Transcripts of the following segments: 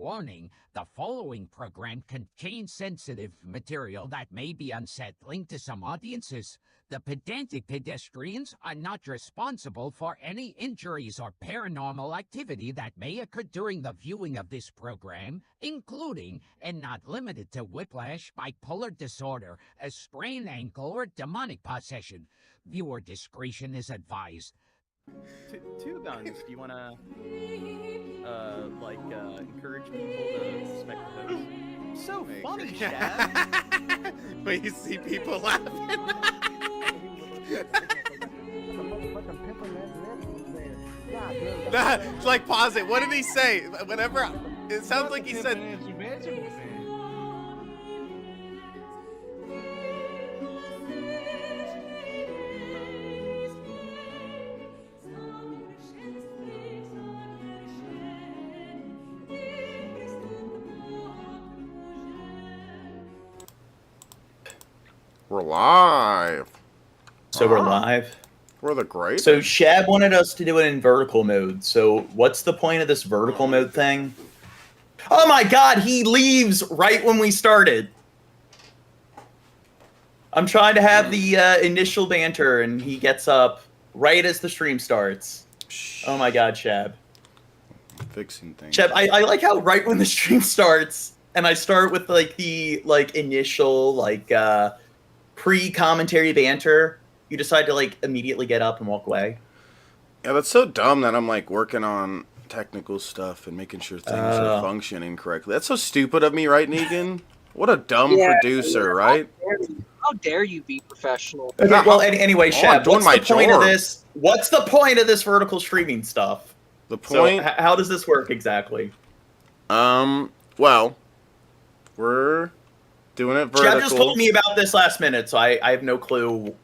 Warning, the following program contains sensitive material that may be unsettling to some audiences. The Pedantic Pedestrians are not responsible for any injuries or paranormal activity that may occur during the viewing of this program, including, and not limited to, whiplash, bipolar disorder, a sprained ankle, or demonic possession. Viewer discretion is advised. Two guns. Do you want to, encourage people to respect those? So funny, Chad. But you see people laughing. Nah, like, pause it. What did he say? Whenever it sounds like he said. We're live. So we're live. We're the great. So Shab wanted us to do it in vertical mode. So what's the point of this vertical mode thing? Oh my god, he leaves right when we started. I'm trying to have the initial banter, and he gets up right as the stream starts. Oh my god, Shab. Fixing things. Shab, I like how right when the stream starts, and I start with the initial pre-commentary banter, you decide to immediately get up and walk away. Yeah, that's so dumb that I'm working on technical stuff and making sure things are functioning correctly. That's so stupid of me, right, Negan? What a dumb producer, right? How dare you be professional? Okay, well, anyway, Shab, what's the point of this? What's the point of this vertical streaming stuff? The point? So, how does this work exactly? Well, we're doing it vertical. Shab just told me about this last minute, so I have no clue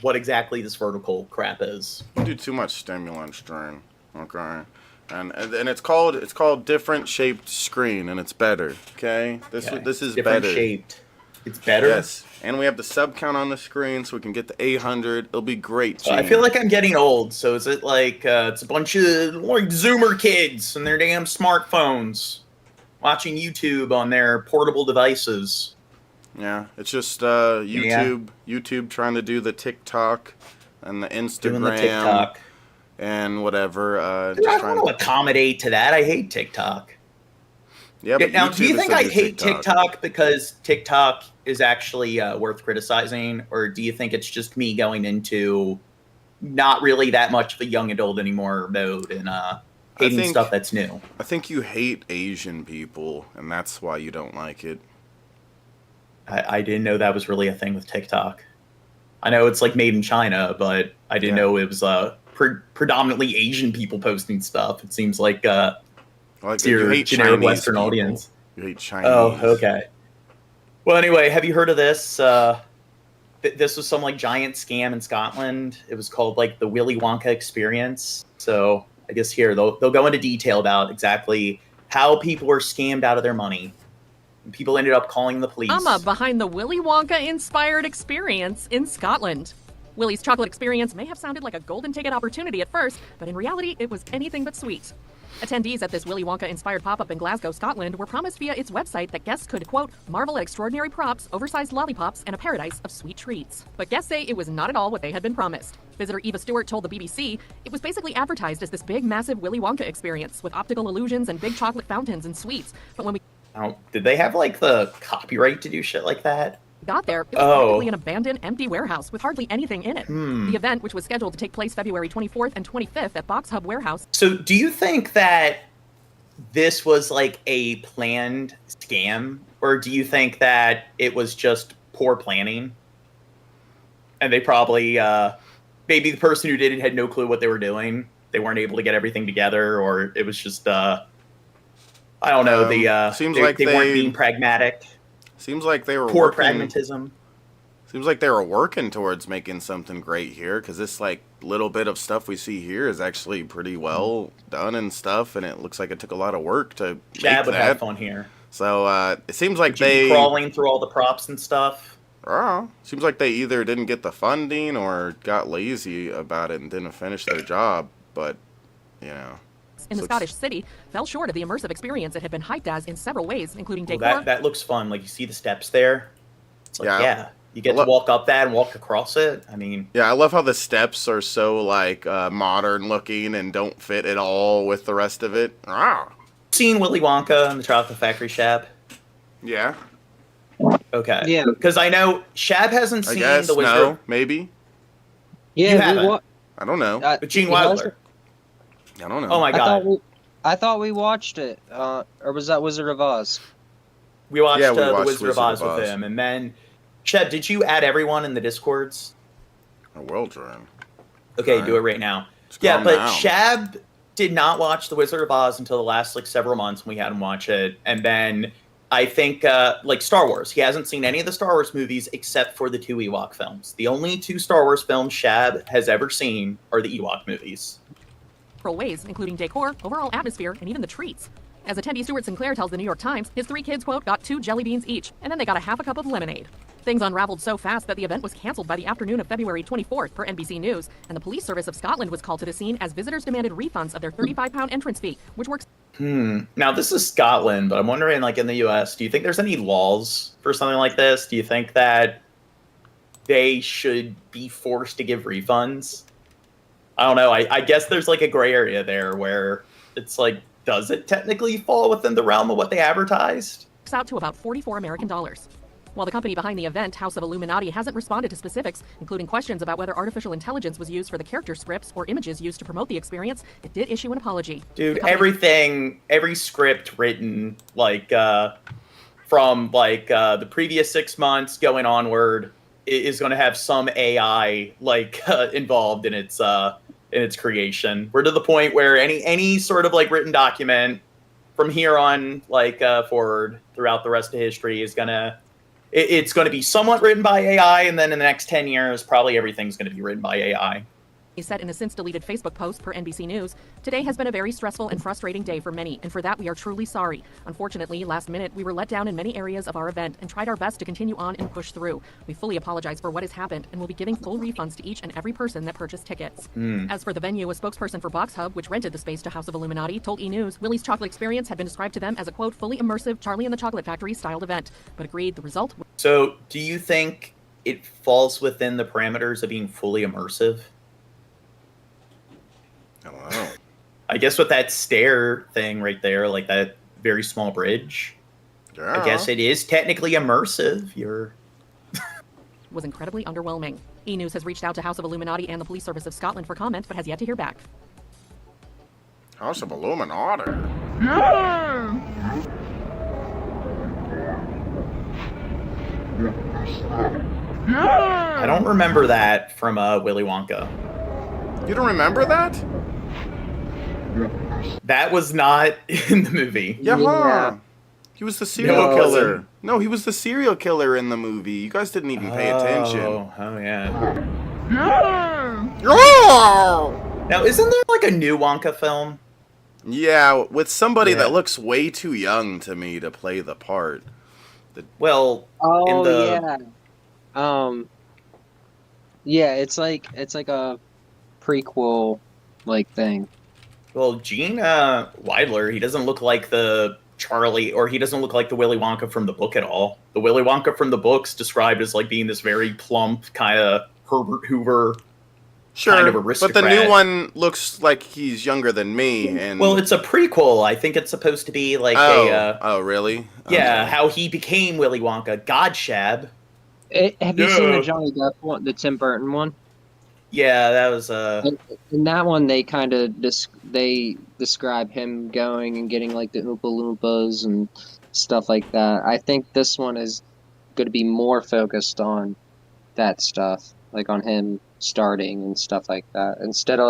what exactly this vertical crap is. You do too much stimulant strain, okay? And it's called different shaped screen, and it's better, okay? This is different better. Shaped. It's better. Yes, and we have the sub count on the screen, so we can get the 800. It'll be great. Gene. I feel like I'm getting old. So is it it's a bunch of Zoomer kids and their damn smartphones watching YouTube on their portable devices? Yeah, it's just YouTube trying to do the TikTok and the Instagram. Doing the TikTok. And whatever. Dude, I don't want to accommodate to that. I hate TikTok. Yeah, but now, YouTube do you think I hate TikTok. TikTok because TikTok is actually worth criticizing? Or do you think it's just me going into not really that much of a young adult anymore mode and hating stuff that's new? I think you hate Asian people, and that's why you don't like it. I didn't know that was really a thing with TikTok. I know it's made in China, but I didn't know it was predominantly Asian people posting stuff. It seems like you hate generic Chinese Western people. audience. You hate Chinese. Oh, okay. Well, anyway, have you heard of this? This was some giant scam in Scotland. It was called the Willy Wonka experience. So I guess here they'll go into detail about exactly how people were scammed out of their money. And people ended up calling the police. Behind the Willy Wonka-inspired experience in Scotland. Willy's chocolate experience may have sounded like a golden ticket opportunity at first, but in reality, it was anything but sweet. Attendees at this Willy Wonka-inspired pop-up in Glasgow, Scotland, were promised via its website that guests could, quote, marvel at extraordinary props, oversized lollipops, and a paradise of sweet treats. But guests say it was not at all what they had been promised. Visitor Eva Stewart told the BBC it was basically advertised as this big, massive Willy Wonka experience with optical illusions and big chocolate fountains and sweets. But when we did they have the copyright to do shit like that? got there, it was practically an abandoned, empty warehouse with hardly anything in it. The event, which was scheduled to take place February 24th and 25th at Box Hub Warehouse. So do you think that this was a planned scam, or do you think that it was just poor planning? And they probably, maybe the person who did it had no clue what they were doing. They weren't able to get everything together, or it was just, I don't know, they weren't being pragmatic. Seems like they were poor pragmatism. Seems like they were working towards making something great here, because this little bit of stuff we see here is actually pretty well done and stuff, and it looks like it took a lot of work to make would that. have fun here. So it seems like they crawling through all the props and stuff. Seems like they either didn't get the funding or got lazy about it and didn't finish their job. But streets in the Scottish city fell short of the immersive experience it had been hyped as in several ways, including decor. That looks fun. Like, you see the steps there. It's like, you get to walk up that and walk across it. I mean, yeah, I love how the steps are so like modern looking and don't fit at all with the rest of it. Seen Willy Wonka and the Chocolate Factory, Shab? Yeah. Okay. Yeah. Because I know Shab hasn't seen the Wizard. No, maybe. You haven't. I don't know. But Gene Wilder. I don't know. Oh my God. I thought we watched it, or was that Wizard of Oz? We watched the Wizard of Oz with him, and then Shab, did you add everyone in the Discords? I will, Jordan. Okay, do it right now. But Shab did not watch the Wizard of Oz until the last several months when we had him watch it, and then I think Star Wars. He hasn't seen any of the Star Wars movies except for the 2 Ewok films. The only 2 Star Wars films Shab has ever seen are the Ewok movies. Ways, including decor, overall atmosphere, and even the treats. As attendee Stuart Sinclair tells the New York Times, his 3 kids, quote, got 2 jelly beans each, and then they got a half a cup of lemonade. Things unraveled so fast that the event was canceled by the afternoon of February 24th per NBC News, and the police service of Scotland was called to the scene as visitors demanded refunds of their £35 entrance fee, which works. Now, this is Scotland, but I'm wondering, in the U.S., do you think there's any laws for something like this? Do you think that they should be forced to give refunds? I don't know. I guess there's a gray area there where it's does it technically fall within the realm of what they advertised? Out to about $44 American. While the company behind the event, House of Illuminati, hasn't responded to specifics, including questions about whether artificial intelligence was used for the character scripts or images used to promote the experience, it did issue an apology. Dude, every script written from the previous 6 months going onward is going to have some AI involved in its creation. We're to the point where any sort of written document from here on forward throughout the rest of history is it's going to be somewhat written by AI, and then in the next 10 years probably everything's going to be written by AI. He said in a since-deleted Facebook post per NBC News, "Today has been a very stressful and frustrating day for many, and for that we are truly sorry. Unfortunately, last minute, we were let down in many areas of our event and tried our best to continue on and push through. We fully apologize for what has happened and will be giving full refunds to each and every person that purchased tickets." As for the venue, a spokesperson for Box Hub, which rented the space to House of Illuminati, told E! News Willy's Chocolate Experience had been described to them as a, quote, fully immersive Charlie and the Chocolate Factory styled event, but agreed the result. So, do you think it falls within the parameters of being fully immersive? I don't know. I guess with that stair thing right there, that very small bridge, I guess it is technically immersive. Was incredibly underwhelming. E! News has reached out to House of Illuminati and the Police Service of Scotland for comment, but has yet to hear back. House of Illuminati. I don't remember that from Willy Wonka. You don't remember that? That was not in the movie. Yeah. He was the serial killer. No, he was the serial killer in the movie. You guys didn't even pay attention. Oh yeah. Oh! Now, isn't there a new Wonka film? Yeah, with somebody that looks way too young to me to play the part. Yeah, it's like a prequel thing. Well, Gene Wilder, he doesn't look like the Charlie, or he doesn't look like the Willy Wonka from the book at all. The Willy Wonka from the book's described as being this very plump, kind of Herbert Hoover kind of aristocrat. But the new one looks like he's younger than me. And well, it's a prequel. I think it's supposed to be oh, really? Yeah, how he became Willy Wonka. Shab. Have you seen the Johnny Depp one, the Tim Burton one? Yeah, that was in that one, they kind of they describe him going and getting the Oompa Loompas and stuff like that. I think this one is going to be more focused on that stuff, on him starting and stuff like that, instead of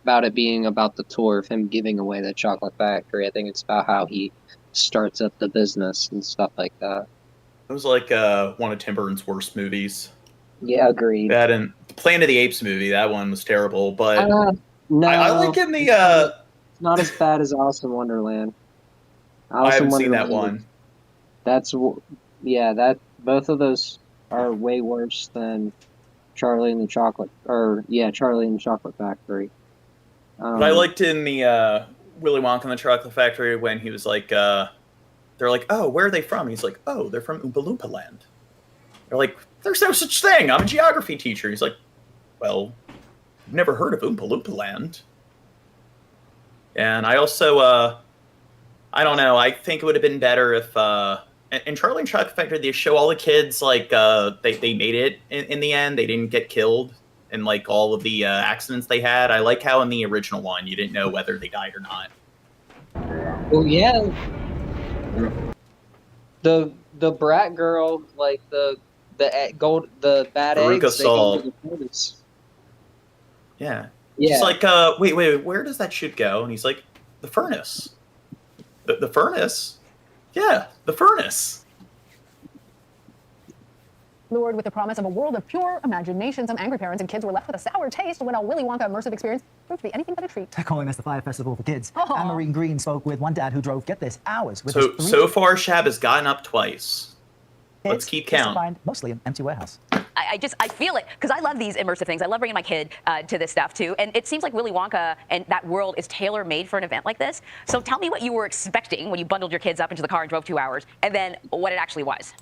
about it being about the tour of him giving away the chocolate factory. I think it's about how he starts up the business and stuff like that. It was one of Tim Burton's worst movies. Yeah, agreed. That and the Planet of the Apes movie, that one was terrible, but no, I like in the not as bad as Alice in Wonderland. I haven't seen that one. That's both of those are way worse than Charlie and the Chocolate Factory. But I liked in the Willy Wonka and the Chocolate Factory when he was like, they're like, oh, where are they from? He's like, oh, they're from Oompa Loompa Land. They're like, there's no such thing. I'm a geography teacher. He's like, well, I've never heard of Oompa Loompa Land. And I also, I don't know. I think it would have been better if, in Charlie and Chocolate Factory, they show all the kids, like, they made it in the end. They didn't get killed in, like, all of the accidents they had. I like how in the original one, you didn't know whether they died or not. Well, yeah. The brat girl, like, the bad Veruca eggs, Salt. they go to the furnace. Yeah. Yeah. She's like, wait, where does that shit go? And he's like, the furnace. The furnace? Yeah, the furnace. Lured with the promise of a world of pure imagination, some angry parents and kids were left with a sour taste when a Willy Wonka immersive experience proved to be anything but a treat. Calling this the Fire Festival for Kids. Aw. Anne-Marie Green spoke with one dad who drove, get this, hours with So his so far, Shab has gotten up twice. Let's keep just to count. find mostly an empty warehouse. I feel it because I love these immersive things. I love bringing my kid to this stuff too. And it seems like Willy Wonka and that world is tailor-made for an event like this. So tell me what you were expecting when you bundled your kids up into the car and drove 2 hours, and then what it actually was.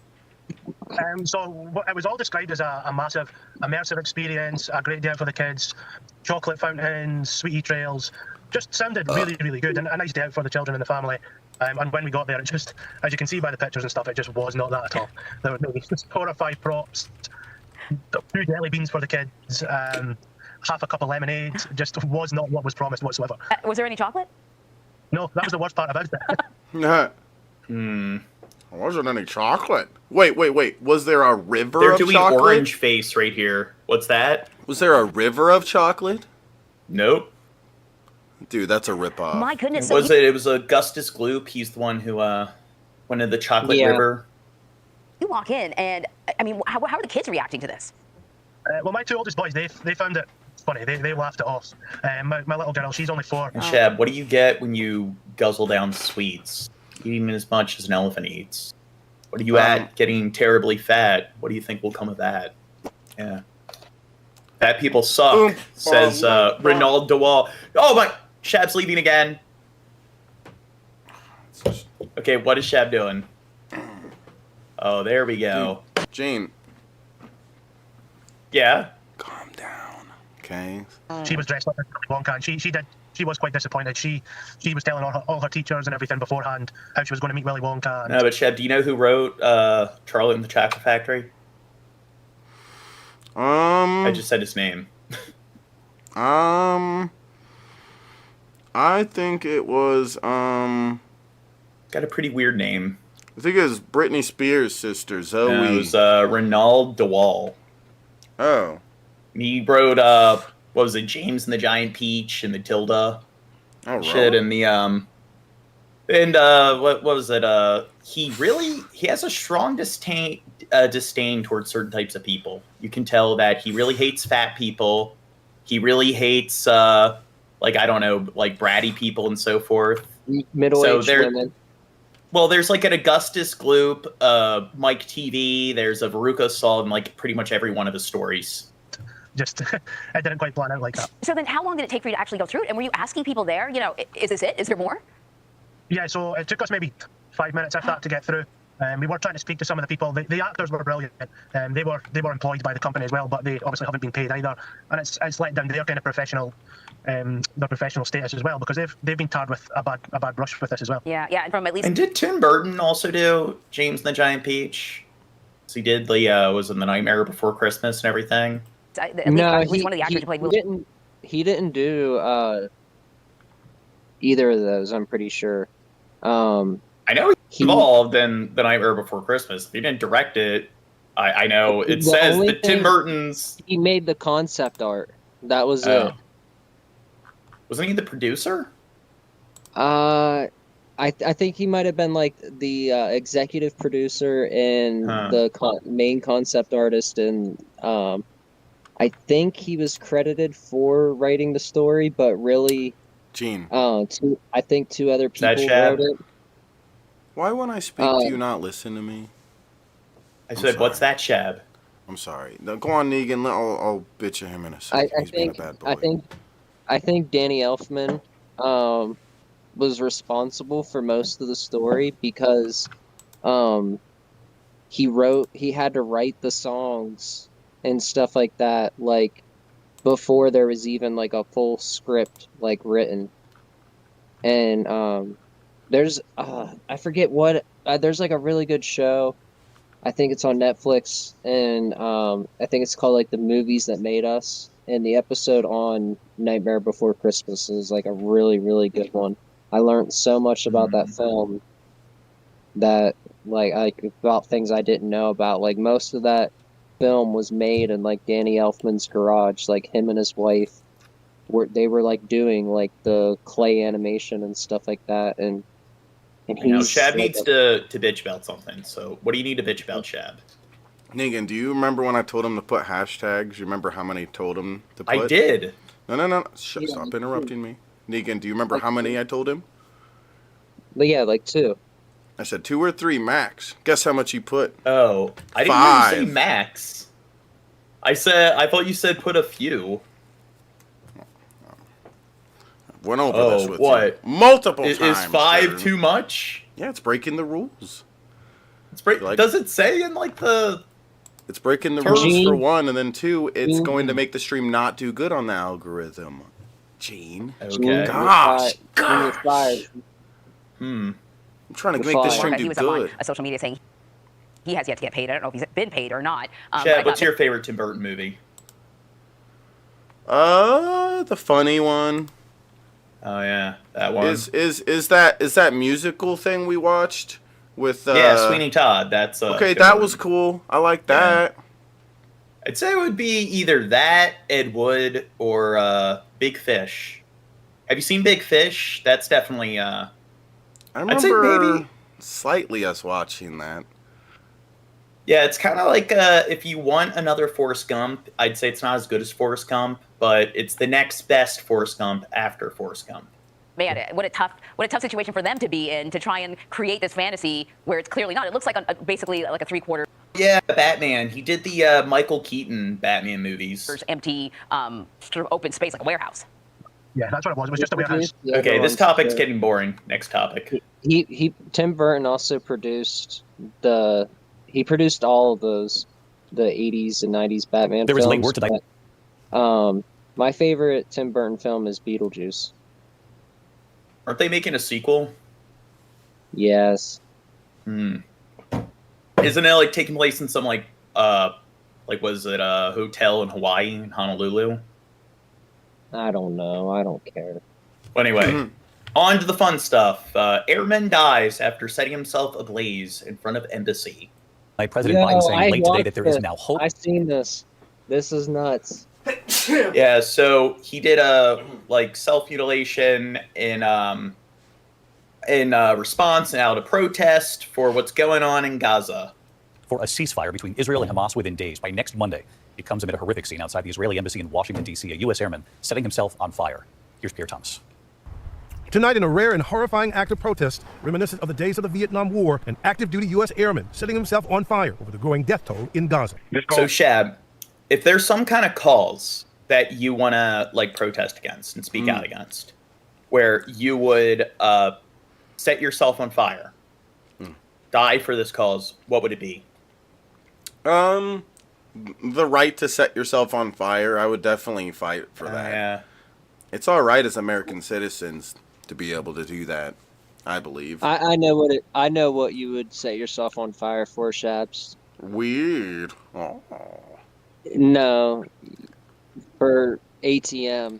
So it was all described as a massive immersive experience, a great day for the kids, chocolate fountains, sweetie trails. Just sounded really, really good and a nice day out for the children and the family. And when we got there, it just, as you can see by the pictures and stuff, it just was not that at all. There were maybe 4 or 5 props, 2 jelly beans for the kids, half a cup of lemonade. Just was not what was promised whatsoever. Was there any chocolate? No, that was the worst part about it. There wasn't any chocolate. Wait. Was there a river They're of doing chocolate? orange face right here. What's that? Was there a river of chocolate? Nope. Dude, that's a ripoff. My goodness. Was it? It was Augustus Gloop. He's the one who went in the chocolate river. You walk in, and I mean, how are the kids reacting to this? Well, my 2 oldest boys, they found it funny. They laughed it off. My little girl, she's only 4. And Shab, what do you get when you guzzle down sweets? Eating as much as an elephant eats. What are you at? Getting terribly fat. What do you think will come of that? Yeah. Fat people suck, says Renaud DeWall. Oh my! Shab's leaving again. Okay, what is Shab doing? Oh, there we go. Jane. Yeah? Calm down. Okay. She was dressed up as Wonka, and she was quite disappointed. She was telling all her teachers and everything beforehand how she was going to meet Willy Wonka. And No, but Shab, do you know who wrote Charlie and the Chocolate Factory? I just said his name. I think it was, Got a pretty weird name. I think it was Britney Spears' sister, Zoe. No, it was Renaud DeWall. Oh. He wrote, what was it, James and the Giant Peach and Matilda. Oh, Shit, really? and what was it, he has a strong disdain towards certain types of people. You can tell that he really hates fat people. He really hates, like, I don't know, like bratty people and so forth. Middle-aged women. Well, there's like an Augustus Gloop, Mike TV, there's a Veruca Salt in like pretty much every one of the stories. Just, I didn't quite plan out like that. So then how long did it take for you to actually go through it? And were you asking people there, you know, is this it? Is there more? Yeah, so it took us maybe 5 minutes, if that, to get through. We were trying to speak to some of the people. The actors were brilliant. They were employed by the company as well, but they obviously haven't been paid either. And it's let down their kind of professional status as well, because they've been tarred with a bad brush with this as well. Yeah, and from at least. And did Tim Burton also do James and the Giant Peach? So he did the was in The Nightmare Before Christmas and everything. At least one of the actors who played Willy. He didn't do either of those. I'm pretty sure. I know he's involved in The Nightmare Before Christmas. If he didn't direct it, I know it says that Tim Burton's. He made the concept art. That was it. Wasn't he the producer? I think he might have been like the executive producer and the main concept artist, and I think he was credited for writing the story, but really, Gene. I think 2 other people wrote it. Why when I speak do you not listen to me? I said, "What's that, Shab?" I'm sorry. No, go on, Negan. I'll bitch at him in a second. He's being a bad boy. I think Danny Elfman was responsible for most of the story because he had to write the songs and stuff like that, like before there was even like a full script like written. And there's I forget what there's like a really good show. I think it's on Netflix, and I think it's called like The Movies That Made Us. And the episode on Nightmare Before Christmas is like a really, really good one. I learned so much about that film that like about things I didn't know about. Like most of that film was made in like Danny Elfman's garage. Like him and his wife they were like doing like the clay animation and stuff like that. And Shab needs to bitch about something. So what do you need to bitch about, Shab? Negan, do you remember when I told him to put hashtags? You remember how many I told him to put? I did. No. Stop interrupting me. Negan, do you remember how many I told him? Yeah, like 2. I said 2 or 3 max. Guess how much he put? Oh, I didn't 5. hear you say max. I thought you said put a few. Went over this with what? you multiple times. Is 5 sir. too much? Yeah, it's breaking the rules. Does it say in like the? It's breaking the rules for 1, and then 2, it's going to make the stream not do good on the algorithm. Gene. Okay. Gosh. I'm trying to make this stream do good. A social media saying he has yet to get paid. I don't know if he's been paid or not. Chad, what's your favorite Tim Burton movie? The funny one. Oh yeah, that one. Is that musical thing we watched with? Sweeney Todd. That's okay. That was cool. I like that. Yeah. I'd say it would be either that, Ed Wood, or Big Fish. Have you seen Big Fish? That's definitely. I remember I'd say maybe slightly us watching that. Yeah, it's kind of like if you want another Forrest Gump, I'd say it's not as good as Forrest Gump, but it's the next best Forrest Gump after Forrest Gump. Man, what a tough situation for them to be in, to try and create this fantasy where it's clearly not. It looks like basically like a 3/4. Yeah, Batman. He did the Michael Keaton Batman movies. Empty, sort of open space, like a warehouse. Yeah, that's what it was. It was just a warehouse. Okay, this topic's getting boring. Next topic. Tim Burton also produced He produced all of those, the 80s and 90s Batman films. There was late word tonight. My favorite Tim Burton film is Beetlejuice. Aren't they making a sequel? Yes. Isn't it like taking place in some like was it a hotel in Hawaii, in Honolulu? I don't know. I don't care. Well, anyway, on to the fun stuff. Airman dies after setting himself ablaze in front of embassy. President Biden saying late today that there is now hope. I've seen this. This is nuts. Yeah, so he did a self-mutilation in response and out of protest for what's going on in Gaza. For a ceasefire between Israel and Hamas within days. By next Monday, it comes amid a horrific scene outside the Israeli embassy in Washington, D.C., a U.S. airman setting himself on fire. Here's Pierre Thomas. Tonight, in a rare and horrifying act of protest, reminiscent of the days of the Vietnam War, an active duty U.S. airman setting himself on fire over the growing death toll in Gaza. So, Shab, if there's some kind of cause that you want to protest against and speak out against, where you would set yourself on fire, die for this cause, what would it be? The right to set yourself on fire. I would definitely fight for that. Yeah. It's all right as American citizens to be able to do that, I believe. I know what you would set yourself on fire for, Shabs. Weird. Oh. No, for ATM.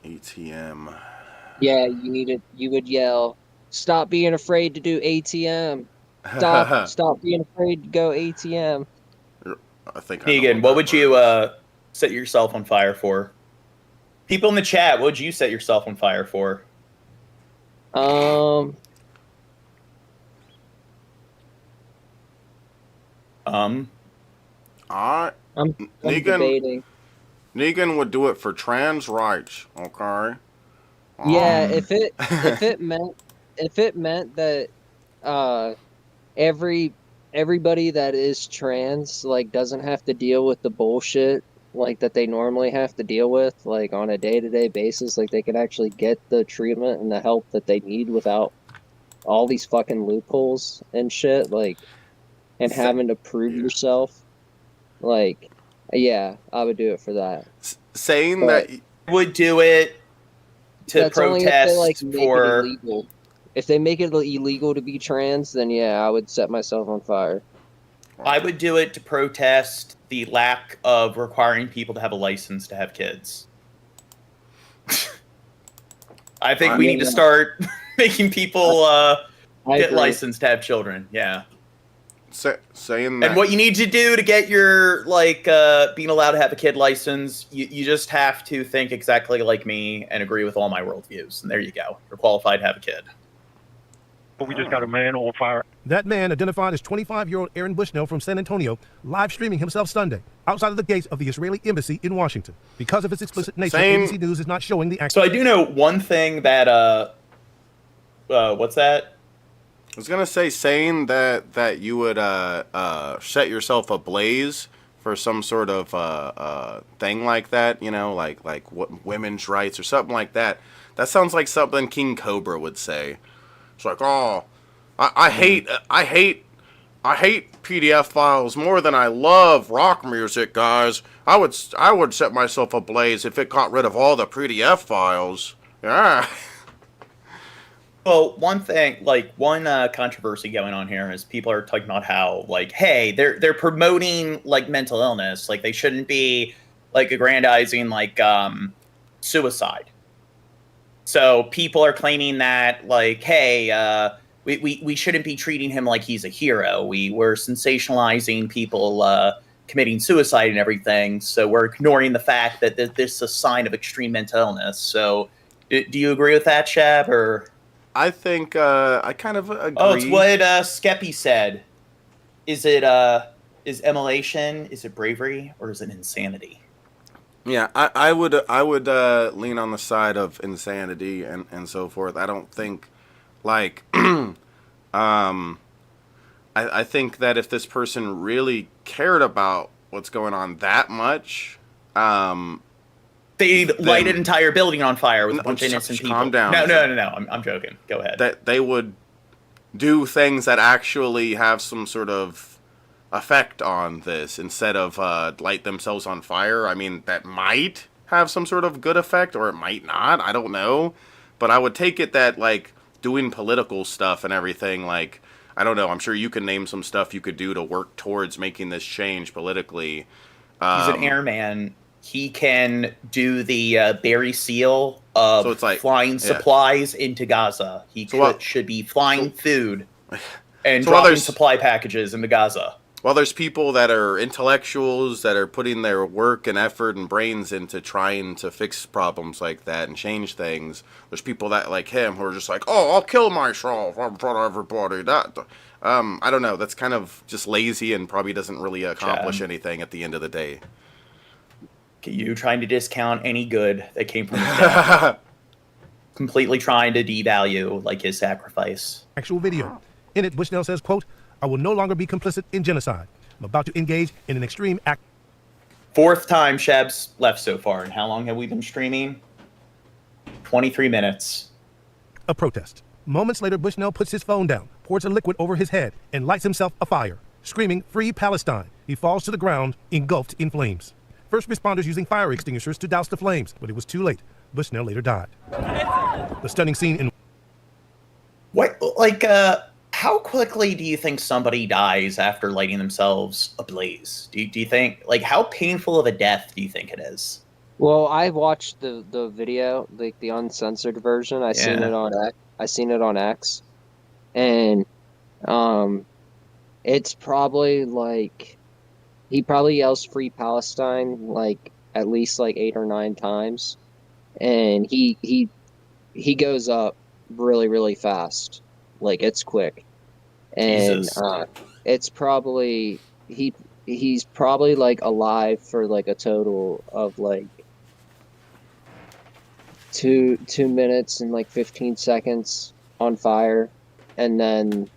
ATM. Yeah, you would yell, "Stop being afraid to do ATM. Stop being afraid to go ATM." I think. Negan, what would you set yourself on fire for? People in the chat, what would you set yourself on fire for? I'm debating. Negan would do it for trans rights, okay? Yeah, if it meant that everybody that is trans doesn't have to deal with the bullshit like that they normally have to deal with, like on a day-to-day basis, like they could actually get the treatment and the help that they need without all these fucking loopholes and shit, like, and having to prove yourself. Like, yeah, I would do it for that. Saying But that Would do it to that's only if protest they like make it for. illegal. If they make it illegal to be trans, then yeah, I would set myself on fire. I would do it to protest the lack of requiring people to have a license to have kids. I think we need to start making people get agree. licensed to have children. Yeah. saying that. And what you need to do to get your being allowed to have a kid license, you just have to think exactly like me and agree with all my worldviews. And there you go. You're qualified to have a kid. But we just got a man on fire. That man, identified as 25-year-old Aaron Bushnell from San Antonio, live streaming himself Sunday outside of the gates of the Israeli embassy in Washington. Because of its explicit nature, ABC News is not showing the So I do know one thing that what's that? I was gonna say, saying that you would set yourself ablaze for some sort of thing like that, you know, like what women's rights or something like that. That sounds like something King Cobra would say. It's like, oh, I hate PDF files more than I love rock music, guys. I would set myself ablaze if it got rid of all the PDF files. Yeah. Well, one thing, one controversy going on here is people are talking about how, hey, they're promoting mental illness, they shouldn't be aggrandizing suicide. So people are claiming that hey, we shouldn't be treating him like he's a hero. We're sensationalizing people committing suicide and everything. So we're ignoring the fact that this is a sign of extreme mental illness. So do you agree with that, Shab, or? I think I kind of agree. Oh, it's what Skeppy said. Is immolation? Is it bravery, or is it insanity? Yeah, I would lean on the side of insanity and so forth. I don't think I think that if this person really cared about what's going on that much, they'd light an entire building on fire with a bunch of innocent people. Calm down. No. I'm joking. Go ahead. That they would do things that actually have some sort of effect on this instead of light themselves on fire. I mean, that might have some sort of good effect, or it might not. I don't know. But I would take it that, doing political stuff and everything, I don't know. I'm sure you can name some stuff you could do to work towards making this change politically. He's an airman. He can do the Barry Seal of flying supplies into Gaza. He should be flying food and dropping supply packages into Gaza. Well, there's people that are intellectuals that are putting their work and effort and brains into trying to fix problems like that and change things. There's people that, like him, who are just like, oh, I'll kill myself in front of everybody. I don't know. That's kind of just lazy and probably doesn't really accomplish anything at the end of the day. You trying to discount any good that came from his death. Completely trying to devalue his sacrifice. Actual video. In it, Bushnell says, quote, I will no longer be complicit in genocide. I'm about to engage in an extreme act. Fourth time Shab's left so far. And how long have we been streaming? 23 minutes. A protest. Moments later, Bushnell puts his phone down, pours a liquid over his head, and lights himself afire, screaming, Free Palestine. He falls to the ground, engulfed in flames. First responders using fire extinguishers to douse the flames, but it was too late. Bushnell later died. The stunning scene in... What, how quickly do you think somebody dies after lighting themselves ablaze? Do you think, how painful of a death do you think it is? Well, I watched the video, the uncensored version. I seen it on X, and it's probably he probably yells "Free Palestine" at least 8 or 9 times, and he goes up really, really fast. It's quick. And it's probably he's probably alive for a total of 2 minutes and 15 seconds on fire, and then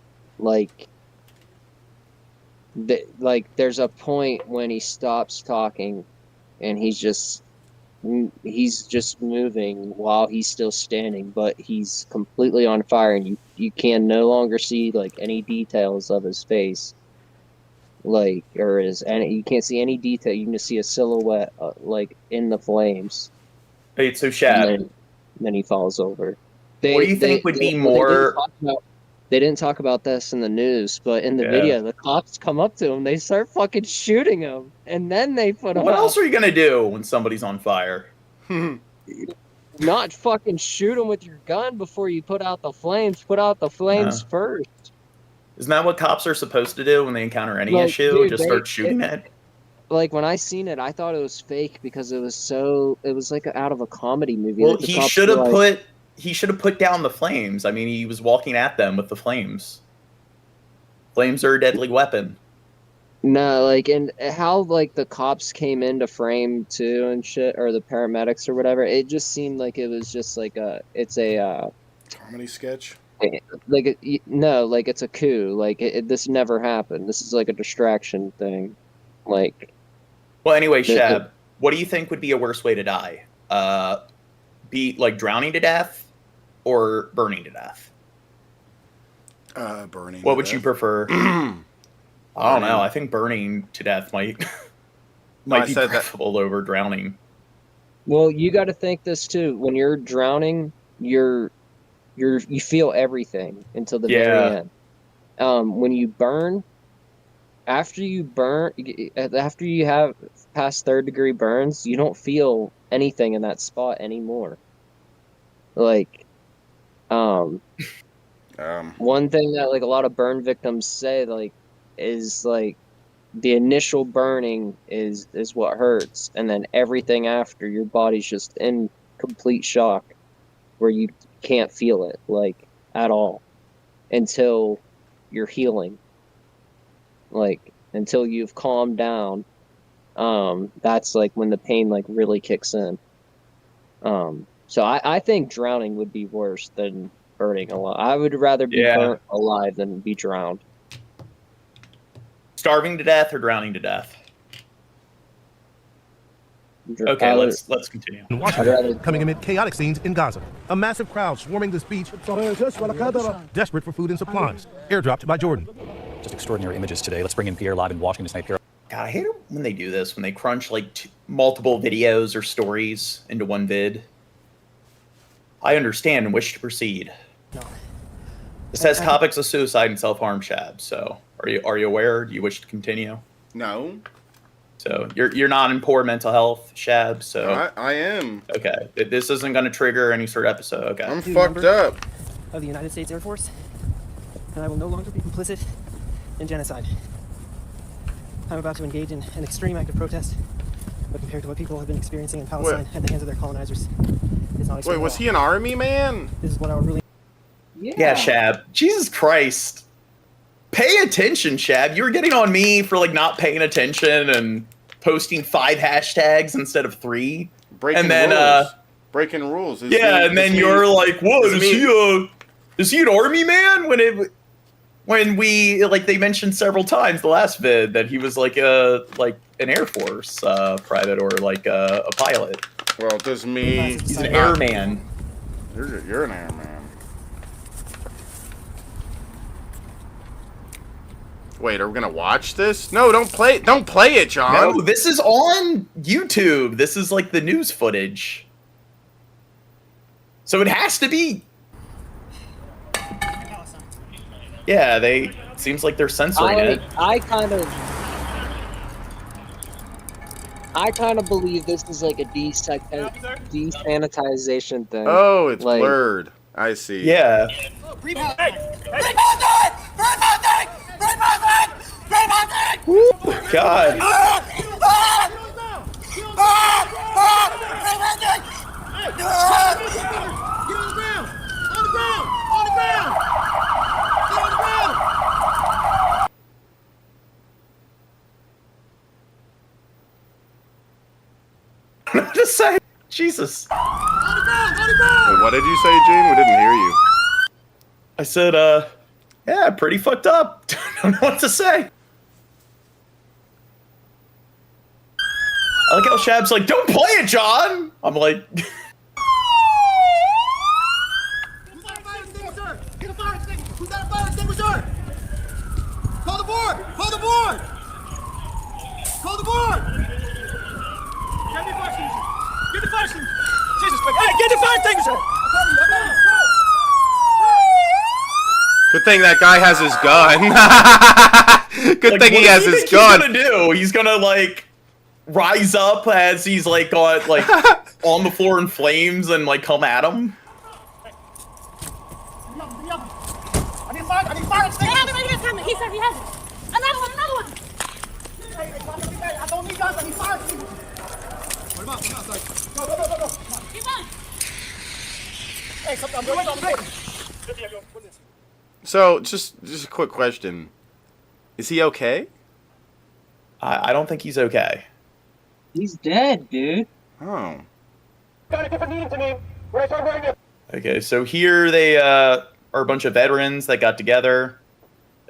there's a point when he stops talking and he's just moving while he's still standing, but he's completely on fire, and you can no longer see like any details of his face, you can't see any detail. You can just see a silhouette like in the flames. Wait, so Shab, And then he falls over. what do you think would be more? They didn't talk about this in the news, but in the Yeah. video, the cops come up to him, they start fucking shooting him, and then they put him What out. else are you gonna do when somebody's on fire? Not fucking shoot him with your gun before you put out the flames. Put out the flames first. Isn't that what cops are supposed to do when they encounter any Like, issue? dude, Just start shooting it? Like, when I seen it, I thought it was fake because it was like out of a comedy movie. Well, Like, the he cops should were have like- put down the flames. I mean, he was walking at them with the flames. Flames are a deadly weapon. No, like, and how, like, the cops came into frame, too, and shit, or the paramedics or whatever, it just seemed like it was just, like, it's a comedy sketch? Like, no, like, it's a coup. Like, this never happened. This is, like, a distraction thing. Like... Well, anyway, Shab, what do you think would be a worse way to die? Be, like, drowning to death or burning to death? Burning. What would you prefer? I don't know. I think burning to death might be preferable over drowning. Well, you got to think this too. When you're drowning, you feel everything until the very end. When you burn, after you have past 3rd-degree burns, you don't feel anything in that spot anymore. Like, one thing that like a lot of burn victims say, like, is like the initial burning is what hurts, and then everything after, your body's just in complete shock where you can't feel it like at all until you're healing, like until you've calmed down. That's like when the pain like really kicks in. So I think drowning would be worse than burning alive. I would rather be burnt alive than be drowned. Starving to death or drowning to death? Okay, let's continue. In Washington, coming amid chaotic scenes in Gaza. A massive crowd swarming this beach, desperate for food and supplies. Airdropped by Jordan. Just extraordinary images today. Let's bring in Pierre live in Washington tonight. Pierre. God, I hate it when they do this, when they crunch like multiple videos or stories into one vid. I understand and wish to proceed. No. This has topics of suicide and self-harm, Shab. So, are you aware? Do you wish to continue? No. So you're not in poor mental health, Shab. So I am. Okay, this isn't going to trigger any sort of episode. Okay. I'm fucked up. Of the United States Air Force, and I will no longer be complicit in genocide. I'm about to engage in an extreme act of protest, but compared to what people have been experiencing in Palestine at the hands of their colonizers, it's not extreme. Wait, was he an army man? This is what I would really. Yeah, Shab. Jesus Christ. Pay attention, Shab. You were getting on me for like not paying attention and posting 5 hashtags instead of 3. Breaking and then rules. Breaking rules. And then you're like, "What is he an army man?" When we like they mentioned several times the last vid that he was like an Air Force private or like a pilot. Well, does me? He's an airman. You're an airman. Wait, are we gonna watch this? No, don't play it, John. No, this is on YouTube. This is like the news footage. So it has to be. Yeah, seems like they're censoring it. I kind of believe this is like a desanitization thing. Oh, it's like, blurred. I see. Yeah. Woo, God. Just say, Jesus. Wait, what did you say, Gene? We didn't hear you. I said, yeah, pretty fucked up. Don't know what to say. I like how Shab's like, don't play it, John! I'm like... Get a fire extinguisher! Who's got a fire extinguisher? Call the board! Call the board! Call the board! Get the fire extinguisher! Get the fire extinguisher! Jesus Christ! Hey, get the fire extinguisher! Good thing that guy has his gun. Good thing he has his gun. What do you think he's gonna do? He's gonna, like, rise up as he's, like, on the floor in flames and, like, come at him? I need fire extinguisher! He said he has it. Another one! Hey, I don't need guns, I need fire extinguishers! What about? Go. Keep on! Hey, I'm going. So, just a quick question. Is he okay? I don't think he's okay. He's dead, dude. Oh. Got a different meaning to me when I started wearing it. Okay, so here they are a bunch of veterans that got together.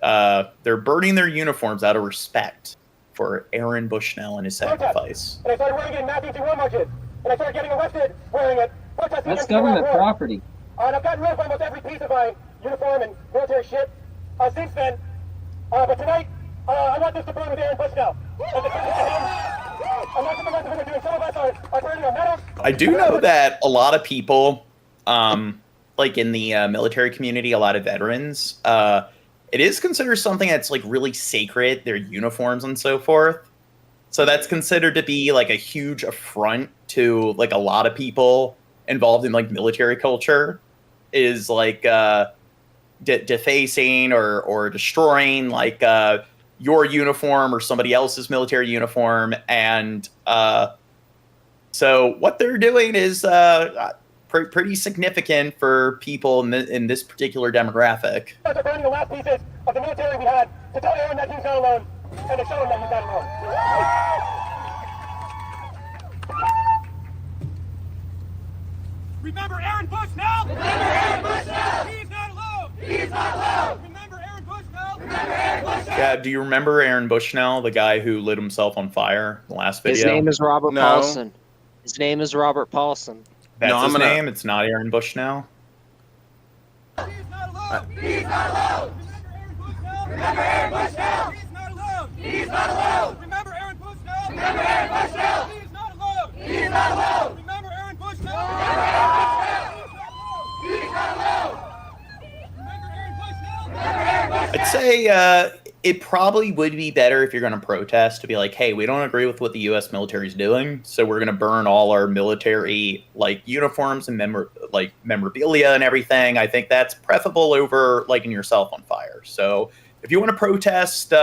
They're burning their uniforms out of respect for Aaron Bushnell and his sacrifice. And I started wearing it in Matthew T1 marches. And I started getting arrested wearing it. That's government property. And I've gotten rid of almost every piece of my uniform and military shit since then. But tonight, I want this to burn with Aaron Bushnell. And the tribute to him. I'm not the rest of them are doing. Some of us are burning our medals. I do know that a lot of people, like in the military community, a lot of veterans, it is considered something that's like really sacred, their uniforms and so forth. So that's considered to be like a huge affront to like a lot of people involved in like military culture, is like defacing or destroying like your uniform or somebody else's military uniform. And so what they're doing is pretty significant for people in this particular demographic. They're burning the last pieces of the military we had to tell Aaron that he's not alone and to show him that he's not alone. Remember Aaron Bushnell? Remember Aaron Bushnell! He's not alone! He's not alone! Remember Aaron Bushnell? Remember Aaron Bushnell! Yeah, do you remember Aaron Bushnell, the guy who lit himself on fire in the last video? His name is Robert Paulson. His name is Robert Paulson. That's his name? It's not Aaron Bushnell? He's not alone! He's not alone! Remember Aaron Bushnell! He's not alone! He's not alone! Remember Aaron Bushnell! Remember Aaron Bushnell! He's not alone! He's not alone! Remember Aaron Bushnell! Remember Aaron Bushnell! He's not alone! Remember Aaron Bushnell! Remember Aaron Bushnell! I'd say it probably would be better if you're going to protest to be like, hey, we don't agree with what the U.S. military is doing, so we're going to burn all our military like uniforms and memorabilia and everything. I think that's preferable over lighting yourself on fire. So if you want to protest,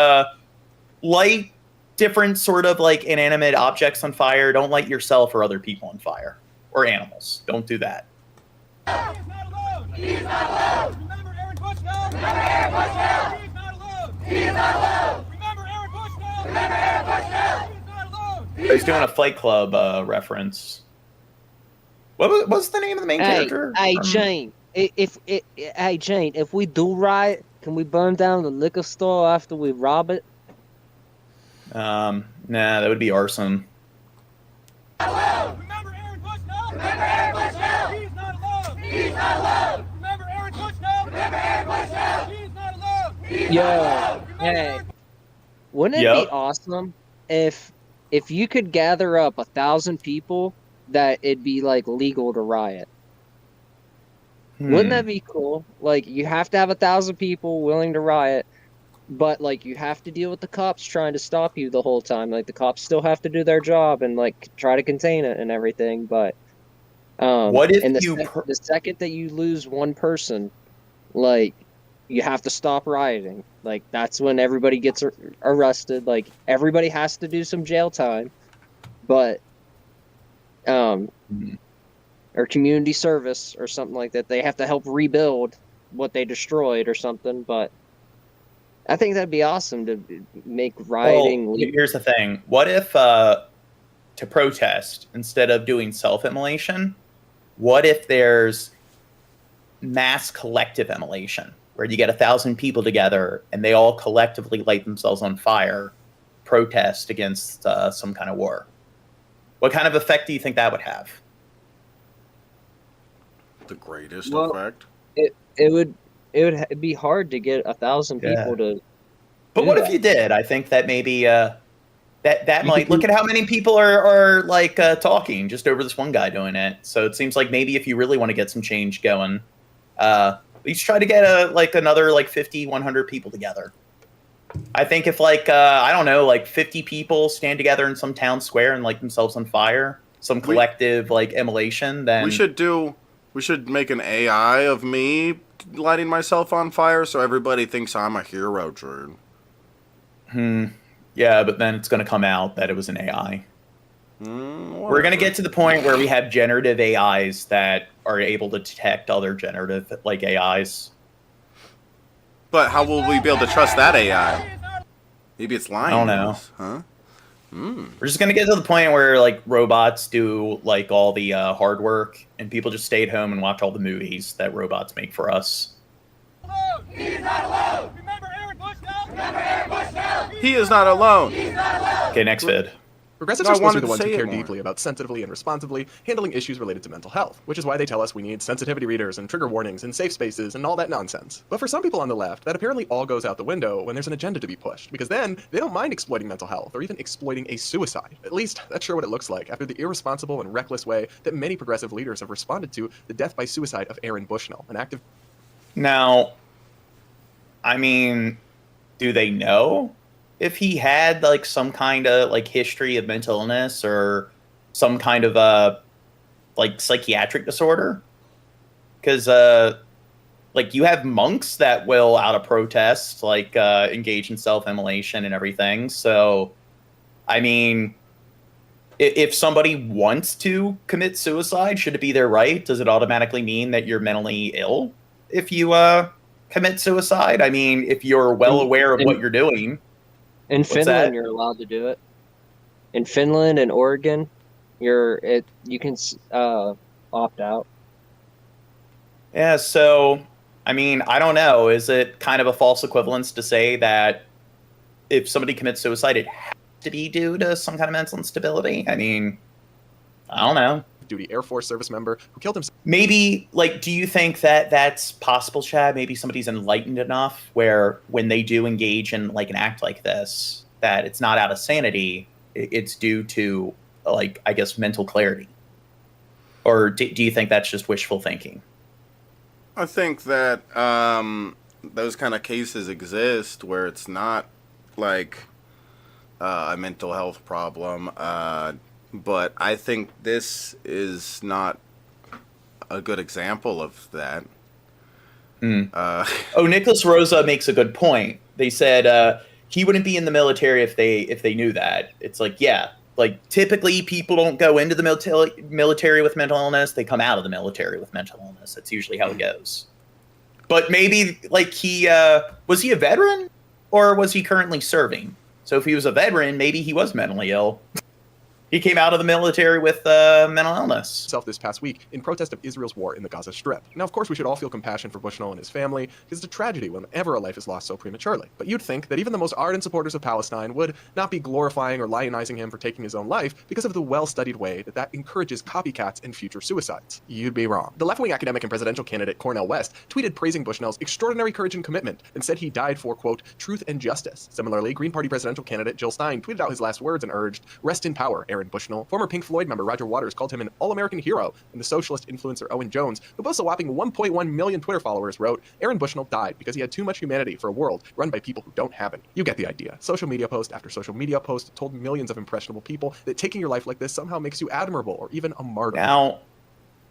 light different sort of like inanimate objects on fire. Don't light yourself or other people on fire or animals. Don't do that. He's not alone! He's not alone! Remember Aaron Bushnell! Remember Aaron Bushnell! He's not alone! He's not alone! Remember Aaron Bushnell! Remember Aaron Bushnell! He's not alone! He's doing a Fight Club reference. What's the name of the main character? Hey, Jane. Hey, Jane, if we do riot, can we burn down the liquor store after we rob it? Nah, that would be arson. Remember Aaron Bushnell? Remember Aaron Bushnell! He's not alone! He's not alone! Remember Aaron Bushnell? Remember Aaron Bushnell! He's not alone! He's not alone! Hey, wouldn't it be awesome if you could gather up 1,000 people that it'd be like legal to riot? Wouldn't that be cool? Like, you have to have 1,000 people willing to riot, but like you have to deal with the cops trying to stop you the whole time. Like the cops still have to do their job and like try to contain it and everything. But what if the second that you lose one person, like you have to stop rioting. Like that's when everybody gets arrested. Like everybody has to do some jail time, but or community service or something like that. They have to help rebuild what they destroyed or something. But I think that'd be awesome to make rioting. Well, here's the thing. What if, to protest, instead of doing self-immolation, what if there's mass collective immolation, where you get 1,000 people together and they all collectively light themselves on fire, protest against some kind of war? What kind of effect do you think that would have? The greatest Well, effect. It would be hard to get 1,000 people to. But what if you did? I think that maybe that might look at how many people are like talking just over this one guy doing it. So it seems like maybe if you really want to get some change going, at least try to get another 50, 100 people together. I think if I don't know, 50 people stand together in some town square and light themselves on fire, some collective immolation, then We should make an AI of me lighting myself on fire so everybody thinks I'm a hero, Drew. Yeah, but then it's going to come out that it was an AI. We're going to get to the point where we have generative AIs that are able to detect other generative AIs. But how will we be able to trust that AI? Maybe it's lying. I don't to know. us, huh? We're just going to get to the point where robots do all the hard work and people just stay at home and watch all the movies that robots make for us. He's not alone. Remember Aaron Bushnell? Remember Aaron Bushnell? He is not alone. He's not alone. Okay, next vid. Progressives No, are I supposed to be wanted the to ones who say it care more. deeply about sensitively and responsibly handling issues related to mental health, which is why they tell us we need sensitivity readers and trigger warnings and safe spaces and all that nonsense. But for some people on the left, that apparently all goes out the window when there's an agenda to be pushed, because then they don't mind exploiting mental health or even exploiting a suicide. At least, that's sure what it looks like after the irresponsible and reckless way that many progressive leaders have responded to the death by suicide of Aaron Bushnell, an active... Now, I mean, do they know if he had some kind of history of mental illness or some kind of psychiatric disorder? Because you have monks that will out of protest engage in self-immolation and everything. So I mean, if somebody wants to commit suicide, should it be their right? Does it automatically mean that you're mentally ill if you commit suicide? I mean, if you're well aware of what you're doing. In What's Finland, that? you're allowed to do it. In Finland and Oregon, you can opt out. Yeah, so, I mean, I don't know. Is it kind of a false equivalence to say that if somebody commits suicide, it has to be due to some kind of mental instability? I mean, I don't know. duty Air Force service member who killed himself. Maybe, do you think that that's possible, Chad? Maybe somebody's enlightened enough where when they do engage in, an act like this, that it's not out of sanity, it's due to, I guess, mental clarity? Or do you think that's just wishful thinking? I think that those kind of cases exist where it's not a mental health problem, but I think this is not a good example of that. Nicholas Rosa makes a good point. They said he wouldn't be in the military if they knew that. It's typically people don't go into the military with mental illness. They come out of the military with mental illness. That's usually how it goes. But maybe he was he a veteran or was he currently serving? So if he was a veteran, maybe he was mentally ill. He came out of the military with mental illness. This past week in protest of Israel's war in the Gaza Strip. Now, of course, we should all feel compassion for Bushnell and his family, because it's a tragedy whenever a life is lost so prematurely. But you'd think that even the most ardent supporters of Palestine would not be glorifying or lionizing him for taking his own life because of the well-studied way that encourages copycats and future suicides. You'd be wrong. The left-wing academic and presidential candidate Cornel West tweeted praising Bushnell's extraordinary courage and commitment and said he died for, quote, truth and justice. Similarly, Green Party presidential candidate Jill Stein tweeted out his last words and urged, rest in power, Aaron Bushnell. Former Pink Floyd member Roger Waters called him an all-American hero, and the socialist influencer Owen Jones, who boasts a whopping 1.1 million Twitter followers, wrote, Aaron Bushnell died because he had too much humanity for a world run by people who don't have any. You get the idea. Social media post after social media post told millions of impressionable people that taking your life like this somehow makes you admirable or even a martyr. Now,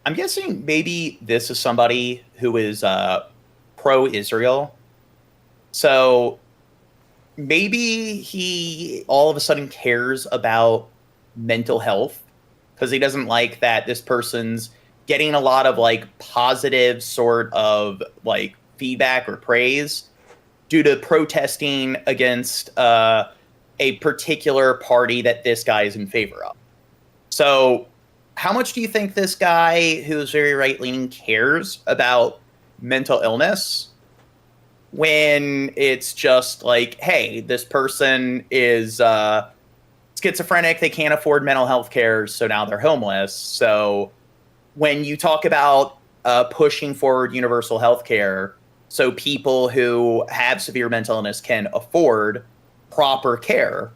I'm guessing maybe this is somebody who is pro-Israel. So maybe he all of a sudden cares about mental health because he doesn't like that this person's getting a lot of positive sort of feedback or praise due to protesting against a particular party that this guy is in favor of. So how much do you think this guy who's very right-leaning cares about mental illness when it's just hey, this person is it's schizophrenic, they can't afford mental health care, so now they're homeless. So when you talk about pushing forward universal health care, so people who have severe mental illness can afford proper care,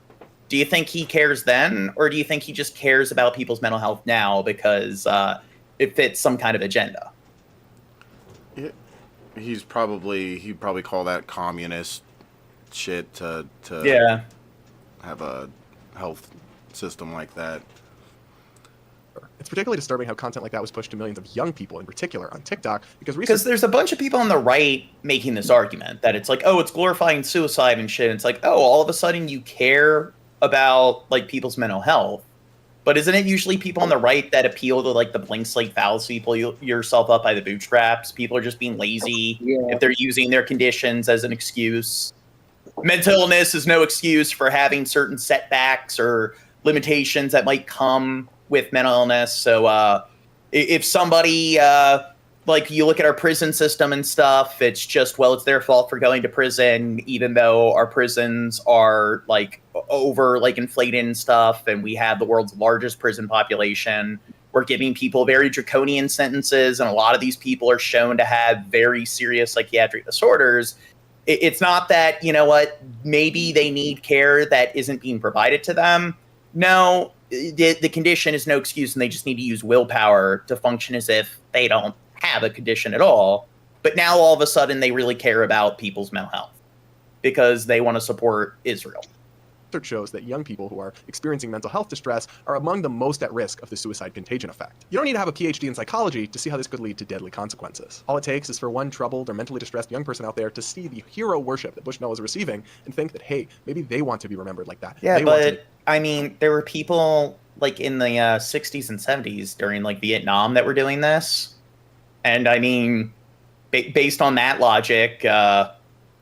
do you think he cares then, or do you think he just cares about people's mental health now because it fits some kind of agenda? He'd probably call that communist shit to have a health system like that. It's particularly disturbing how content like that was pushed to millions of young people in particular on TikTok because there's a bunch of people on the right making this argument that it's like, oh, it's glorifying suicide and shit. It's like, oh, all of a sudden you care about like people's mental health. But isn't it usually people on the right that appeal to like the blank slate fallacy, pull yourself up by the bootstraps? People are just being lazy if they're using their conditions as an excuse. Mental illness is no excuse for having certain setbacks or limitations that might come with mental illness. So if somebody, like you look at our prison system and stuff, it's just, well, it's their fault for going to prison, even though our prisons are like over like inflated and stuff. And we have the world's largest prison population. We're giving people very draconian sentences. And a lot of these people are shown to have very serious psychiatric disorders. It's not that, you know what, maybe they need care that isn't being provided to them. No, the condition is no excuse, and they just need to use willpower to function as if they don't have a condition at all. But now all of a sudden they really care about people's mental health because they want to support Israel. Research shows that young people who are experiencing mental health distress are among the most at risk of the suicide contagion effect. You don't need to have a PhD in psychology to see how this could lead to deadly consequences. All it takes is for one troubled or mentally distressed young person out there to see the hero worship that Bushnell is receiving and think that, hey, maybe they want to be remembered like that. Yeah, but I mean, there were people like in the 60s and 70s during like Vietnam that were doing this. And I mean, based on that logic,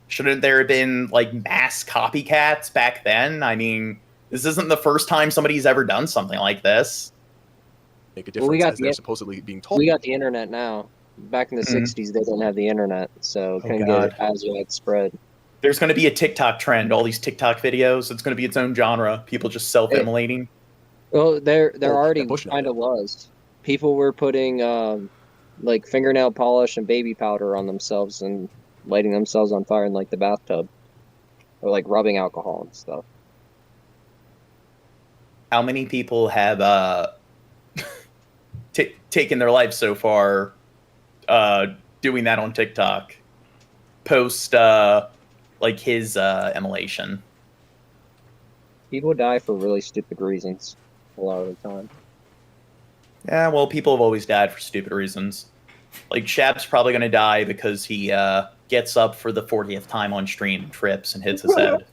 shouldn't there have been like mass copycats back then? I mean, this isn't the first time somebody's ever done something like this. Make a difference as they're supposedly being told. We got the internet now. Back in the 60s, they didn't have the internet, so couldn't get it as widespread. There's going to be a TikTok trend, all these TikTok videos. It's going to be its own genre. People just self-immolating. Well, there already kind of was. People were putting like fingernail polish and baby powder on themselves and lighting themselves on fire in like the bathtub, or like rubbing alcohol and stuff. How many people have taken their life so far doing that on TikTok? Post like his immolation. People die for really stupid reasons a lot of the time. Yeah, well, people have always died for stupid reasons. Like Shab's probably going to die because he gets up for the 40th time on stream, trips, and hits his head.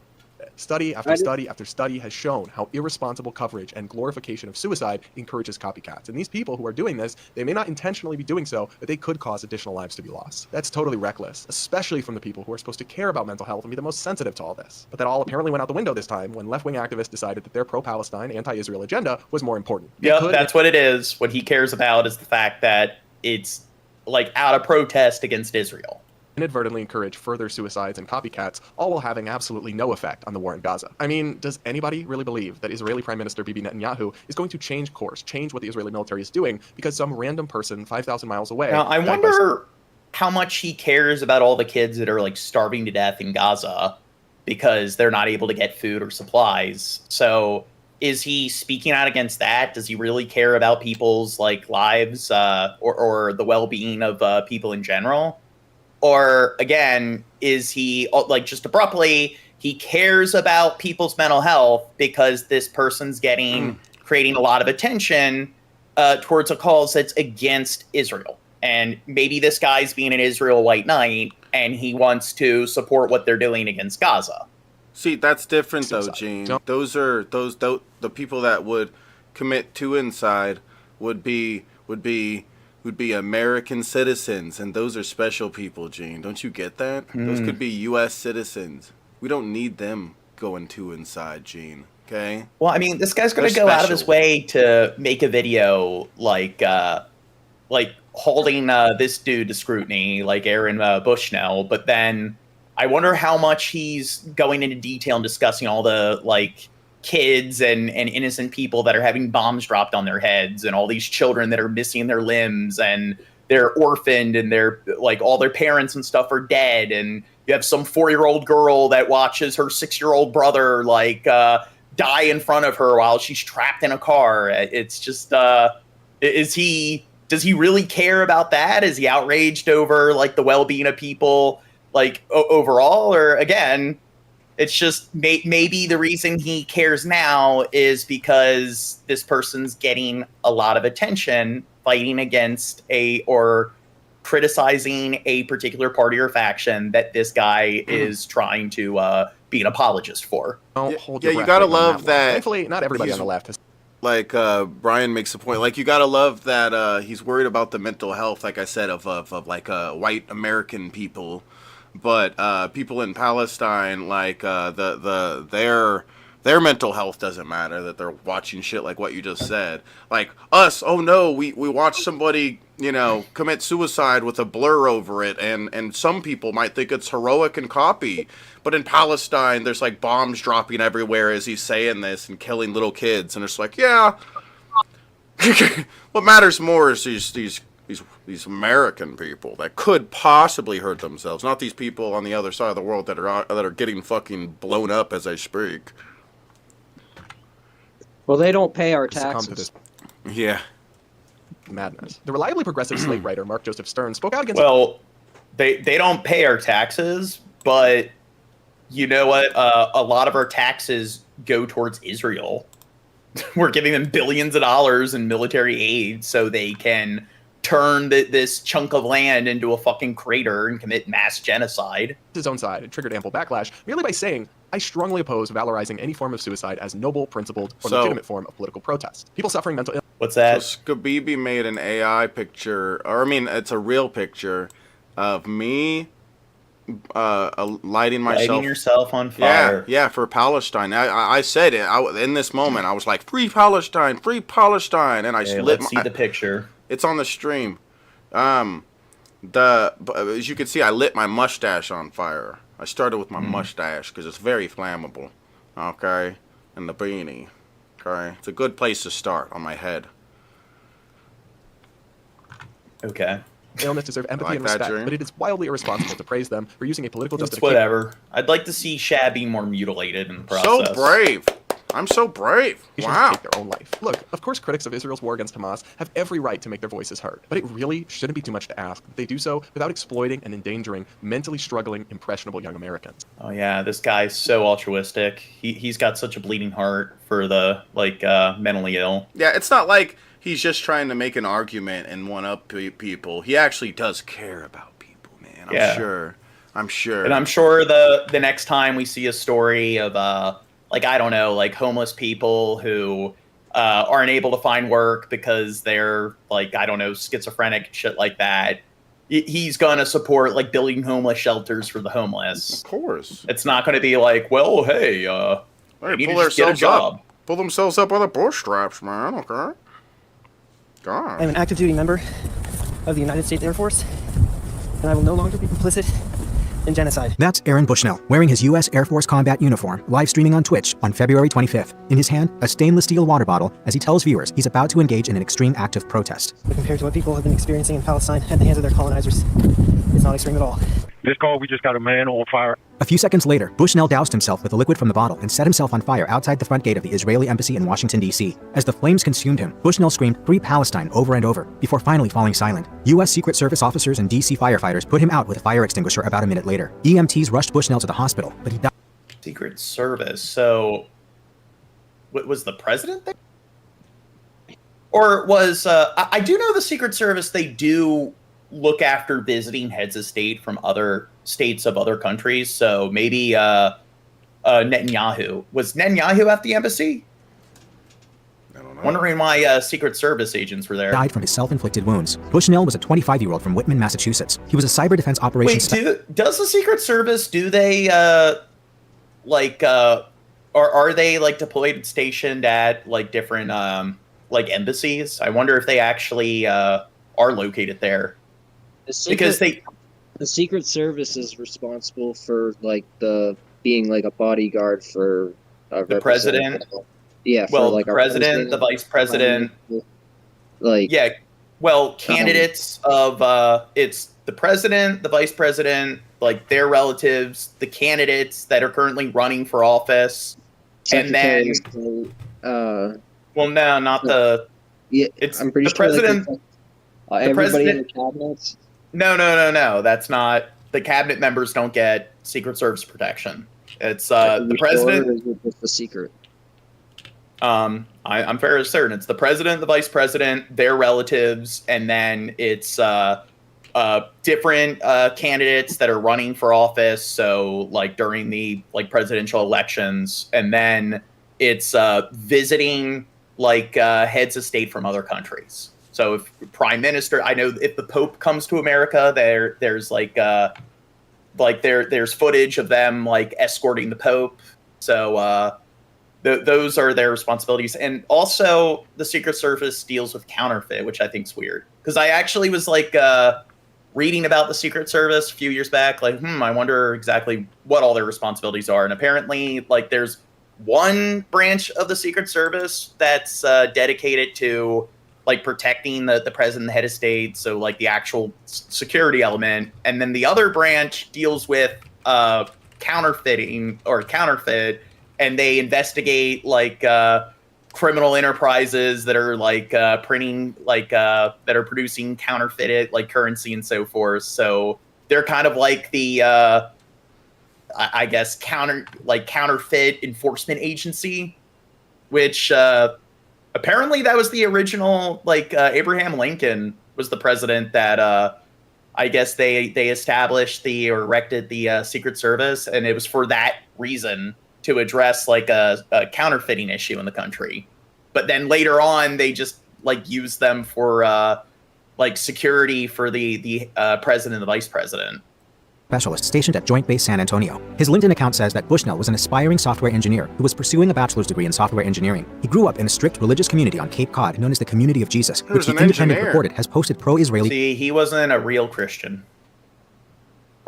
Study after study after study has shown how irresponsible coverage and glorification of suicide encourages copycats. And these people who are doing this, they may not intentionally be doing so, but they could cause additional lives to be lost. That's totally reckless, especially from the people who are supposed to care about mental health and be the most sensitive to all this. But that all apparently went out the window this time when left-wing activists decided that their pro-Palestine, anti-Israel agenda was more important. Yeah, that's what it is. What he cares about is the fact that it's like out of protest against Israel. Inadvertently encourage further suicides and copycats, all while having absolutely no effect on the war in Gaza. I mean, does anybody really believe that Israeli Prime Minister Bibi Netanyahu is going to change course, change what the Israeli military is doing because some random person 5,000 miles away... Now, I wonder how much he cares about all the kids that are like starving to death in Gaza because they're not able to get food or supplies. So is he speaking out against that? Does he really care about people's like lives or the well-being of people in general? Or again, is he like just abruptly, he cares about people's mental health because this person's creating a lot of attention towards a cause that's against Israel. And maybe this guy's being an Israel white knight and he wants to support what they're doing against Gaza. See, that's different though, Gene. Those are the people that would commit suicide would be American citizens, and those are special people, Gene. Don't you get that? Those could be U.S. citizens. We don't need them going inside, Gene. Okay? Well, I mean, this guy's going to go out of his way to make a video like holding this dude to scrutiny, like Aaron Bushnell, but then I wonder how much he's going into detail and discussing all the like kids and innocent people that are having bombs dropped on their heads, and all these children that are missing their limbs, and they're orphaned, and they're like all their parents and stuff are dead, and you have some 4-year-old girl that watches her 6-year-old brother like die in front of her while she's trapped in a car. It's just does he really care about that? Is he outraged over like the well-being of people like overall? Or again, it's just maybe the reason he cares now is because this person's getting a lot of attention fighting against or criticizing a particular party or faction that this guy is trying to be an apologist for. You gotta love that. Thankfully, not everybody on the left has. Like Brian makes a point. Like you gotta love that he's worried about the mental health, like I said, of like white American people, but people in Palestine, like their mental health doesn't matter. That they're watching shit like what you just said. Like us, oh no, we watched somebody commit suicide with a blur over it, and some people might think it's heroic and copy. But in Palestine, there's like bombs dropping everywhere as he's saying this and killing little kids, and it's like, yeah. What matters more is these American people that could possibly hurt themselves, not these people on the other side of the world that are getting fucking blown up as I speak. Well, they don't pay our taxes. Yeah. Madness. The reliably progressive Slate writer Mark Joseph Stern spoke out against. Well, they don't pay our taxes, but you know what? A lot of our taxes go towards Israel. We're giving them billions of dollars in military aid so they can turn this chunk of land into a fucking crater and commit mass genocide. His own side, it triggered ample backlash merely by saying, I strongly oppose valorizing any form of suicide as noble, principled, or legitimate form of political protest. People suffering mental illness. What's that? So Skabibi made an AI picture, or I mean, it's a real picture of me lighting yourself on fire. Yeah, for Palestine. I said it in this moment. I was like, "Free Palestine, free Palestine," and I lit. Let's see the picture. It's on the stream. As you can see, I lit my mustache on fire. I started with my mustache because it's very flammable. Okay, and the beanie. Okay, it's a good place to start on my head. Okay. Illness deserve empathy like and respect, dream. but it is wildly irresponsible to praise them for using a political It's justification. whatever. I'd like to see Shabby more mutilated in the process. So brave. I'm so brave. Wow. Take their own life. Look, of course, critics of Israel's war against Hamas have every right to make their voices heard, but it really shouldn't be too much to ask that they do so without exploiting and endangering mentally struggling, impressionable young Americans. Oh yeah, this guy's so altruistic. He's got such a bleeding heart for the mentally ill. Yeah, it's not like he's just trying to make an argument and one-up people. He actually does care about people, man. I'm sure. And I'm sure the next time we see a story of I don't know, like homeless people who aren't able to find work because they're I don't know, schizophrenic, shit like that. He's going to support building homeless shelters for the homeless. Of course. It's not going to be like, well, hey, they need to just get a job. Pull themselves up by the bootstraps, man. Okay. God. I'm an active duty member of the United States Air Force, and I will no longer be complicit in genocide. That's Aaron Bushnell, wearing his U.S. Air Force combat uniform, live streaming on Twitch on February 25th. In his hand, a stainless steel water bottle, as he tells viewers he's about to engage in an extreme act of protest. But compared to what people have been experiencing in Palestine at the hands of their colonizers, it's not extreme at all. This call, we just got a man on fire. A few seconds later, Bushnell doused himself with a liquid from the bottle and set himself on fire outside the front gate of the Israeli embassy in Washington, D.C. As the flames consumed him, Bushnell screamed, "Free Palestine," over and over, before finally falling silent. U.S. Secret Service officers and D.C. firefighters put him out with a fire extinguisher about a minute later. EMTs rushed Bushnell to the hospital, but he died. Secret Service. So, was the president there? Or was... I do know the Secret Service, they do look after visiting heads of state from other states of other countries. So maybe Netanyahu. Was Netanyahu at the embassy? I don't know. Wondering why Secret Service agents were there. Died from his self-inflicted wounds. Bushnell was a 25-year-old from Whitman, Massachusetts. He was a cyber defense operations... Wait, does the Secret Service, do they, are they, deployed and stationed at, different, embassies? I wonder if they actually are located there. The Secret Service is responsible for being a bodyguard for the president. Yeah. Well, like the president, the vice president. Like. Yeah. Well, candidates of it's the president, the vice president, like their relatives, the candidates that are currently running for office, and then. Well, no, not the. Yeah, it's I'm pretty the president. Sure everybody in the cabinets. No. That's not. The cabinet members don't get Secret Service protection. It's the president. Or is it just a secret? I'm fairly certain it's the president, the vice president, their relatives, and then it's different candidates that are running for office. So like during the presidential elections, and then it's visiting heads of state from other countries. So if prime minister, I know if the Pope comes to America, there's there's footage of them escorting the Pope. So those are their responsibilities. And also the Secret Service deals with counterfeit, which I think is weird. Because I actually was reading about the Secret Service a few years back, I wonder exactly what all their responsibilities are. And apparently there's one branch of the Secret Service that's dedicated to protecting the president and the head of state, so the actual security element, and then the other branch deals with counterfeiting or counterfeit, and they investigate criminal enterprises that are printing that are producing counterfeited currency and so forth. So they're kind of the I guess counterfeit enforcement agency, which apparently that was the original Abraham Lincoln was the president that I guess they established or erected the Secret Service, and it was for that reason to address a counterfeiting issue in the country. But then later on they just used them for security for the president and the vice president. Specialist stationed at Joint Base San Antonio. His LinkedIn account says that Bushnell was an aspiring software engineer who was pursuing a bachelor's degree in software engineering. He grew up in a strict religious community on Cape Cod known as the Community of Jesus, which the Independent reported has posted pro-Israeli. See, he wasn't a real Christian,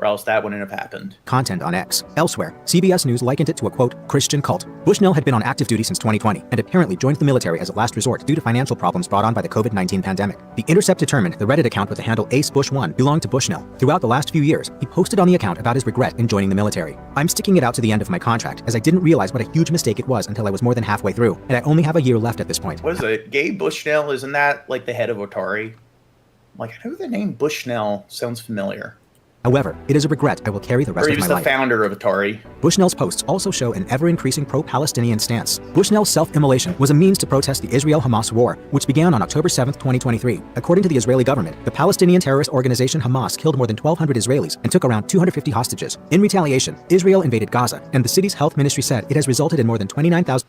or else that wouldn't have happened. Content on X. Elsewhere, CBS News likened it to a, quote, Christian cult. Bushnell had been on active duty since 2020 and apparently joined the military as a last resort due to financial problems brought on by the COVID-19 pandemic. The Intercept determined the Reddit account with the handle AceBush1 belonged to Bushnell. Throughout the last few years, he posted on the account about his regret in joining the military. I'm sticking it out to the end of my contract, as I didn't realize what a huge mistake it was until I was more than halfway through, and I only have a year left at this point. What is it? Gabe Bushnell, isn't that the head of Atari? I know the name Bushnell sounds familiar. However, it is a regret I will carry the rest of my life. He was the founder of Atari. Bushnell's posts also show an ever-increasing pro-Palestinian stance. Bushnell's self-immolation was a means to protest the Israel-Hamas war, which began on October 7, 2023. According to the Israeli government, the Palestinian terrorist organization Hamas killed more than 1,200 Israelis and took around 250 hostages. In retaliation, Israel invaded Gaza, and the city's health ministry said it has resulted in more than 29,000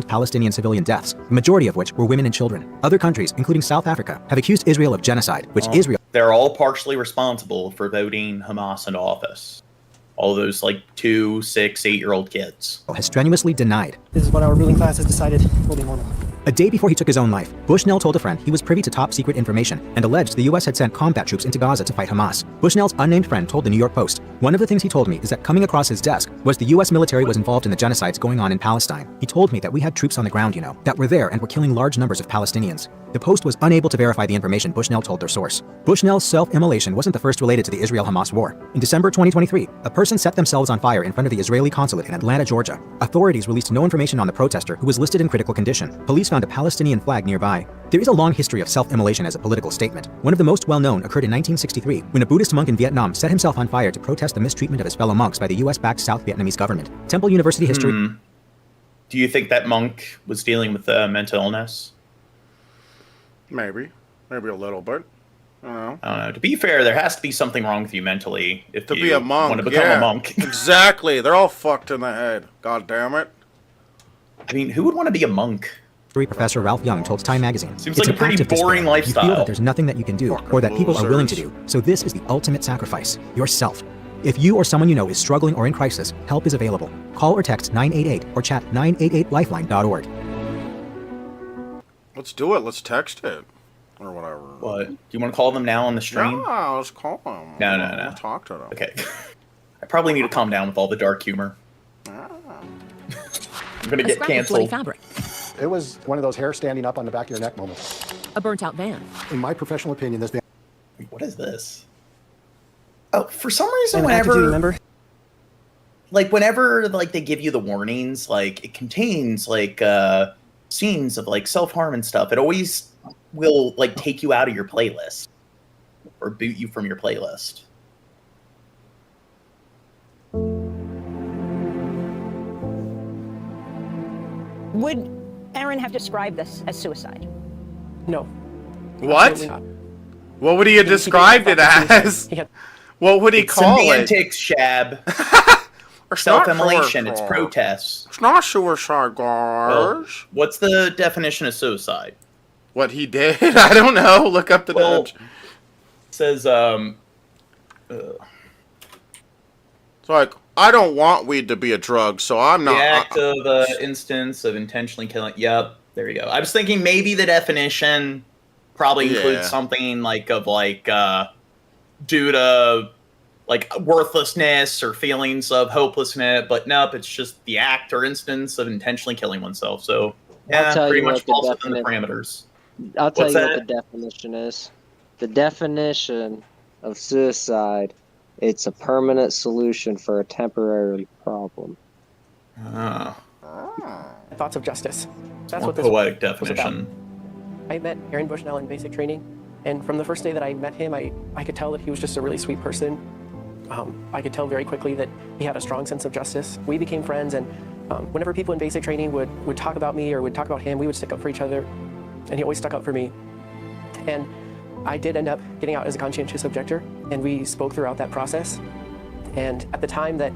Palestinian civilian deaths, the majority of which were women and children. Other countries, including South Africa, have accused Israel of genocide, which Israel... They're all partially responsible for voting Hamas into office. All those 2, 6, 8-year-old kids. ...has strenuously denied. This is what our ruling class has decided will be normal. A day before he took his own life, Bushnell told a friend he was privy to top-secret information and alleged the U.S. had sent combat troops into Gaza to fight Hamas. Bushnell's unnamed friend told the New York Post, "One of the things he told me is that coming across his desk was the U.S. military was involved in the genocides going on in Palestine. He told me that we had troops on the ground, that were there and were killing large numbers of Palestinians." The Post was unable to verify the information Bushnell told their source. Bushnell's self-immolation wasn't the first related to the Israel-Hamas war. In December 2023, a person set themselves on fire in front of the Israeli consulate in Atlanta, Georgia. Authorities released no information on the protester, who was listed in critical condition. Police found a Palestinian flag nearby. There is a long history of self-immolation as a political statement. One of the most well-known occurred in 1963, when a Buddhist monk in Vietnam set himself on fire to protest the mistreatment of his fellow monks by the US-backed South Vietnamese government. Temple University history... Do you think that monk was dealing with mental illness? Maybe a little bit. I don't know. To be fair, there has to be something wrong with you mentally if to you be a monk, want to become a monk. Exactly. They're all fucked in the head. God damn it. I mean, who would want to be a monk? Professor Ralph Young told Time magazine, Seems like a pretty boring lifestyle. You feel that there's nothing that you can do or that people are willing to do. So this is the ultimate sacrifice, yourself. If you or someone you know is struggling or in crisis, help is available. Call or text 988 or chat 988lifeline.org. Let's do it. Let's text it. Or whatever. What? Do you want to call them now on the stream? No, let's call them. No. We'll talk to them. Okay. I probably need to calm down with all the dark humor. I'm gonna A get scrap of bloody canceled. fabric. It was one of those hair standing up on the back of your neck moments. A burnt-out van. In my professional opinion, this van... What is this? Oh, for some reason, And active duty member. whenever they give you the warnings, like it contains scenes of self-harm and stuff, it always will take you out of your playlist or boot you from your playlist. Would Aaron have described this as suicide? No. What? Absolutely not. What would he have described it as? What would he call it? Semantics, Shab. It's not Self-immolation. It's suicide. protests. It's not suicide, guys. What's the definition of suicide? What he did? I don't know. Look up the It says, It's like, I don't want weed to be a drug, so I'm not. The act of instance of intentionally killing. Yep, there you go. I was thinking maybe the definition probably includes something due to worthlessness or feelings of hopelessness, but nope, it's just the act or instance of intentionally killing oneself. So yeah, pretty much falls within the parameters. I'll tell What's you that? what the definition is. The definition of suicide, it's a permanent solution for a temporary problem. Thoughts of justice. That's More what this poetic was about. definition. I met Aaron Bushnell in basic training, and from the first day that I met him, I could tell that he was just a really sweet person. I could tell very quickly that he had a strong sense of justice. We became friends, and whenever people in basic training would talk about me or would talk about him, we would stick up for each other, and he always stuck up for me. And I did end up getting out as a conscientious objector, and we spoke throughout that process. And at the time that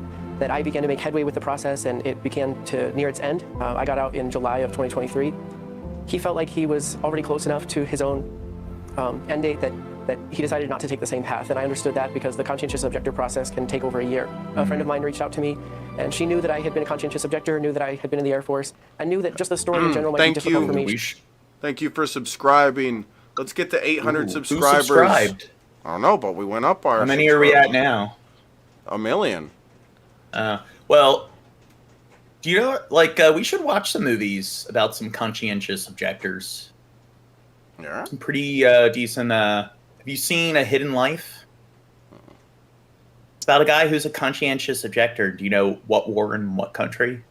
I began to make headway with the process and it began to near its end, I got out in July of 2023. He felt like he was already close enough to his own end date that he decided not to take the same path. And I understood that because the conscientious objector process can take over a year. A friend of mine reached out to me, and she knew that I had been a conscientious objector, knew that I had been in the Air Force, and knew that just the story in general might be difficult for me. Thank you for subscribing. Let's get to 800 Who subscribers. subscribed? I don't know, but we went up our. How many are we at now? 1 million. Well, do you know, we should watch some movies about some conscientious objectors. Yeah. Some pretty decent. Have you seen A Hidden Life? It's about a guy who's a conscientious objector. Do you know what war and what country?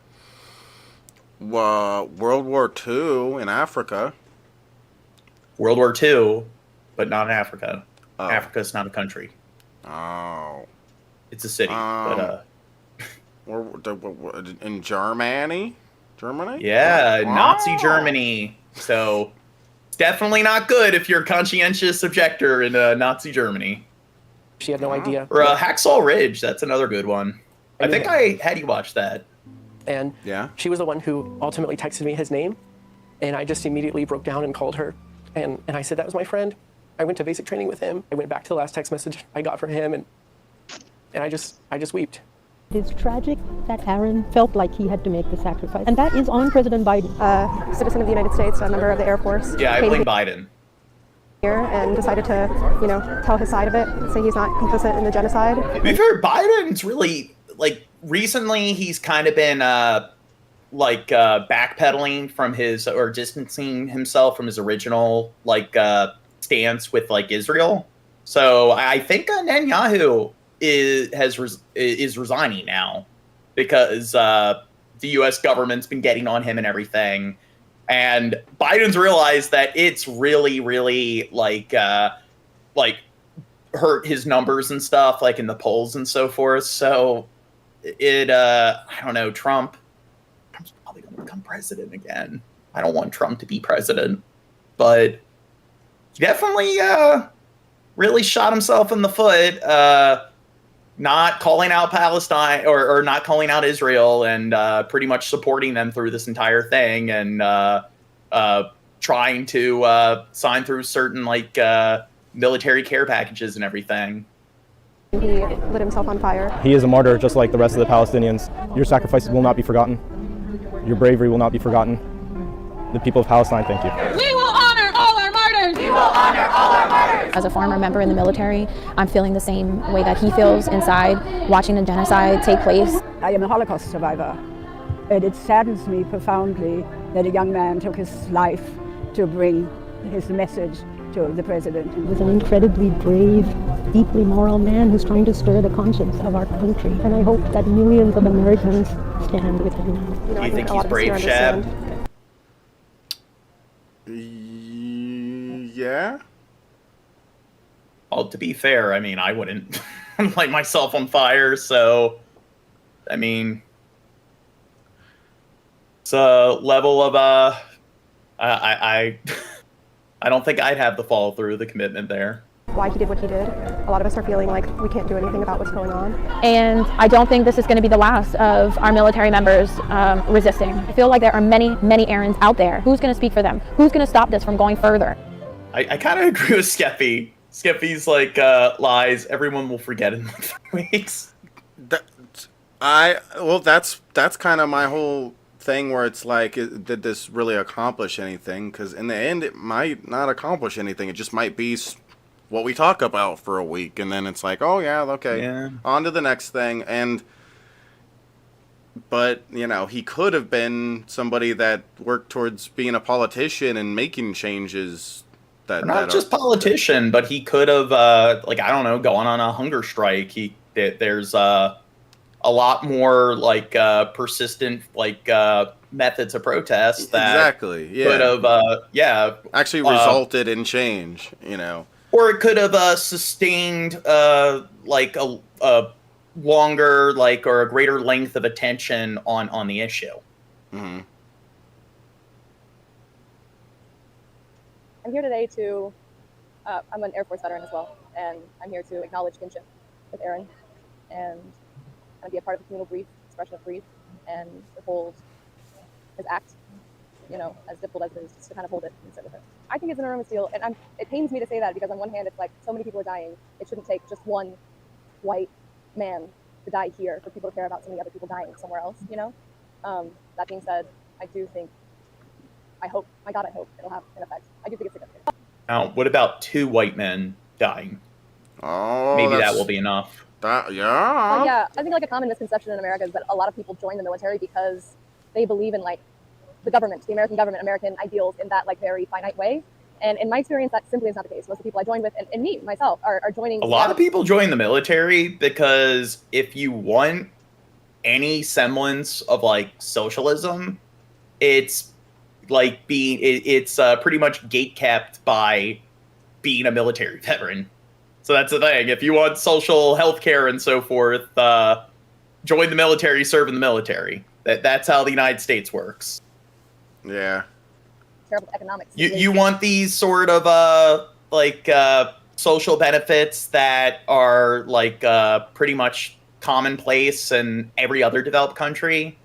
World War II in Africa. World War II, but not in Africa. Africa's not a country. Oh. It's a city, but in Germany? Yeah, Wow. Nazi Germany. So it's definitely not good if you're a conscientious objector in Nazi Germany. She had no idea. Or Hacksaw Ridge, that's another good one. I think I had you watch that. And she was the one who ultimately texted me his name, and I just immediately broke down and called her. And I said, that was my friend. I went to basic training with him. I went back to the last text message I got from him, and I just wept. It's tragic that Aaron felt like he had to make the sacrifice. And that is on President Biden. Citizen of the United States, a member of the Air Force. Yeah, I blame Biden. Here and decided to, tell his side of it, say he's not complicit in the genocide. To be fair, Biden's really, recently he's kind of been, backpedaling from his, or distancing himself from his original, stance with, Israel. So I think Netanyahu is resigning now because the U.S. government's been getting on him and everything. And Biden's realized that it's really, really hurt his numbers and stuff, in the polls and so forth. So I don't know, Trump's probably going to become president again. I don't want Trump to be president, but he definitely really shot himself in the foot, not calling out Palestine or not calling out Israel and pretty much supporting them through this entire thing and trying to sign through certain military care packages and everything. He lit himself on fire. He is a martyr just like the rest of the Palestinians. Your sacrifices will not be forgotten. Your bravery will not be forgotten. The people of Palestine, thank you. We will honor all our martyrs! We will honor all our martyrs! As a former member in the military, I'm feeling the same way that he feels inside, watching the genocide take place. I am a Holocaust survivor, And it saddens me profoundly that a young man took his life to bring his message to the president. He was an incredibly brave, deeply moral man who's trying to stir the conscience of our country. And I hope that millions of Americans stand with him now. Do you think he's brave, Shab? Yeah. Well, to be fair, I mean, I wouldn't light myself on fire, so, I mean, it's a level of, I don't think I'd have the follow through, the commitment there. Why he did what he did. A lot of us are feeling like we can't do anything about what's going on. And I don't think this is going to be the last of our military members resisting. I feel like there are many, many Aarons out there. Who's going to speak for them? Who's going to stop this from going further? I kind of agree with Skeppy. Skeppy's like, lies, everyone will forget in like 3 weeks. That's kind of my whole thing where it's like, did this really accomplish anything? Because in the end, it might not accomplish anything. It just might be what we talk about for a week, and then it's like, oh yeah, okay, on to the next thing. But you know, he could have been somebody that worked towards being a politician and making changes. Not just politician, but he could have, like, I don't know, gone on a hunger strike. There's a lot more like persistent like methods of protest that could have actually resulted in change, you know. Or it could have sustained like a longer, like, or a greater length of attention on the issue. Mm-hmm. I'm here today to, I'm an Air Force veteran as well, and I'm here to acknowledge kinship with Aaron and be a part of the communal grief, expression of grief, and to hold his act, you know, as difficult as it is, just to kind of hold it and sit with it. I think it's an enormous deal, and it pains me to say that because on one hand, it's like so many people are dying. It shouldn't take just one white man to die here for people to care about so many other people dying somewhere else, you know? That being said, I do think, I hope it'll have an effect. I do think it's significant. Now, what about 2 white men dying? Oh, maybe that will be enough. Yeah, I think like a common misconception in America is that a lot of people join the military because they believe in like the government, the American government, American ideals in that like very finite way. And in my experience, that simply is not the case. Most of the people I joined with, and me, myself, are joining. A lot of people join the military because if you want any semblance of like socialism, it's like it's pretty much gatekept by being a military veteran. So that's the thing. If you want social health care and so forth, join the military, serve in the military. That's how the United States works. Yeah. Terrible economics. You want these sort of social benefits that are like pretty much commonplace in every other developed country.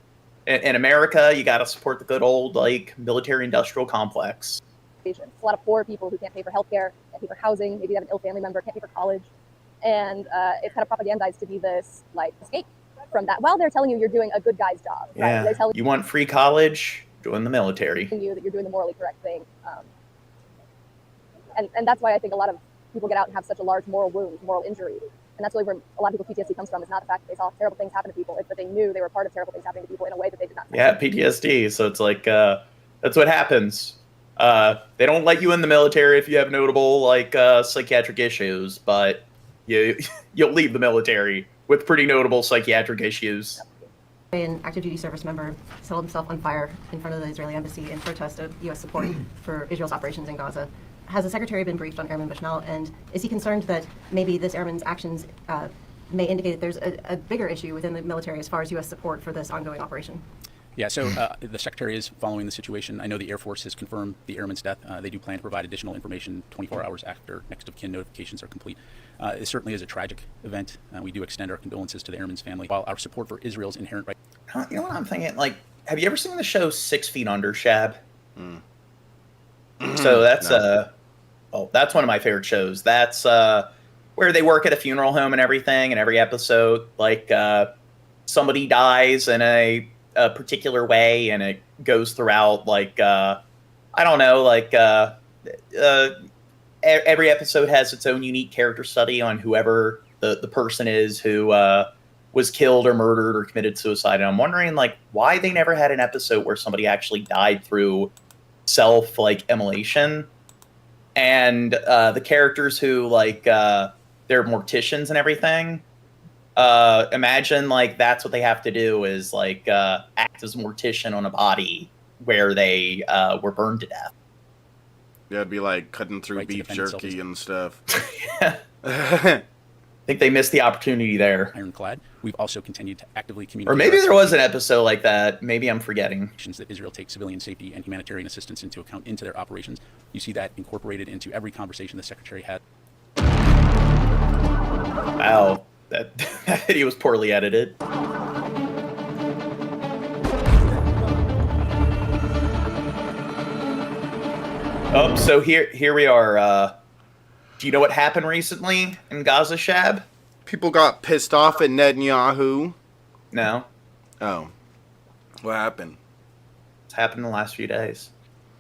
In America, you got to support the good old like military-industrial complex. It's a lot of poor people who can't pay for healthcare, can't pay for housing, maybe they have an ill family member, can't pay for college. And it's kind of propagandized to be this like escape from that while they're telling you you're doing a good guy's job. Yeah. Right? They're telling you want free college? Join the military. You that you're doing the morally correct thing. And that's why I think a lot of people get out and have such a large moral wound, moral injury. And that's really where a lot of people's PTSD comes from. It's not the fact that they saw terrible things happen to people. It's that they knew they were part of terrible things happening to people in a way that they did not. Yeah, PTSD. So it's like, that's what happens. They don't let you in the military if you have notable like psychiatric issues, but you'll leave the military with pretty notable psychiatric issues. An active duty service member set himself on fire in front of the Israeli embassy in protest of U.S. support for Israel's operations in Gaza. Has the Secretary been briefed on Airman Bushnell, and is he concerned that maybe this airman's actions may indicate that there's a bigger issue within the military as far as U.S. support for this ongoing operation? Yeah, so the Secretary is following the situation. I know the Air Force has confirmed the airman's death. They do plan to provide additional information 24 hours after next of kin notifications are complete. It certainly is a tragic event. We do extend our condolences to the airman's family, while our support for Israel's inherent right. You know what I'm thinking? Like, have you ever seen the show 6 Feet Under, Shab? So that's that's one of my favorite shows. That's where they work at a funeral home and everything, and every episode, like, somebody dies in a particular way, and it goes throughout, like, I don't know, like, every episode has its own unique character study on whoever the person is who was killed or murdered or committed suicide. And I'm wondering, like, why they never had an episode where somebody actually died through self-immolation. And the characters who, like, they're morticians and everything, imagine, like, that's what they have to do is, like, act as a mortician on a body where they were burned to death. Yeah, it'd be like cutting through beef jerky and stuff. I think they missed the opportunity there. Ironclad. We've also continued to actively communicate. Or maybe there was an episode like that. Maybe I'm forgetting. That Israel takes civilian safety and humanitarian assistance into account into their operations. You see that incorporated into every conversation the Secretary had. Wow, that video was poorly edited. Oh, so here we are. Do you know what happened recently in Gaza, Shab? People got pissed off at Netanyahu. No. Oh. What happened? It's happened in the last few days.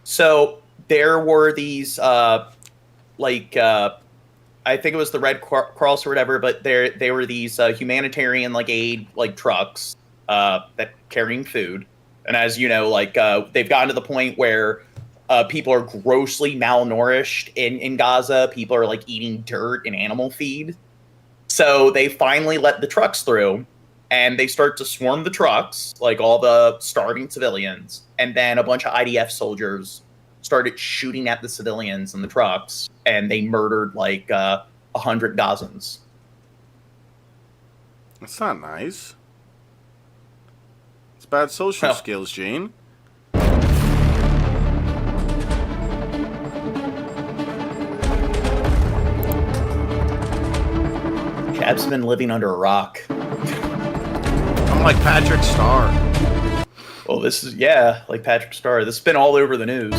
So there were these, I think it was the Red Cross or whatever, but they were these humanitarian, like, aid, like, trucks that carrying food. And as you know, like, they've gotten to the point where people are grossly malnourished in Gaza. People are, like, eating dirt and animal feed. So they finally let the trucks through, and they start to swarm the trucks, like all the starving civilians. And then a bunch of IDF soldiers started shooting at the civilians in the trucks, and they murdered, like, 100 Gazans. That's not nice. It's bad social skills, Gene. Shab's been living under a rock. I'm like Patrick Starr. Well, this is, yeah, like Patrick Starr. This has been all over the news.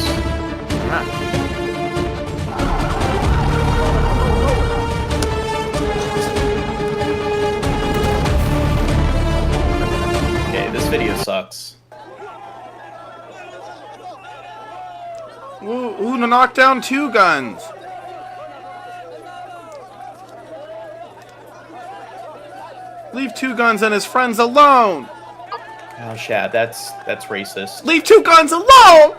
Okay, this video sucks. Ooh, knock down 2 guns. Leave 2 guns and his friends alone. Oh, Shab, that's racist. Leave 2 guns alone.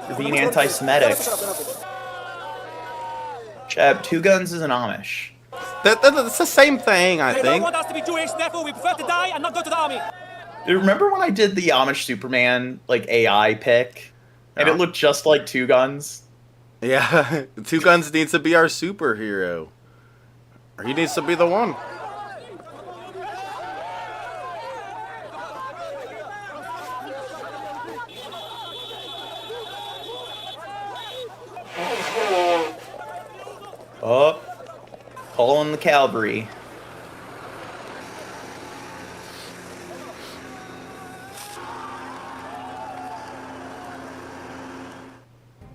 You're being anti-Semitic. Shab, 2 guns is an Amish. That's the same thing, I think. They don't want us to be Jewish, therefore we prefer to die and not go to the army. Dude, remember when I did the Amish Superman, like, AI pick? And it looked just like 2 guns? Yeah, 2 guns needs to be our superhero. Or he needs to be the one. Oh, calling the cavalry.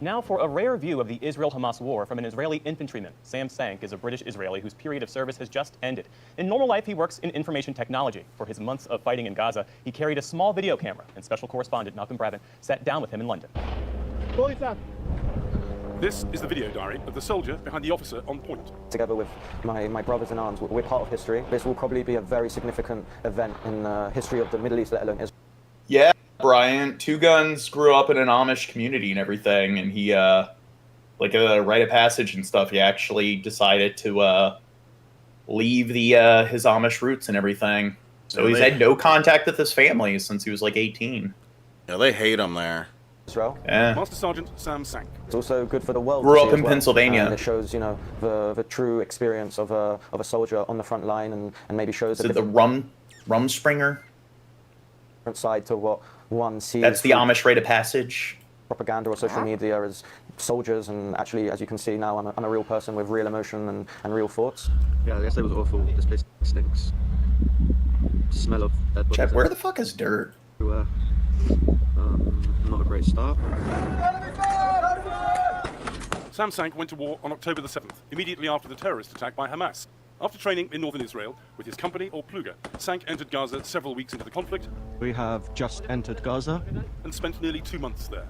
Now for a rare view of the Israel-Hamas war from an Israeli infantryman. Sam Sank is a British Israeli whose period of service has just ended. In normal life, he works in information technology. For his months of fighting in Gaza, he carried a small video camera, and special correspondent Malcolm Brabant sat down with him in London. This is the video diary of the soldier behind the officer on point. Together with my brothers in arms, we're part of history. This will probably be a very significant event in the history of the Middle East, let alone Israel. Yeah, Brian, 2 Guns grew up in an Amish community and everything, and he, like a rite of passage and stuff, he actually decided to leave the his Amish roots and everything. So he's had no contact with his family since he was like 18. Yeah, they hate him there. Israel. Yeah. Master Sergeant Sam Sank. It's also good for the world. Grew up in Pennsylvania. And it shows, you know, the true experience of a soldier on the front line, and maybe shows Is it the Rumspringer? Different side to what one sees. That's the Amish rite of passage. Propaganda or social media as soldiers, and actually, as you can see now, I'm a real person with real emotion and real thoughts. Yeah, I guess it was awful. This place stinks. Smell of dead bodies. Chad, where the fuck is dirt? Not a great start. Sam Sank went to war on October the 7th, immediately after the terrorist attack by Hamas. After training in northern Israel with his company, or Pluga, Sank entered Gaza several weeks into the conflict. We have just entered Gaza. And spent nearly 2 months there.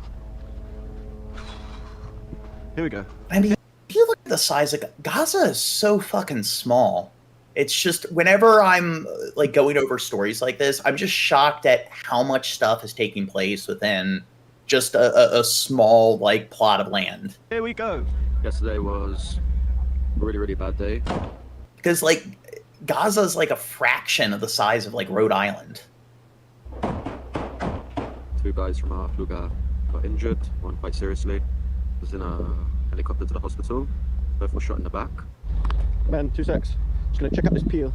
Here we go. I mean, if you look at the size of Gaza is so fucking small. It's just whenever I'm like going over stories like this, I'm just shocked at how much stuff is taking place within just a small like plot of land. Here we go. Yesterday was a really, really bad day. Because like Gaza's like a fraction of the size of like Rhode Island. 2 guys from our Pluga got injured, one quite seriously. Was in a helicopter to the hospital. Both were shot in the back. Man, 2 secs. Just gonna check out this peel.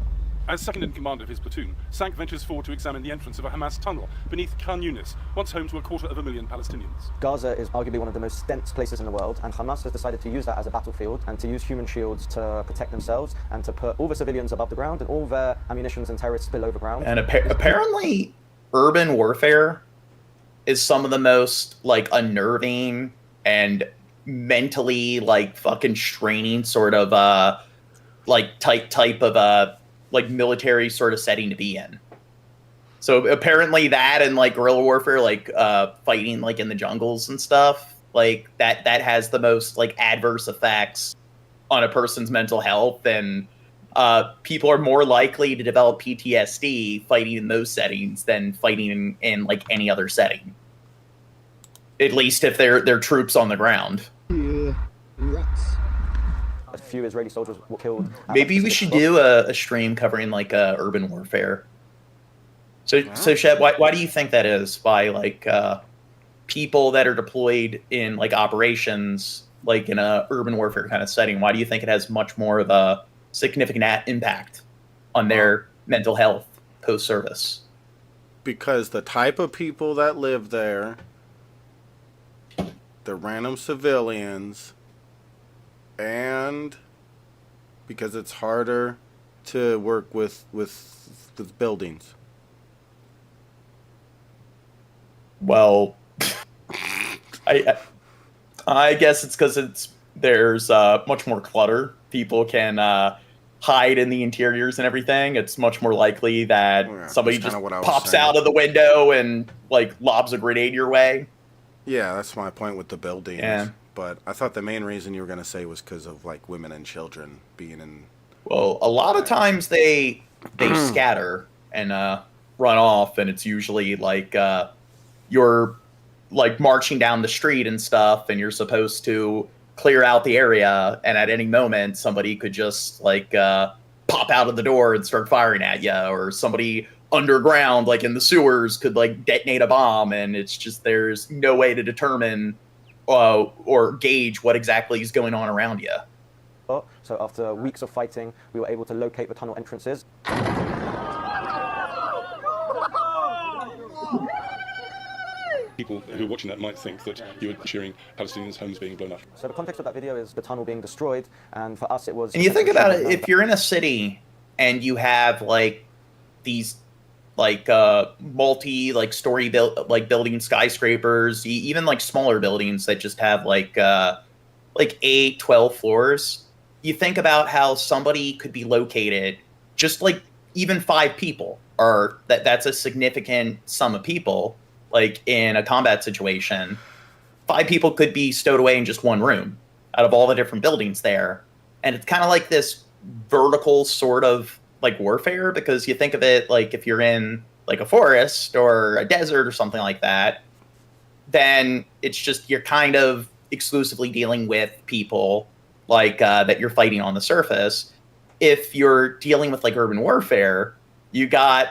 As second in command of his platoon, Sank ventures forward to examine the entrance of a Hamas tunnel beneath Khan Yunis, once home to 250,000 Palestinians. Gaza is arguably one of the most dense places in the world, and Hamas has decided to use that as a battlefield and to use human shields to protect themselves and to put all the civilians above the ground and all their ammunitions and terrorists below the ground. And apparently, urban warfare is some of the most like unnerving and mentally like fucking straining sort of like type of like military sort of setting to be in. So apparently that and like guerrilla warfare, like fighting like in the jungles and stuff, like that has the most like adverse effects on a person's mental health, and people are more likely to develop PTSD fighting in those settings than fighting in like any other setting. At least if they're troops on the ground. Yeah, rats. A few Israeli soldiers were killed. Maybe we should do a stream covering like urban warfare. So Shed, why do you think that is? Why like people that are deployed in like operations like in a urban warfare kind of setting, why do you think it has much more of a significant impact on their mental health post-service? Because the type of people that live there, the random civilians, and because it's harder to work with the buildings. Well, I guess it's because there's much more clutter. People can hide in the interiors and everything. It's much more likely that somebody just pops out of the window and like lobs a grenade your way. Yeah, that's my point with the buildings. Yeah. But I thought the main reason you were going to say was because of like women and children being in. Well, a lot of times they scatter and run off, and it's usually like you're like marching down the street and stuff, and you're supposed to clear out the area, and at any moment somebody could just like pop out of the door and start firing at you, or somebody underground like in the sewers could like detonate a bomb, and it's just there's no way to determine or gauge what exactly is going on around you. So after weeks of fighting, we were able to locate the tunnel entrances. People who are watching that might think that you were cheering Palestinians' homes being blown up. So the context of that video is the tunnel being destroyed, and for us it was... And you think about it, if you're in a city and you have like these like multi like story building skyscrapers, even like smaller buildings that just have like 8, 12 floors, you think about how somebody could be located, just like even 5 people, or that's a significant sum of people. Like in a combat situation, 5 people could be stowed away in just one room out of all the different buildings there. And it's kind of like this vertical sort of like warfare, because you think of it like if you're in like a forest or a desert or something like that, then it's just you're kind of exclusively dealing with people like that you're fighting on the surface. If you're dealing with like urban warfare, you got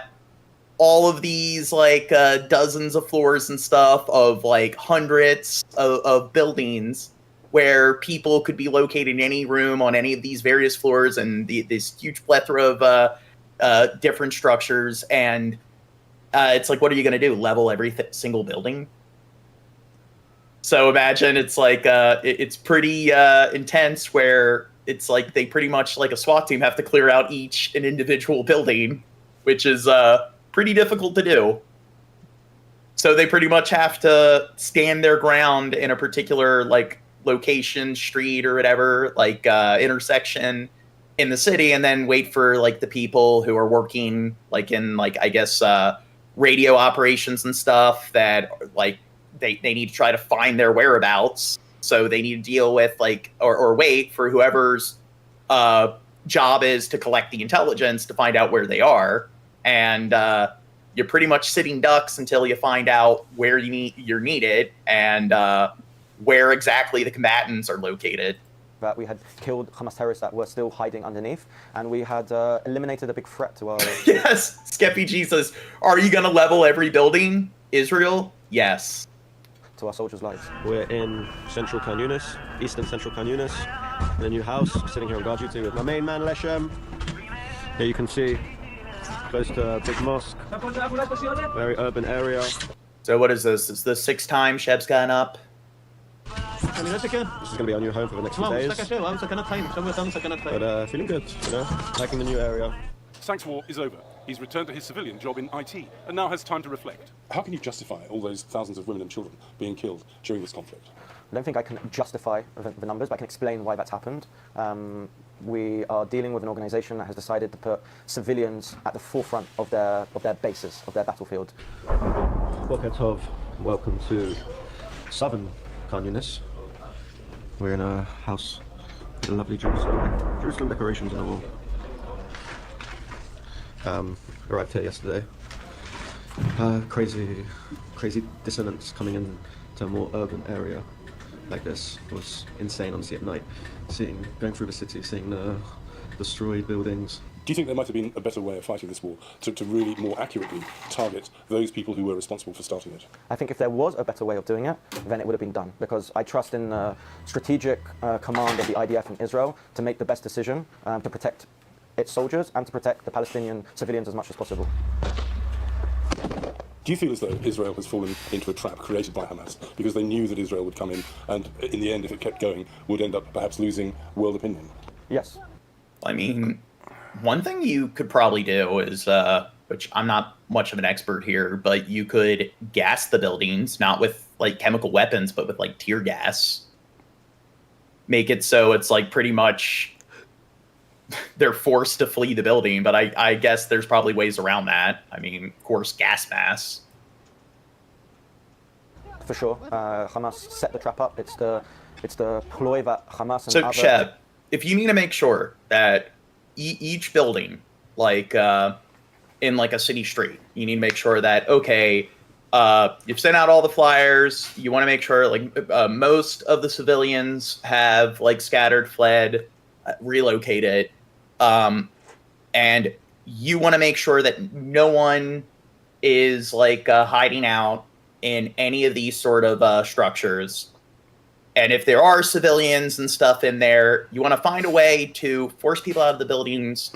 all of these like dozens of floors and stuff of like hundreds of buildings where people could be located in any room on any of these various floors, and this huge plethora of different structures. And it's like, what are you going to do? Level every single building? So imagine it's like it's pretty intense, where it's like they pretty much like a SWAT team have to clear out an individual building, which is pretty difficult to do. So they pretty much have to stand their ground in a particular like location, street or whatever, like intersection in the city, and then wait for like the people who are working like in like I guess radio operations and stuff that like they need to try to find their whereabouts. So they need to deal with like or wait for whoever's job is to collect the intelligence to find out where they are, and you're pretty much sitting ducks until you find out where you're needed and where exactly the combatants are located. That we had killed Hamas terrorists that were still hiding underneath, and we had eliminated a big threat to our... Yes, Skeppy G says, are you going to level every building, Israel? Yes. To our soldiers' lives. We're in central Khan Yunis, eastern central Khan Yunis, in a new house. I'm sitting here on guard duty with my main man, Leshem. Here you can see, close to a big mosque, very urban area. So what is this? Is this 6th time Sheb's gotten up? This is going to be our new home for the next few days. But feeling good, you know, liking the new area. Sank's war is over. He's returned to his civilian job in IT and now has time to reflect. How can you justify all those thousands of women and children being killed during this conflict? I don't think I can justify the numbers, but I can explain why that's happened. We are dealing with an organization that has decided to put civilians at the forefront of their bases, of their battlefield. Boker Tov, welcome to southern Khan Yunis. We're in a house with lovely Jerusalem decorations on the wall. Arrived here yesterday. Crazy dissonance coming in to a more urban area like this was insane, honestly, at night. Going through the city, seeing the destroyed buildings. Do you think there might have been a better way of fighting this war to really more accurately target those people who were responsible for starting it? I think if there was a better way of doing it, then it would have been done, because I trust in the strategic command of the IDF in Israel to make the best decision to protect its soldiers and to protect the Palestinian civilians as much as possible. Do you feel as though Israel has fallen into a trap created by Hamas because they knew that Israel would come in and in the end, if it kept going, would end up perhaps losing world opinion? Yes. I mean, one thing you could probably do is, which I'm not much of an expert here, but you could gas the buildings, not with like chemical weapons, but with like tear gas. Make it so it's like pretty much they're forced to flee the building, but I guess there's probably ways around that. I mean, of course, gas masks. For sure, Hamas set the trap up. It's the ploy that Hamas and so, other... Sheb, if you need to make sure that each building, like in like a city street, you need to make sure that, okay, you've sent out all the flyers. You want to make sure like most of the civilians have like scattered, fled, relocated. And you want to make sure that no one is like hiding out in any of these sort of structures. And if there are civilians and stuff in there, you want to find a way to force people out of the buildings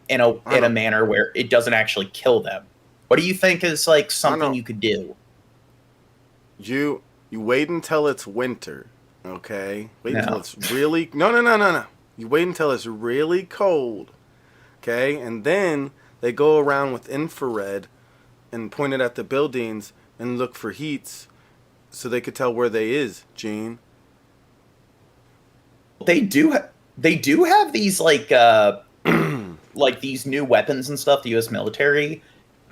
in a manner where it doesn't actually kill them. What do you think is like something you could do? You wait until it's winter, okay? Wait until it's really no. You wait until it's really cold, okay? And then they go around with infrared and point it at the buildings and look for heats so they could tell where they is, Gene. They do have these like like these new weapons and stuff, the U.S. military,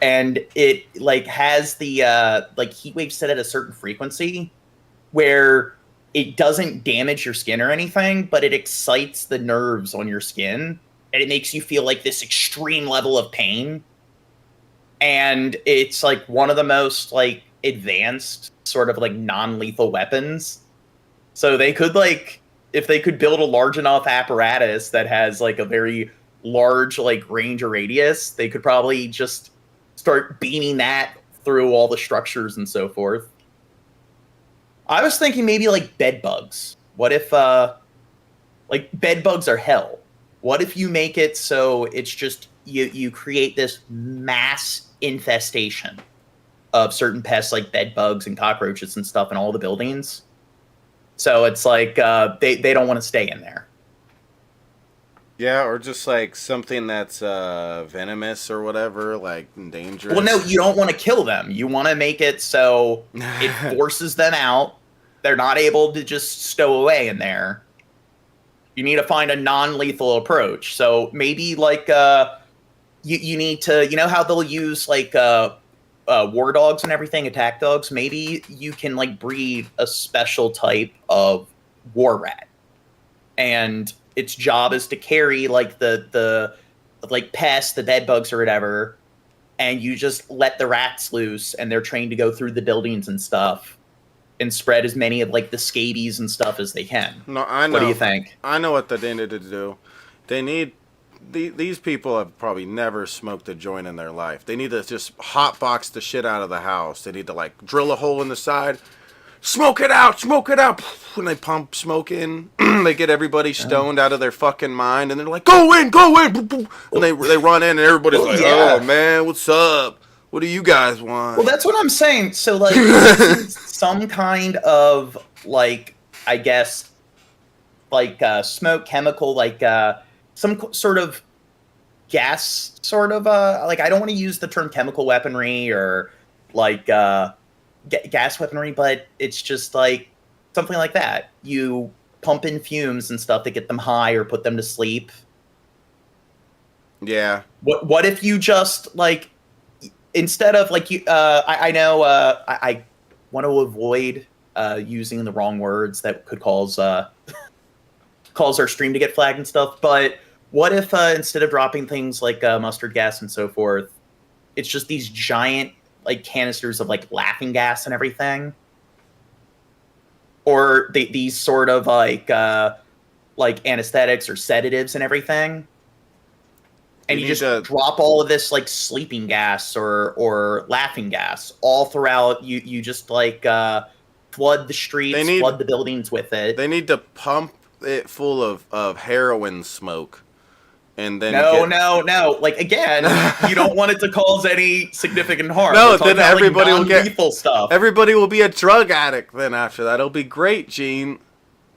and it like has the like heat wave set at a certain frequency where it doesn't damage your skin or anything, but it excites the nerves on your skin, and it makes you feel like this extreme level of pain. And it's like one of the most like advanced sort of like non-lethal weapons. So they could like, if they could build a large enough apparatus that has like a very large like range or radius, they could probably just start beaming that through all the structures and so forth. I was thinking maybe like bed bugs. What if like bed bugs are hell? What if you make it so it's just you create this mass infestation of certain pests like bed bugs and cockroaches and stuff in all the buildings? So it's like they don't want to stay in there. Yeah, or just like something that's venomous or whatever, like dangerous. Well, no, you don't want to kill them. You want to make it so it forces them out. They're not able to just stow away in there. You need to find a non-lethal approach. So maybe like you need to, you know how they'll use like war dogs and everything, attack dogs? Maybe you can like breed a special type of war rat. And its job is to carry like the like pests, the bed bugs or whatever, and you just let the rats loose, and they're trained to go through the buildings and stuff and spread as many of like the scabies and stuff as they can. No, I know. What do you think? I know what they need to do. They need these people have probably never smoked a joint in their life. They need to just hotbox the shit out of the house. They need to like drill a hole in the side, smoke it out, and they pump smoke in. They get everybody stoned out of their fucking mind, and they're like, go in, and they run in, and everybody's like, oh man, what's up? What do you guys want? Well, that's what I'm saying. So, like, some kind of, like, I guess, like, smoke, chemical, like, some sort of gas, sort of, like, I don't want to use the term chemical weaponry or, like, gas weaponry, but it's just, like, something like that. You pump in fumes and stuff to get them high or put them to sleep. Yeah. What if you just, like... Instead of like you, I know I want to avoid using the wrong words that could cause our stream to get flagged and stuff. But what if instead of dropping things like mustard gas and so forth, it's just these giant like canisters of like laughing gas and everything, or these sort of like anesthetics or sedatives and everything. And you just drop all of this like sleeping gas or laughing gas all throughout. You just like flood the streets, flood the buildings with it. They need to pump it full of heroin smoke, and then no. Like again, you don't want it to cause any significant harm. No, then everybody will get lethal stuff. Everybody will be a drug addict. Then after that, it'll be great, Gene.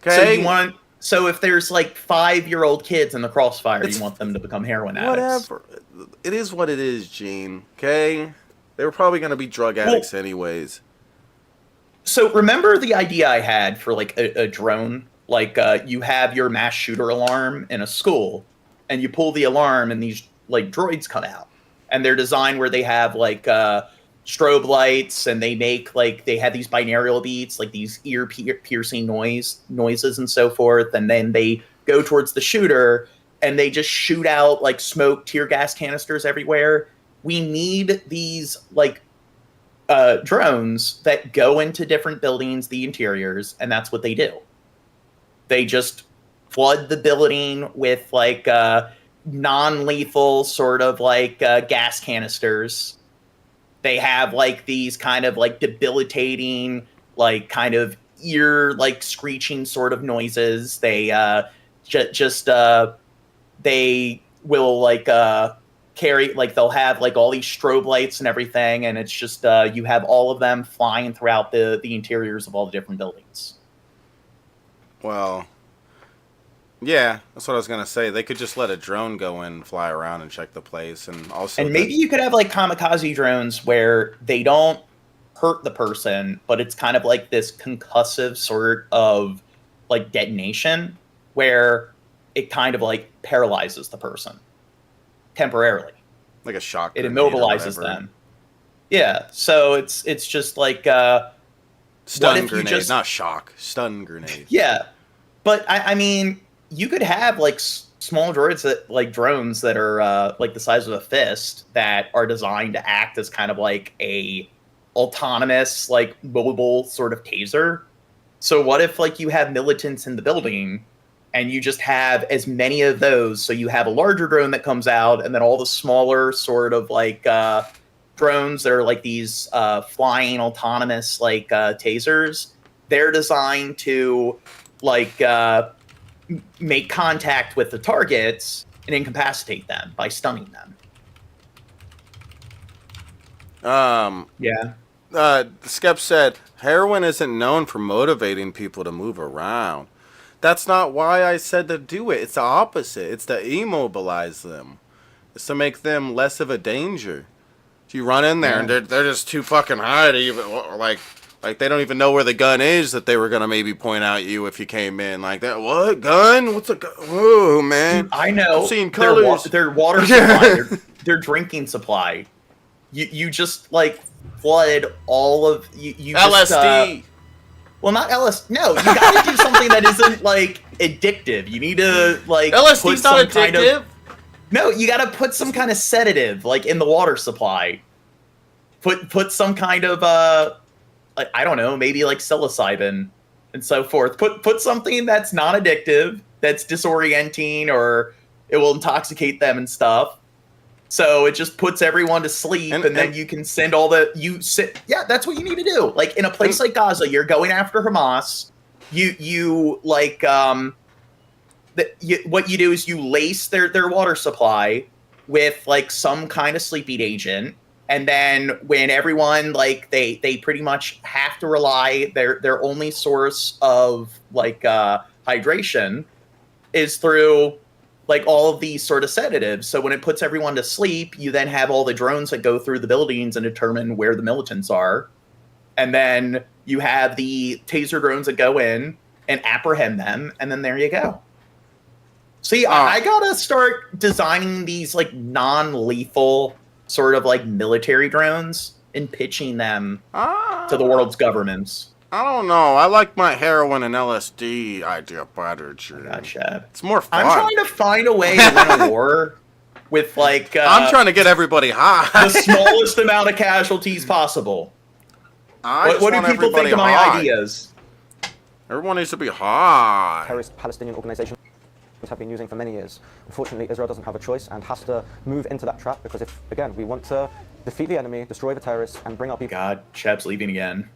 Okay. So if there's like 5-year-old kids in the crossfire, you want them to become heroin addicts. Whatever. It is what it is, Gene. Okay? They were probably going to be drug addicts anyways. So remember the idea I had for like a drone? Like you have your mass shooter alarm in a school, and you pull the alarm and these like droids come out. And they're designed where they have like strobe lights, and they make like they have these binaural beats, like these ear piercing noises and so forth, and then they go towards the shooter and they just shoot out like smoke, tear gas canisters everywhere. We need these like drones that go into different buildings, the interiors, and that's what they do. They just flood the building with like non-lethal sort of like gas canisters. They have like these kind of like debilitating, like kind of ear like screeching sort of noises. They they will like carry like they'll have like all these strobe lights and everything, and it's just you have all of them flying throughout the interiors of all the different buildings. Well, yeah, that's what I was gonna say. They could just let a drone go in, fly around, and check the place, and also. And maybe you could have like kamikaze drones where they don't hurt the person, but it's kind of like this concussive sort of like detonation where it kind of like paralyzes the person temporarily. Like a shock. It immobilizes them. Yeah, so it's just like stun grenade, not shock. Stun grenade. Yeah, but I mean. You could have like small droids that like drones that are like the size of a fist that are designed to act as kind of like a autonomous, like mobile sort of taser. So what if like you have militants in the building and you just have as many of those? So you have a larger drone that comes out, and then all the smaller sort of like drones that are like these flying autonomous like tasers. They're designed to like make contact with the targets and incapacitate them by stunning them. Skep said, heroin isn't known for motivating people to move around. That's not why I said to do it. It's the opposite. It's to immobilize them. It's to make them less of a danger. If you run in there and they're just too fucking high to even, like they don't even know where the gun is that they were going to maybe point out you if you came in like that. What? Gun? What's a gun? Oh, man. I know. I'm seeing colors. Their water supply, their drinking supply. You just, like, flood all of... You LSD. Well, not LSD. No, you got to do something that isn't, like... addictive. You need to like LSD's put not some kind addictive. of, no, you got to put some kind of sedative like in the water supply. Put some kind of like, I don't know, maybe like psilocybin and so forth. Put something that's non addictive, that's disorienting, or it will intoxicate them and stuff. So it just puts everyone to sleep, and then you can send all the yeah, that's what you need to do. Like in a place like Gaza, you're going after Hamas. You like what you do is you lace their water supply with like some kind of sleeping agent, and then when everyone like they pretty much have to rely their only source of like hydration is through like all of these sort of sedatives. So when it puts everyone to sleep, you then have all the drones that go through the buildings and determine where the militants are. And then you have the taser drones that go in and apprehend them. And then there you go. See, I gotta start designing these like non-lethal sort of like military drones and pitching them to the world's governments. I don't know. I like my heroin and LSD idea better, Drew. Gotcha. It's more fun. I'm trying to find a way to win a war with like... I'm trying to get everybody high. The smallest amount of casualties possible. What do people think of my ideas? Everyone needs to be high. Terrorist Palestinian organizations have been using for many years. Unfortunately, Israel doesn't have a choice and has to move into that trap because if, again, we want to defeat the enemy, destroy the terrorists, and bring our people... God, Shep's leaving again.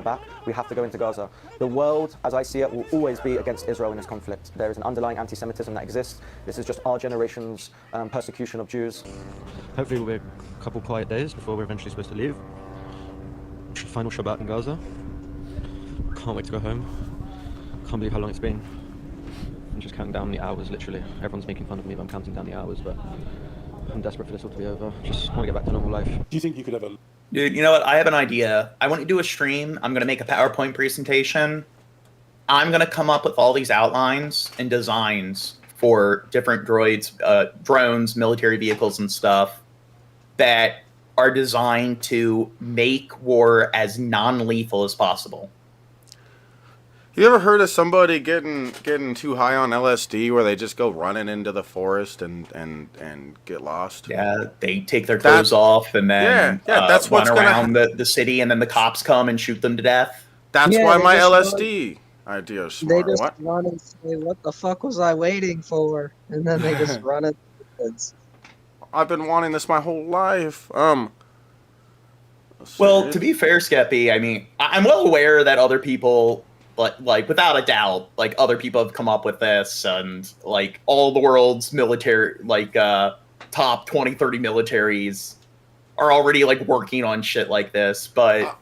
Back, we have to go into Gaza. The world, as I see it, will always be against Israel in this conflict. There is an underlying anti-Semitism that exists. This is just our generation's persecution of Jews. Hopefully we'll be a couple quiet days before we're eventually supposed to leave. Final Shabbat in Gaza. Can't wait to go home. Can't believe how long it's been. I'm just counting down the hours, literally. Everyone's making fun of me, but I'm counting down the hours, but I'm desperate for this all to be over. Just want to get back to normal life. Do you think you could ever... Dude, you know what? I have an idea. I want to do a stream. I'm going to make a PowerPoint presentation. I'm going to come up with all these outlines and designs for different droids, drones, military vehicles, and stuff that are designed to make war as non-lethal as possible. You ever heard of somebody getting too high on LSD where they just go running into the forest and get lost? Yeah, they take their clothes off and then that's run what's around the city, and then the cops come and shoot them to death. That's why my LSD idea is smart. They just run and say, "What the fuck was I waiting for?" And then they just run it. I've been wanting this my whole life. Well, to be fair, Skeppy, I mean, I'm well aware that other people... But like without a doubt, like other people have come up with this, and like all the world's military, like top 20, 30 militaries are already like working on shit like this. But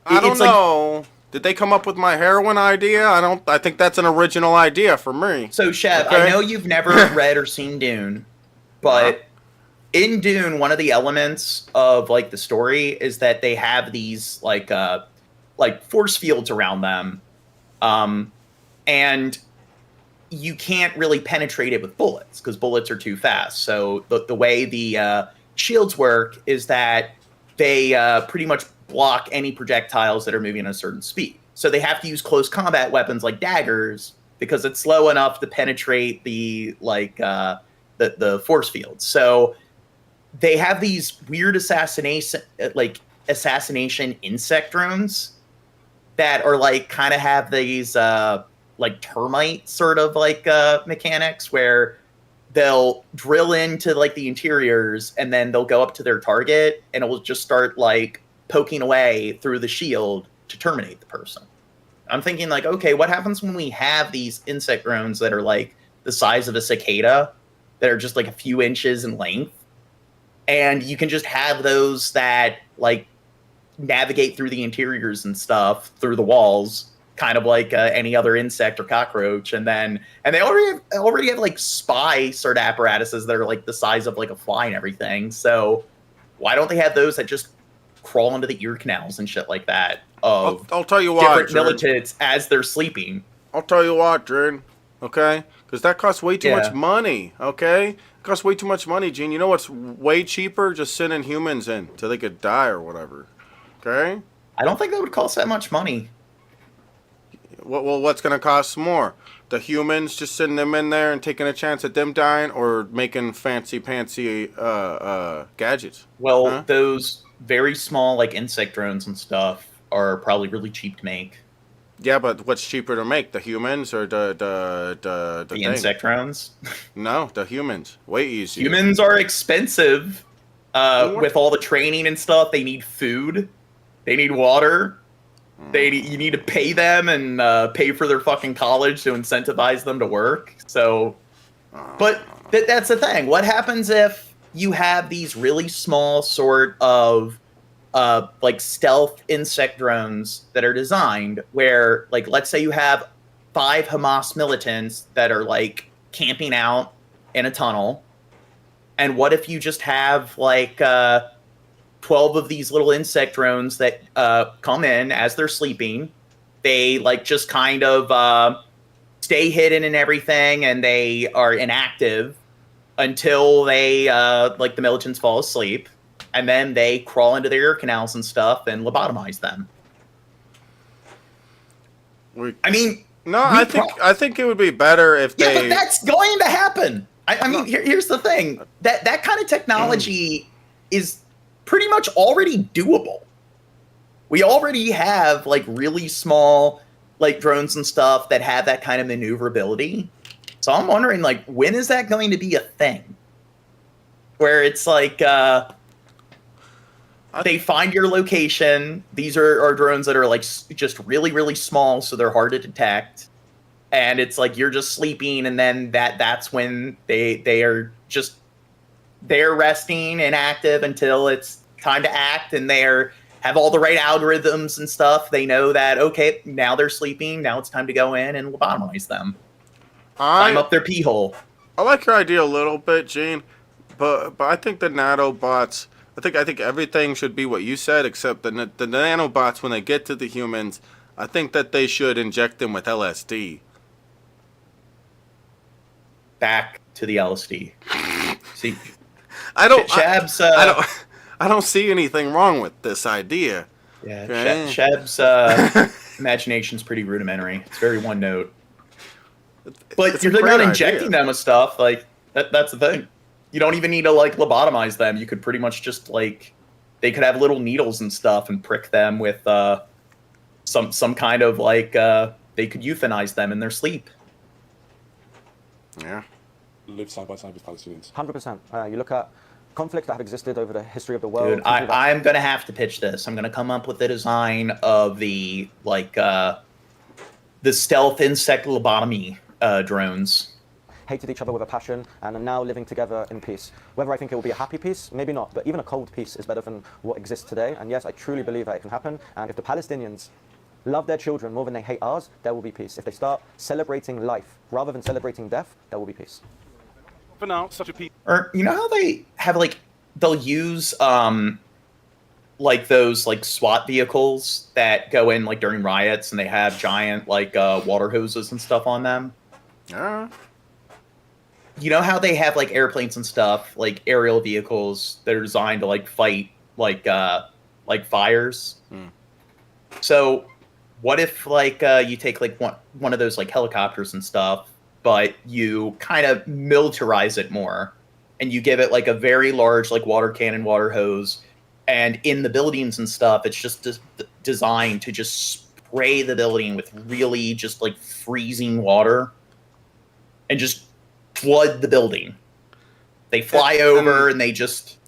I don't know. Like, did they come up with my heroin idea? I think that's an original idea for me. So, Shep, I know you've never read or seen Dune, but in Dune, one of the elements of like the story is that they have these like force fields around them. And you can't really penetrate it with bullets because bullets are too fast. So the way the shields work is that they pretty much block any projectiles that are moving at a certain speed. So they have to use close combat weapons like daggers because it's slow enough to penetrate the force fields. So they have these weird assassination insect drones that are like kind of have these like termite sort of like mechanics where they'll drill into like the interiors and then they'll go up to their target and it will just start like poking away through the shield to terminate the person. I'm thinking like, okay, what happens when we have these insect drones that are like the size of a cicada that are just like a few inches in length, and you can just have those that like navigate through the interiors and stuff through the walls, kind of like any other insect or cockroach, and they already have like spy sort of apparatuses that are like the size of like a fly and everything. So why don't they have those that just crawl into the ear canals and shit like that? Of I'll tell you what, different militants as they're sleeping. I'll tell you what, Drew. Okay, because that costs way too much money. Okay, it costs way too much money, Gene. You know what's way cheaper? Just sending humans in till they could die or whatever. Okay? I don't think that would cost that much money. What's going to cost more? The humans just sending them in there and taking a chance at them dying, or making fancy gadgets? Well, those very small like insect drones and stuff are probably really cheap to make. Yeah, but what's cheaper to make, the humans or the insect drones? No, the humans. Way easier. Humans are expensive. With all the training and stuff, they need food, they need water. You need to pay them and pay for their fucking college to incentivize them to work. So, but that's the thing. What happens if you have these really small sort of like stealth insect drones that are designed where, like, let's say you have 5 Hamas militants that are like camping out in a tunnel, and what if you just have like 12 of these little insect drones that come in as they're sleeping. They like just kind of stay hidden and everything, and they are inactive until they like the militants fall asleep, and then they crawl into their ear canals and stuff and lobotomize them. I mean, no, I think it would be better if they. Yeah, but that's going to happen. I mean, here's the thing: that kind of technology is pretty much already doable. We already have like really small like drones and stuff that have that kind of maneuverability. So I'm wondering, like, when is that going to be a thing? Where it's like they find your location. These are drones that are like just really, really small, so they're hard to detect. And it's like you're just sleeping, and then that's when they're resting inactive until it's time to act, and have all the right algorithms and stuff. They know that, okay, now they're sleeping, now it's time to go in and lobotomize them. Climb up their pee hole. I like your idea a little bit, Gene, but I think the nanobots, I think everything should be what you said, except the nanobots, when they get to the humans, I think that they should inject them with LSD. Back to the LSD. See, I don't see anything wrong with this idea. Yeah, okay. Sheb's imagination's pretty rudimentary. It's very one note. But you're not injecting them with stuff. Like that's the thing. You don't even need to like lobotomize them. You could pretty much just like they could have little needles and stuff and prick them with some kind of like they could euthanize them in their sleep. Yeah. Live side by side with Palestinians. 100%. You look at conflicts that have existed over the history of the world. Dude, I'm gonna have to pitch this. I'm gonna come up with the design of the like the stealth insect lobotomy drones. Hated each other with a passion and are now living together in peace. Whether I think it will be a happy peace, maybe not, but even a cold peace is better than what exists today. And yes, I truly believe that it can happen. And if the Palestinians love their children more than they hate ours, there will be peace. If they start celebrating life rather than celebrating death, there will be peace. For now, such a peace. Or you know how they have like they'll use like those like SWAT vehicles that go in like during riots, and they have giant like water hoses and stuff on them. Yeah. You know how they have like airplanes and stuff, like aerial vehicles that are designed to like fight like fires. So what if like you take like one of those like helicopters and stuff, but you kind of militarize it more, and you give it like a very large like water cannon, water hose, and in the buildings and stuff, it's just designed to just spray the building with really just like freezing water and just flood the building. They fly over and they just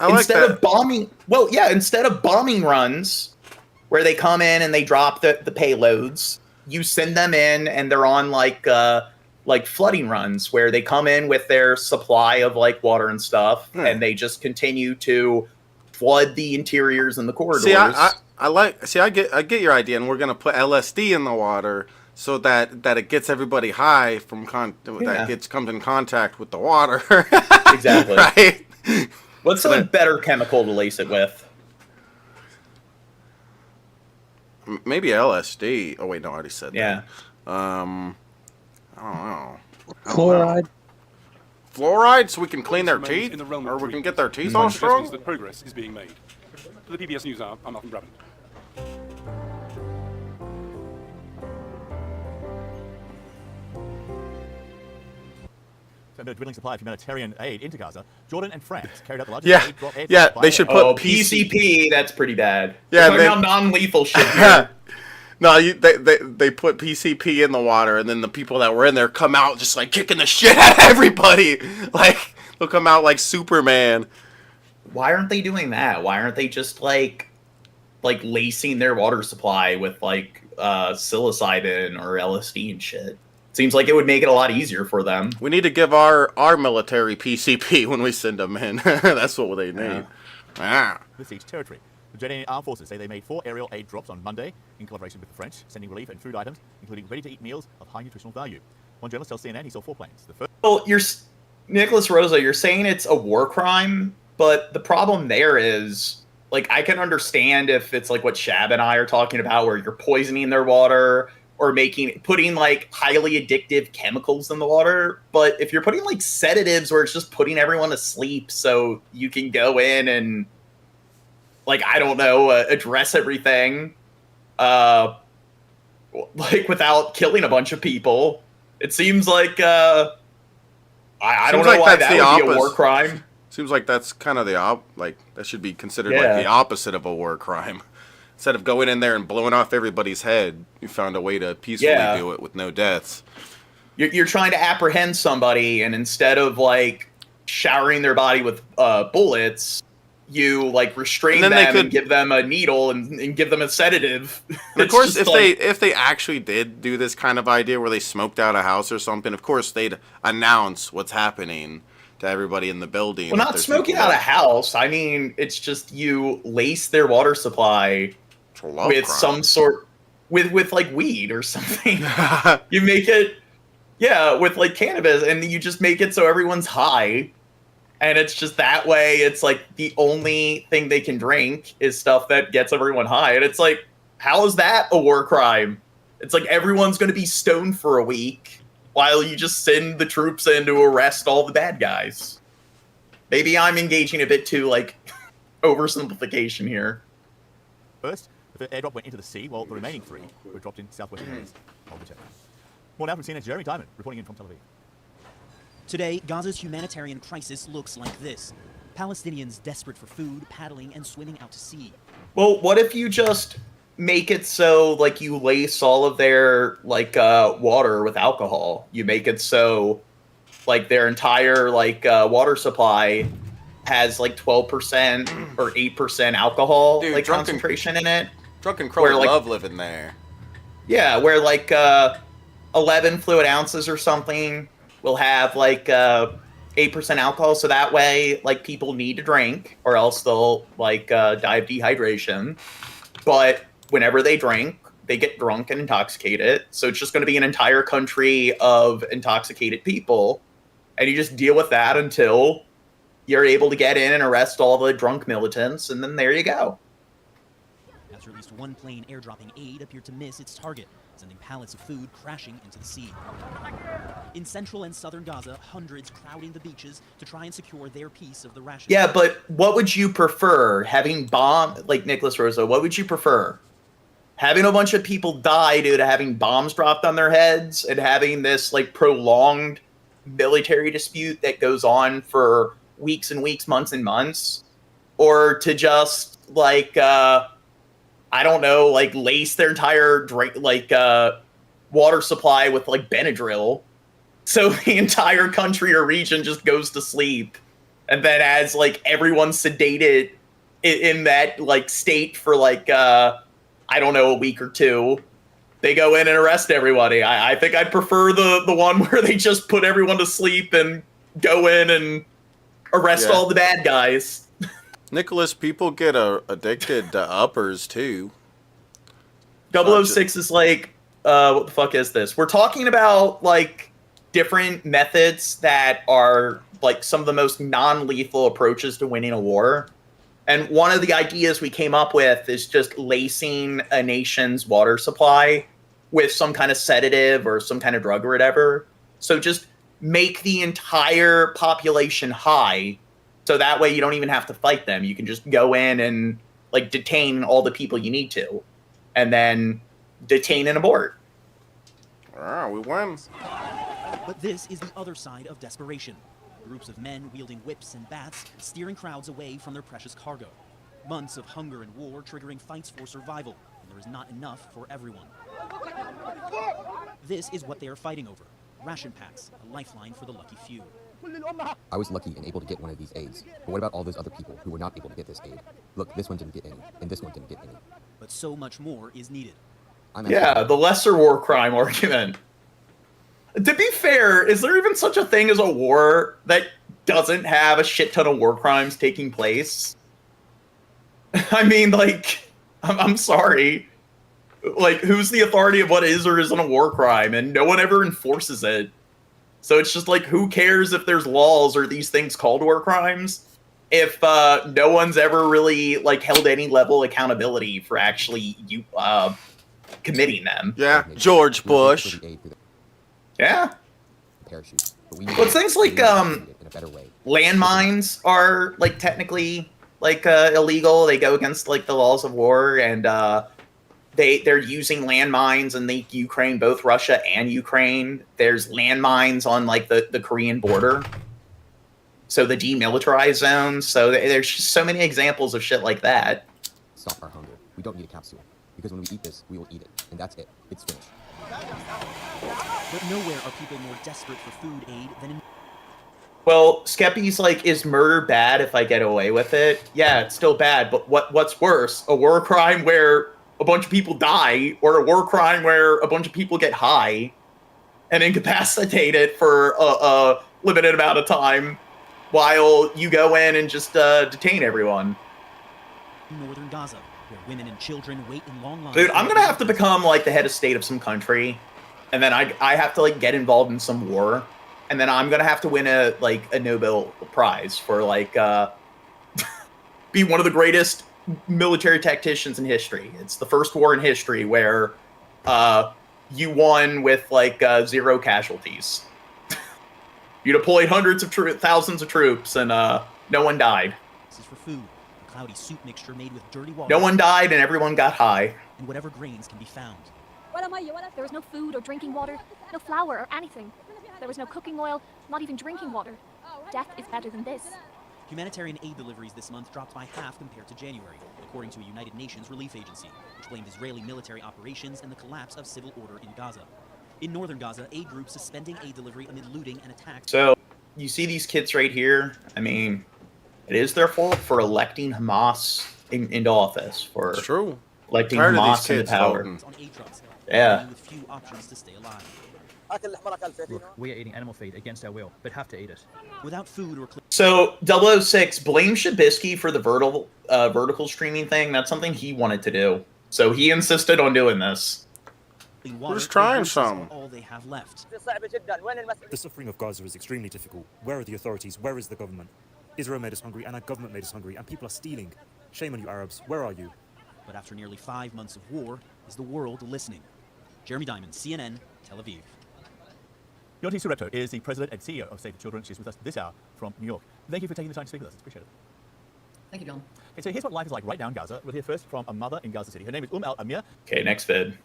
instead of bombing runs where they come in and they drop the payloads, you send them in and they're on like flooding runs where they come in with their supply of like water and stuff, and they just continue to flood the interiors and the corridors. See, I get your idea, and we're gonna put LSD in the water so that it gets everybody high from comes in contact with the water. Exactly. Right. What's a better chemical to lace it with? Maybe LSD. Oh wait, no, I already said that. I don't know. Fluoride. Fluoride, so we can clean their teeth, or we can get their teeth all strong. That progress is being made. For the PBS News Hour, I'm Malcolm Brabant. a dwindling supply of humanitarian aid into Gaza, Jordan and France carried out the largest aid drop. They should put PCP. That's pretty bad. Yeah, talking about non-lethal shit here. No, they put PCP in the water, and then the people that were in there come out just like kicking the shit out of everybody. Like they'll come out like Superman. Why aren't they doing that? Why aren't they just like lacing their water supply with like psilocybin or LSD and shit? Seems like it would make it a lot easier for them. We need to give our military PCP when we send them in. That's what they need. Besieged territory. The Jordanian armed forces say they made 4 aerial aid drops on Monday in collaboration with the French, sending relief and food items, including ready-to-eat meals of high nutritional value. One journalist tells CNN he saw 4 planes. Well, Nicholas Rosa, you're saying it's a war crime, but the problem there is, like, I can understand if it's like what Shab and I are talking about, where you're poisoning their water or putting like highly addictive chemicals in the water. But if you're putting like sedatives where it's just putting everyone to sleep so you can go in and, like, I don't know, address everything, like, without killing a bunch of people, it seems like I don't know why that would be a war crime. Seems like that's kind of that should be considered like the opposite of a war crime. Instead of going in there and blowing off everybody's head, you found a way to peacefully do it with no deaths. You're trying to apprehend somebody, and instead of like showering their body with bullets, you like restrain them and give them a needle and give them a sedative. And of course, if they actually did do this kind of idea where they smoked out a house or something, of course they'd announce what's happening to everybody in the building. Well, not smoking out a house. I mean, it's just you lace their water supply with some sort, with like weed or something. You make it, with like cannabis, and you just make it so everyone's high. And it's just that way, it's like the only thing they can drink is stuff that gets everyone high. And it's like, how is that a war crime? It's like everyone's going to be stoned for a week while you just send the troops in to arrest all the bad guys. Maybe I'm engaging a bit too, like, oversimplification here. First, the airdrop went into the sea, while the remaining 3 were dropped in southwestern areas of the territory. More now from CNN's Jeremy Diamond, reporting in from Tel Aviv. Today, Gaza's humanitarian crisis looks like this. Palestinians desperate for food, paddling, and swimming out to sea. Well, what if you just make it so, like, you lace all of their, like, water with alcohol? You make it so, like, their entire, like, water supply has, like, 12% or 8% alcohol, like, concentration in it. Drunken Crow love living there. Yeah, where, like, 11 fluid ounces or something will have, like, 8% alcohol, so that way, like, people need to drink, or else they'll, like, die of dehydration. But whenever they drink, they get drunk and intoxicated, so it's just going to be an entire country of intoxicated people, and you just deal with that until you're able to get in and arrest all the drunk militants, and then there you go. After at least one plane airdropping aid appeared to miss its target, sending pallets of food crashing into the sea. In central and southern Gaza, hundreds crowding the beaches to try and secure their piece of the ration. Yeah, but what would you prefer? Having like Nicholas Rosa, what would you prefer? Having a bunch of people die due to having bombs dropped on their heads and having this, like, prolonged military dispute that goes on for weeks and weeks, months and months? Or to just, like, I don't know, like, lace their entire water supply with, like, Benadryl, so the entire country or region just goes to sleep, and then as, like, everyone's sedated in that, like, state for, like, I don't know, a week or two, they go in and arrest everybody. I think I'd prefer the one where they just put everyone to sleep and go in and arrest all the bad guys. Nicholas, people get addicted to uppers, too. 006 is like, what the fuck is this? We're talking about, like, different methods that are, like, some of the most non-lethal approaches to winning a war. And one of the ideas we came up with is just lacing a nation's water supply with some kind of sedative or some kind of drug or whatever. So just make the entire population high, so that way you don't even have to fight them. You can just go in and, like, detain all the people you need to, and then detain and abort. We win. But this is the other side of desperation. Groups of men wielding whips and bats, steering crowds away from their precious cargo. Months of hunger and war triggering fights for survival, and there is not enough for everyone. This is what they are fighting over. Ration packs, a lifeline for the lucky few. I was lucky and able to get one of these aids, but what about all those other people who were not able to get this aid? Look, this one didn't get any, and this one didn't get any. But so much more is needed. Yeah, the lesser war crime argument. To be fair, is there even such a thing as a war that doesn't have a shit ton of war crimes taking place? I mean, like, I'm sorry. Like, who's the authority of what is or isn't a war crime? And no one ever enforces it. So it's just like, who cares if there's laws or these things called war crimes if no one's ever really, like, held any level of accountability for actually committing them? Yeah, George Bush. Yeah. But things like landmines are like technically like illegal. They go against like the laws of war, and they're using landmines in the Ukraine, both Russia and Ukraine. There's landmines on like the Korean border, so the demilitarized zones. So there's just so many examples of shit like that. Stop our hunger. We don't need a capsule, because when we eat this, we will eat it, and that's it. It's finished. But nowhere are people more desperate for food aid than in... Well, Skeppy's like, is murder bad if I get away with it? Yeah, it's still bad, but what's worse? A war crime where a bunch of people die, or a war crime where a bunch of people get high and incapacitated for a limited amount of time while you go in and just detain everyone? Northern Gaza, where women and children wait in long lines... Dude, I'm gonna have to become like the head of state of some country, and then I have to like get involved in some war, and then I'm gonna have to win a Nobel Prize for like be one of the greatest military tacticians in history. It's the first war in history where you won with like 0 casualties. You deployed hundreds of thousands of troops, and no one died. This is for food. A cloudy soup mixture made with dirty water. No one died, and everyone got high. And whatever grains can be found. There was no food or drinking water, no flour or anything. There was no cooking oil, not even drinking water. Death is better than this. Humanitarian aid deliveries this month dropped by half compared to January, according to a United Nations relief agency, which blamed Israeli military operations and the collapse of civil order in Gaza. In northern Gaza, aid groups suspending aid delivery amid looting and attacks. So, you see these kids right here? I mean, it is their fault for electing Hamas into office. For it's true. Electing Hamas into power. Yeah. With few options to stay alive. Look, we are eating animal feed against our will, but have to eat it. Without food or... So, 006, blame Shabisky for the vertical streaming thing. That's something he wanted to do. So he insisted on doing this. We're just trying some. All they have left. The suffering of Gaza is extremely difficult. Where are the authorities? Where is the government? Israel made us hungry, and our government made us hungry, and people are stealing. Shame on you, Arabs. Where are you? But after nearly 5 months of war, is the world listening? Jeremy Diamond, CNN, Tel Aviv. Yonti Surepto is the president and CEO of Save the Children. She's with us this hour from New York. Thank you for taking the time to speak with us. It's appreciated. Thank you, John. Okay, so here's what life is like right now in Gaza. We'll hear first from a mother in Gaza City. Her name is Al-Amir. Okay, next vid.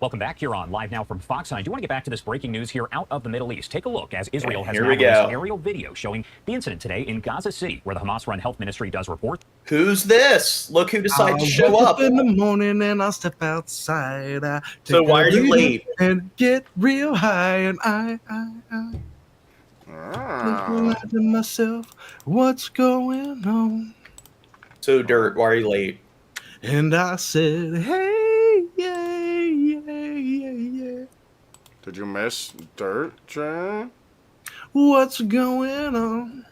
Welcome back. You're on live now from Fox. I do want to get back to this breaking news here out of the Middle East. Take a look as Israel has now released aerial video showing the incident today in Gaza City, where the Hamas-run health ministry does report. Who's this? Look who decided to show up. In the morning and I'll step outside. So why are you late? And get real high, and I think to myself, what's going on? So Dirt, why are you late? And I said, hey, yeah. Did you miss Dirt, Jen? What's going on?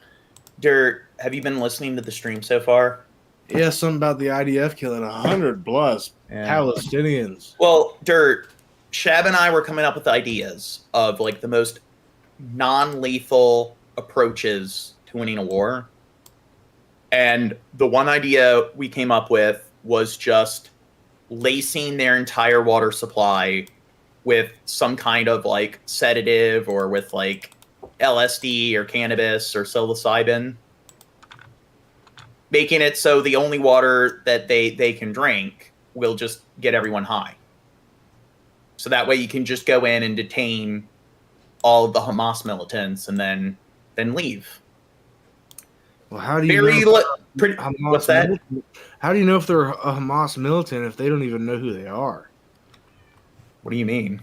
Dirt, have you been listening to the stream so far? Yeah, something about the IDF killing 100 plus Palestinians. Well, Dirt, Shab and I were coming up with ideas of like the most non-lethal approaches to winning a war. And the one idea we came up with was just lacing their entire water supply with some kind of like sedative, or with like LSD or cannabis or psilocybin, making it so the only water that they can drink will just get everyone high. So that way you can just go in and detain all of the Hamas militants and then leave. Well, how do you know what's that? How do you know if they're a Hamas militant if they don't even know who they are? What do you mean?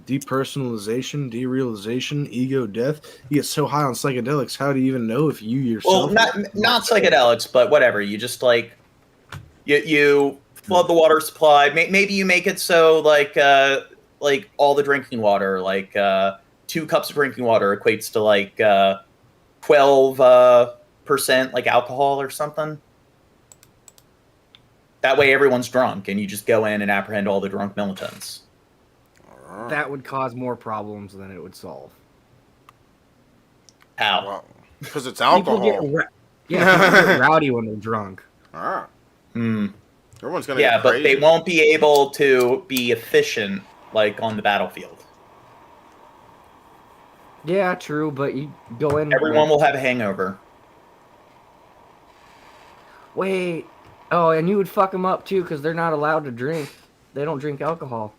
Depersonalization, derealization, ego death. You get so high on psychedelics, how do you even know if you yourself? Well, not psychedelics, but whatever. You just like you flood the water supply. Maybe you make it so like all the drinking water, like 2 cups of drinking water equates to like 12% like alcohol or something. That way everyone's drunk and you just go in and apprehend all the drunk militants. That would cause more problems than it would solve. How? Because it's alcohol. People get rowdy when they're drunk. Everyone's gonna yeah, get but crazy. they won't be able to be efficient like on the battlefield. Yeah, true, but you go in. Everyone will have a hangover. Wait. Oh, and you would fuck them up too because they're not allowed to drink. They don't drink alcohol.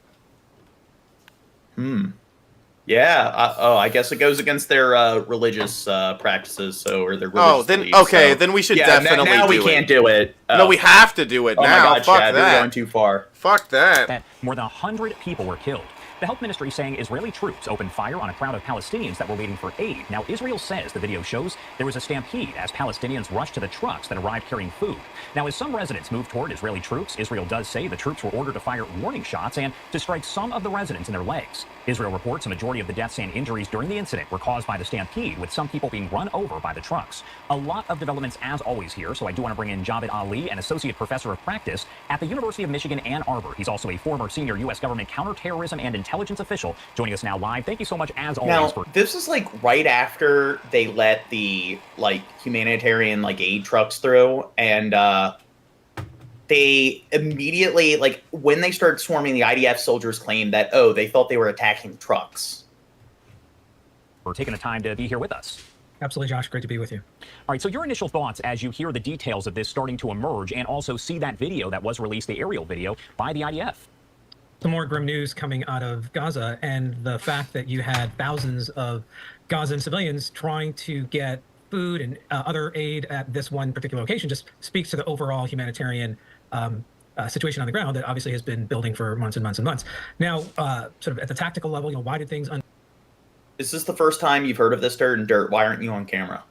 Yeah. I guess it goes against their religious practices, or their religious Oh, then beliefs, okay, so. then we should Yeah, definitely now do we can't do it. No, we have to do it Oh now. my God, Fuck Chad, that. you're going too far. Fuck that. More than 100 people were killed. The health ministry saying Israeli troops opened fire on a crowd of Palestinians that were waiting for aid. Now, Israel says the video shows there was a stampede as Palestinians rushed to the trucks that arrived carrying food. Now, as some residents moved toward Israeli troops, Israel does say the troops were ordered to fire warning shots and to strike some of the residents in their legs. Israel reports a majority of the deaths and injuries during the incident were caused by the stampede, with some people being run over by the trucks. A lot of developments as always here, so I do want to bring in Javed Ali, an associate professor of practice at the University of Michigan, Ann Arbor. He's also a former senior U.S. government counterterrorism and intelligence official, joining us now live. Thank you so much, as always. Now, this is like right after they let the like humanitarian like aid trucks through, and they immediately, like when they started swarming, the IDF soldiers claimed that they thought they were attacking trucks. For taking the time to be here with us. Absolutely, Josh. Great to be with you. All right, so your initial thoughts as you hear the details of this starting to emerge and also see that video that was released, the aerial video by the IDF. Some more grim news coming out of Gaza, and the fact that you had thousands of Gazan civilians trying to get food and other aid at this one particular location just speaks to the overall humanitarian situation on the ground that obviously has been building for months and months and months. Now, sort of at the tactical level, why did things... Is this the first time you've heard of this dirt and dirt? Why aren't you on camera?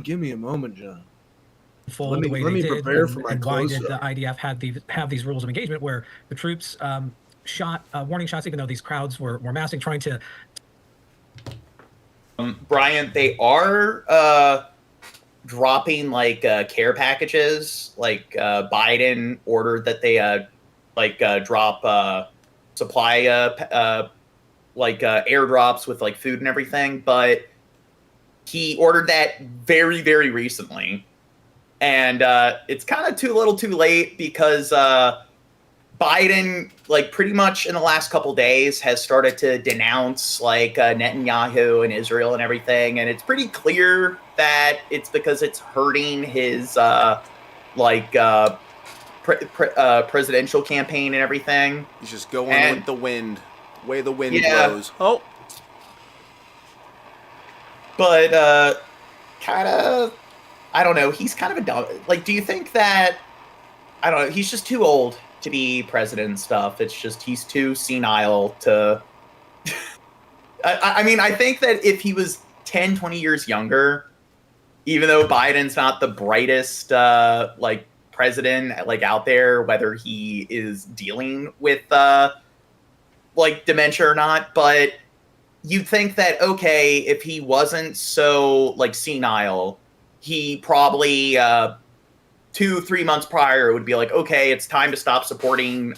Give me a moment, John. Let me prepare for my close-up. Why did the IDF have these rules of engagement where the troops shot warning shots, even though these crowds were massing, trying to... Brian, they are dropping like care packages. Like Biden ordered that they drop supply airdrops with like food and everything, but he ordered that very, very recently. And it's kind of too little too late because Biden, like pretty much in the last couple days, has started to denounce like Netanyahu and Israel and everything. And it's pretty clear that it's because it's hurting his presidential campaign and everything. He's just going with the wind, way the wind blows. Oh, but kind of, I don't know. He's kind of a dumb. Like, do you think that? I don't know. He's just too old to be president and stuff. It's just he's too senile to. I mean, I think that if he was 10, 20 years younger, even though Biden's not the brightest president like out there, whether he is dealing with dementia or not, but you'd think that okay, if he wasn't so like senile, he probably 2-3 months prior would be like, okay, it's time to stop supporting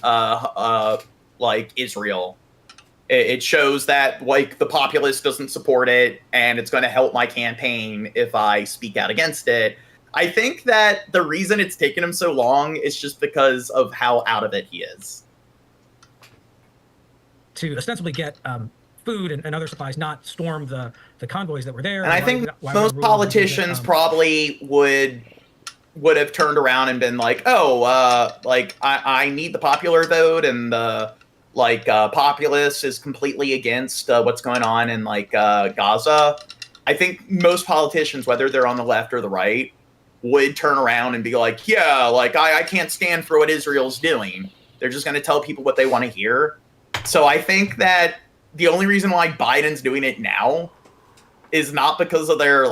Israel. It shows that like the populace doesn't support it, and it's going to help my campaign if I speak out against it. I think that the reason it's taken him so long is just because of how out of it he is. To ostensibly get food and other supplies, not storm the convoys that were there. And I think most politicians probably would would have turned around and been like, oh, like I need the popular vote, and the populace is completely against what's going on in Gaza. I think most politicians, whether they're on the left or the right, would turn around and be like, yeah, like I can't stand for what Israel's doing. They're just going to tell people what they want to hear. So I think that the only reason why Biden's doing it now is not because of their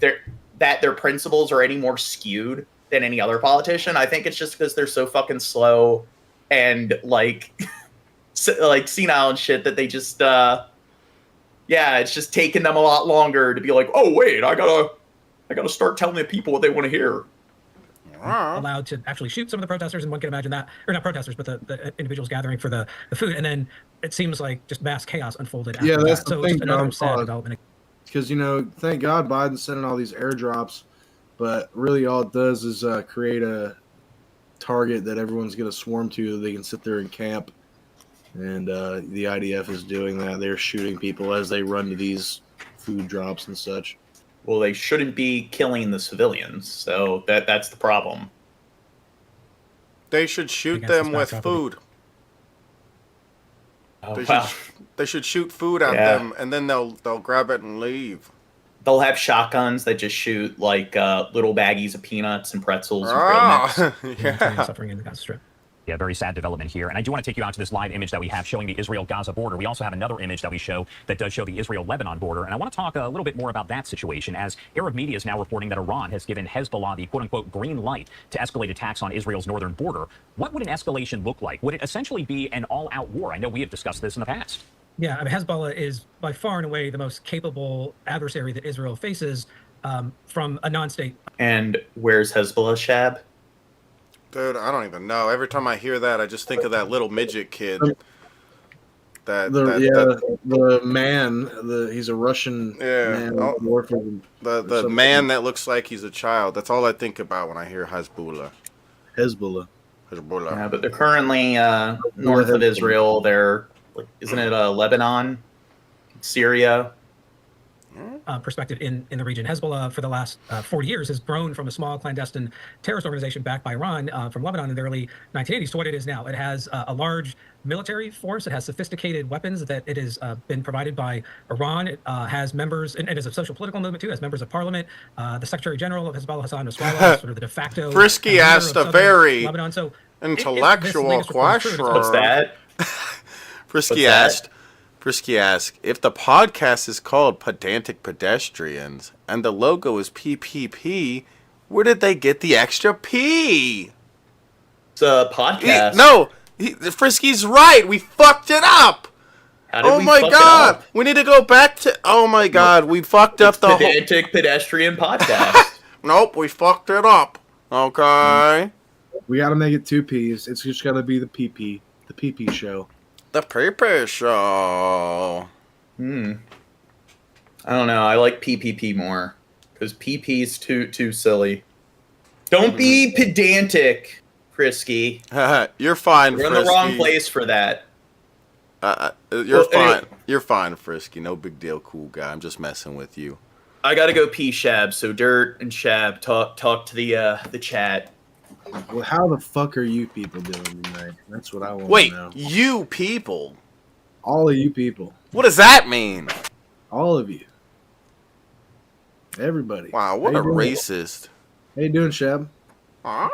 their principles are any more skewed than any other politician. I think it's just because they're so fucking slow and senile and shit that they just it's just taking them a lot longer to be like, oh wait, I gotta start telling the people what they want to hear. Allowed to actually shoot some of the protesters, and one can imagine that, or not protesters, but the individuals gathering for the food, and then it seems like just mass chaos unfolded after Yeah, that's that. the So thing, just another John, sad development. Because, thank God Biden's sending all these airdrops, but really all it does is create a target that everyone's going to swarm to. They can sit there and camp, and the IDF is doing that. They're shooting people as they run to these food drops and such. Well, they shouldn't be killing the civilians, so that's the problem. They should shoot them with food. Oh, they should shoot food at them, and then they'll grab it and leave. They'll have shotguns that just shoot little baggies of peanuts and pretzels. Yeah. Suffering in the Gaza Strip. Yeah, very sad development here. And I do want to take you out to this live image that we have showing the Israel-Gaza border. We also have another image that we show that does show the Israel-Lebanon border. And I want to talk a little bit more about that situation, as Arab media is now reporting that Iran has given Hezbollah the quote-unquote green light to escalate attacks on Israel's northern border. What would an escalation look like? Would it essentially be an all-out war? I know we have discussed this in the past. Yeah, I mean, Hezbollah is by far and away the most capable adversary that Israel faces from a non-state. And where's Hezbollah, Shab? Dude, I don't even know. Every time I hear that, I just think of that little midget kid. The man. He's a Russian man. The man that looks like he's a child. That's all I think about when I hear Hezbollah. Yeah, but they're currently north of Israel. They're, isn't it Lebanon, Syria? Perspective in the region. Hezbollah, for the last 40 years, has grown from a small clandestine terrorist organization backed by Iran from Lebanon in the early 1980s to what it is now. It has a large military force. It has sophisticated weapons that it has been provided by Iran. It has members, and it is a social political movement too. It has members of parliament. The Secretary General of Hezbollah, Hassan Nasrallah, is sort of the de facto. Frisky asked a very Lebanon. So intellectual question. What's that? Frisky asked, if the podcast is called Pedantic Pedestrians and the logo is PPP, where did they get the extra P? It's a podcast. Frisky's right. We fucked it up. How did we my fuck God. it up? We need to go back to... Oh, my God. We fucked up the whole... Pedantic Pedestrian Podcast. Nope, we fucked it up. Okay. We got to make it 2 Ps. It's just got to be the PP. The PP show. The PP show. I don't know. I like PPP more because PP's too silly. Don't be pedantic, Frisky. You're fine, You're in Frisky. the wrong place for that. You're fine. You're fine, Frisky. No big deal, cool guy. I'm just messing with you. I gotta go pee, Shab. So Dirt and Shab talk to the chat. Well, how the fuck are you people doing tonight? That's what I want Wait, to know. you people? All of you people. What does that mean? All of you. Everybody. Wow, what a racist. How you doing, Shab? How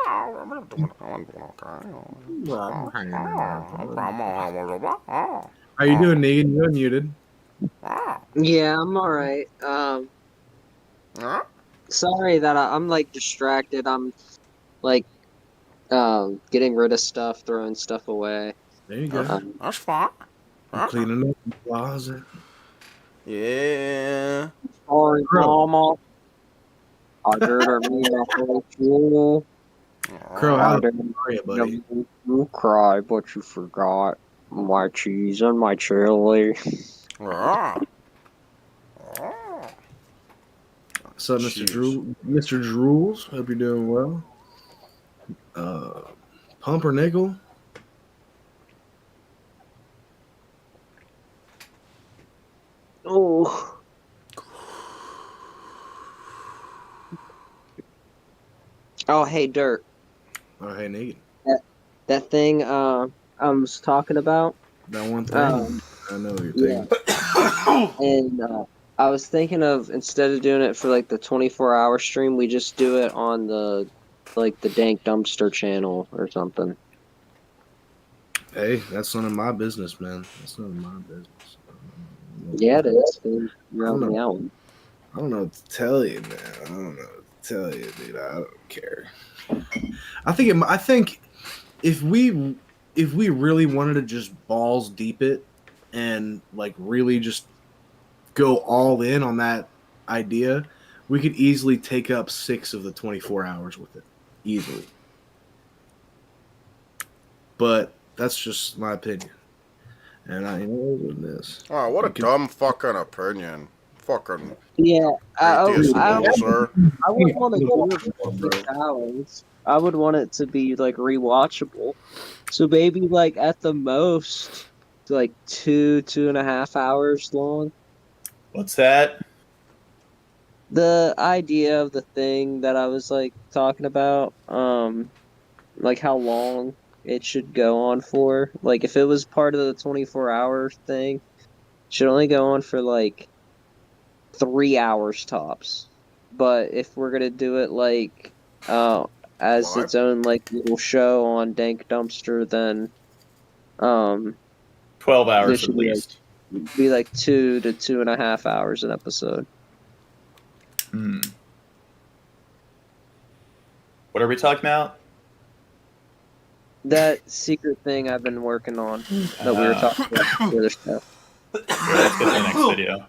you doing, Negan? You're unmuted. Yeah, I'm alright. Sorry that I'm distracted. I'm getting rid of stuff, throwing stuff away. There you go. That's fine. Cleaning up the closet. Yeah. Sorry, Mama. I didn't mean to hurt you. Crow, how are you, buddy? You cry, but you forgot my cheese and my chili. So, Mr. Drools, hope you're doing well. Pumpernickel. Oh. Oh, hey, Dirt. Oh, hey, Negan. That thing I was talking about. That one thing. I know what you're thinking. And I was thinking of, instead of doing it for like the 24-hour stream, we just do it on the Dank Dumpster channel or something. Hey, that's none of my business, man. That's none of my business. Yeah, it is. You're helping me out. I don't know what to tell you, man. I don't know what to tell you, dude. I don't care. I think if we really wanted to just balls deep it and like really just go all in on that idea, we could easily take up 6 of the 24 hours with it. Easily. But that's just my opinion. And I know what it is. Oh, what a dumb fucking opinion. Fucking. Yeah, I atheist would loser. want to do it for 6 hours. I would want it to be like rewatchable. So maybe like at the most, like 2.5 hours long. What's that? The idea of the thing that I was like talking about, like how long it should go on for. Like if it was part of the 24-hour thing, it should only go on for like 3 hours tops. But if we're gonna do it like as its own like little show on Dank Dumpster, then 12 hours at least. Be like 2 to 2.5 hours an episode. What are we talking about? That secret thing I've been working on that we were talking about the other stuff. Let's get to the next video.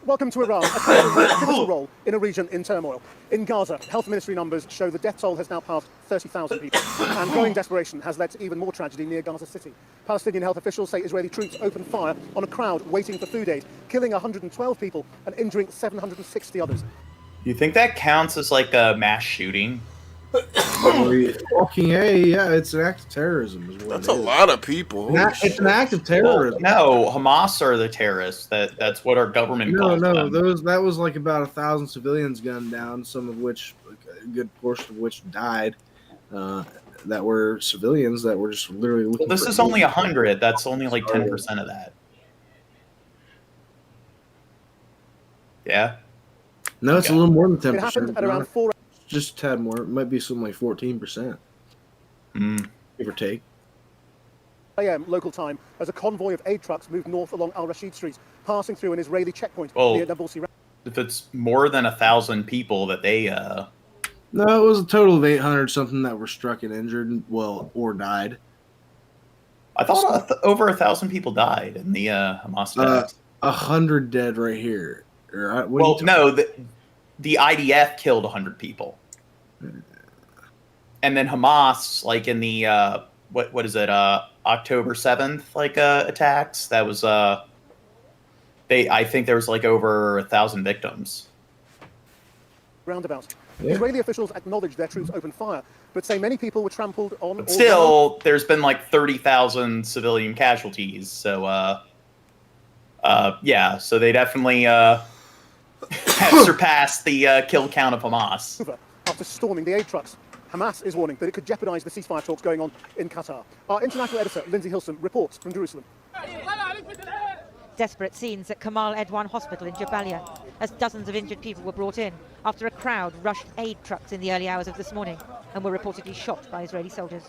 Welcome to Iran, a country with a pivotal role in a region in turmoil. In Gaza, health ministry numbers show the death toll has now passed 30,000 people, and growing desperation has led to even more tragedy near Gaza City. Palestinian health officials say Israeli troops opened fire on a crowd waiting for food aid, killing 112 people and injuring 760 others. You think that counts as like a mass shooting? Fucking A, yeah, it's an act of terrorism. Is what That's it a is. lot of people. It's an act of terrorism. Well, no, Hamas are the terrorists. That's what our government calls them. That was like about 1,000 civilians gunned down, some of which, like, a good portion of which died. That were civilians that were just literally looking. Well, this is only 100. That's only like 10% of that. Yeah. No, it's a little more than 10%. It happened at around 4. Just a tad more. It might be something like 14%. Give or take. a.m. local time as a convoy of aid trucks moved north along Al-Rashid Street, passing through an Israeli checkpoint near Nabulsi. If it's more than 1,000 people that they No, it was a total of 800 something that were struck and injured, or died. I thought over 1,000 people died in the Hamas attacks. 100 dead right here. The IDF killed 100 people, and then Hamas, like in the what is it, October 7th, attacks. That was I think there was like over 1,000 victims. Roundabout. Yeah. Israeli officials acknowledge their troops opened fire, but say many people were trampled on. But still, there's been like 30,000 civilian casualties. So, so they definitely have surpassed the kill count of Hamas. After storming the aid trucks, Hamas is warning that it could jeopardize the ceasefire talks going on in Qatar. Our international editor, Lindsay Hilson, reports from Jerusalem. Desperate scenes at Kamal Edwan Hospital in Jabalia as dozens of injured people were brought in after a crowd rushed aid trucks in the early hours of this morning and were reportedly shot by Israeli soldiers.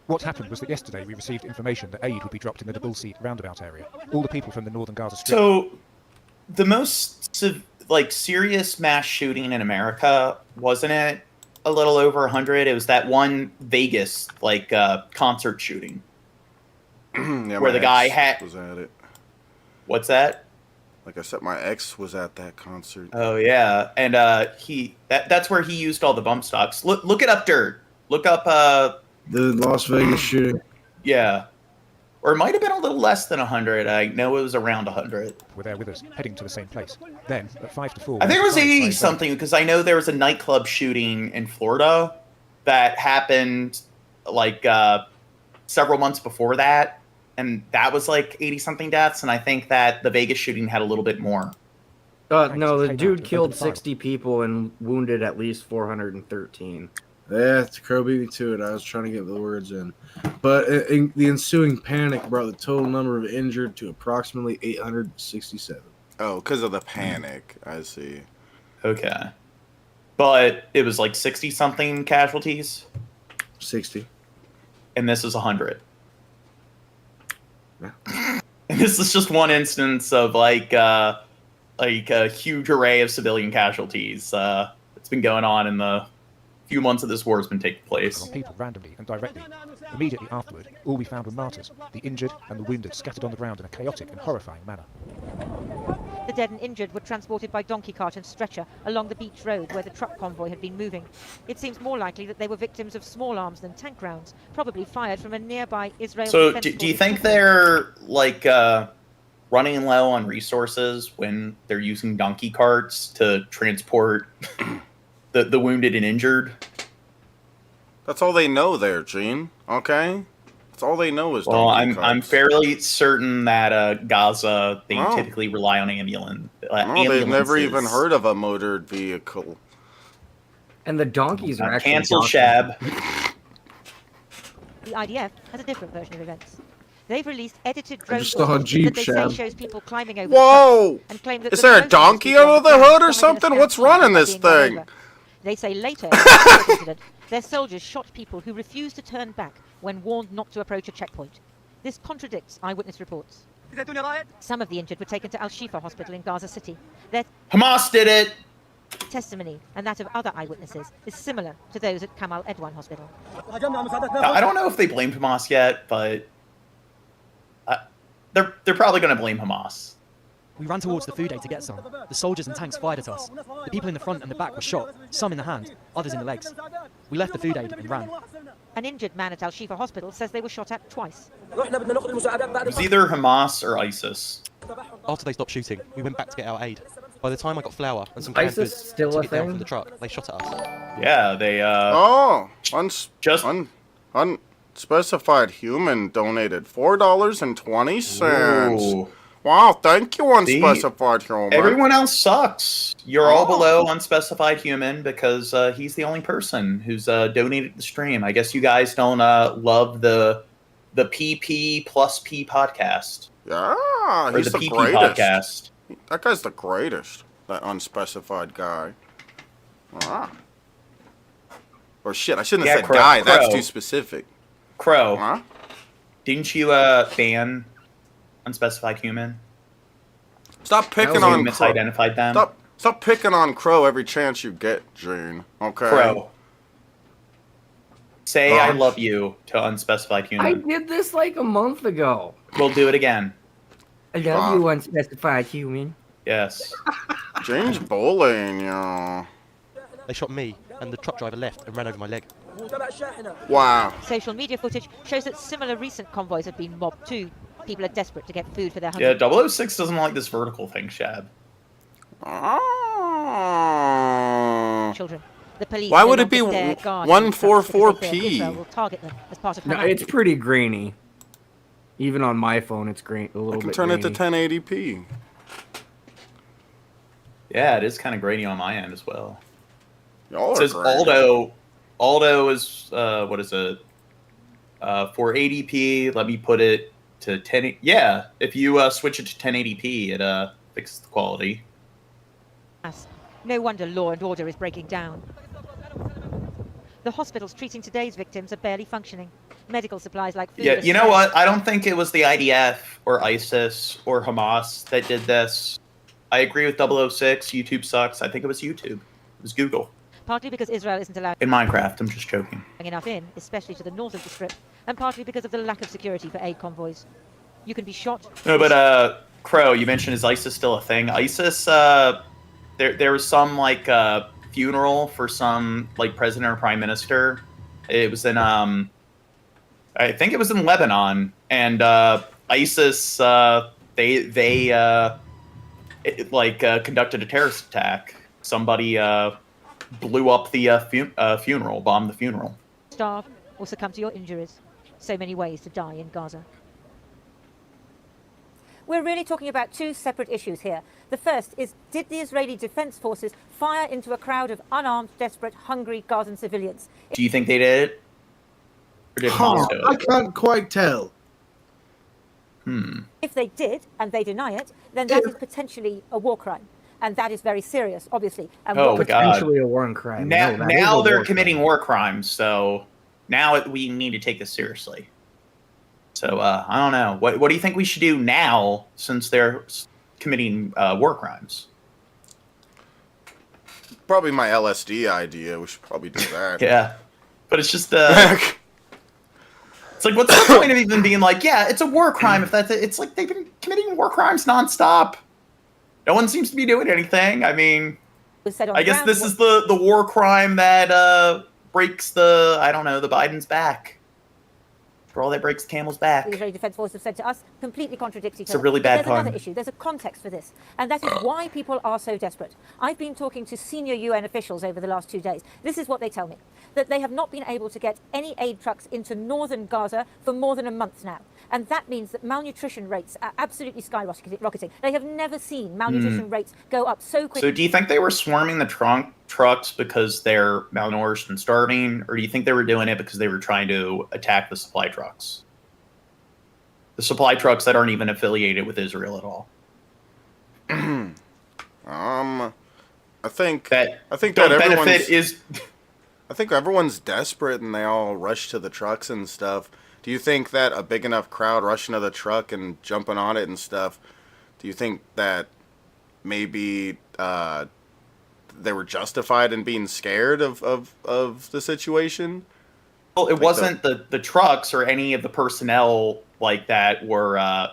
What happened was that yesterday we received information that aid would be dropped in the Nabulsi roundabout area. All the people from the northern Gaza Strip... So, the most serious mass shooting in America, wasn't it a little over 100? It was that one Vegas concert shooting. Yeah, where the guy was at it. What's that? Like I said, my ex was at that concert. Oh yeah, and that's where he used all the bump stocks. Look it up, Dirt. Look up the Las Vegas shooting. Yeah, or it might have been a little less than 100. I know it was around 100. Were there with us, heading to the same place. Then at 5 to 4. I think it was 80 something because I know there was a nightclub shooting in Florida that happened several months before that. And that was like 80 something deaths, and I think that the Vegas shooting had a little bit more. No, the dude killed 60 people and wounded at least 413. Yeah, Crow beat me to it. I was trying to get the words in. But the ensuing panic brought the total number of injured to approximately 867. Oh, because of the panic. I see. Okay. But it was like 60-something casualties? 60. And this is 100. Yeah. And this is just one instance of like a huge array of civilian casualties. It's been going on in the few months that this war has been taking place. People randomly and directly. Immediately afterward, all we found were martyrs, the injured and the wounded scattered on the ground in a chaotic and horrifying manner. The dead and injured were transported by donkey cart and stretcher along the beach road where the truck convoy had been moving. It seems more likely that they were victims of small arms than tank rounds, probably fired from a nearby Israeli. So do you think they're like running low on resources when they're using donkey carts to transport the wounded and injured? That's all they know there, Gene. Okay? That's all they know is well, donkey carts. I'm fairly certain that Gaza, they typically rely on ambulances. They've never even heard of a motored vehicle. And the donkeys are actually cancel Shab. The IDF has a different version of events. They've released edited drone just saw a footage Jeep, that they say Shab. shows people climbing over Whoa! the truck and claim that Is there a donkey under the hood or something? What's running this thing? They say later, in the incident, their soldiers shot people who refused to turn back when warned not to approach a checkpoint. This contradicts eyewitness reports. Some of the injured were taken to Al-Shifa hospital in Gaza City. Their Hamas did it! testimony and that of other eyewitnesses is similar to those at Kamal Edwan hospital. Now, I don't know if they blamed Hamas yet, but they're probably going to blame Hamas. We ran towards the food aid to get some. The soldiers and tanks fired at us. The people in the front and the back were shot, some in the hand, others in the legs. We left the food aid and ran. An injured man at Al-Shifa hospital says they were shot at twice. It was either Hamas or ISIS. After they stopped shooting, we went back to get our aid. By the time I got flour and some canned ISIS goods still to a get down thing? from the truck, they shot at us. Yeah, they Unspecified Human donated $4.20. Ooh. Wow, thank you, Unspecified Human. Everyone else sucks. You're all below Unspecified Human because he's the only person who's donated the stream. I guess you guys don't love the PP plus P podcast. Yeah, or he's the the PP greatest. podcast. That guy's the greatest. That Unspecified guy. Ah. Or shit, I shouldn't have said guy. That's too specific. Crow. Huh? Didn't you ban Unspecified Human? Stop picking You on misidentified them. Stop picking on Crow every chance you get, Jane. Okay. Crow. Say I love you to Unspecified Human. I did this like a month ago. We'll do it again. I love you, Unspecified Human. Yes. Jane's bullying you. They shot me, and the truck driver left and ran over my leg. Wow. Social media footage shows that similar recent convoys have been mobbed too. People are desperate to get food for their Yeah, hungry. 006 doesn't like this vertical thing, Shab. Children. The police Why no would it be longer dare guard these trucks because they fear Israel will target them as part of No, Hamas. it's pretty grainy. Even on my phone, it's a little bit Turn it to grainy. 1080p. Yeah, it is kind of grainy on my end as well. Y'all It are says great. Aldo is what is it? 480p. Let me put it to 10. Yeah, if you switch it to 1080p, it fixes the quality. No wonder law and order is breaking down. The hospitals treating today's victims are barely functioning. Medical supplies like food Yeah, are you know scarce. what? I don't think it was the IDF or ISIS or Hamas that did this. I agree with 006. YouTube sucks. I think it was YouTube. It was Google. Partly because Israel isn't allowed In Minecraft, I'm just joking. enough in, especially to the north of the Strip, and partly because of the lack of security for aid convoys. You can be shot. No, but Crow, you mentioned is ISIS still a thing? ISIS, there was some like funeral for some like president or prime minister. It was in I think it was in Lebanon, and ISIS conducted a terrorist attack. Somebody blew up the funeral, bombed the funeral. Starve or succumb to your injuries. So many ways to die in Gaza. We're really talking about two separate issues here. The first is, did the Israeli Defense Forces fire into a crowd of unarmed, desperate, hungry Gazan civilians? Do you think they did? Or did Hamas do it? I can't quite tell. If they did, and they deny it, then that is potentially a war crime. And that is very serious, obviously. And potentially a war crime. Now they're committing war crimes, so now we need to take this seriously. So I don't know. What do you think we should do now, since they're committing war crimes? Probably my LSD idea. We should probably do that. Yeah, but it's just it's like, what's the point of even being like, yeah, it's a war crime if that's it? It's like they've been committing war crimes nonstop. No one seems to be doing anything. I mean, I guess this is the war crime that breaks the Biden's back. For all that breaks the camel's back. The Israeli Defense Forces have said to us completely contradicts each other. It's a really bad There's pun. another issue. There's a context for this. And that is why people are so desperate. I've been talking to senior UN officials over the last 2 days. This is what they tell me. That they have not been able to get any aid trucks into northern Gaza for more than a month now. And that means that malnutrition rates are absolutely skyrocketing. They have never seen malnutrition rates go up so quickly. So do you think they were swarming the trucks because they're malnourished and starving? Or do you think they were doing it because they were trying to attack the supply trucks? The supply trucks that aren't even affiliated with Israel at all. I think that everyone's desperate and they all rush to the trucks and stuff. Do you think that a big enough crowd rushing to the truck and jumping on it and stuff, do you think that maybe they were justified in being scared of the situation? Well, it wasn't the trucks or any of the personnel like that were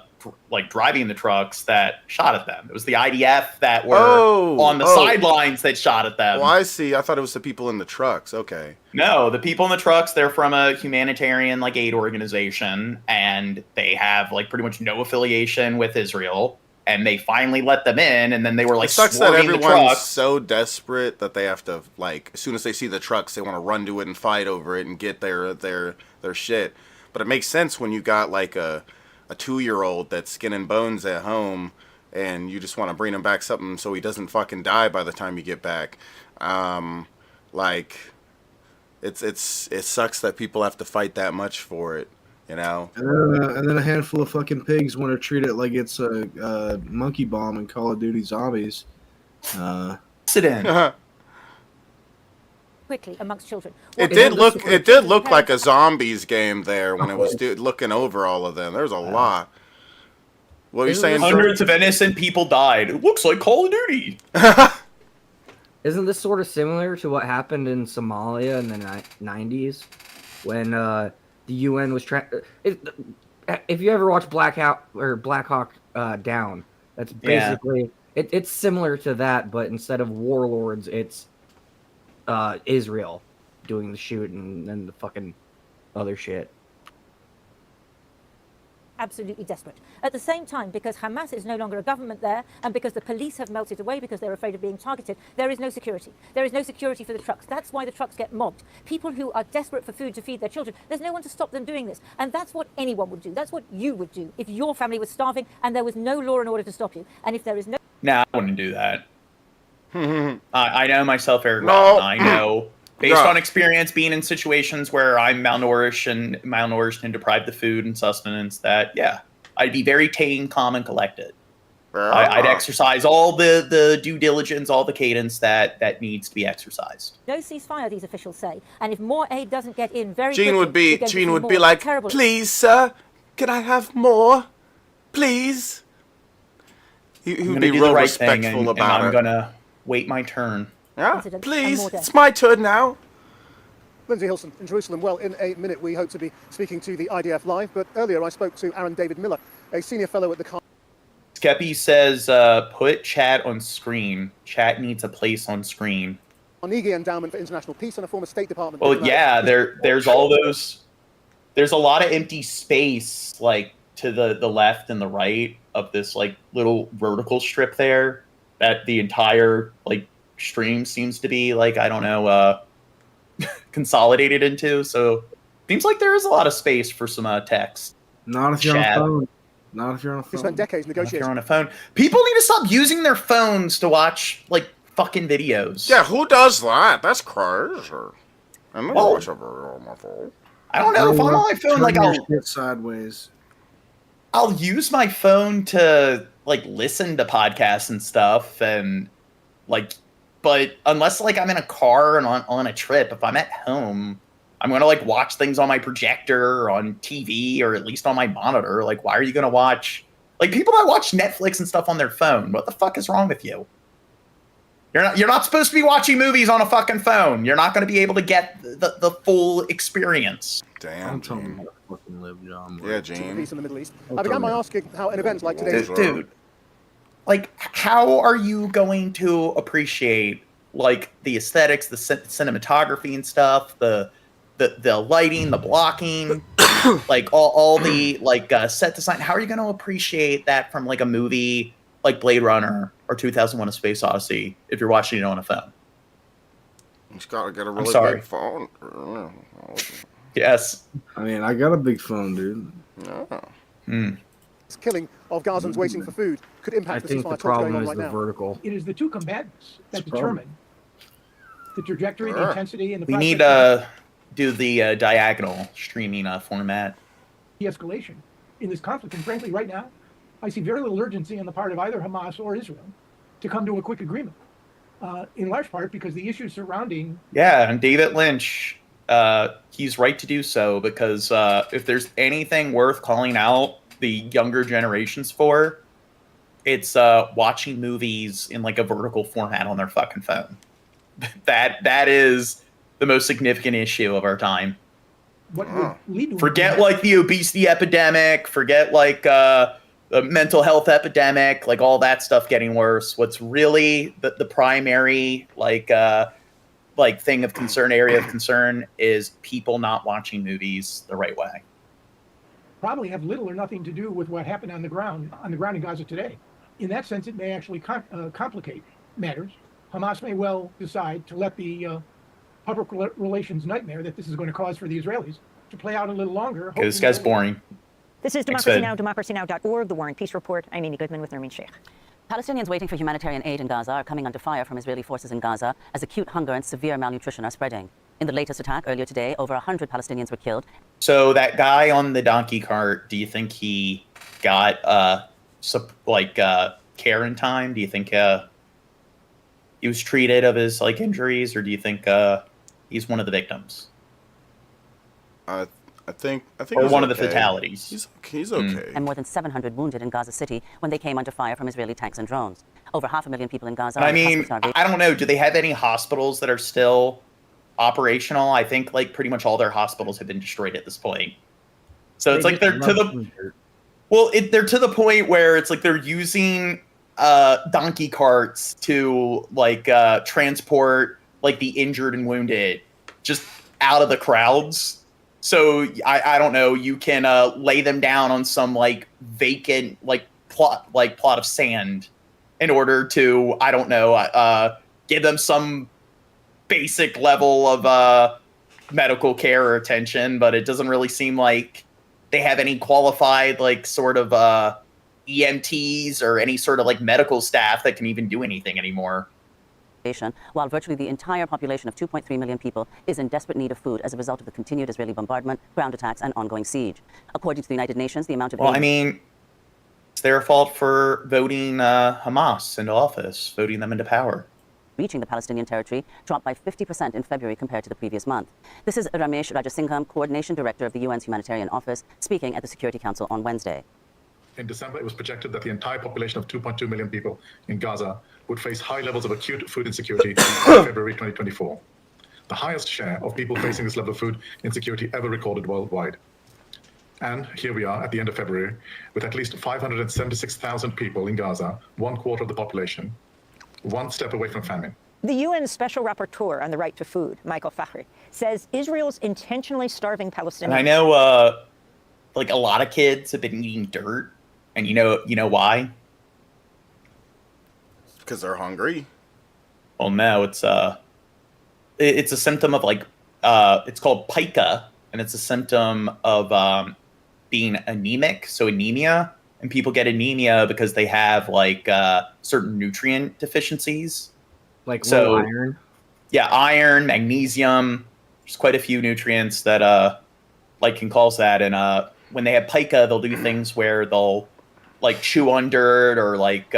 driving the trucks that shot at them. It was the IDF that were on the sidelines that shot at them. Well, I see. I thought it was the people in the trucks. Okay. No, the people in the trucks, they're from a humanitarian aid organization, and they have pretty much no affiliation with Israel. And they finally let them in, and then they were it sucks that swarming the everyone's trucks. so desperate that they have to as soon as they see the trucks, they want to run to it and fight over it and get their shit. But it makes sense when you got a 2-year-old that's skin and bones at home, and you just want to bring him back something so he doesn't fucking die by the time you get back. It sucks that people have to fight that much for it. You know, and then a handful of fucking pigs want to treat it like it's a monkey bomb in Call of Duty Zombies. Sit in. Quickly amongst children. It did look like a zombies game there when it was looking over all of them. There's a lot. What are you saying? Hundreds of innocent people died. It looks like Call of Duty. Isn't this sort of similar to what happened in Somalia in the 90s when the UN was trying? If you ever watch Black Hawk Down, that's basically it's similar to that, but instead of warlords, it's Israel doing the shooting and the fucking other shit. Absolutely desperate. At the same time, because Hamas is no longer a government there, and because the police have melted away because they're afraid of being targeted, there is no security. There is no security for the trucks. That's why the trucks get mobbed. People who are desperate for food to feed their children, there's no one to stop them doing this. And that's what anyone would do. That's what you would do if your family was starving and there was no law and order to stop you. And if there is no... Nah, I wouldn't do that. I know myself very well. I know, based on experience being in situations where I'm malnourished and deprived of food and sustenance, that, I'd be very tame, calm, and collected. I'd exercise all the due diligence, all the cadence that needs to be exercised. No ceasefire, these officials say. And if more aid doesn't get in very Gene quickly... Gene would be like, please, sir, can I have more? Please? He would be real respectful about it. I'm going to wait my turn. Yeah, please, it's my turn now. Lindsay Hilson in Jerusalem. Well, in a minute we hope to be speaking to the IDF live, but earlier I spoke to Aaron David Miller, a senior fellow at the... Skeppy says, put chat on screen. Chat needs a place on screen. Carnegie Endowment for International Peace and a former State Department... Well, yeah, there's all those... There's a lot of empty space, to the left and the right of this, little vertical strip there that the entire, stream seems to be, consolidated into. So seems like there is a lot of space for some text. Not if you're on the phone. Not if you're on a phone. He spent decades If negotiating. you're on a phone, people need to stop using their phones to watch like fucking videos. Yeah, who does that? That's crazy. I'm gonna Well, watch a video on my phone. I don't know if I'm on my phone. Like Turn your shit sideways. I'll use my phone to like listen to podcasts and stuff, and like, but unless like I'm in a car and on a trip, if I'm at home, I'm gonna like watch things on my projector or on TV or at least on my monitor. Like, why are you gonna watch like people that watch Netflix and stuff on their phone? What the fuck is wrong with you? You're not supposed to be watching movies on a fucking phone. You're not gonna be able to get the full experience. Damn, Gene. Fucking live, John. Yeah, Gene. Peace in the Middle East. I began by asking how an event like today's... Dude, like, how are you going to appreciate like the aesthetics, the cinematography and stuff, the lighting, the blocking, like all the like set design? How are you going to appreciate that from like a movie like Blade Runner or 2001: A Space Odyssey if you're watching it on a phone? You just gotta get a really big phone. Yes. I mean, I got a big phone, dude. No. killing of Gazans waiting for food could impact the ceasefire talks going on right now. Vertical. It is the two combatants that determine the trajectory, the intensity, and the We need to do the diagonal streaming format. de-escalation in this conflict. And frankly, right now, I see very little urgency on the part of either Hamas or Israel to come to a quick agreement. In large part because the issues surrounding... Yeah, and David Lynch, he's right to do so, because if there's anything worth calling out the younger generations for, it's watching movies in like a vertical format on their fucking phone. That is the most significant issue of our time. What would lead to Forget like the obesity epidemic, forget like the mental health epidemic, like all that stuff getting worse. What's really the primary like thing of concern, area of concern, is people not watching movies the right way. probably have little or nothing to do with what happened on the ground in Gaza today. In that sense, it may actually complicate matters. Hamas may well decide to let the public relations nightmare that this is going to cause for the Israelis to play out a little longer. This guy's boring. This is Democracy Now!, democracynow.org, The War and Peace Report. I'm Amy Goodman with Nermeen Sheikh. Palestinians waiting for humanitarian aid in Gaza are coming under fire from Israeli forces in Gaza as acute hunger and severe malnutrition are spreading. In the latest attack earlier today, over 100 Palestinians were killed. So that guy on the donkey cart, do you think he got care in time? Do you think he was treated of his like injuries, or do you think he's one of the victims? I think or he's one of the okay. fatalities. He's okay. And more than 700 wounded in Gaza City when they came under fire from Israeli tanks and drones. Over 500,000 people in Gaza. I mean, I don't know. Do they have any hospitals that are still operational? I think like pretty much all their hospitals have been destroyed at this point. So it's like they're to the point where it's like they're using donkey carts to like transport like the injured and wounded just out of the crowds. So I don't know. You can lay them down on some like vacant plot of sand in order to, I don't know, give them some basic level of medical care or attention. But it doesn't really seem like they have any qualified like sort of EMTs or any sort of like medical staff that can even do anything anymore. While virtually the entire population of 2.3 million people is in desperate need of food as a result of the continued Israeli bombardment, ground attacks, and ongoing siege. According to the United Nations, the amount of I mean, it's their fault for voting Hamas into office, voting them into power. Reaching the Palestinian territory dropped by 50% in February compared to the previous month. This is Ramesh Rajasingham, Coordination Director of the UN's Humanitarian Office, speaking at the Security Council on Wednesday. In December, it was projected that the entire population of 2.2 million people in Gaza would face high levels of acute food insecurity by February 2024. The highest share of people facing this level of food insecurity ever recorded worldwide. And here we are at the end of February, with at least 576,000 people in Gaza, 1/4 of the population, one step away from famine. The UN Special Rapporteur on the Right to Food, Michael Fakhri, says Israel's intentionally starving Palestinians. And I know like a lot of kids have been eating dirt. And you know why? Because they're hungry. Well, no, it's a symptom of like it's called pica, and it's a symptom of being anemic, so anemia, and people get anemia because they have like certain nutrient deficiencies. Like low iron? Yeah, iron, magnesium. There's quite a few nutrients that like can cause that. And when they have pica, they'll do things where they'll like chew on dirt or like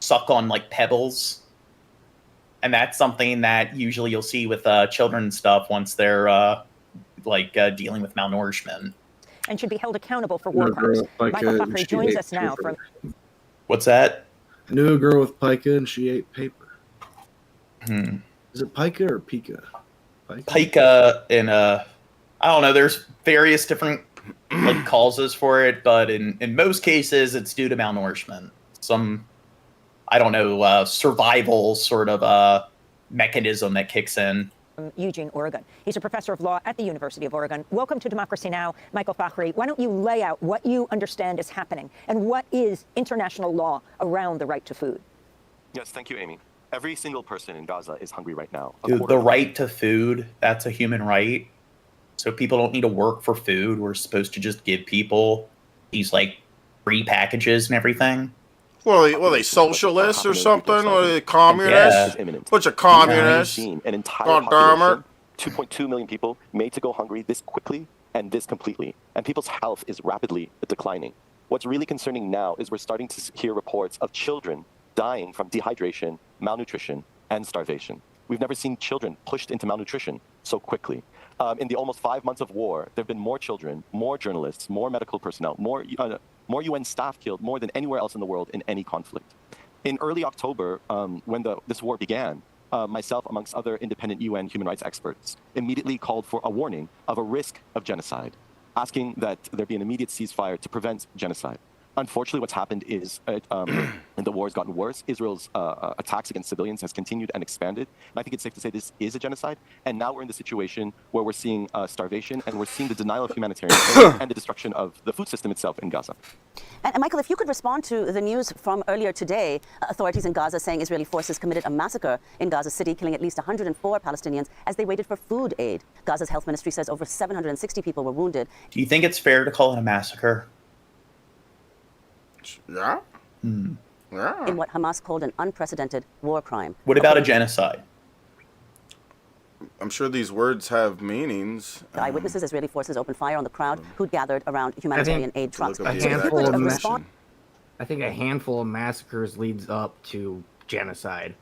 suck on like pebbles. And that's something that usually you'll see with children and stuff once they're dealing with malnourishment. And should be held accountable for war crimes. Michael Fakhri joins us now from... What's that? I knew a girl with pica and she ate paper. Hmm. Is it pica or pica? Pica and I don't know. There's various different like causes for it, but in most cases, it's due to malnourishment. Some, I don't know, survival sort of mechanism that kicks in. Eugene, Oregon. He's a professor of law at the University of Oregon. Welcome to Democracy Now!, Michael Fakhri. Why don't you lay out what you understand is happening and what is international law around the right to food? Yes, thank you, Amy. Every single person in Gaza is hungry right now. Dude, the right to food, that's a human right. So people don't need to work for food. We're supposed to just give people these like free packages and everything. Well, they socialists or something? Or they communists? Yeah. Bunch of communists. An entire God damn it. 2.2 million people made to go hungry this quickly and this completely. And people's health is rapidly declining. What's really concerning now is we're starting to hear reports of children dying from dehydration, malnutrition, and starvation. We've never seen children pushed into malnutrition so quickly. In the almost 5 months of war, there have been more children, more journalists, more medical personnel, more UN staff killed, more than anywhere else in the world in any conflict. In early October, when this war began, myself, amongst other independent UN human rights experts, immediately called for a warning of a risk of genocide, asking that there be an immediate ceasefire to prevent genocide. Unfortunately, what's happened is, and the war has gotten worse. Israel's attacks against civilians has continued and expanded. And I think it's safe to say this is a genocide. And now we're in the situation where we're seeing starvation and we're seeing the denial of humanitarian aid and the destruction of the food system itself in Gaza. And Michael, if you could respond to the news from earlier today, authorities in Gaza saying Israeli forces committed a massacre in Gaza City, killing at least 104 Palestinians as they waited for food aid. Gaza's health ministry says over 760 people were wounded. Do you think it's fair to call it a massacre? Yeah. Yeah. In what Hamas called an unprecedented war crime. What about a genocide? I'm sure these words have meanings. Eyewitnesses, Israeli forces opened fire on the crowd who'd gathered around humanitarian aid trucks. I think a handful of massacres leads up to genocide.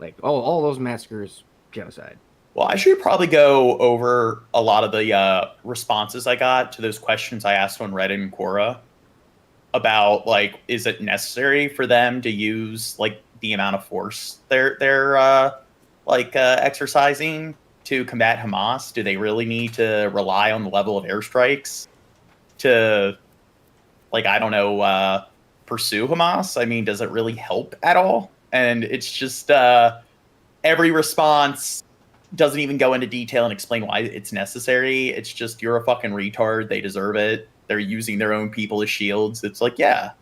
Like, all those massacres, genocide. Well, I should probably go over a lot of the responses I got to those questions I asked on Reddit and Quora about, like, is it necessary for them to use, like, the amount of force they're exercising to combat Hamas? Do they really need to rely on the level of airstrikes to, like, I don't know, pursue Hamas? I mean, does it really help at all? And it's just every response doesn't even go into detail and explain why it's necessary. It's just, you're a fucking retard. They deserve it. They're using their own people as shields. It's like, yeah.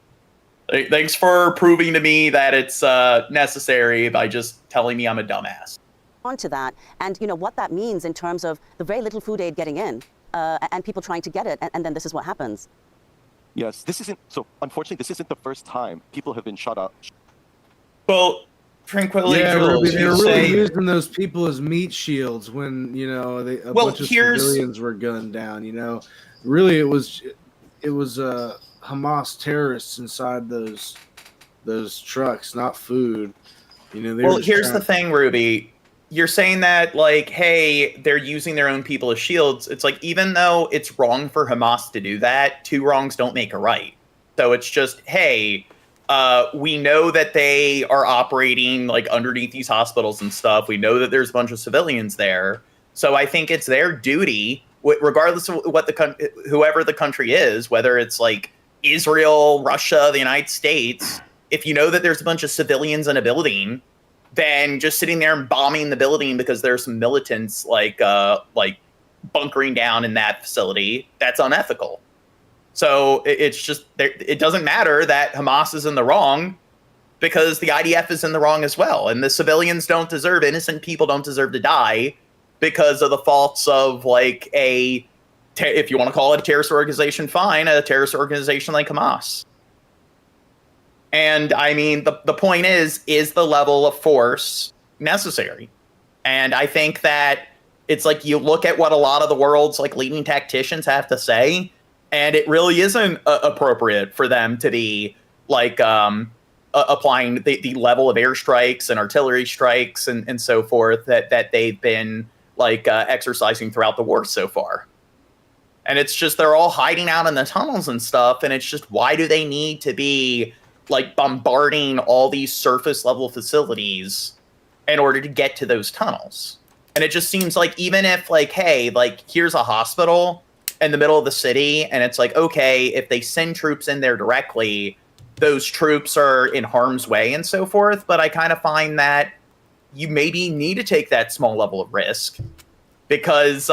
Thanks for proving to me that it's necessary by just telling me I'm a dumbass. On to that, and you know what that means in terms of the very little food aid getting in, and people trying to get it, and then this is what happens. Yes, unfortunately, this isn't the first time people have been shot up. Well, tranquility. Yeah, Jules, they were really using those people as meat shields when, you know, a bunch of civilians were gunned down, you know. Really, it was Hamas terrorists inside those trucks, not food. You know. Here's the thing, Ruby. You're saying that, like, hey, they're using their own people as shields. It's like, even though it's wrong for Hamas to do that, two wrongs don't make a right. So it's just, hey, we know that they are operating, like, underneath these hospitals and stuff. We know that there's a bunch of civilians there. So I think it's their duty, regardless of what whoever the country is, whether it's like Israel, Russia, the United States, if you know that there's a bunch of civilians in a building, then just sitting there and bombing the building because there's some militants like bunkering down in that facility, that's unethical. So it's just, it doesn't matter that Hamas is in the wrong because the IDF is in the wrong as well. And the civilians don't deserve, innocent people don't deserve to die because of the faults of, like, if you want to call it a terrorist organization, fine, a terrorist organization like Hamas. And I mean, the point is the level of force necessary? And I think that it's like you look at what a lot of the world's like leading tacticians have to say, and it really isn't appropriate for them to be like applying the level of airstrikes and artillery strikes and so forth that they've been like exercising throughout the war so far. And it's just they're all hiding out in the tunnels and stuff, and it's just why do they need to be like bombarding all these surface level facilities in order to get to those tunnels? And it just seems like even if like, hey, like here's a hospital in the middle of the city, and it's like, okay, if they send troops in there directly, those troops are in harm's way and so forth. But I kind of find that you maybe need to take that small level of risk because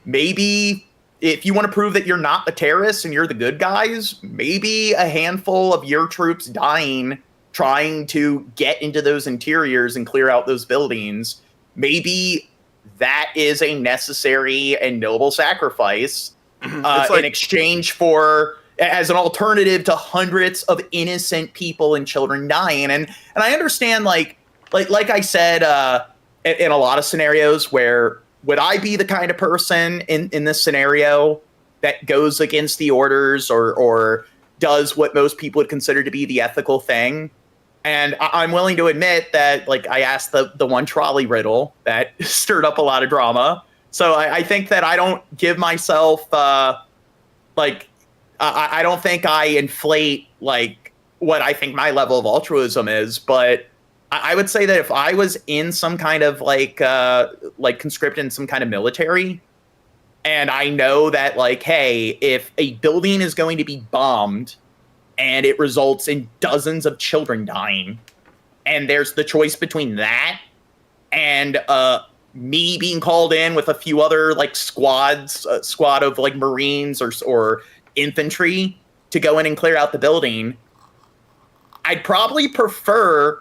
maybe if you want to prove that you're not the terrorists and you're the good guys, maybe a handful of your troops dying trying to get into those interiors and clear out those buildings, maybe that is a necessary and noble sacrifice in exchange for, as an alternative to hundreds of innocent people and children dying. And I understand, like I said, in a lot of scenarios where would I be the kind of person in this scenario that goes against the orders or does what most people would consider to be the ethical thing? And I'm willing to admit that, like, I asked the one trolley riddle that stirred up a lot of drama. So I think that I don't give myself, I don't think I inflate, like, what I think my level of altruism is. But I would say that if I was in some kind of, like conscripted in some kind of military, and I know that, like, hey, if a building is going to be bombed, and it results in dozens of children dying, and there's the choice between that and me being called in with a few other like squad of like Marines or infantry to go in and clear out the building, I'd probably prefer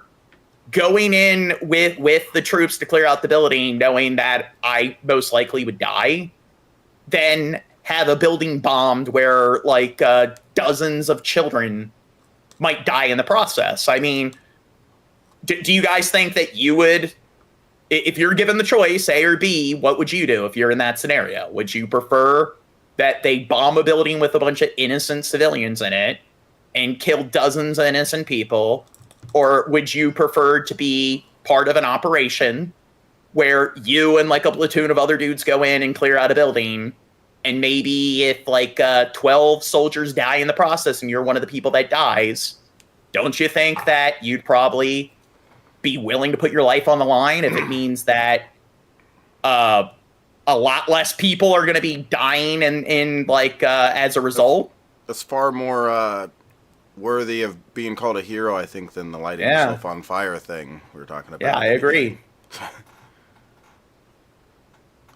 going in with the troops to clear out the building, knowing that I most likely would die, than have a building bombed where like dozens of children might die in the process. I mean, do you guys think that you would, if you're given the choice, A or B, what would you do if you're in that scenario? Would you prefer that they bomb a building with a bunch of innocent civilians in it and kill dozens of innocent people? Or would you prefer to be part of an operation where you and like a platoon of other dudes go in and clear out a building, and maybe if like 12 soldiers die in the process and you're one of the people that dies, don't you think that you'd probably be willing to put your life on the line if it means that a lot less people are going to be dying in like as a result? That's far more worthy of being called a hero, I think, than the lighting yourself on fire thing we were talking about. Yeah, I agree.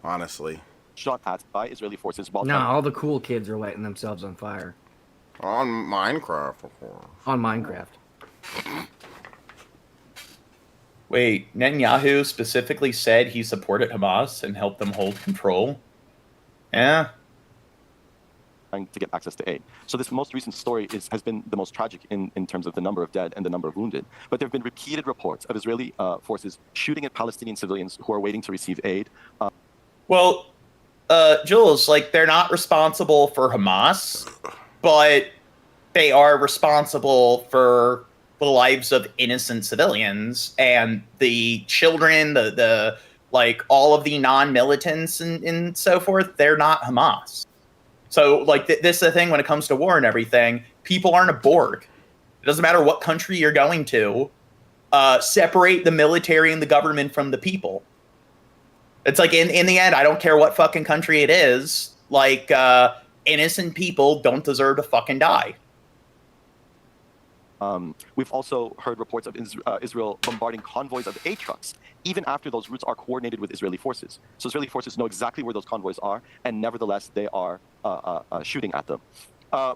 Honestly. Shot at by Israeli forces while No, all the cool kids are lighting themselves on fire. On Minecraft, of course. On Minecraft. Wait, Netanyahu specifically said he supported Hamas and helped them hold control? Yeah. Trying to get access to aid. So this most recent story has been the most tragic in terms of the number of dead and the number of wounded. But there have been repeated reports of Israeli forces shooting at Palestinian civilians who are waiting to receive aid. Well, Jules, like, they're not responsible for Hamas, but they are responsible for the lives of innocent civilians and the children, the like all of the non-militants and so forth. They're not Hamas. So like this is the thing when it comes to war and everything, people aren't a Borg. It doesn't matter what country you're going to, separate the military and the government from the people. It's like in the end, I don't care what fucking country it is. Like innocent people don't deserve to fucking die. We've also heard reports of Israel bombarding convoys of aid trucks, even after those routes are coordinated with Israeli forces. So Israeli forces know exactly where those convoys are, and nevertheless, they are shooting at them.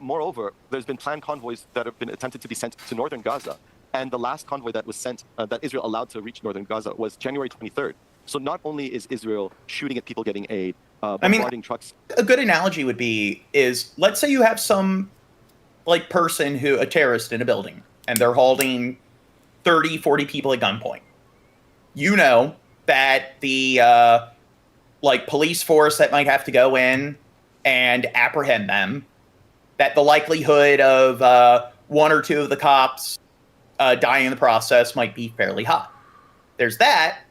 Moreover, there's been planned convoys that have been attempted to be sent to northern Gaza, and the last convoy that was sent, that Israel allowed to reach northern Gaza, was January 23rd. So not only is Israel shooting at people getting aid, bombarding trucks. A good analogy would be let's say you have some like person a terrorist in a building, and they're holding 30, 40 people at gunpoint. You know that the police force that might have to go in and apprehend them, that the likelihood of one or two of the cops dying in the process might be fairly high. There's that,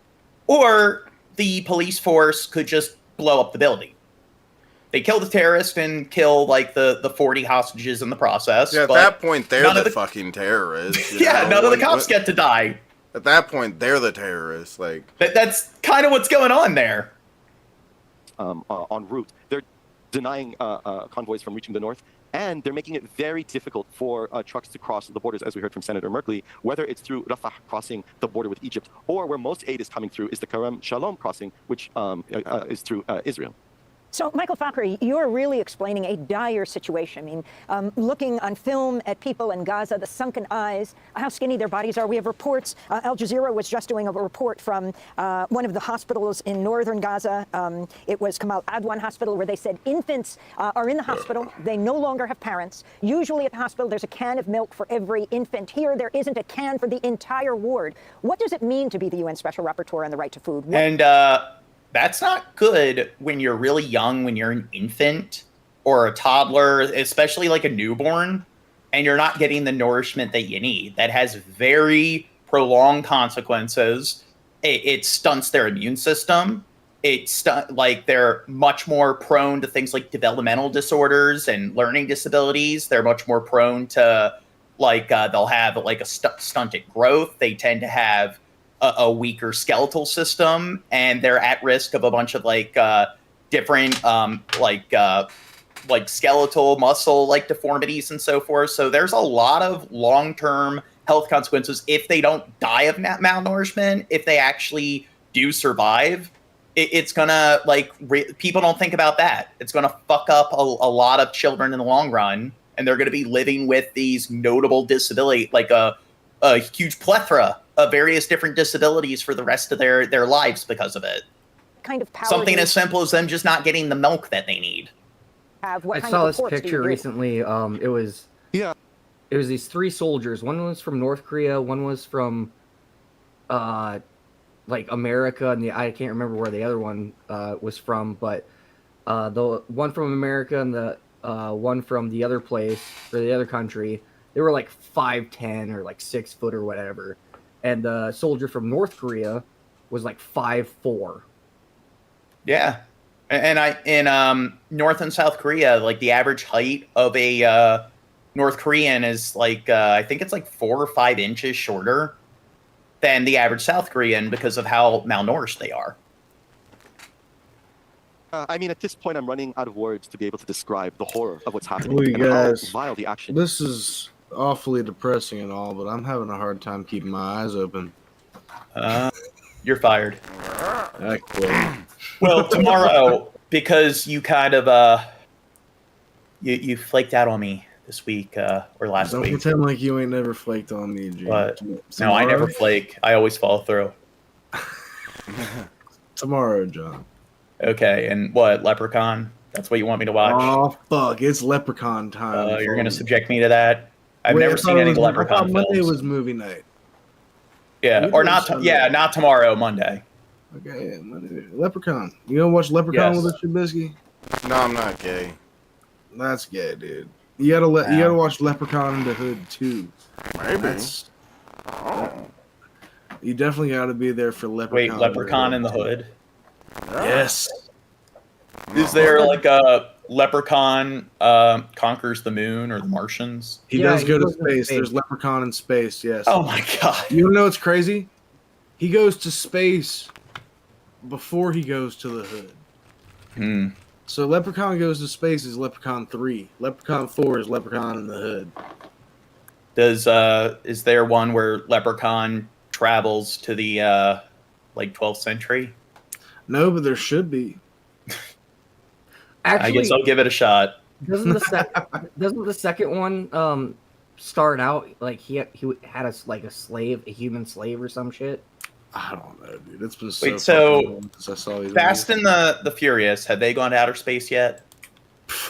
or the police force could just blow up the building. They kill the terrorist and kill the 40 hostages in the process. Yeah, at that point, they're the fucking terrorists. Yeah, none of the cops get to die. At that point, they're the terrorists. That's kind of what's going on there. En route, they're denying convoys from reaching the north, and they're making it very difficult for trucks to cross the borders, as we heard from Senator Merkley, whether it's through Rafah crossing the border with Egypt, or where most aid is coming through is the Kerem Shalom crossing, which is through Israel. So, Michael Fakhri, you're really explaining a dire situation. I mean, looking on film at people in Gaza, the sunken eyes, how skinny their bodies are. We have reports. Al Jazeera was just doing a report from one of the hospitals in northern Gaza. It was Kamal Adwan Hospital, where they said infants are in the hospital. They no longer have parents. Usually at the hospital, there's a can of milk for every infant. Here, there isn't a can for the entire ward. What does it mean to be the UN Special Rapporteur on the right to food? That's not good when you're really young, when you're an infant or a toddler, especially like a newborn, and you're not getting the nourishment that you need. That has very prolonged consequences. It stunts their immune system. They're much more prone to things like developmental disorders and learning disabilities. They're much more prone to they'll have a stunted growth. They tend to have a weaker skeletal system, and they're at risk of a bunch of different skeletal muscle deformities and so forth. So there's a lot of long-term health consequences if they don't die of malnourishment. If they actually do survive, it's gonna people don't think about that. It's gonna fuck up a lot of children in the long run, and they're gonna be living with these notable disability, a huge plethora of various different disabilities for the rest of their lives because of it. Kind of power something as simple as them just not getting the milk that they need. I saw this picture recently. It was these three soldiers. One was from North Korea. One was from America, and I can't remember where the other one was from. But the one from America and the one from the other place or the other country, they were 5'10" or 6 foot or whatever. And the soldier from North Korea was 5'4". Yeah, and in North and South Korea, the average height of a North Korean is I think it's 4 or 5 inches shorter than the average South Korean because of how malnourished they are. At this point, I'm running out of words to be able to describe the horror of what's happening Well, you and guys, how vile the action. This is awfully depressing and all, but I'm having a hard time keeping my eyes open. You're fired. I quit. Well, tomorrow, because you kind of you flaked out on me this week or last Don't week. pretend like you ain't never flaked on me, G. But no, I never flake. I always follow through. Tomorrow, John. Okay, and what, Leprechaun? That's what you want me to watch? Oh, fuck. It's Leprechaun time. You're going to subject me to that? I've never seen any Leprechaun films. Monday was movie night. Yeah, or not. Not tomorrow, Monday. Okay, Monday. Leprechaun. You gonna watch Leprechaun with us, Trubisky? No, I'm not gay. That's gay, dude. You gotta watch Leprechaun in the Hood too. Maybe. You definitely gotta be there for Leprechaun. Wait, Leprechaun in the Hood? Yes. Is there a Leprechaun conquers the moon or the Martians? He does go to space. There's Leprechaun in space, yes. Oh my god. You know what's crazy? He goes to space before he goes to the Hood. So Leprechaun goes to space is Leprechaun 3. Leprechaun 4 is Leprechaun in the Hood. Is there one where Leprechaun travels to the 12th century? No, but there should be. Actually, I guess I'll give it a shot. Doesn't the second one start out he had a human slave or some shit? I don't know, dude. It's been so since I saw these Fast and the Furious, have they gone to outer space yet?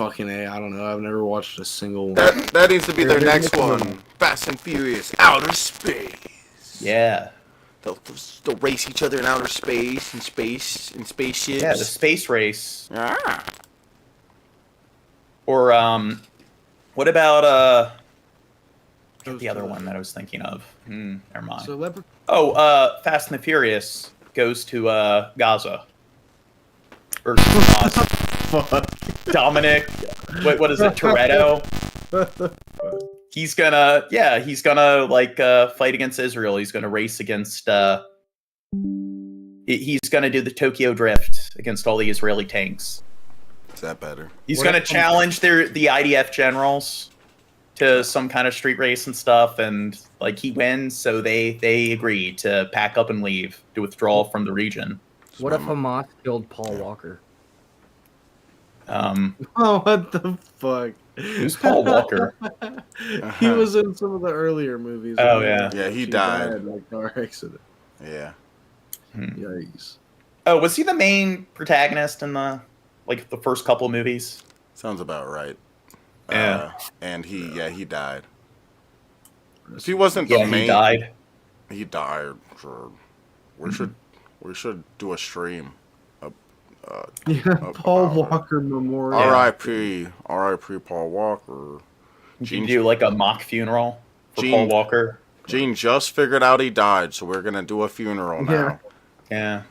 Fucking A, I don't know. I've never watched a single one. That needs to be their next one. Fast and Furious, outer space. Yeah. They'll race each other in outer space and spaceships. Yeah, the space race. Ah. Or what about the other one that I was thinking of? Never mind. So Fast and the Furious goes to Gaza. Or Dominic, what is it, Toretto? He's gonna like fight against Israel. He's gonna race against. He's gonna do the Tokyo Drift against all the Israeli tanks. Is that better? He's gonna challenge the IDF generals to some kind of street race and stuff, and like he wins, so they agree to pack up and leave to withdraw from the region. What if Hamas killed Paul Walker? Oh, what the fuck? Who's Paul Walker? He was in some of the earlier movies. Oh, yeah. Yeah, he died. Like car accident. Yeah. Yikes. Oh, was he the main protagonist in the first couple of movies? Sounds about right. Yeah. And he died. If he wasn't the main, he died. He died. Sure. We should do a stream. Paul Walker Memorial. R.I.P. Paul Walker. Gene do like a mock funeral for Paul Walker. Gene just figured out he died, so we're gonna do a funeral now. Yeah.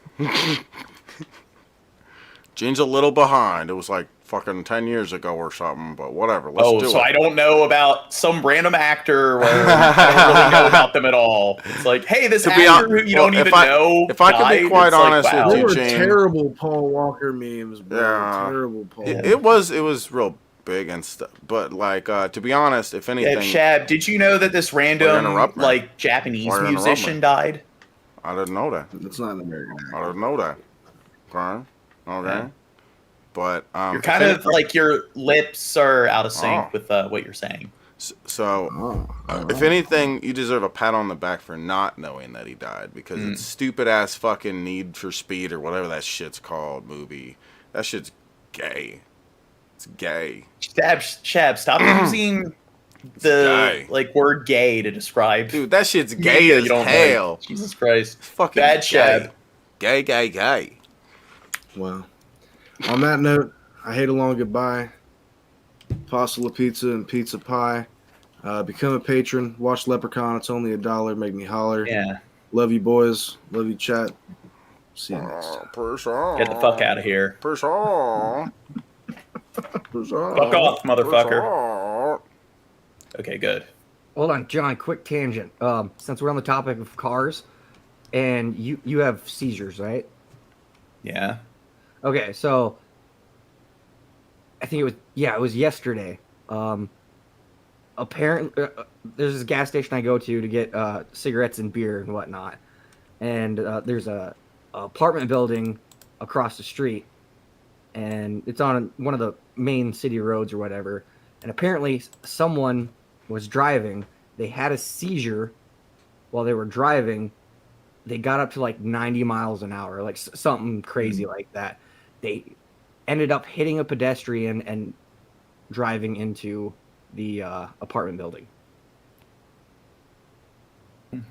Gene's a little behind. It was like fucking 10 years ago or something, but whatever. Let's do it. So I don't know about some random actor where I don't really know about them at all. It's like, hey, this actor who you don't even know. If I can be quite honest with you, Gene, terrible Paul Walker memes, bro. Yeah, terrible Paul. It was real big and stuff, but like to be honest, if anything, Shab, did you know that this random like Japanese musician died? I didn't know that. It's not an American actor. I didn't know that. Okay. Yeah. But you're kind of like your lips are out of sync with what you're saying. So, if anything, you deserve a pat on the back for not knowing that he died, because it's stupid ass fucking Need for Speed or whatever that shit's called movie. That shit's gay. It's gay. Shab, stop using the like word gay to describe. Dude, that shit's gay as hell. Like. Jesus Christ. It's fucking bad Shab. Gay. Well, on that note, I hate a long goodbye. Pasta La Pizza and pizza pie. Become a patron. Watch Leprechaun. It's only $1. Make me holler. Yeah. Love you, boys. Love you, chat. See you next time. Get the fuck out of here. Fuck off, motherfucker. Okay, good. Hold on, John. Quick tangent. Since we're on the topic of cars, and you have seizures, right? Yeah. Okay, so I think it was yesterday. Apparently, there's this gas station I go to get cigarettes and beer and whatnot, and there's a apartment building across the street, and it's on one of the main city roads or whatever. And apparently, someone was driving. They had a seizure while they were driving. They got up to like 90 miles an hour, like something crazy like that. They ended up hitting a pedestrian and driving into the apartment building.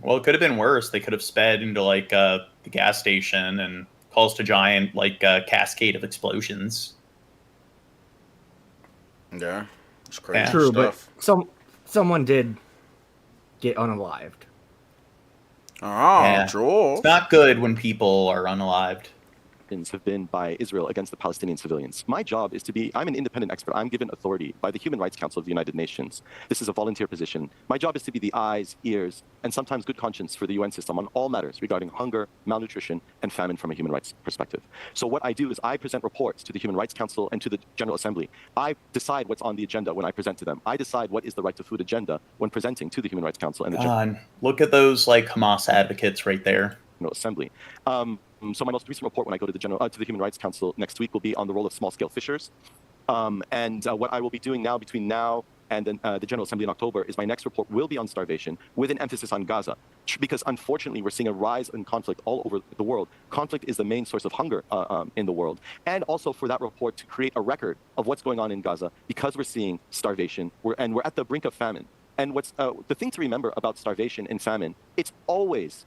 Well, it could have been worse. They could have sped into like the gas station and caused a giant like cascade of explosions. Yeah, it's crazy. Yeah. True, stuff. But someone did get unalived. Joel. It's not good when people are unalived. Have been by Israel against the Palestinian civilians. My job is I'm an independent expert. I'm given authority by the Human Rights Council of the United Nations. This is a volunteer position. My job is to be the eyes, ears, and sometimes good conscience for the UN system on all matters regarding hunger, malnutrition, and famine from a human rights perspective. So what I do is I present reports to the Human Rights Council and to the General Assembly. I decide what's on the agenda when I present to them. I decide what is the right to food agenda when presenting to the Human Rights Council and the General. Look at those like Hamas advocates right there. Assembly. So my most recent report when I go to the Human Rights Council next week will be on the role of small-scale fishers. And what I will be doing between now and then the General Assembly in October is my next report will be on starvation with an emphasis on Gaza. because unfortunately we're seeing a rise in conflict all over the world. Conflict is the main source of hunger in the world. And also for that report to create a record of what's going on in Gaza, because we're seeing starvation, we're at the brink of famine. And what's the thing to remember about starvation and famine, it's always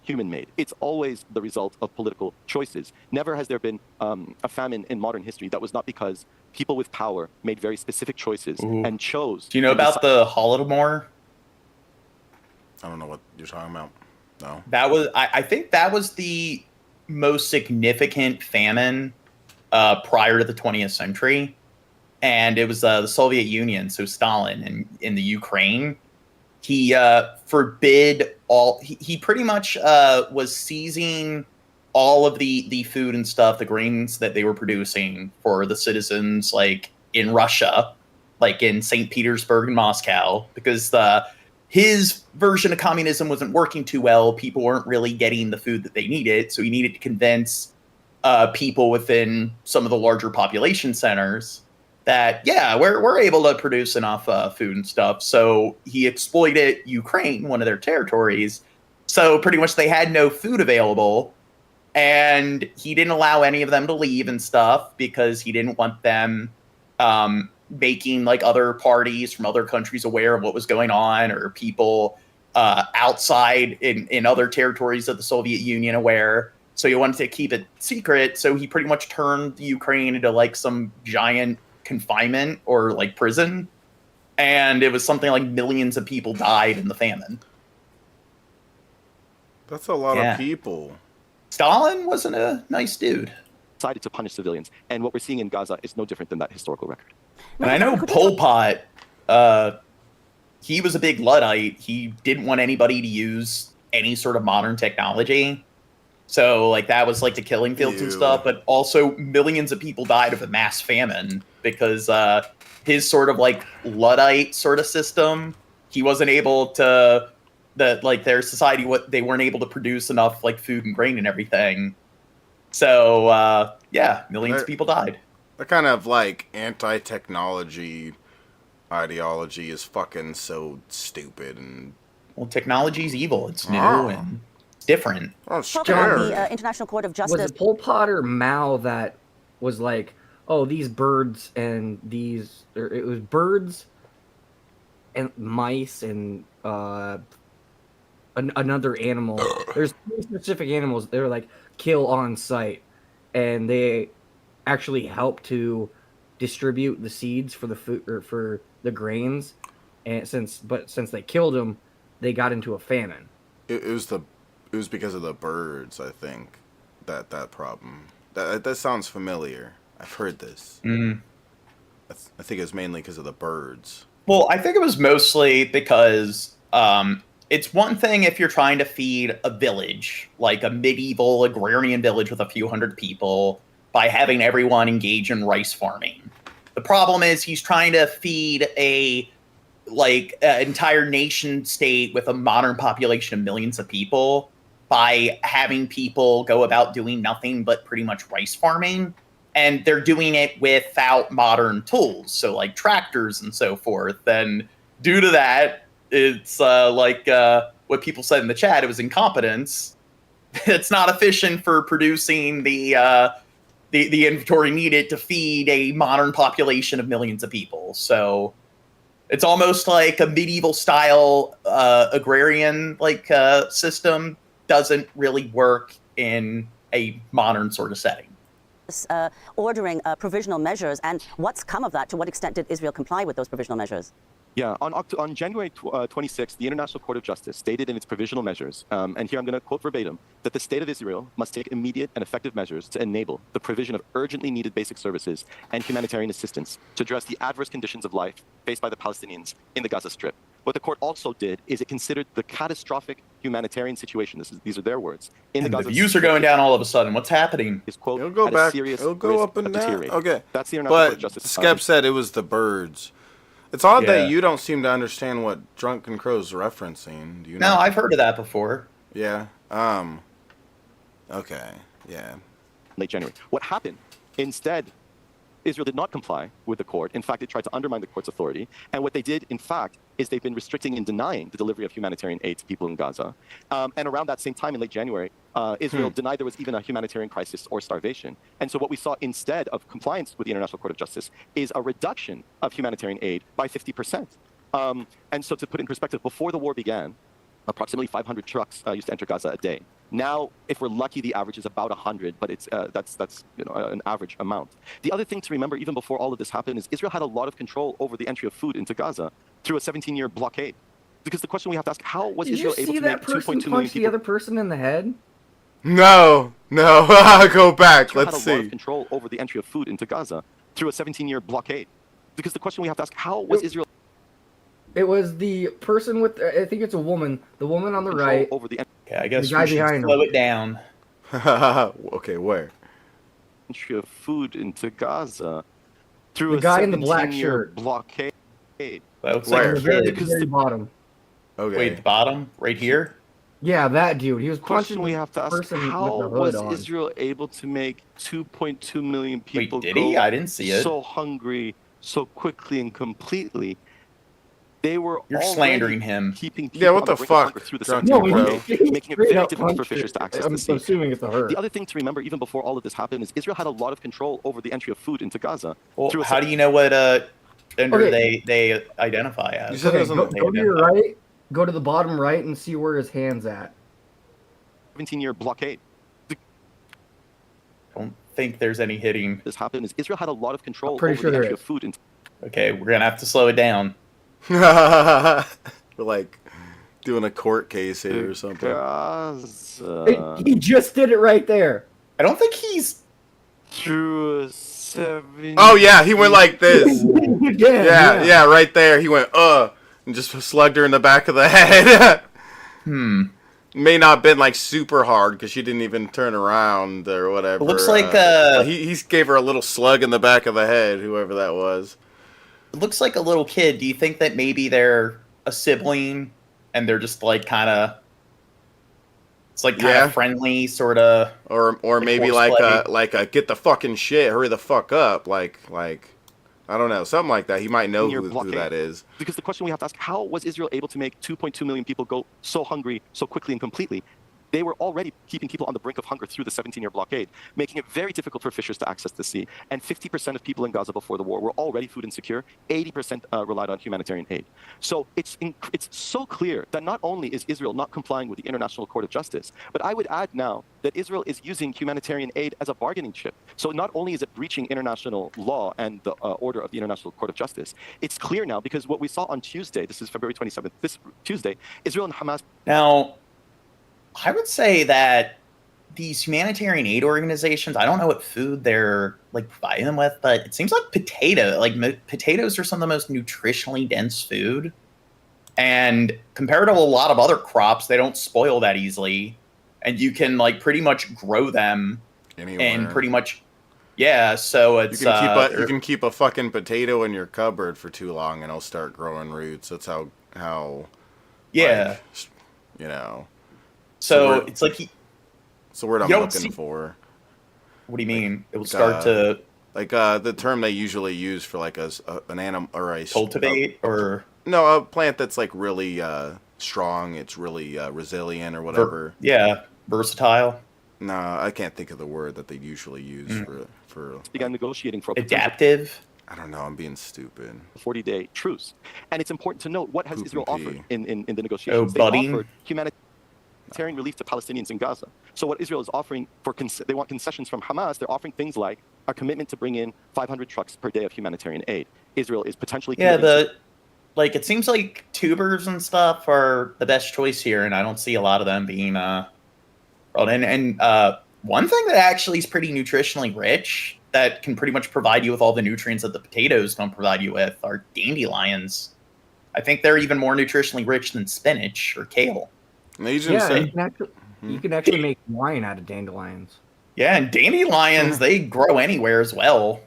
human-made. It's always the result of political choices. Never has there been a famine in modern history that was not because people with power made very specific choices and chose. Do you know about the Holodomor? I don't know what you're talking about. No. That was, I think that was the most significant famine prior to the 20th century. And it was the Soviet Union, so Stalin in the Ukraine. He forbid all, he pretty much was seizing all of the food and stuff, the grains that they were producing for the citizens, like in Russia, like in St. Petersburg and Moscow, because his version of communism wasn't working too well. People weren't really getting the food that they needed. So he needed to convince people within some of the larger population centers that, yeah, we're able to produce enough food and stuff. So he exploited Ukraine, one of their territories. So pretty much they had no food available. And he didn't allow any of them to leave and stuff because he didn't want them making like other parties from other countries aware of what was going on, or people outside in other territories of the Soviet Union aware. So he wanted to keep it secret. So he pretty much turned Ukraine into like some giant confinement or like prison. And it was something like millions of people died in the famine. That's a lot of people. Stalin wasn't a nice dude. Decided to punish civilians. And what we're seeing in Gaza is no different than that historical record. And I know Pol Pot, he was a big Luddite. He didn't want anybody to use any sort of modern technology. So, like, that was, like, the killing fields and stuff. But also, millions of people died of a mass famine because his sort of, like, Luddite sort of system, he wasn't able to, their society, they weren't able to produce enough, like, food and grain and everything. So, yeah, millions of people died. The kind of, like, anti-technology ideology is fucking so stupid. And well, technology's evil. It's new and it's different. I'm scared. The International Court of Justice. Was it Pol Pot or Mao that was like, oh, these birds and these, or it was birds and mice and another animal. There's three specific animals they were like kill on sight, and they actually help to distribute the seeds for the food or for the grains, and since they killed them, they got into a famine. It was because of the birds, I think, that problem. That sounds familiar. I've heard this. I think it was mainly because of the birds. Well, I think it was mostly because it's one thing if you're trying to feed a village, like a medieval agrarian village with a few hundred people, by having everyone engage in rice farming. The problem is he's trying to feed an entire nation state with a modern population of millions of people by having people go about doing nothing but pretty much rice farming. And they're doing it without modern tools, so like tractors and so forth. And due to that, it's what people said in the chat, it was incompetence. It's not efficient for producing the inventory needed to feed a modern population of millions of people. So it's almost like a medieval style agrarian system doesn't really work in a modern sort of setting. Ordering provisional measures, and what's come of that? To what extent did Israel comply with those provisional measures? Yeah, on January 26th, the International Court of Justice stated in its provisional measures, and here I'm going to quote verbatim, that the state of Israel must take immediate and effective measures to enable the provision of urgently needed basic services and humanitarian assistance to address the adverse conditions of life faced by the Palestinians in the Gaza Strip. What the court also did is it considered the catastrophic humanitarian situation, these are their words, in the Gaza Strip. The views are going down all of a sudden. What's happening? Is, quote, it'll go back. It'll go up and down. Okay. That's the International Court of Justice. Skep said it was the birds. It's odd that you don't seem to understand what Drunken Crow's referencing. Do you know? No, I've heard of that before. Yeah. Okay. Yeah. Late January. What happened instead Israel did not comply with the court. In fact, it tried to undermine the court's authority. And what they did, in fact, is they've been restricting and denying the delivery of humanitarian aid to people in Gaza. And around that same time, in late January, Israel denied there was even a humanitarian crisis or starvation. And so what we saw instead of compliance with the International Court of Justice is a reduction of humanitarian aid by 50%. And so to put it in perspective, before the war began, approximately 500 trucks used to enter Gaza a day. Now, if we're lucky, the average is about 100, but it's that's an average amount. The other thing to remember, even before all of this happened, is Israel had a lot of control over the entry of food into Gaza through a 17-year blockade. Because the question we have to ask: how was Israel able to make 2.2 million people? Did you see that person punch the other person in the head? No. Go back. Israel Let's had a lot see. of control over the entry of food into Gaza through a 17-year blockade. Because the question we have to ask: how was Israel? It was the person with, I think it's a woman, the woman on the right. Over the Okay, I guess the guy we should behind slow him. it down. Okay, where? Entry of food into Gaza through The a guy in the black 17-year shirt. blockade. That looks Where? like a Very, kid. very bottom. Okay. Wait, the bottom? Right here? Yeah, that dude. He was Question punching we the have to ask: person how with the was hood on. Israel able to make 2.2 million people did go he? I didn't see it. so hungry so quickly and completely? They were You're already slandering him. keeping people Yeah, what on the the brink of fuck? hunger through the Drunken 17th bro. blockade, making it Straight very up difficult for punched fishers it. to access I'm the sea. assuming it's a her. The other thing to remember, even before all of this happened, is Israel had a lot of control over the entry of food into Gaza. Well, through a how do you know what gender Okay. they identify as? You said it was on Go to your right, go to the bottom right, and see where his hand's at. 17-year blockade. Don't think there's any hitting. This happened is Israel had a lot of control pretty over sure the there entry is. of food into Okay, we're gonna have to slow it down. We're like doing a court case here or something. Gaza. He just did it right there. I don't think he's through a 7. Oh yeah, he went like this. Yeah, yeah, right there. He went and just slugged her in the back of the head. May not have been like super hard because she didn't even turn around or whatever. It looks like he gave her a little slug in the back of the head, whoever that was. it looks like a little kid. Do you think that maybe they're a sibling and they're just like kind of it's like kind of friendly sort of, or maybe horseplay? like a get the fucking shit, hurry the fuck up, like I don't know, something like that. He might know who that is. Because the question we have to ask: how was Israel able to make 2.2 million people go so hungry so quickly and completely? They were already keeping people on the brink of hunger through the 17-year blockade, making it very difficult for fishers to access the sea. And 50% of people in Gaza before the war were already food insecure. 80% relied on humanitarian aid. So it's so clear that not only is Israel not complying with the International Court of Justice, but I would add now that Israel is using humanitarian aid as a bargaining chip. So not only is it breaching international law and the order of the International Court of Justice, it's clear now because what we saw on Tuesday, this is February 27th, this Tuesday, Israel and Hamas... Now, I would say that these humanitarian aid organizations, I don't know what food they're like providing them with, but it seems like potatoes are some of the most nutritionally dense food. And compared to a lot of other crops, they don't spoil that easily. And you can like pretty much grow them anywhere. And pretty much, yeah. So it's you can keep a fucking potato in your cupboard for too long and it'll start growing roots. That's how yeah, like, you know. So it's like it's the word I'm looking for. What do you mean? It will start to like the term they usually use for like an animal or a cultivate or no, a plant that's like really strong. It's really resilient or whatever. Versatile. No, I can't think of the word that they usually use for began negotiating for adaptive. I don't know. I'm being stupid. 40-day truce, and it's important to note what has Israel offered in the negotiations. They offered humanitarian relief to Palestinians in Gaza. So what Israel is offering they want concessions from Hamas. They're offering things like a commitment to bring in 500 trucks per day of humanitarian aid. Israel is potentially it seems like tubers and stuff are the best choice here, and I don't see a lot of them being brought in. And one thing that actually is pretty nutritionally rich that can pretty much provide you with all the nutrients that the potatoes don't provide you with are dandelions. I think they're even more nutritionally rich than spinach or kale. You can actually make wine out of dandelions. Yeah, and dandelions, they grow anywhere as well.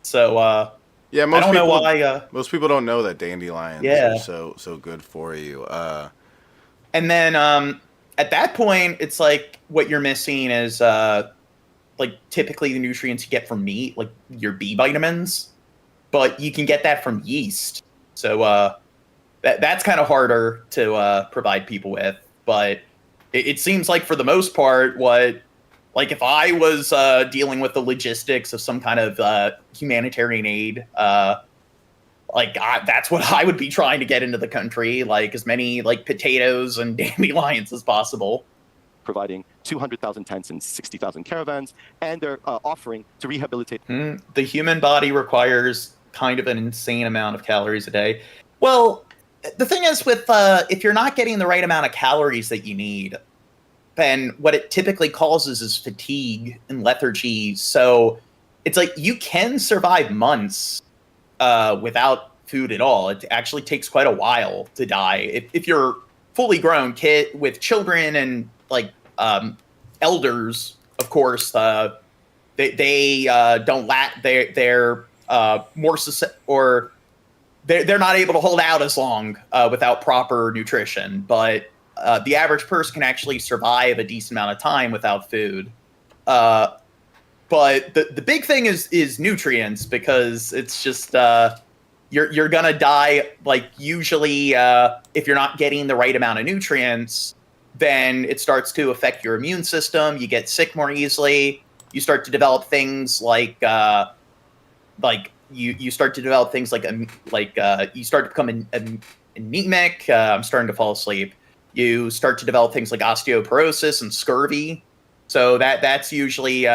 So, yeah, I don't know why. Most people don't know that dandelions are so good for you. And then at that point, it's like what you're missing is like like typically the nutrients you get from meat, like your B vitamins, but you can get that from yeast. So that's kind of harder to provide people with. But it seems like for the most part, if I was dealing with the logistics of some kind of humanitarian aid, that's what I would be trying to get into the country, like as many like potatoes and dandelions as possible. Providing 200,000 tents and 60,000 caravans, and they're offering to rehabilitate. The human body requires kind of an insane amount of calories a day. Well, the thing is with if you're not getting the right amount of calories that you need, then what it typically causes is fatigue and lethargy. So it's like you can survive months without food at all. It actually takes quite a while to die. If you're fully grown kid with children and like elders, of course, they don't lack. They're more or they're not able to hold out as long without proper nutrition. But the average person can actually survive a decent amount of time without food. But the big thing is nutrients, because it's just you're gonna die. Like usually, if you're not getting the right amount of nutrients, then it starts to affect your immune system. You get sick more easily. You start to develop things like you start to develop things you start to become anemic. I'm starting to fall asleep. You start to develop things like osteoporosis and scurvy. So that's usually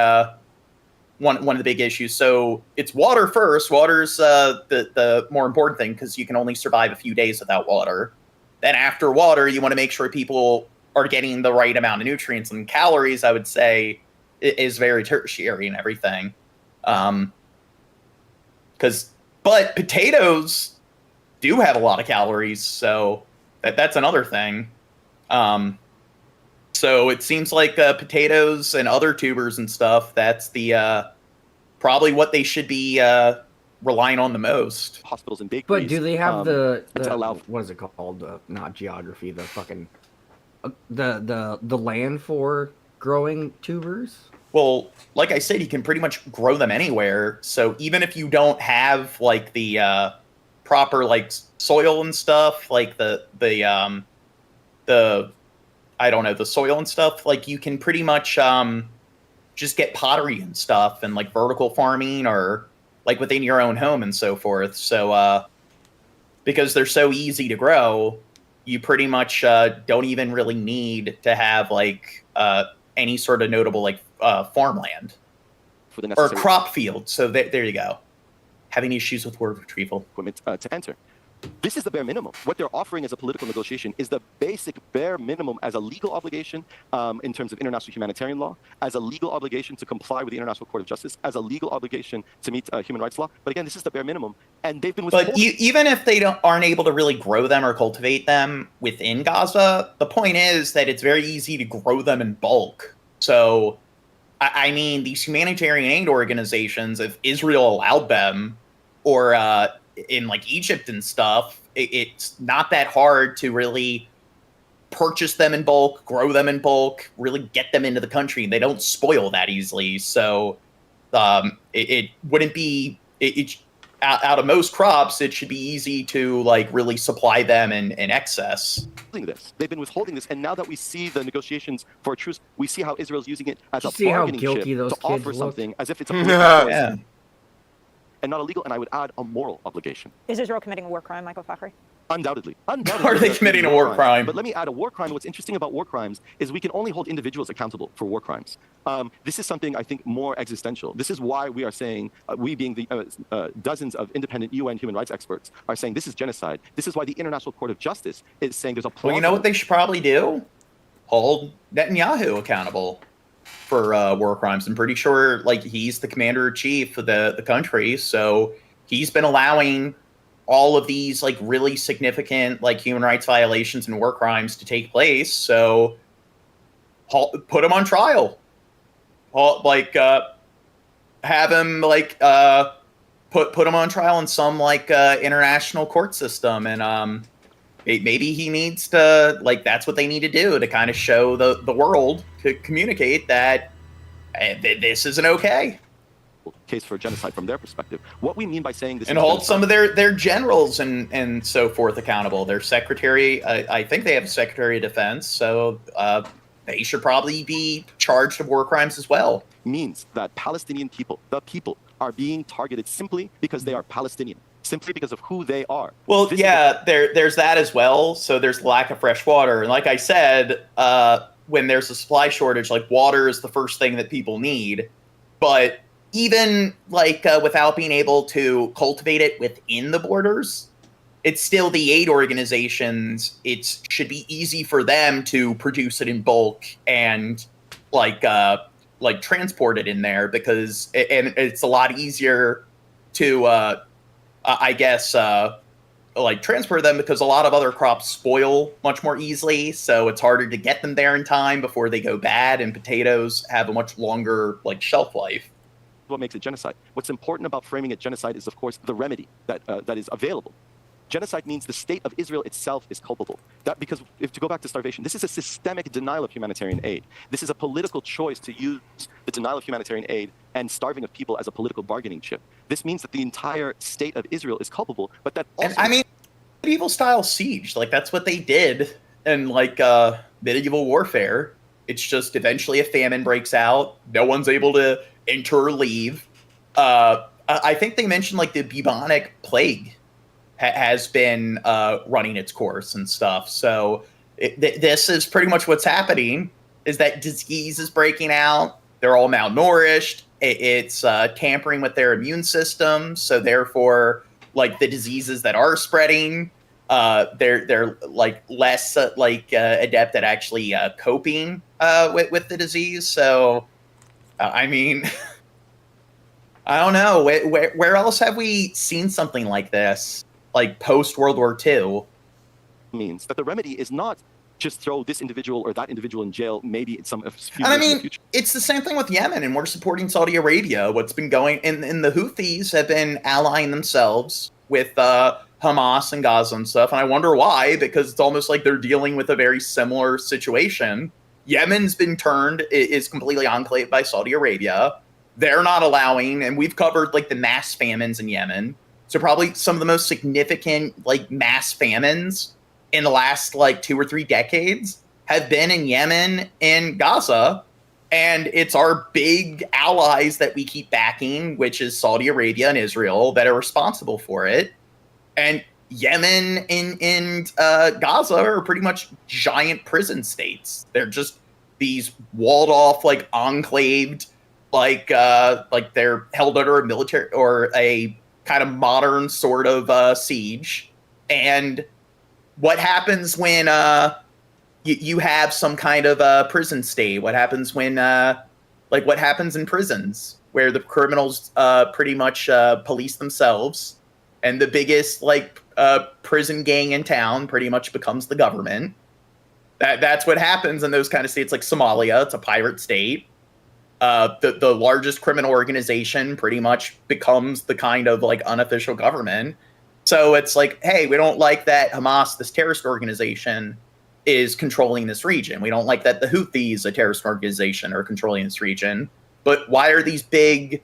one of the big issues. So it's water first. Water's the more important thing, because you can only survive a few days without water. Then after water, you want to make sure people are getting the right amount of nutrients, and calories, I would say, is very tertiary and everything. But potatoes do have a lot of calories, so that's another thing. So it seems like potatoes and other tubers and stuff, that's the probably what they should be relying on the most. Hospitals and bakeries. But do they have the allow... what is it called? Not geography. The fucking the land for growing tubers. Well, like I said, you can pretty much grow them anywhere. So even if you don't have like the proper like soil and stuff, like the I don't know, the soil and stuff, like you can pretty much just get pottery and stuff and like vertical farming or like within your own home and so forth. So because they're so easy to grow, you pretty much don't even really need to have like any sort of notable like farmland for the or crop field. So there you go. Having issues with word retrieval. Equipment to enter. This is the bare minimum. What they're offering as a political negotiation is the basic bare minimum as a legal obligation in terms of international humanitarian law, as a legal obligation to comply with the International Court of Justice, as a legal obligation to meet human rights law. But again, this is the bare minimum, and they've been withholding. But even if they aren't able to really grow them or cultivate them within Gaza, the point is that it's very easy to grow them in bulk. So, I mean, these humanitarian aid organizations, if Israel allowed them, or in like Egypt and stuff, it's not that hard to really purchase them in bulk, grow them in bulk, really get them into the country. They don't spoil that easily. So it wouldn't be, out of most crops, it should be easy to like really supply them in excess. They've been withholding this, and now that we see the negotiations for a truce, we see how Israel's using it as a see how bargaining guilty chip those to kids offer look? something as if it's a political Yeah. and not illegal, and I would add a moral obligation. Is Israel committing a war crime, Michael Fakhri? Undoubtedly. Are they committing a war crime? But let me add a war crime. What's interesting about war crimes is we can only hold individuals accountable for war crimes. This is something I think more existential. This is why we are saying, we being the dozens of independent UN human rights experts are saying this is genocide. This is why the International Court of Justice is saying there's a Well, you know what they should probably do? Hold Netanyahu accountable for war crimes. I'm pretty sure like he's the commander-in-chief of the country, so he's been allowing all of these like really significant like human rights violations and war crimes to take place. So put him on trial. Have him like put him on trial in some like international court system, and maybe he needs to like that's what they need to do to kind of show the world, to communicate that this isn't okay. Case for genocide from their perspective. What we mean by saying this, and hold some of their generals and so forth accountable. Their secretary, I think they have a secretary of defense, so they should probably be charged of war crimes as well. Means that Palestinian people, the people, are being targeted simply because they are Palestinian, simply because of who they are. Well, there's that as well. So there's lack of fresh water, and like I said, when there's a supply shortage, like water is the first thing that people need, but even without being able to cultivate it within the borders, it's still the aid organizations. It should be easy for them to produce it in bulk and transport it in there, because it's a lot easier to transport them, because a lot of other crops spoil much more easily, so it's harder to get them there in time before they go bad, and potatoes have a much longer shelf life. What makes it genocide? What's important about framing it genocide is, of course, the remedy that is available. Genocide means the state of Israel itself is culpable. Because if to go back to starvation, this is a systemic denial of humanitarian aid. This is a political choice to use the denial of humanitarian aid and starving of people as a political bargaining chip. This means that the entire state of Israel is culpable, but that also... And, I mean, medieval-style siege, that's what they did in, medieval warfare. It's just eventually a famine breaks out. No one's able to enter or leave. I think they mentioned the bubonic plague has been running its course and stuff. So this is pretty much what's happening, is that disease is breaking out. They're all malnourished. It's tampering with their immune system. So therefore, the diseases that are spreading, they're less adept at actually coping with the disease. So I mean, I don't know. Where else have we seen something like this, post World War II? Means that the remedy is not just throw this individual or that individual in jail, maybe in some few and years I mean, in the future. It's the same thing with Yemen, and we're supporting Saudi Arabia. What's been going in the Houthis have been allying themselves with Hamas and Gaza and stuff, and I wonder why, because it's almost like they're dealing with a very similar situation. Yemen's been is completely enclaved by Saudi Arabia. They're not allowing, and we've covered the mass famines in Yemen. So probably some of the most significant mass famines in the last 2 or 3 decades have been in Yemen and Gaza. And it's our big allies that we keep backing, which is Saudi Arabia and Israel, that are responsible for it. And Yemen and Gaza are pretty much giant prison states. They're just these walled off, enclaved, they're held under a military or a kind of modern sort of siege. And what happens when you have some kind of prison state? What happens when what happens in prisons where the criminals pretty much police themselves, and the biggest prison gang in town pretty much becomes the government? That's what happens in those kind of states, like Somalia. It's a pirate state. The largest criminal organization pretty much becomes the kind of unofficial government. So it's hey, we don't like that Hamas, this terrorist organization, is controlling this region. We don't like that the Houthis, a terrorist organization, are controlling this region. But why are these big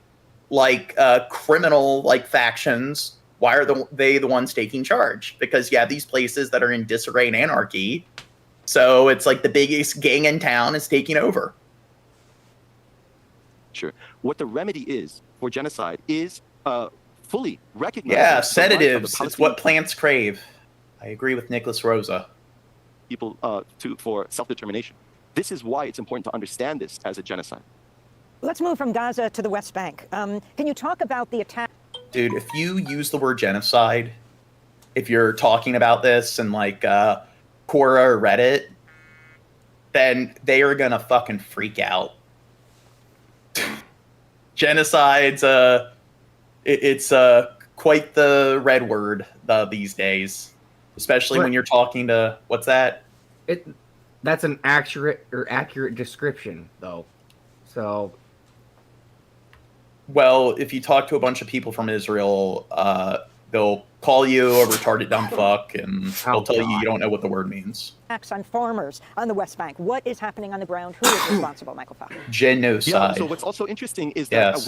criminal factions? Why are they the ones taking charge? Because you have these places that are in disarray and anarchy. So it's the biggest gang in town is taking over. Sure. What the remedy is for genocide is fully recognized. Yeah, sedatives. It's what plants crave. I agree with Nicholas Rosa. People for self-determination. This is why it's important to understand this as a genocide. Let's move from Gaza to the West Bank. Can you talk about the attack? Dude, if you use the word genocide, if you're talking about this in Quora or Reddit, then they are gonna fucking freak out. Genocide's it's quite the red word these days, especially when you're talking to what's that? That's an accurate description, though. So, well, if you talk to a bunch of people from Israel, they'll call you a retarded dumb fuck, and they'll tell you don't know what the word means. Attacks on farmers on the West Bank. What is happening on the ground? Who is responsible, Michael Falk? Genocide. Yeah, so what's also interesting is that Yes.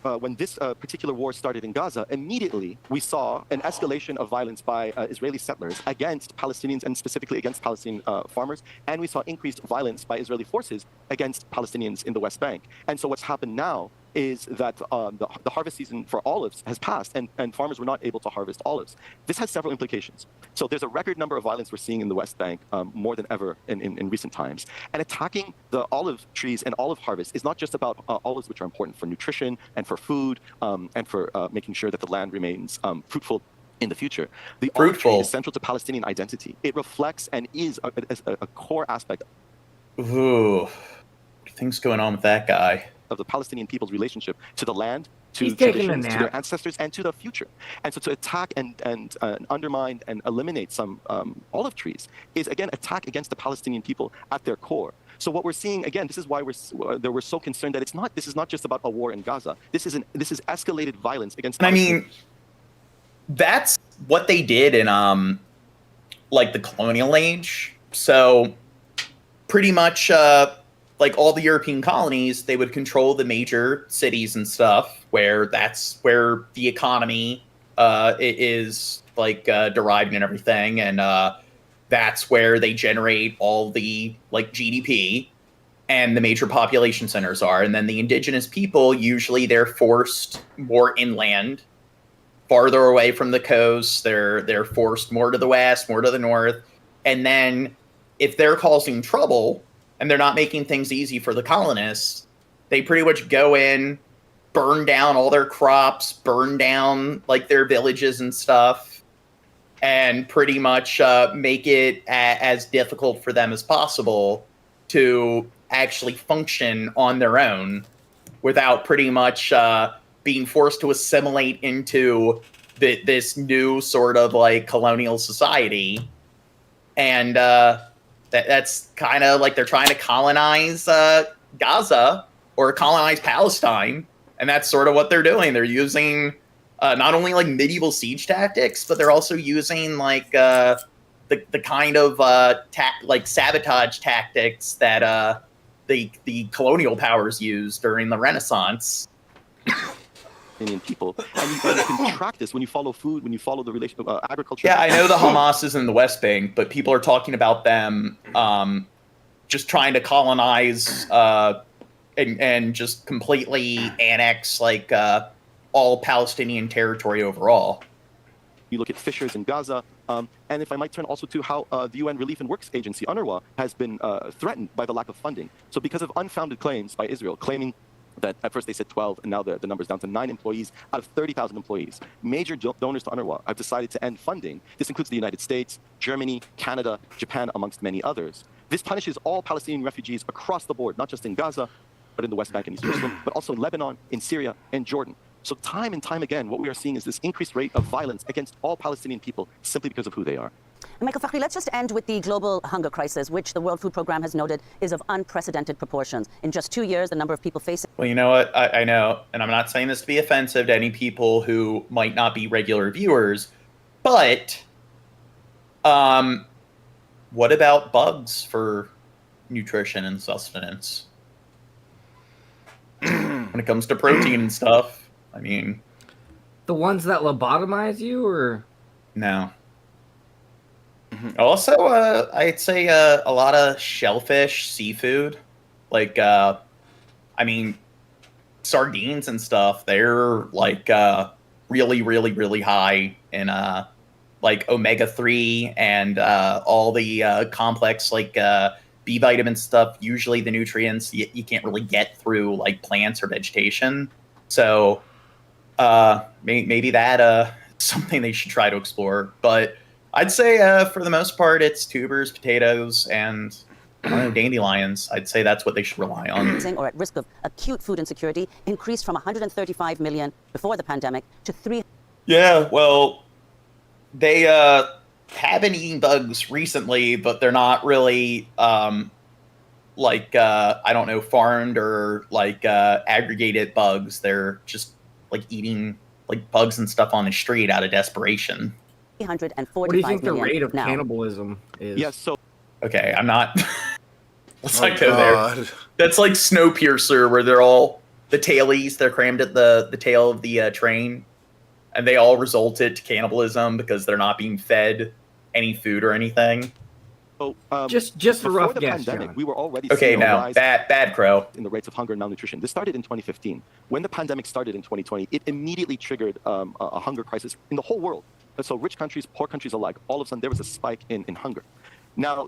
when this particular war started in Gaza, immediately we saw an escalation of violence by Israeli settlers against Palestinians and specifically against Palestinian farmers, and we saw increased violence by Israeli forces against Palestinians in the West Bank. And so what's happened now is that the harvest season for olives has passed, and farmers were not able to harvest olives. This has several implications. So there's a record number of violence we're seeing in the West Bank, more than ever in recent times. And attacking the olive trees and olive harvest is not just about olives, which are important for nutrition and for food, and for making sure that the land remains fruitful in the future. The olive tree is central to Palestinian identity. It reflects and is a core aspect. Ooh, things going on with that guy. Of the Palestinian people's relationship to the land, to He's taking a traditions, to nap. their ancestors, and to the future. And so to attack and undermine and eliminate some olive trees is, again, attack against the Palestinian people at their core. So what we're seeing, again, this is why we're so concerned that this is not just about a war in Gaza. This is escalated violence against I Palestinians. mean, that's what they did in like the colonial age. So pretty much like all the European colonies, they would control the major cities and stuff, where that's where the economy is like derived and everything, and that's where they generate all the like GDP, and the major population centers are. And then the indigenous people, usually they're forced more inland, farther away from the coast. They're forced more to the west, more to the north, and then if they're causing trouble and they're not making things easy for the colonists, they pretty much go in, burn down all their crops, burn down like their villages and stuff, and pretty much make it as difficult for them as possible to actually function on their own without pretty much being forced to assimilate into this new sort of like colonial society. And that's kind of like they're trying to colonize Gaza or colonize Palestine, and that's sort of what they're doing. They're using not only like medieval siege tactics, but they're also using like the kind of like sabotage tactics that the colonial powers used during the Renaissance. Palestinian people, and you can track this when you follow food, when you follow the relation of agriculture. Yeah, I know the Hamas is in the West Bank, but people are talking about them just trying to colonize and just completely annex like all Palestinian territory overall. You look at fissures in Gaza, and if I might turn also to how the UN Relief and Works Agency, UNRWA, has been threatened by the lack of funding. So because of unfounded claims by Israel, claiming that at first they said 12, and now the number's down to 9 employees out of 30,000 employees. Major donors to UNRWA have decided to end funding. This includes the United States, Germany, Canada, Japan, amongst many others. This punishes all Palestinian refugees across the board, not just in Gaza, but in the West Bank and East Jerusalem, but also in Lebanon, in Syria, and Jordan. So time and time again, what we are seeing is this increased rate of violence against all Palestinian people simply because of who they are. Michael Fakhri, let's just end with the global hunger crisis, which the World Food Programme has noted is of unprecedented proportions. In just 2 years, the number of people facing... Well, you know what? I know, and I'm not saying this to be offensive to any people who might not be regular viewers, but what about bugs for nutrition and sustenance? When it comes to protein and stuff, I mean... The ones that lobotomize you, or...? No. Also, I'd say a lot of shellfish, seafood, like, I mean, sardines and stuff, they're, like, really, really, really high in, like, omega-3 and all the complex, like, B vitamin stuff. Usually the nutrients you can't really get through, like, plants or vegetation. So, maybe that something they should try to explore. But I'd say for the most part, it's tubers, potatoes, and I don't know, dandelions. I'd say that's what they should rely on. or at risk of acute food insecurity increased from 135 million before the pandemic to 3. Yeah, well, they have been eating bugs recently, but they're not really like I don't know, farmed or like aggregated bugs. They're just like eating like bugs and stuff on the street out of desperation. 345 What do you think the million rate of now. cannibalism is? Yes, so Okay, I'm not. Let's Oh, not go God. there. That's like Snowpiercer, where they're all the tailies. They're crammed at the tail of the train, and they all resulted to cannibalism because they're not being fed any food or anything. So, just a before rough the guess, pandemic, John. we were already Okay, seeing a now rise bad crow in the rates of hunger and malnutrition. This started in 2015. When the pandemic started in 2020, it immediately triggered a hunger crisis in the whole world. And so rich countries, poor countries alike, all of a sudden there was a spike in hunger. Now,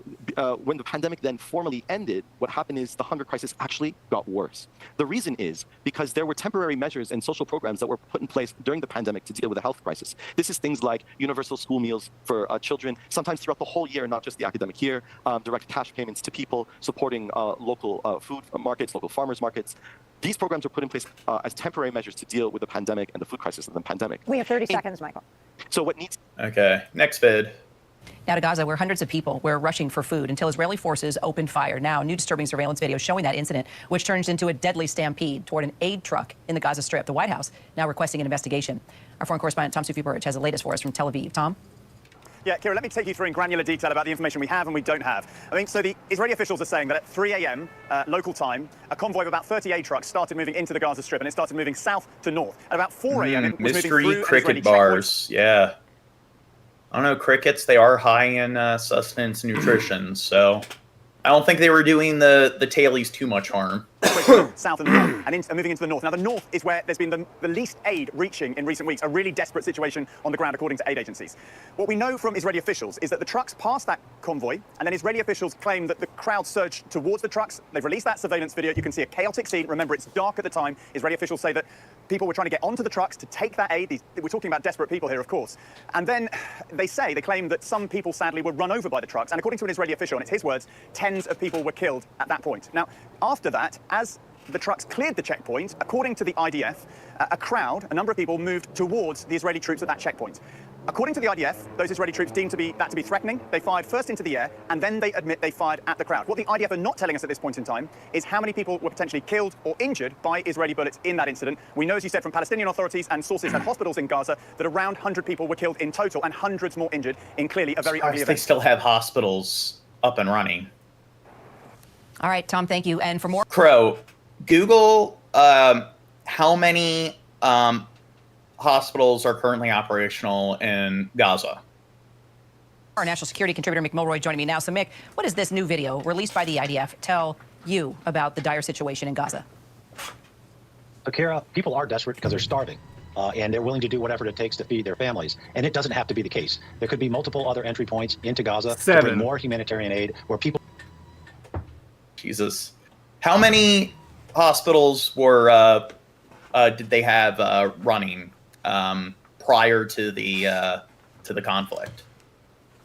when the pandemic then formally ended, what happened is the hunger crisis actually got worse. The reason is because there were temporary measures and social programs that were put in place during the pandemic to deal with the health crisis. This is things like universal school meals for children, sometimes throughout the whole year, not just the academic year, direct cash payments to people, supporting local food markets, local farmers markets. These programs were put in place as temporary measures to deal with the pandemic and the food crisis of the pandemic. We have 30 seconds, Michael. So what needs... Okay, next vid. Now to Gaza, where hundreds of people were rushing for food until Israeli forces opened fire. Now, new disturbing surveillance video showing that incident, which turns into a deadly stampede toward an aid truck in the Gaza Strip. The White House now requesting an investigation. Our foreign correspondent, Tom Sufi-Burch, has the latest for us from Tel Aviv. Tom? Yeah, Kira, let me take you through in granular detail about the information we have and we don't have. I mean, so the Israeli officials are saying that at 3 a.m. Local time, a convoy of about 30 aid trucks started moving into the Gaza Strip, and it started moving south to north. At about 4 a.m., it was Mystery moving through cricket Israeli bars. Yeah. I don't know, crickets, they are high in sustenance and nutrition, so I don't think they were doing the tailies too much harm. south and north, and moving into the north. Now, the north is where there's been the least aid reaching in recent weeks, a really desperate situation on the ground, according to aid agencies. What we know from Israeli officials is that the trucks passed that convoy, and then Israeli officials claim that the crowd surged towards the trucks. They've released that surveillance video. You can see a chaotic scene. Remember, it's dark at the time. Israeli officials say that people were trying to get onto the trucks to take that aid. We're talking about desperate people here, of course. And then they claim that some people, sadly, were run over by the trucks. And according to an Israeli official, and it's his words, tens of people were killed at that point. Now, after that, as the trucks cleared the checkpoint, according to the IDF, a number of people moved towards the Israeli troops at that checkpoint. According to the IDF, those Israeli troops deemed that to be threatening. They fired first into the air, and then they admit they fired at the crowd. What the IDF are not telling us at this point in time is how many people were potentially killed or injured by Israeli bullets in that incident. We know, as you said, from Palestinian authorities and sources at hospitals in Gaza, that around 100 people were killed in total and hundreds more injured in clearly a very ugly They event. still have hospitals up and running. All right, Tom, thank you. And for more... Crow, Google how many hospitals are currently operational in Gaza. Our national security contributor, Mick Milroy, joining me now. So, Mick, what does this new video released by the IDF tell you about the dire situation in Gaza? Kira, people are desperate because they're starving. And they're willing to do whatever it takes to feed their families. And it doesn't have to be the case. There could be multiple other entry points into Gaza to bring more humanitarian aid where people... Jesus. How many hospitals were did they have running prior to the conflict?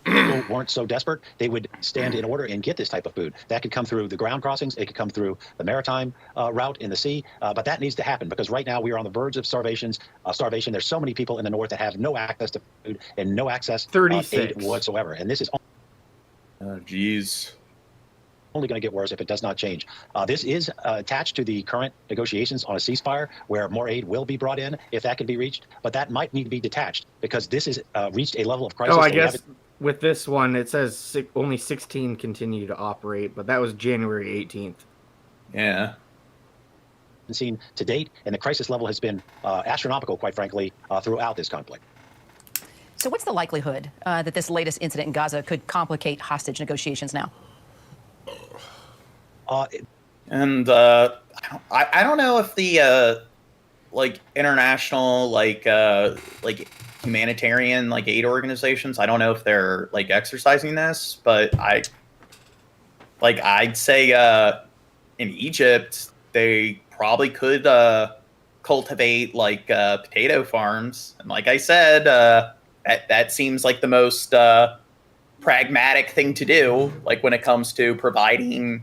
People weren't so desperate, they would stand in order and get this type of food. That could come through the ground crossings, it could come through the maritime route in the sea, but that needs to happen because right now we are on the verge of starvation. There's so many people in the north that have no access to food and no access to aid whatsoever. And this is only going to get worse if it does not change. This is attached to the current negotiations on a ceasefire where more aid will be brought in if that can be reached, but that might need to be detached because this has reached a level of crisis. Oh, I guess with this one, it says only 16 continue to operate, but that was January 18th. Yeah. Seen to date, and the crisis level has been astronomical, quite frankly, throughout this conflict. So what's the likelihood that this latest incident in Gaza could complicate hostage negotiations now? I don't know if the international humanitarian aid organizations, I don't know if they're exercising this, but I'd say in Egypt they probably could cultivate potato farms, and like I said, that seems like the most pragmatic thing to do, when it comes to providing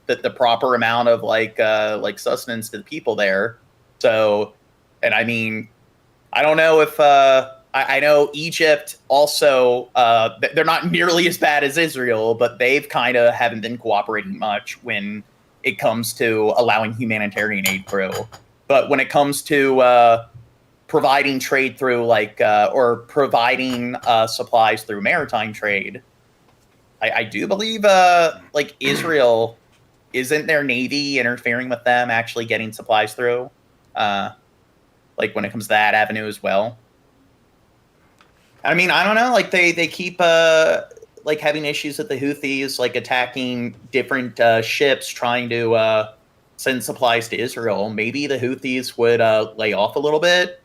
the proper amount of sustenance to the people there. So, and I mean, I don't know if I know Egypt also, they're not nearly as bad as Israel, but they've kind of haven't been cooperating much when it comes to allowing humanitarian aid through. But when it comes to providing trade through or providing supplies through maritime trade. I do believe Israel isn't their navy interfering with them actually getting supplies through, when it comes to that avenue as well. I mean, I don't know. They keep having issues with the Houthis, attacking different ships, trying to send supplies to Israel. Maybe the Houthis would lay off a little bit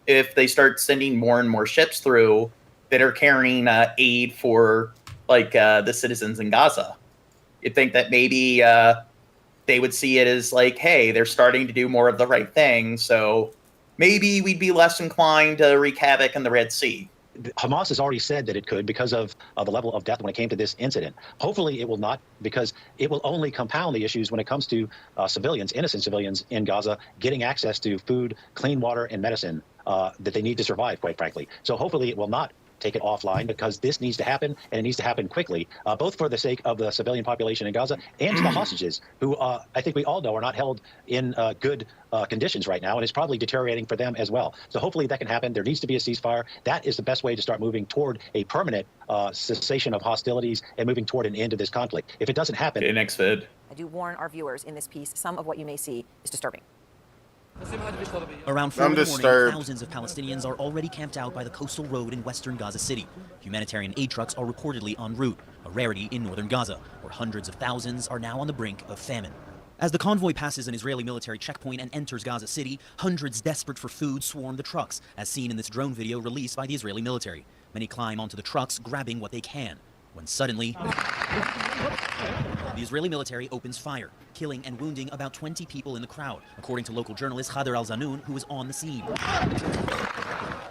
if they start sending more and more ships through that are carrying aid for the citizens in Gaza. You'd think that maybe they would see it as hey, they're starting to do more of the right thing, so maybe we'd be less inclined to wreak havoc in the Red Sea. Hamas has already said that it could because of the level of death when it came to this incident. Hopefully it will not, because it will only compound the issues when it comes to civilians, innocent civilians in Gaza, getting access to food, clean water, and medicine that they need to survive, quite frankly. So hopefully it will not take it offline, because this needs to happen, and it needs to happen quickly, both for the sake of the civilian population in Gaza and to the hostages, who I think we all know are not held in good conditions right now, and it's probably deteriorating for them as well. So hopefully that can happen. There needs to be a ceasefire. That is the best way to start moving toward a permanent cessation of hostilities and moving toward an end to this conflict. If it doesn't happen... Okay, next vid. I do warn our viewers in this piece, some of what you may see is disturbing. Around 4 in the morning, thousands of Palestinians are already camped out by the coastal road in western Gaza City. Humanitarian aid trucks are reportedly en route, a rarity in northern Gaza, where hundreds of thousands are now on the brink of famine. As the convoy passes an Israeli military checkpoint and enters Gaza City, hundreds desperate for food swarm the trucks, as seen in this drone video released by the Israeli military. Many climb onto the trucks, grabbing what they can, when suddenly the Israeli military opens fire, killing and wounding about 20 people in the crowd, according to local journalist Khader al-Zanoun, who was on the scene.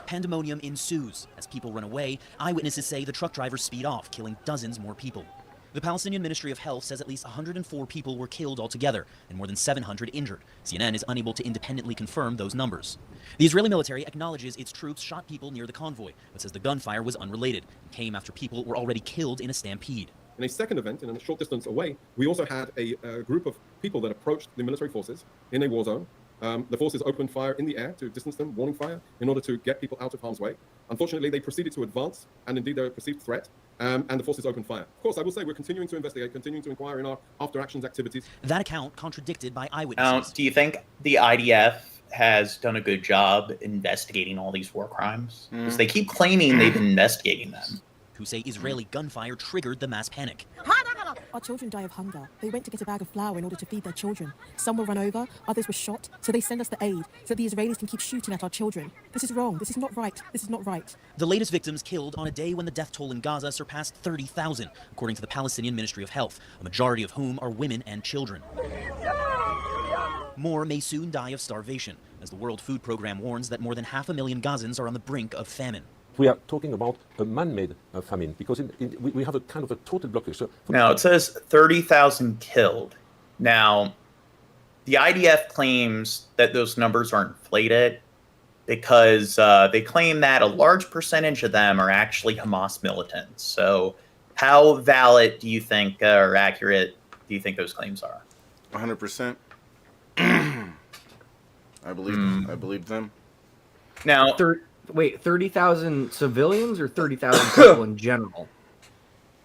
Pandemonium ensues. As people run away, eyewitnesses say the truck drivers speed off, killing dozens more people. The Palestinian Ministry of Health says at least 104 people were killed altogether and more than 700 injured. CNN is unable to independently confirm those numbers. The Israeli military acknowledges its troops shot people near the convoy, but says the gunfire was unrelated and came after people were already killed in a stampede. In a second event, in a short distance away, we also had a group of people that approached the military forces in a war zone. The forces opened fire in the air to distance them, warning fire, in order to get people out of harm's way. Unfortunately, they proceeded to advance, and indeed they're a perceived threat, and the forces opened fire. Of course, I will say we're continuing to investigate, continuing to inquire in our after-actions activities. That account contradicted by eyewitnesses. Do you think the IDF has done a good job investigating all these war crimes? Because they keep claiming they've been investigating them. Who say Israeli gunfire triggered the mass panic. Our children die of hunger. They went to get a bag of flour in order to feed their children. Some were run over, others were shot, so they send us the aid so the Israelis can keep shooting at our children. This is wrong. This is not right. This is not right. The latest victims killed on a day when the death toll in Gaza surpassed 30,000, according to the Palestinian Ministry of Health, a majority of whom are women and children. More may soon die of starvation, as the World Food Programme warns that more than 500,000 Gazans are on the brink of famine. We are talking about a man-made famine, because we have a kind of a total blockage. So now, it says 30,000 killed. Now, the IDF claims that those numbers are inflated because they claim that a large percentage of them are actually Hamas militants. So how valid do you think, or accurate do you think those claims are? 100%. I believe them. Now, wait, 30,000 civilians or 30,000 people in general?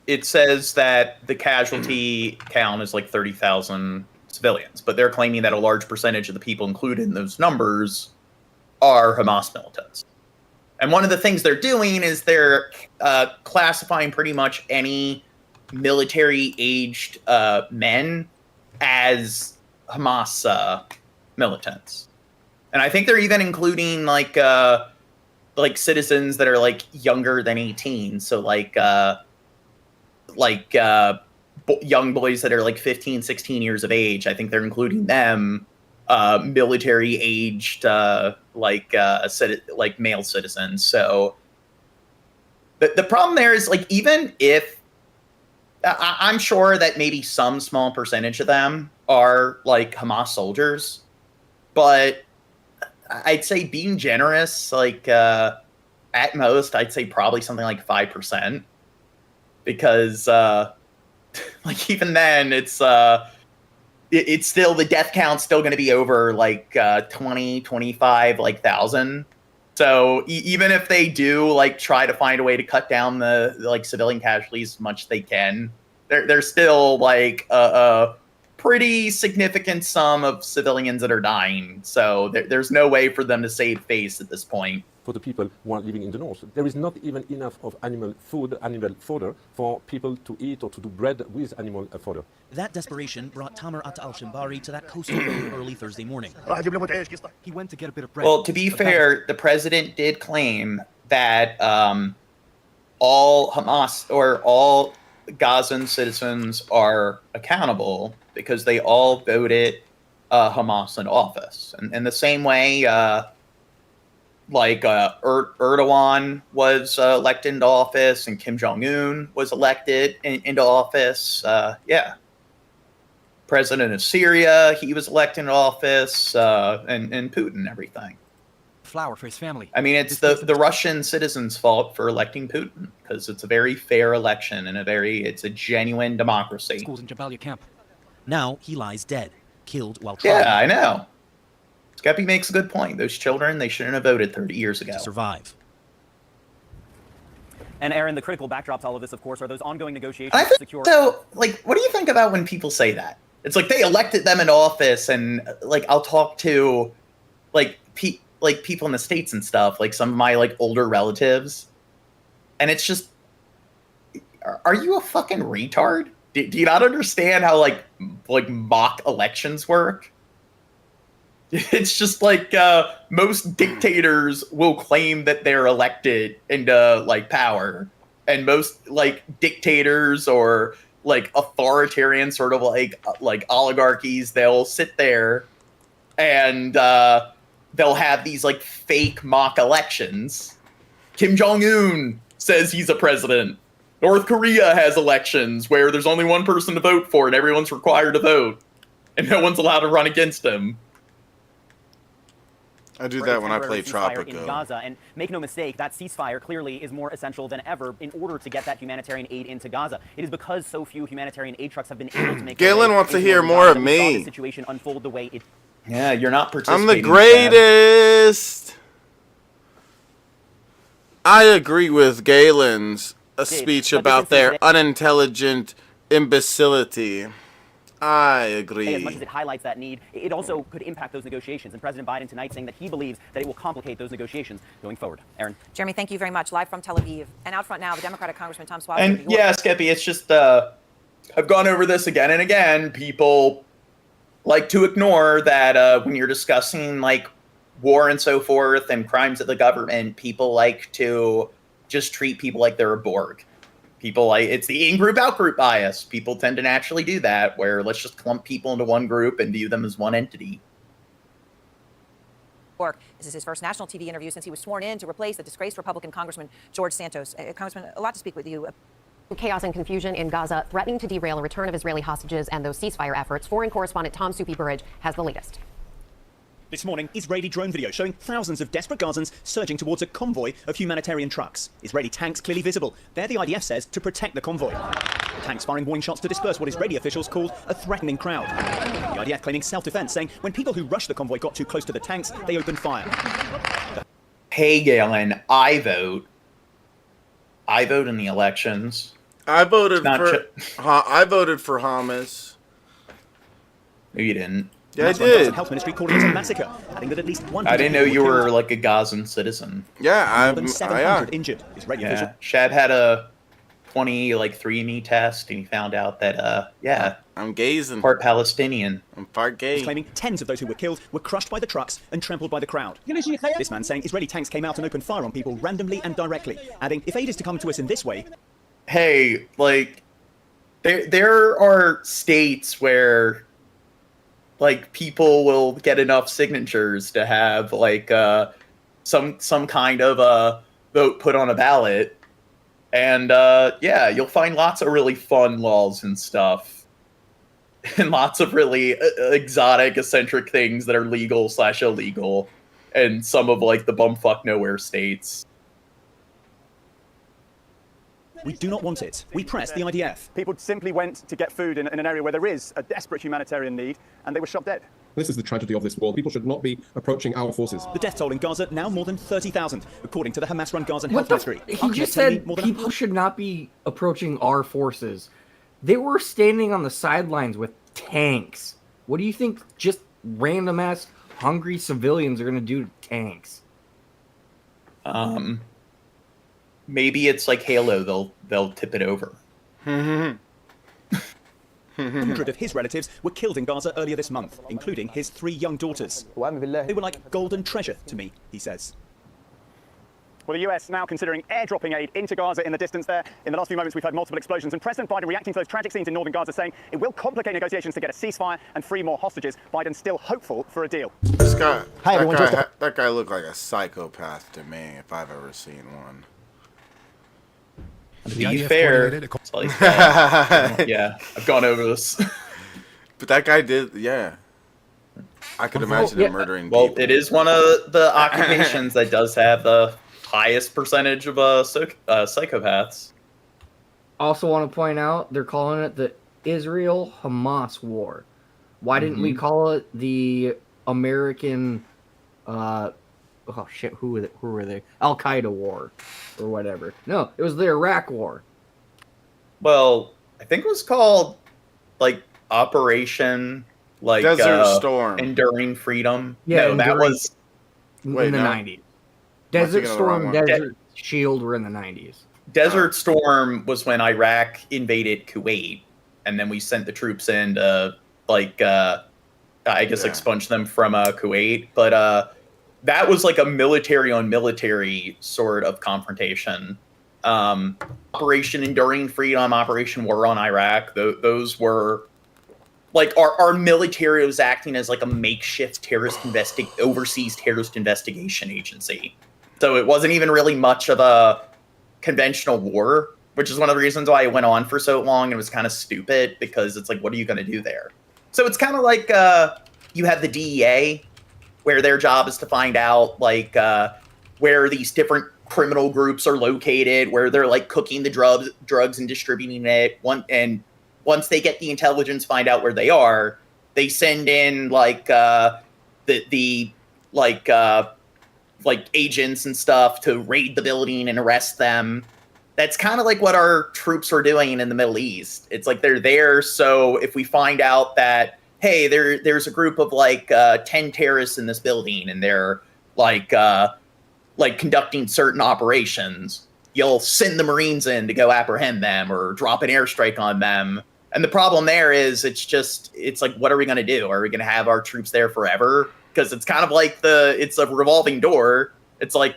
It says that the casualty count is like 30,000 civilians, but they're claiming that a large percentage of the people included in those numbers are Hamas militants. And one of the things they're doing is they're classifying pretty much any military-aged men as Hamas militants. And I think they're even including like citizens that are like younger than 18. So young boys that are like 15, 16 years of age. I think they're including them, military aged, male citizens. So the problem there is like, even if I'm sure that maybe some small percentage of them are like Hamas soldiers, but I'd say being generous, at most, I'd say probably something like 5%, because even then, it's still, the death count's still going to be over 20, 25 thousand. So even if they do like try to find a way to cut down the like civilian casualties as much as they can, there's still like a pretty significant sum of civilians that are dying. So there's no way for them to save face at this point. For the people who are living in the north, there is not even enough of animal fodder for people to eat or to do bread with animal fodder. That desperation brought Tamer Atta al-Shimbari to that coastal road early Thursday morning. He went to get a bit of bread. Well, to be fair, the president did claim that all Hamas or all Gazan citizens are accountable because they all voted Hamas in office. And in the same way, Erdogan was elected into office and Kim Jong-un was elected into office. President of Syria, he was elected into office, and Putin, everything. Flower for his family. I mean, it's the Russian citizens' fault for electing Putin because it's a very fair election and it's a genuine democracy. Schools in Jabalia camp. Now he lies dead, killed while trying. Yeah, I know. Skeppy makes a good point. Those children, they shouldn't have voted 30 years ago. To survive. And Aaron, the critical backdrop to all of this, of course, are those ongoing negotiations I to think, secure. so, like, what do you think about when people say that? It's like they elected them in office, and like I'll talk to like people in the States and stuff, like some of my like older relatives, and it's just, are you a fucking retard? Do you not understand how like mock elections work? It's just like most dictators will claim that they're elected into like power, and most like dictators or like authoritarian sort of like oligarchies, they'll sit there and they'll have these like fake mock elections. Kim Jong-un says he's a president. North Korea has elections where there's only one person to vote for and everyone's required to vote, and no one's allowed to run against him. I do that when I play In Tropico. Gaza, and make no mistake, that ceasefire clearly is more essential than ever in order to get that humanitarian aid into Gaza. It is because so few humanitarian aid trucks have been able to make. Galen wants to hear more of me. The situation unfold the way it. Yeah, you're not participating. I'm the greatest. I agree with Galen's speech about their unintelligent imbecility. I agree. As much as it highlights that need, it also could impact those negotiations. And President Biden tonight saying that he believes that it will complicate those negotiations going forward. Aaron. Jeremy, thank you very much. Live from Tel Aviv. And out front now, the Democratic Congressman Tom Swab. And yeah, Skeppy, it's just, I've gone over this again and again. People like to ignore that when you're discussing like war and so forth and crimes of the government, people like to just treat people like they're a Borg. People like, it's the in-group, out-group bias. People tend to naturally do that, where let's just clump people into one group and view them as one entity. This is his first national TV interview since he was sworn in to replace the disgraced Republican Congressman George Santos. Congressman, a lot to speak with you. Chaos and confusion in Gaza threatening to derail a return of Israeli hostages and those ceasefire efforts. Foreign correspondent Tom Supi-Burridge has the latest. This morning, Israeli drone video showing thousands of desperate Gazans surging towards a convoy of humanitarian trucks. Israeli tanks clearly visible. There, the IDF says, to protect the convoy. The tanks firing warning shots to disperse what Israeli officials call a threatening crowd. The IDF claiming self-defense, saying when people who rushed the convoy got too close to the tanks, they opened fire. Hey, Galen, I vote in the elections. I voted for Hamas. No, you didn't. Yeah, I did. Health Ministry calling it a massacre, adding that at least one. I didn't know you were like a Gazan citizen. Yeah, more than 700 injured. Israeli officials. Shab had a 3andMe test, and he found out that I'm Gazan. Part Palestinian. I'm part gay. He's claiming tens of those who were killed were crushed by the trucks and trampled by the crowd. This man saying Israeli tanks came out and opened fire on people randomly and directly, adding, if aid is to come to us in this way. Hey, like, there are states where like people will get enough signatures to have like some kind of a vote put on a ballot, and you'll find lots of really fun laws and stuff, and lots of really exotic, eccentric things that are legal/illegal, and some of like the bumfuck nowhere states. We do not want it. We pressed the IDF. People simply went to get food in an area where there is a desperate humanitarian need, and they were shot dead. This is the tragedy of this war. People should not be approaching our forces. The death toll in Gaza now more than 30,000, according to the Hamas-run Gazan What Health the? Ministry. He just said people should not be approaching our forces. They were standing on the sidelines with tanks. What do you think just random ass hungry civilians are going to do to tanks? Maybe it's like Halo. They'll tip it over. 100 of his relatives were killed in Gaza earlier this month, including his 3 young daughters. They were like golden treasure to me, he says. Well, the US now considering airdropping aid into Gaza in the distance there. In the last few moments, we've heard multiple explosions, and President Biden reacting to those tragic scenes in northern Gaza, saying it will complicate negotiations to get a ceasefire and free more hostages. Biden's still hopeful for a deal. This guy, Hi, everyone. that guy looked like a psychopath to me, if I've ever seen one. To be fair, it's like, yeah, I've gone over this. But that guy did, yeah. I could imagine him murdering people. Well, it is one of the occupations that does have the highest percentage of psychopaths. Also want to point out, they're calling it the Israel-Hamas war. Why didn't we call it the American, oh shit, who were they? Al-Qaeda war, or whatever. No, it was the Iraq war. Well, I think it was called, like, Operation, like, Desert Storm. Enduring Freedom. Yeah, no, that was in the 90s. Desert Storm, Desert Shield were in the 90s. Desert Storm was when Iraq invaded Kuwait, and then we sent the troops in to, like, I guess, expunge them from Kuwait. But that was like a military-on-military sort of confrontation. Operation Enduring Freedom, Operation War on Iraq, those were, like, our military was acting as like a makeshift overseas terrorist investigation agency. So it wasn't even really much of a conventional war, which is one of the reasons why it went on for so long and was kind of stupid, because it's like, what are you going to do there? So it's kind of like you have the DEA, where their job is to find out, like, where these different criminal groups are located, where they're, like, cooking the drugs and distributing it. And once they get the intelligence, find out where they are, they send in, like, like agents and stuff to raid the building and arrest them. That's kind of like what our troops are doing in the Middle East. It's like they're there, so if we find out that, hey, there's a group of like 10 terrorists in this building and they're like conducting certain operations, you'll send the Marines in to go apprehend them or drop an airstrike on them. And the problem there is it's like, what are we going to do? Are we going to have our troops there forever? Because it's kind of like it's a revolving door. It's like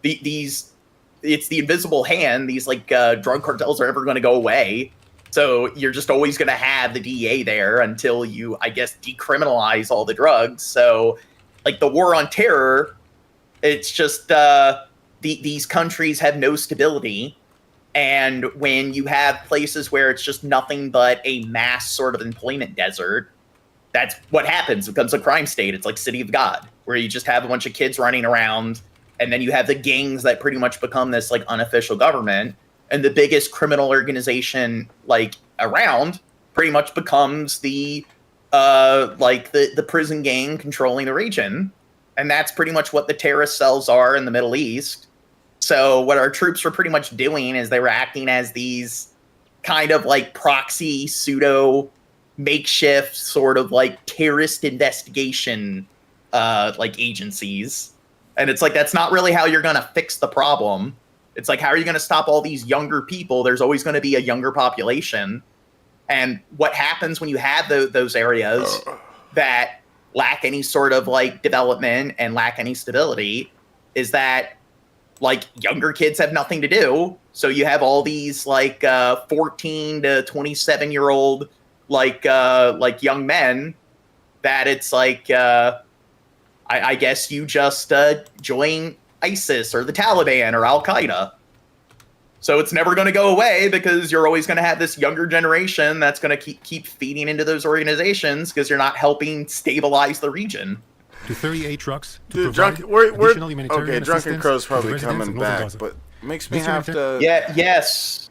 it's the invisible hand. These like drug cartels are never going to go away. So you're just always going to have the DEA there until you, I guess, decriminalize all the drugs. So like the war on terror, it's just these countries have no stability. And when you have places where it's just nothing but a mass sort of employment desert, that's what happens. It becomes a crime state. It's like City of God, where you just have a bunch of kids running around, and then you have the gangs that pretty much become this like unofficial government, and the biggest criminal organization like around pretty much becomes the prison gang controlling the region. And that's pretty much what the terrorist cells are in the Middle East. So what our troops were pretty much doing is they were acting as these kind of like proxy pseudo makeshift sort of like terrorist investigation like agencies. And it's like, that's not really how you're going to fix the problem. It's like, how are you going to stop all these younger people? There's always going to be a younger population. And what happens when you have those areas that lack any sort of like development and lack any stability is that like younger kids have nothing to do. So you have all these like 14 to 27 year old like young men that it's like, I guess you just join ISIS or the Taliban or Al-Qaeda. So it's never going to go away because you're always going to have this younger generation that's going to keep feeding into those organizations because you're not helping stabilize the region. To 38 trucks to Dude, provide additional humanitarian okay, Drunken assistance Crow's to probably residents coming of northern back, Gaza. but makes me Mr. have to... Yeah, yes.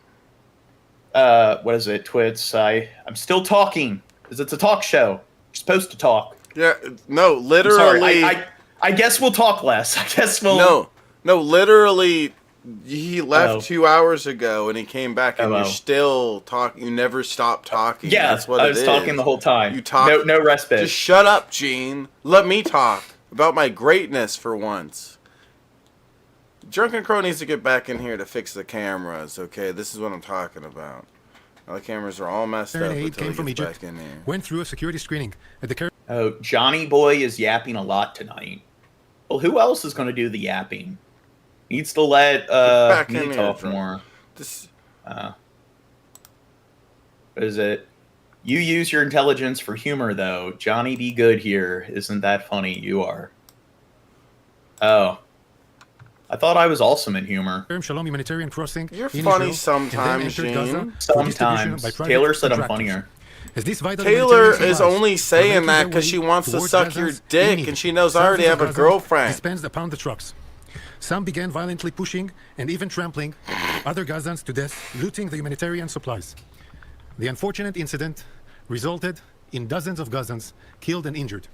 What is it, Twits? I'm still talking because it's a talk show. You're supposed to talk. Yeah, no, literally. Sorry, I guess we'll talk less. I guess we'll. No, literally. He left 2 hours ago, and he came back, and you're still talking. You never stop talking. Yeah, that's what I it was is. talking the whole time. You talk. No respite. Just shut up, Gene. Let me talk about my greatness for once. Drunken Crow needs to get back in here to fix the cameras. Okay, this is what I'm talking about. The cameras are all messed up until he gets back in here. Went through a security screening at the. Oh, Johnny Boy is yapping a lot tonight. Well, who else is going to do the yapping? Needs to let me talk more. What is it? You use your intelligence for humor, though. Johnny be good here. Isn't that funny? You are. Oh. I thought I was awesome in humor. Shalom humanitarian crossing. You're funny sometimes, Gene. Sometimes. Taylor said I'm funnier. Taylor is only saying that because she wants to suck your dick, and she knows I already have a girlfriend. Dispense upon the trucks. Some began violently pushing and even trampling other Gazans to death, looting the humanitarian supplies. The unfortunate incident resulted in dozens of Gazans killed and injured.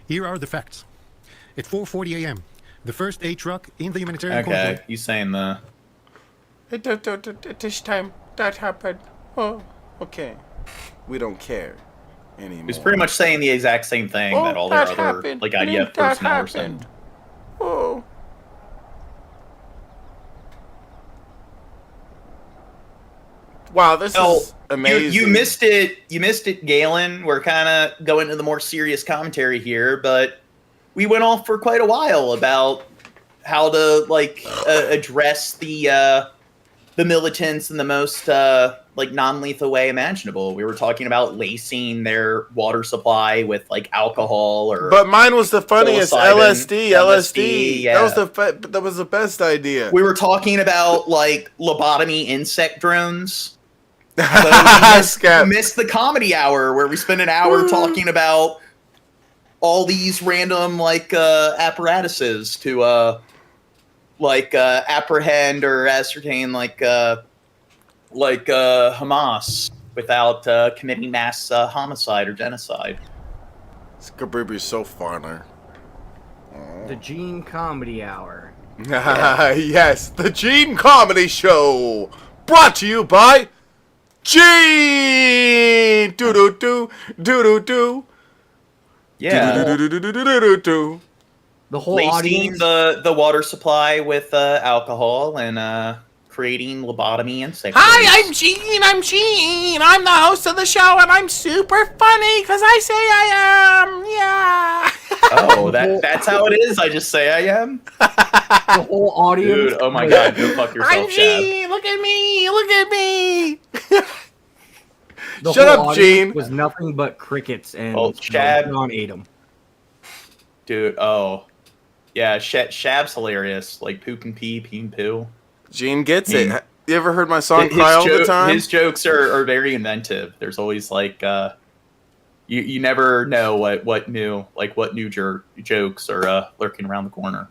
Here are the facts. At 4:40 a.m., the first aid truck in the humanitarian convoy. You saying the... This time, that happened. Oh, okay. We don't care anymore. He's pretty much saying the exact same thing that all their other IDF personnel are saying. Oh. Wow, this is amazing. You missed it. You missed it, Galen. We're kind of going to the more serious commentary here, but we went off for quite a while about how to address the militants in the most non-lethal way imaginable. We were talking about lacing their water supply with alcohol or. But mine was the funniest. LSD. Yeah. That was the best idea. We were talking about lobotomy insect drones. So we missed the comedy hour where we spent an hour talking about all these random apparatuses to apprehend or ascertain Hamas without committing mass homicide or genocide. This Gabriel is so funny. The Gene Comedy Hour. Yes, the Gene Comedy Show, brought to you by Gene. Do do do do do do. Yeah. The whole lacing audience. the water supply with alcohol and creating lobotomy insect. Hi, I'm Gene. I'm the host of the show, and I'm super funny because I say I am. Yeah. Oh, that's how it is. I just say I am. The whole audience. Dude, oh my God, go fuck yourself, I'm Gene. Look at me. Look at me. The Shut whole up, Gene. Was nothing but crickets and Shab ate them. Dude, oh. Yeah, Shab's hilarious. Poop and pee, pee and poo. Gene gets it. You ever heard my song Cry All the Time? His jokes are very inventive. There's always you never know what new jokes are lurking around the corner.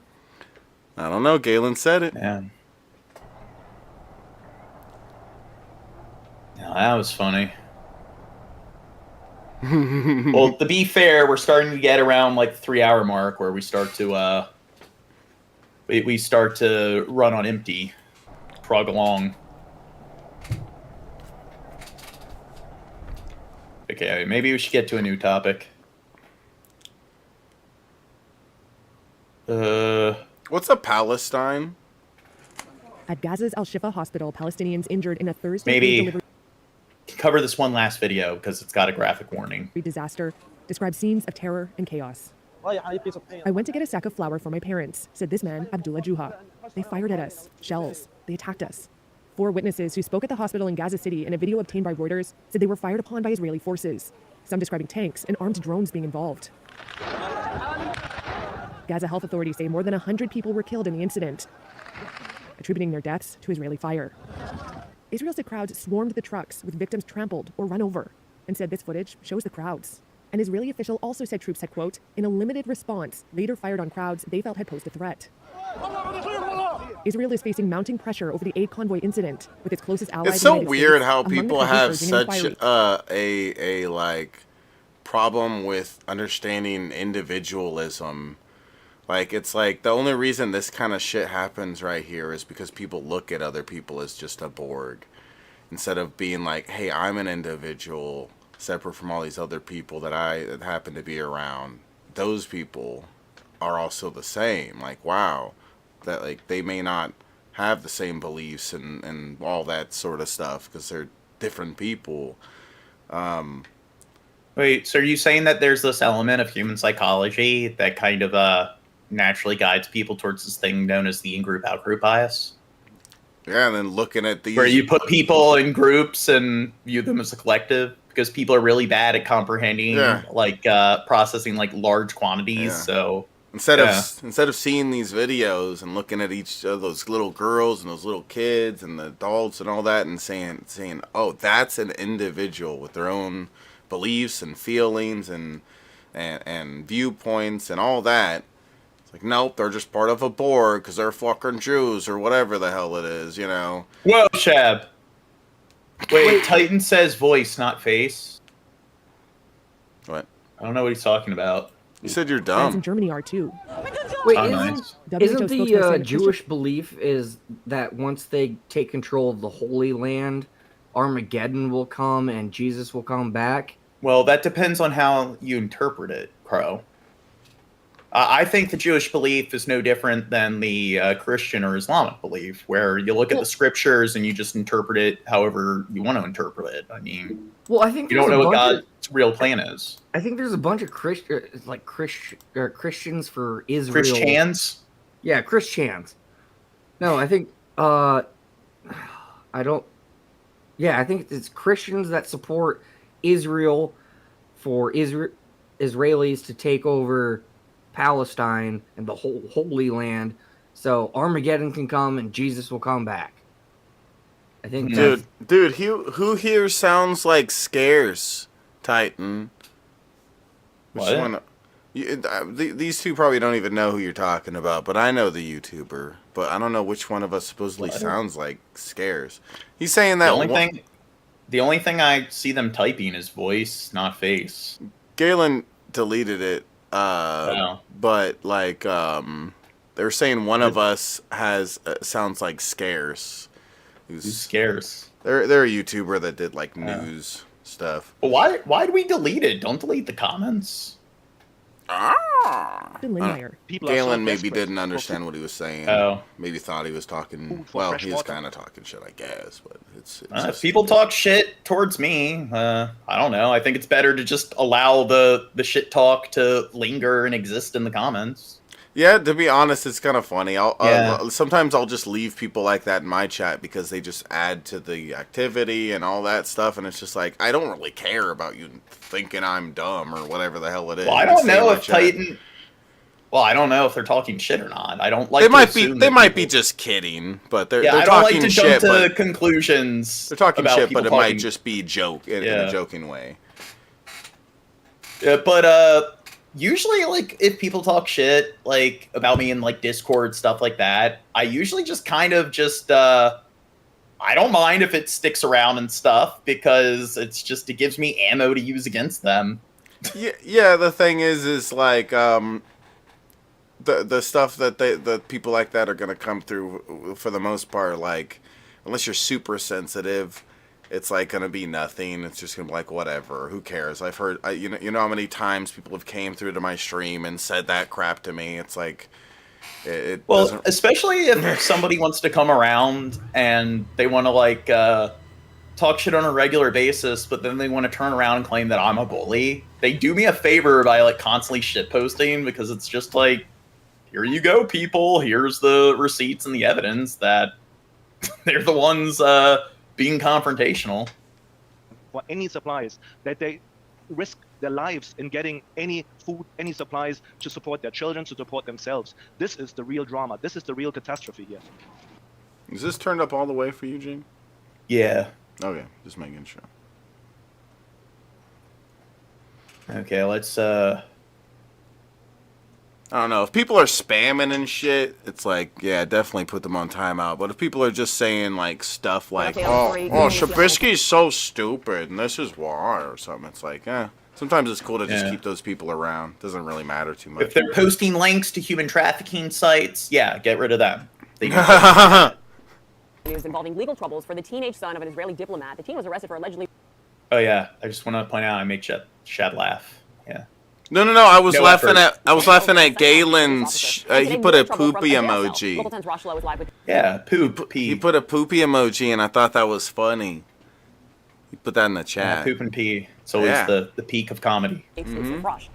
I don't know. Galen said it. Yeah. No, that was funny. Well, to be fair, we're starting to get around the 3 hour mark where we start to we start to run on empty, prog along. Okay, maybe we should get to a new topic. What's a Palestine? At Gaza's Al-Shifa hospital, Palestinians injured in a Thursday maybe cover this one last video because it's got a graphic warning. Disaster describes scenes of terror and chaos. I went to get a sack of flour for my parents, said this man, Abdullah Juha. They fired at us, shells. They attacked us. 4 witnesses who spoke at the hospital in Gaza City in a video obtained by Reuters said they were fired upon by Israeli forces, some describing tanks and armed drones being involved. Gaza health authorities say more than 100 people were killed in the incident, attributing their deaths to Israeli fire. Israel said crowds swarmed the trucks with victims trampled or run over, and said this footage shows the crowds. An Israeli official also said troops had, quote, in a limited response, later fired on crowds they felt had posed a threat. Israel is facing mounting pressure over the aid convoy incident with its closest allies. It's so weird how people have such a problem with understanding individualism. Like, it's like the only reason this kind of shit happens right here is because people look at other people as just a Borg. Instead of being like, hey, I'm an individual separate from all these other people that happen to be around. Those people are also the same. Like, wow. That, like, they may not have the same beliefs and all that sort of stuff because they're different people. Wait, so are you saying that there's this element of human psychology that kind of naturally guides people towards this thing known as the in-group out-group bias? Yeah, and then looking at these... Where you put people in groups and view them as a collective because people are really bad at comprehending, processing, like, large quantities, so... Instead of seeing these videos and looking at each of those little girls and those little kids and the adults and all that and saying, oh, that's an individual with their own beliefs and feelings and viewpoints and all that. It's like, nope, they're just part of a Borg because they're fucking Jews or whatever the hell it is, you know. Whoa, Shab. Wait, Titan says voice, not face. What? I don't know what he's talking about. You said you're Fans in dumb. Germany are too. Wait, nice. isn't the Jewish belief is that once they take control of the Holy Land, Armageddon will come and Jesus will come back? Well, that depends on how you interpret it, Crow. I think the Jewish belief is no different than the Christian or Islamic belief, where you look at the scriptures and you just interpret it however you want to interpret it. I mean, I think you don't know what God's real plan is. I think there's a bunch of Christians for Israel. Christians? Yeah, Christians. No, I think I think it's Christians that support Israel for Israelis to take over Palestine and the whole Holy Land, so Armageddon can come and Jesus will come back. I think, dude, who here sounds like Scares, Titan? What? These two probably don't even know who you're talking about, but I know the YouTuber, but I don't know which one of us supposedly sounds like Scares. He's saying that the only thing I see them typing is voice, not face. Galen deleted it. But like they're saying one of us has sounds like Scares. Who's Scares? They're a YouTuber that did like news stuff. Well, why did we delete it? Don't delete the comments. Galen maybe didn't understand what he was saying. Oh, maybe thought he was talking. Well, he was kind of talking shit, I guess. But it's if people talk shit towards me, I don't know. I think it's better to just allow the shit talk to linger and exist in the comments. Yeah, to be honest, it's kind of funny. Sometimes I'll just leave people like that in my chat because they just add to the activity and all that stuff, and it's just like, I don't really care about you thinking I'm dumb or whatever the hell it is. Well, I don't know if Titan... Well, I don't know if they're talking shit or not. I don't like. They might be just kidding, but they're I don't talking like to shit. Jump to conclusions. They're talking about shit, but it talking... might just be joke in a joking way. Yeah, but usually, like, if people talk shit, like, about me in, like, Discord, stuff like that, I usually just kind of just, I don't mind if it sticks around and stuff, because it gives me ammo to use against them. Yeah, the thing is like, the stuff that the people like that are going to come through, for the most part, like, unless you're super sensitive, it's like going to be nothing. It's just going to be like, whatever, who cares? I've heard, you know how many times people have came through to my stream and said that crap to me. It's like, well, especially if somebody wants to come around and they want to, like, talk shit on a regular basis, but then they want to turn around and claim that I'm a bully. They do me a favor by, like, constantly shit posting, because it's just like, here you go, people. Here's the receipts and the evidence that they're the ones being confrontational. For any supplies, that they risk their lives in getting any food, any supplies to support their children, to support themselves. This is the real drama. This is the real catastrophe here. Is this turned up all the way for you, Gene? Yeah. Okay, just making sure. Okay, let's I don't know. If people are spamming and shit, it's like, yeah, definitely put them on timeout. But if people are just saying, like, stuff like, oh, Shabisky's so stupid, and this is why, or something, it's like, Sometimes it's cool to just Yeah. keep those people around. Doesn't really matter too much. If they're posting links to human trafficking sites, yeah, get rid of them. They News involving legal troubles for the teenage son of an Israeli diplomat. The teen was arrested for allegedly. Oh yeah, I just want to point out I make Shad laugh. Yeah. No. I was No laughing effort. at Galen's. He put a poopy emoji. Local 10's Rosh Lowe is live with. Yeah, poop. He put a poopy emoji, and I thought that was funny. He put that in the Yeah, chat. poop and pee. It's always Yeah. the peak of comedy. Rosh.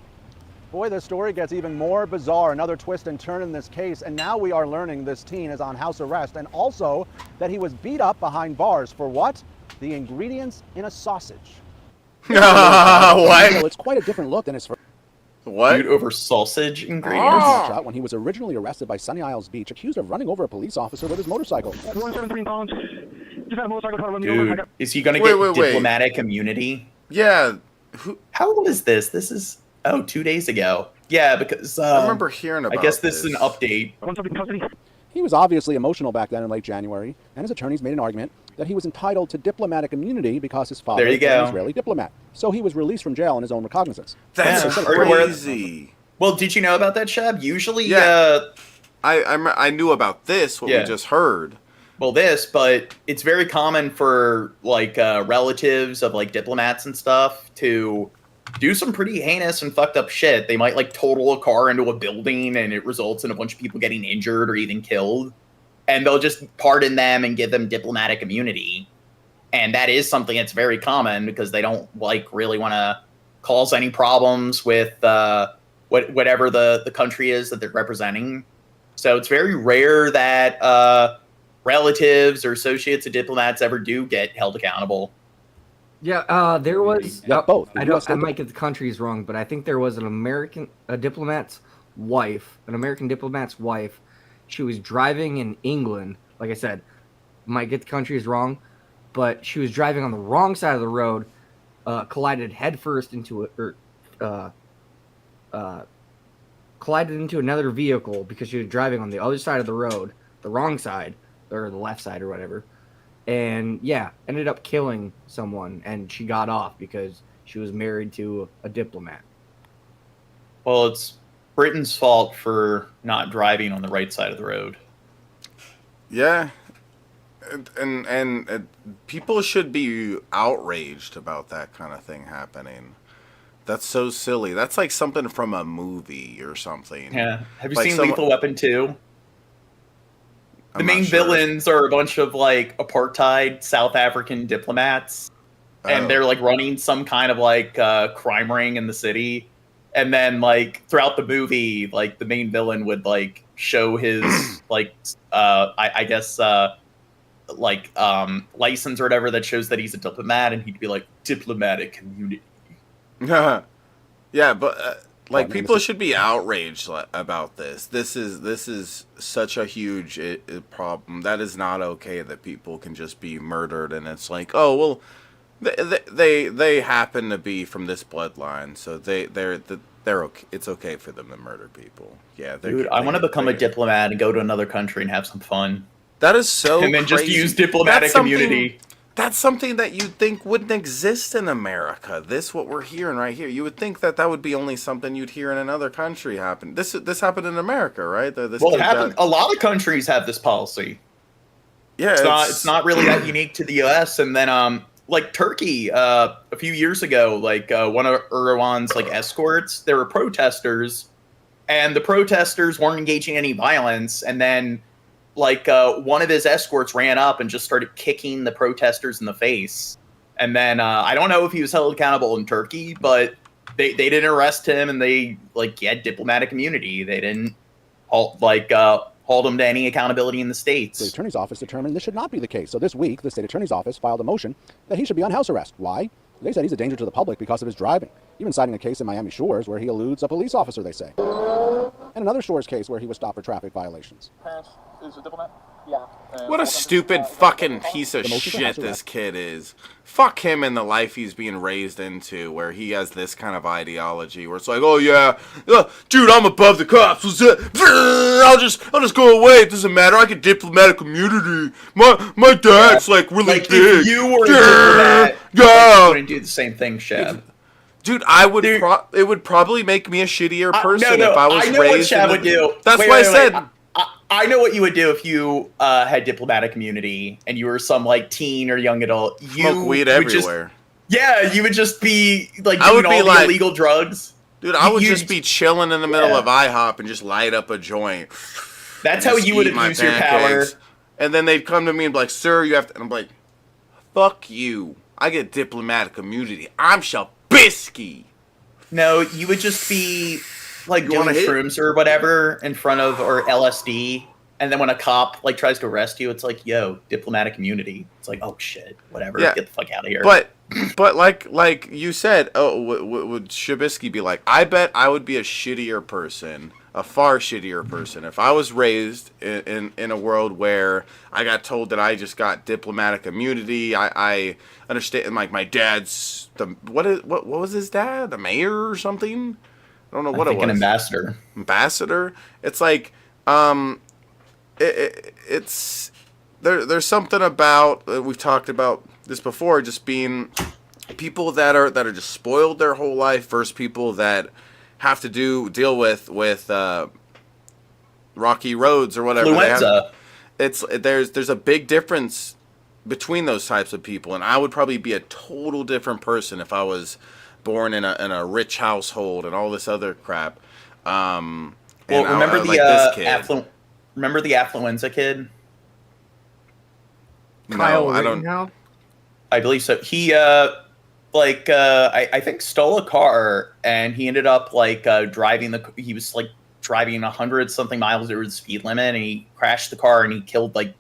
Boy, this story gets even more bizarre. Another twist and turn in this case, and now we are learning this teen is on house arrest, and also that he was beat up behind bars for what? The ingredients in a sausage. What? Well, it's quite a different look than his first. What? Dude, over sausage ingredients? Shot when he was originally arrested by Sunny Isles Beach, accused of running over a police officer with his motorcycle. 173 pounds. Dude, is he gonna get Wait. diplomatic immunity? Yeah. How old is this? This is 2 days ago. Yeah, because I remember hearing about I guess this is an update. He was obviously emotional back then in late January, and his attorneys made an argument that he was entitled to diplomatic immunity because his father There you was an go. Israeli diplomat. So he was released from jail on his own recognizance. That's Yeah. Are you aware- crazy. Well, did you know about that, Shab? Usually, Yeah. I knew about this. What Yeah. we just heard. Well, but it's very common for like relatives of like diplomats and stuff to do some pretty heinous and fucked up shit. They might like total a car into a building and it results in a bunch of people getting injured or even killed. And they'll just pardon them and give them diplomatic immunity. And that is something that's very common because they don't like really want to cause any problems with whatever the country is that they're representing. So it's very rare that relatives or associates of diplomats ever do get held accountable. Yeah, there was. Yeah, both. I might get the countries wrong, but I think there was a diplomat's wife. She was driving in England. Like I said, might get the countries wrong, but she was driving on the wrong side of the road, collided headfirst into collided into another vehicle because she was driving on the other side of the road, the wrong side, or the left side or whatever. And yeah, ended up killing someone, and she got off because she was married to a diplomat. Well, it's Britain's fault for not driving on the right side of the road. Yeah. And people should be outraged about that kind of thing happening. That's so silly. That's like something from a movie or something. Yeah. Have you Like seen Lethal Weapon 2? The main villains are a bunch of like apartheid South African diplomats, and they're like running some kind of like crime ring in the city. And then like throughout the movie, like the main villain would like show his like I guess license or whatever that shows that he's a diplomat, and he'd be like diplomatic immunity. Yeah, but like people should be outraged about this. This is such a huge problem. That is not okay that people can just be murdered, and it's like, oh well, they happen to be from this bloodline, so they're okay. It's okay for them to murder people. Yeah, Dude, I want to become a diplomat and go to another country and have some fun. That is so and then crazy. just use diplomatic immunity. That's something that you'd think wouldn't exist in America. What we're hearing right here. You would think that would be only something you'd hear in another country happen. This happened in America, right? Well, it happened. A lot of countries have this policy. Yeah, it's not really that unique to the U.S. And then, like Turkey, a few years ago, like one of Erdogan's like escorts, there were protesters, and the protesters weren't engaging in any violence, and then like one of his escorts ran up and just started kicking the protesters in the face. And then I don't know if he was held accountable in Turkey, but they didn't arrest him, and they like he had diplomatic immunity. They didn't hold him to any accountability in the States. The attorney's office determined this should not be the case. So this week, the state attorney's office filed a motion that he should be on house arrest. Why? They said he's a danger to the public because of his driving, even citing a case in Miami Shores where he eludes a police officer, they say. And another Shores case where he was stopped for traffic violations. Is a diplomat? Yeah. What a stupid fucking piece of shit this kid is. Fuck him and the life he's being raised into, where he has this kind of ideology where it's like, oh yeah, dude, I'm above the cops. I'll just go away. It doesn't matter. I get diplomatic immunity. My dad's like really big. If you were a diplomat, you wouldn't do the same thing, Shab. Dude, it would probably make me a shittier person if I was I know raised. what Chad would do. That's why I said. I know what you would do if you had diplomatic immunity and you were some like teen or young adult. You Smoke weed everywhere. You would just be like I would doing be all the like, illegal drugs. Dude, I would just be chilling in the middle of IHOP and just light up a joint. That's how you would abuse your power. And then they'd come to me and be like, "Sir, you have to," and I'm like, "Fuck you. I get diplomatic immunity. I'm Shabisky." No, you would just be like doing shrooms or whatever in front of, or LSD, and then when a cop like tries to arrest you, it's like, "Yo, diplomatic immunity." It's like, "Oh shit, whatever, get the fuck out of here." But like you said, would Shabisky be like? I bet I would be a shittier person, a far shittier person, if I was raised in a world where I got told that I just got diplomatic immunity. I understand, like my dad's what was his dad? The mayor or something? I don't know what it was. An ambassador. Ambassador. It's like it's there's something about, we've talked about this before, just being people that are just spoiled their whole life versus people that have to deal with rocky roads or whatever. Influenza. There's a big difference between those types of people, and I would probably be a total different person if I was born in a rich household and all this other crap. Remember the affluenza kid? Kyle I don't know. I believe so. He I think stole a car, and he ended up he was like driving 100 something miles over the speed limit, and he crashed the car and he killed like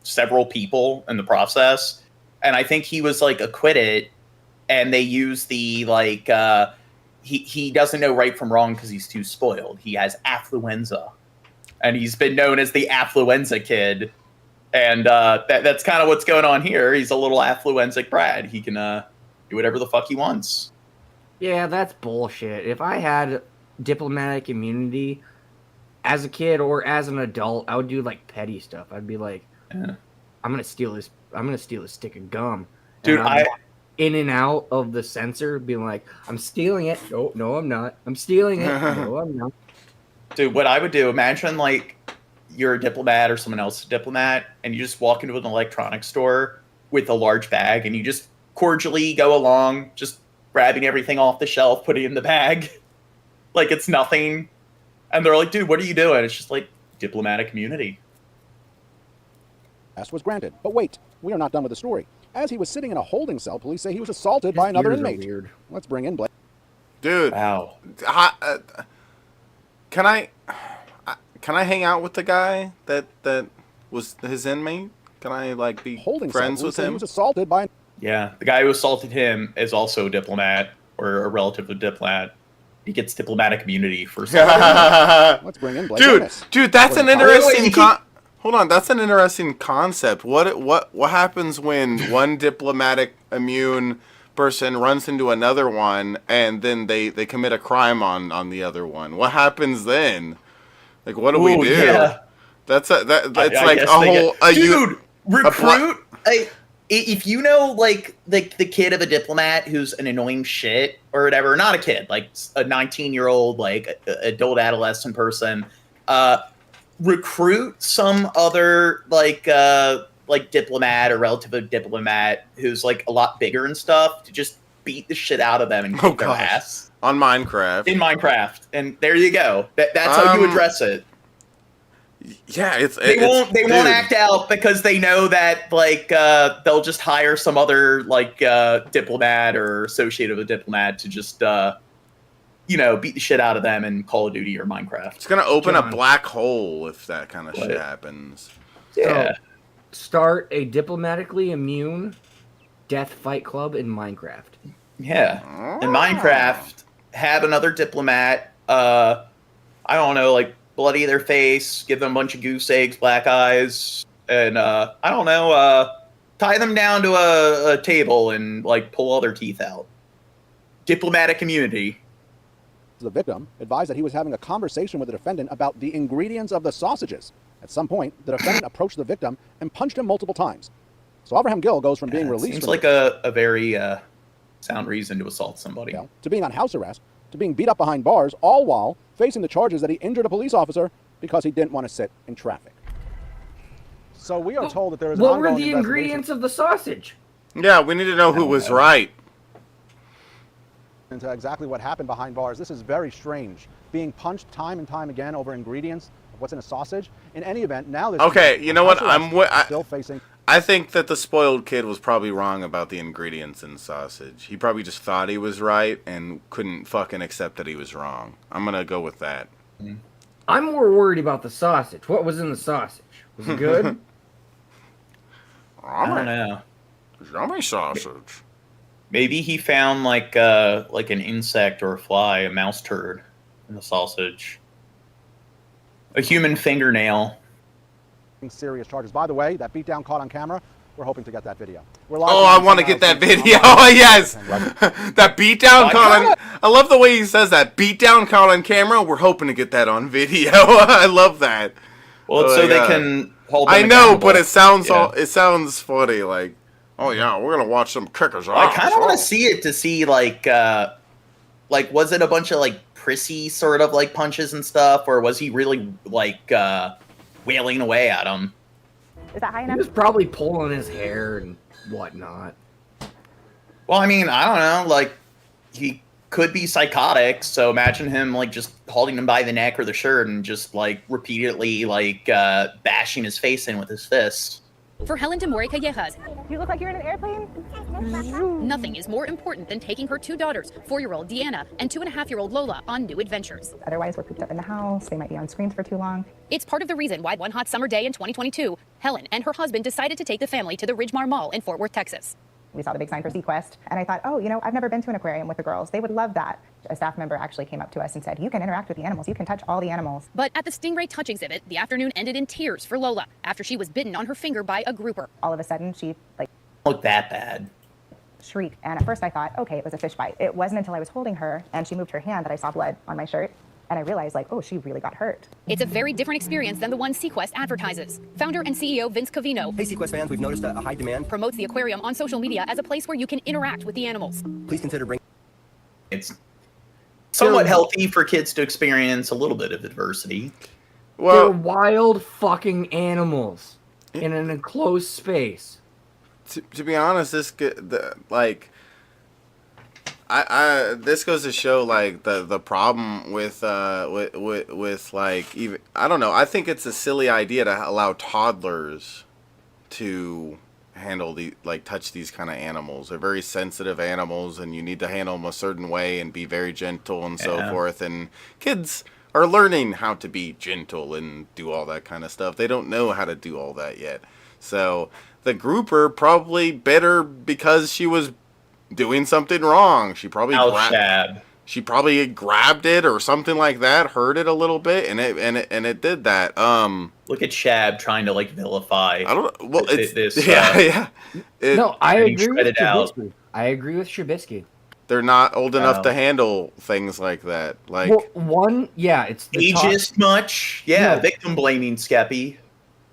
several people in the process. And I think he was like acquitted, and they used the he doesn't know right from wrong because he's too spoiled. He has affluenza, and he's been known as the affluenza kid. And that's kind of what's going on here. He's a little affluenza Brad. He can do whatever the fuck he wants. Yeah, that's bullshit. If I had diplomatic immunity as a kid or as an adult, I would do like petty stuff. I'd be like, I'm gonna steal this stick of gum. Dude, I in and out of the sensor, being like, I'm stealing it. No, I'm not. I'm stealing it. No, I'm not. Dude, what I would do, imagine like you're a diplomat or someone else is a diplomat, and you just walk into an electronics store with a large bag, and you just cordially go along, just grabbing everything off the shelf, putting it in the bag like it's nothing. And they're like, dude, what are you doing? It's just like diplomatic immunity. Was granted. But wait, we are not done with the story. As he was sitting in a holding cell, police say he was assaulted by another inmate. Weird. Let's bring in Blake. Dude. Wow. Can I hang out with the guy that was his inmate? Can I like be friends with him? He was assaulted by. Yeah, the guy who assaulted him is also a diplomat or a relative of diplomat. He gets diplomatic immunity for. Let's bring in Blake. Dude, that's an interesting. Hold on, that's an interesting concept. What happens when one diplomatic immune person runs into another one and then they commit a crime on the other one? What happens then? Like, what do we do? Yeah. That's like a whole recruit. If you know, like the kid of a diplomat who's an annoying shit or whatever, not a kid, like a 19-year-old, like adult adolescent person, recruit some other like diplomat or relative of diplomat who's like a lot bigger and stuff to just beat the shit out of them and kick their ass on Minecraft. In Minecraft, and there you go. That's how you address it. Yeah, they won't act out because they know that like they'll just hire some other like diplomat or associate of a diplomat to just beat the shit out of them in Call of Duty or Minecraft. It's gonna open a black hole if that kind of shit happens. Yeah. So, start a diplomatically immune death fight club in Minecraft. Yeah. In Minecraft, have another diplomat, I don't know, like bloody their face, give them a bunch of goose eggs, black eyes, and I don't know, tie them down to a table and like pull all their teeth out. Diplomatic immunity. The victim advised that he was having a conversation with the defendant about the ingredients of the sausages. At some point, the defendant approached the victim and punched him multiple times. So Abraham Gill goes from being released. Seems like a very sound reason to assault somebody. To being on house arrest, to being beat up behind bars, all while facing the charges that he injured a police officer because he didn't want to sit in traffic. So we are told that there is an What were ongoing the ingredients of the sausage? Yeah, we need to know who was right. Into exactly what happened behind bars. This is very strange. Being punched time and time again over ingredients of what's in a sausage. In any event, now there's Okay, you know what? still facing. I think that the spoiled kid was probably wrong about the ingredients in sausage. He probably just thought he was right and couldn't fucking accept that he was wrong. I'm gonna go with that. I'm more worried about the sausage. What was in the sausage? Was it good? I don't know. Yummy sausage. Maybe he found like an insect or a fly, a mouse turd in the sausage. A human fingernail. Serious charges. By the way, that beatdown caught on camera. We're hoping to get that video. Oh, I want to get that video. Oh, yes. That beatdown caught on... I love the way he says that. Beatdown caught on camera. We're hoping to get that on video. I love that. Well, it's so they can hold them I know, accountable. but it sounds funny. Like, oh, yeah, we're going to watch some kickers. I kind of want to see it to see, like, was it a bunch of, like, prissy sort of, like, punches and stuff? Or was he really, like, wailing away at him? Is that high enough? He was probably pulling his hair and whatnot. Well, I mean, I don't know. Like, he could be psychotic, so imagine him, like, just holding him by the neck or the shirt and just, like, repeatedly, like, bashing his face in with his fist. For Helen Demore Callejas, You look like you're in an airplane. nothing is more important than taking her two daughters, 4-year-old Deanna and 2.5-year-old Lola, on new adventures. Otherwise, we're cooped up in the house. They might be on screens for too long. It's part of the reason why one hot summer day in 2022, Helen and her husband decided to take the family to the Ridgemar Mall in Fort Worth, Texas. We saw the big sign for Sequest, and I thought, oh, you know, I've never been to an aquarium with the girls. They would love that. A staff member actually came up to us and said, you can interact with the animals. You can touch all the animals. But at the Stingray Touch exhibit, the afternoon ended in tears for Lola after she was bitten on her finger by a grouper. All of a sudden, she, like, Look that bad. shrieked. And at first I thought, okay, it was a fish bite. It wasn't until I was holding her and she moved her hand that I saw blood on my shirt. And I realized, like, oh, she really got hurt. It's a very different experience than the one Sequest advertises. Founder and CEO Vince Covino, Hey, Sequest fans, we've noticed a high demand. promotes the aquarium on social media as a place where you can interact with the animals. Please consider bringing. It's somewhat healthy for kids to experience a little bit of adversity. They're wild fucking animals in an enclosed space. To be honest, this this goes to show like the problem with like even I don't know. I think it's a silly idea to allow toddlers to handle touch these kind of animals. They're very sensitive animals, and you need to handle them a certain way and be very gentle and so forth. And kids are learning how to be gentle and do all that kind of stuff. They don't know how to do all that yet. So the grouper probably bit her because she was doing something wrong. She probably grabbed it or something like that, hurt it a little bit, and it did that. Look at Shab trying to like vilify. I don't know. Well, it's I agree with shredded out. Trubisky. I agree with Trubisky. They're not old enough to handle things like that. Like it's the ageist much. Yeah, victim blaming, Skeppy.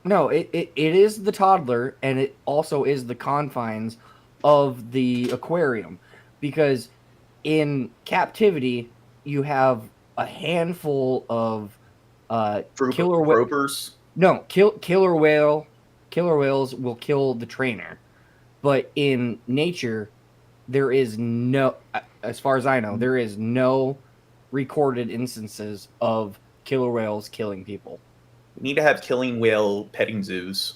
No, it is the toddler, and it also is the confines of the aquarium, because in captivity you have a handful of killer gropers. Killer whales will kill the trainer, but in nature there is no, as far as I know, there is no recorded instances of killer whales killing people. We need to have killing whale petting zoos.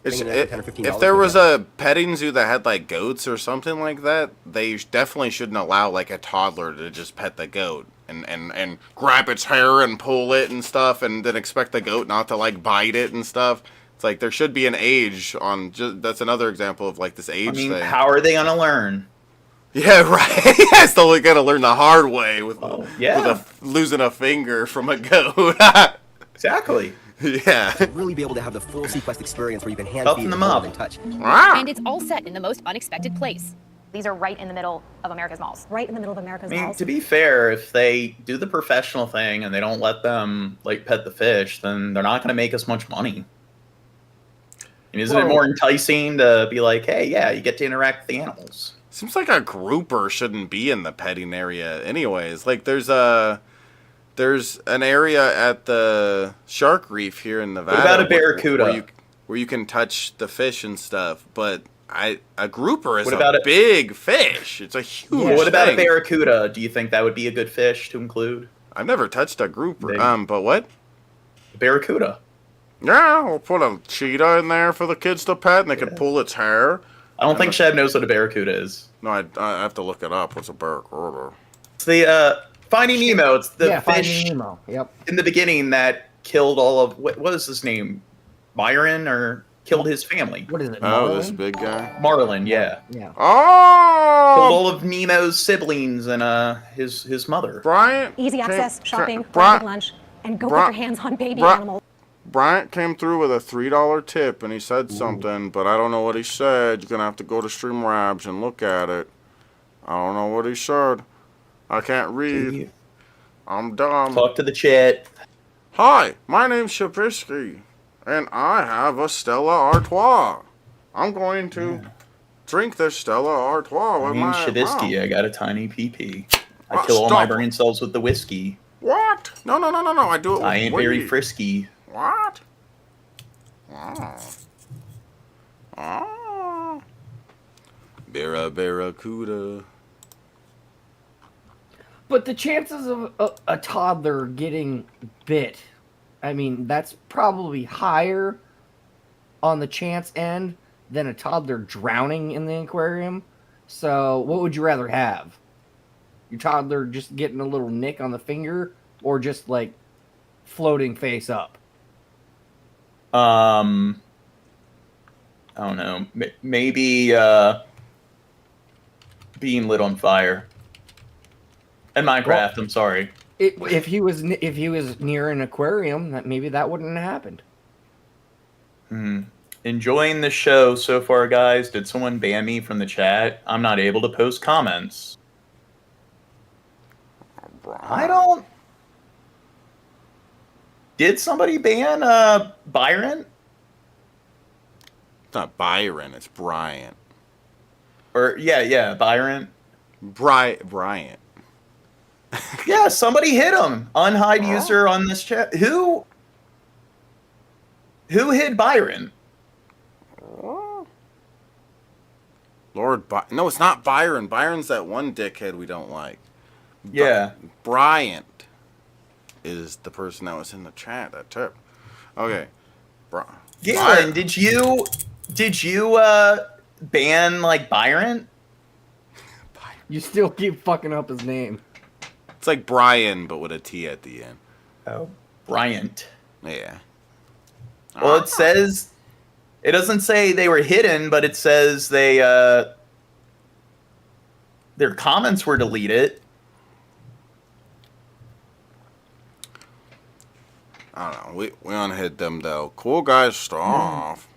If there was a petting zoo that had like goats or something like that, they definitely shouldn't allow like a toddler to just pet the goat and grab its hair and pull it and stuff, and then expect the goat not to like bite it and stuff. It's like there should be an age on. That's another example of like this age thing. How are they gonna learn? Yeah, right. Yeah, still gotta learn the hard way with losing a finger from a goat. Exactly. Yeah. To really be able to have the full Sequest experience where you can hand Toughen feed them hold, up. and touch. And it's all set in the most unexpected place. These are right in the middle of America's malls. Right in the middle of America's I mean, malls. to be fair, if they do the professional thing and they don't let them like pet the fish, then they're not gonna make as much money. And isn't it more enticing to be like, hey, yeah, you get to interact with the animals? Seems like a grouper shouldn't be in the petting area anyways. Like, there's an area at the shark reef here in Nevada. What about a barracuda? Where you can touch the fish and stuff, but a grouper is a big fish. It's a huge What about thing. a barracuda? Do you think that would be a good fish to include? I've never touched a grouper. But what? Barracuda. Yeah, we'll put a cheetah in there for the kids to pet, and they can pull its hair. I don't think Shab knows what a barracuda is. No, I have to look it up. What's a barracuda? It's the Finding Nemo. It's the fish Finding Nemo. Yep. in the beginning that killed all of what is his name? Byron, or killed his family? What is it? Oh, this big guy. Marlin, yeah. Yeah. Oh! Killed all of Nemo's siblings and his mother. Bryant. Easy access, shopping, Bryant- rapid lunch, and go Bryant- get your hands on baby Bryant- animals. Bryant came through with a $3 tip, and he said something, but I don't know what he said. You're gonna have to go to StreamLabs and look at it. I don't know what he said. I can't read. I'm dumb. Talk to the chat. Hi, my name's Shabisky, and I have a Stella Artois. I'm going to drink this Stella Artois with My my name's Shabisky. mom. I got a tiny pee-pee. I kill all my brain cells with the whiskey. What? No. I do it with I ain't very weed. frisky. What? Oh. Barracuda. But the chances of a toddler getting bit, I mean, that's probably higher on the chance end than a toddler drowning in the aquarium. So what would you rather have? Your toddler just getting a little nick on the finger, or just like floating face up? I don't know. Maybe being lit on fire. In Minecraft, I'm sorry. If he was near an aquarium, that wouldn't have happened. Enjoying the show so far, guys. Did someone ban me from the chat? I'm not able to post comments. I don't. Did somebody ban Byron? It's not Byron, it's Bryant. Or yeah, Byron. Bryant. Yeah, somebody hit him. Unhide user on this chat. Who hit Byron? No, it's not Byron. Byron's that one dickhead we don't like. Yeah. Bryant is the person that was in the chat that tip. Okay. Galen, did you ban like Byron? You still keep fucking up his name. It's like Brian, but with a T at the end. Oh, Bryant. Yeah. Well, it says, it doesn't say they were hidden, but it says they their comments were deleted. I don't know. We unhid them though. Cool guys stuff.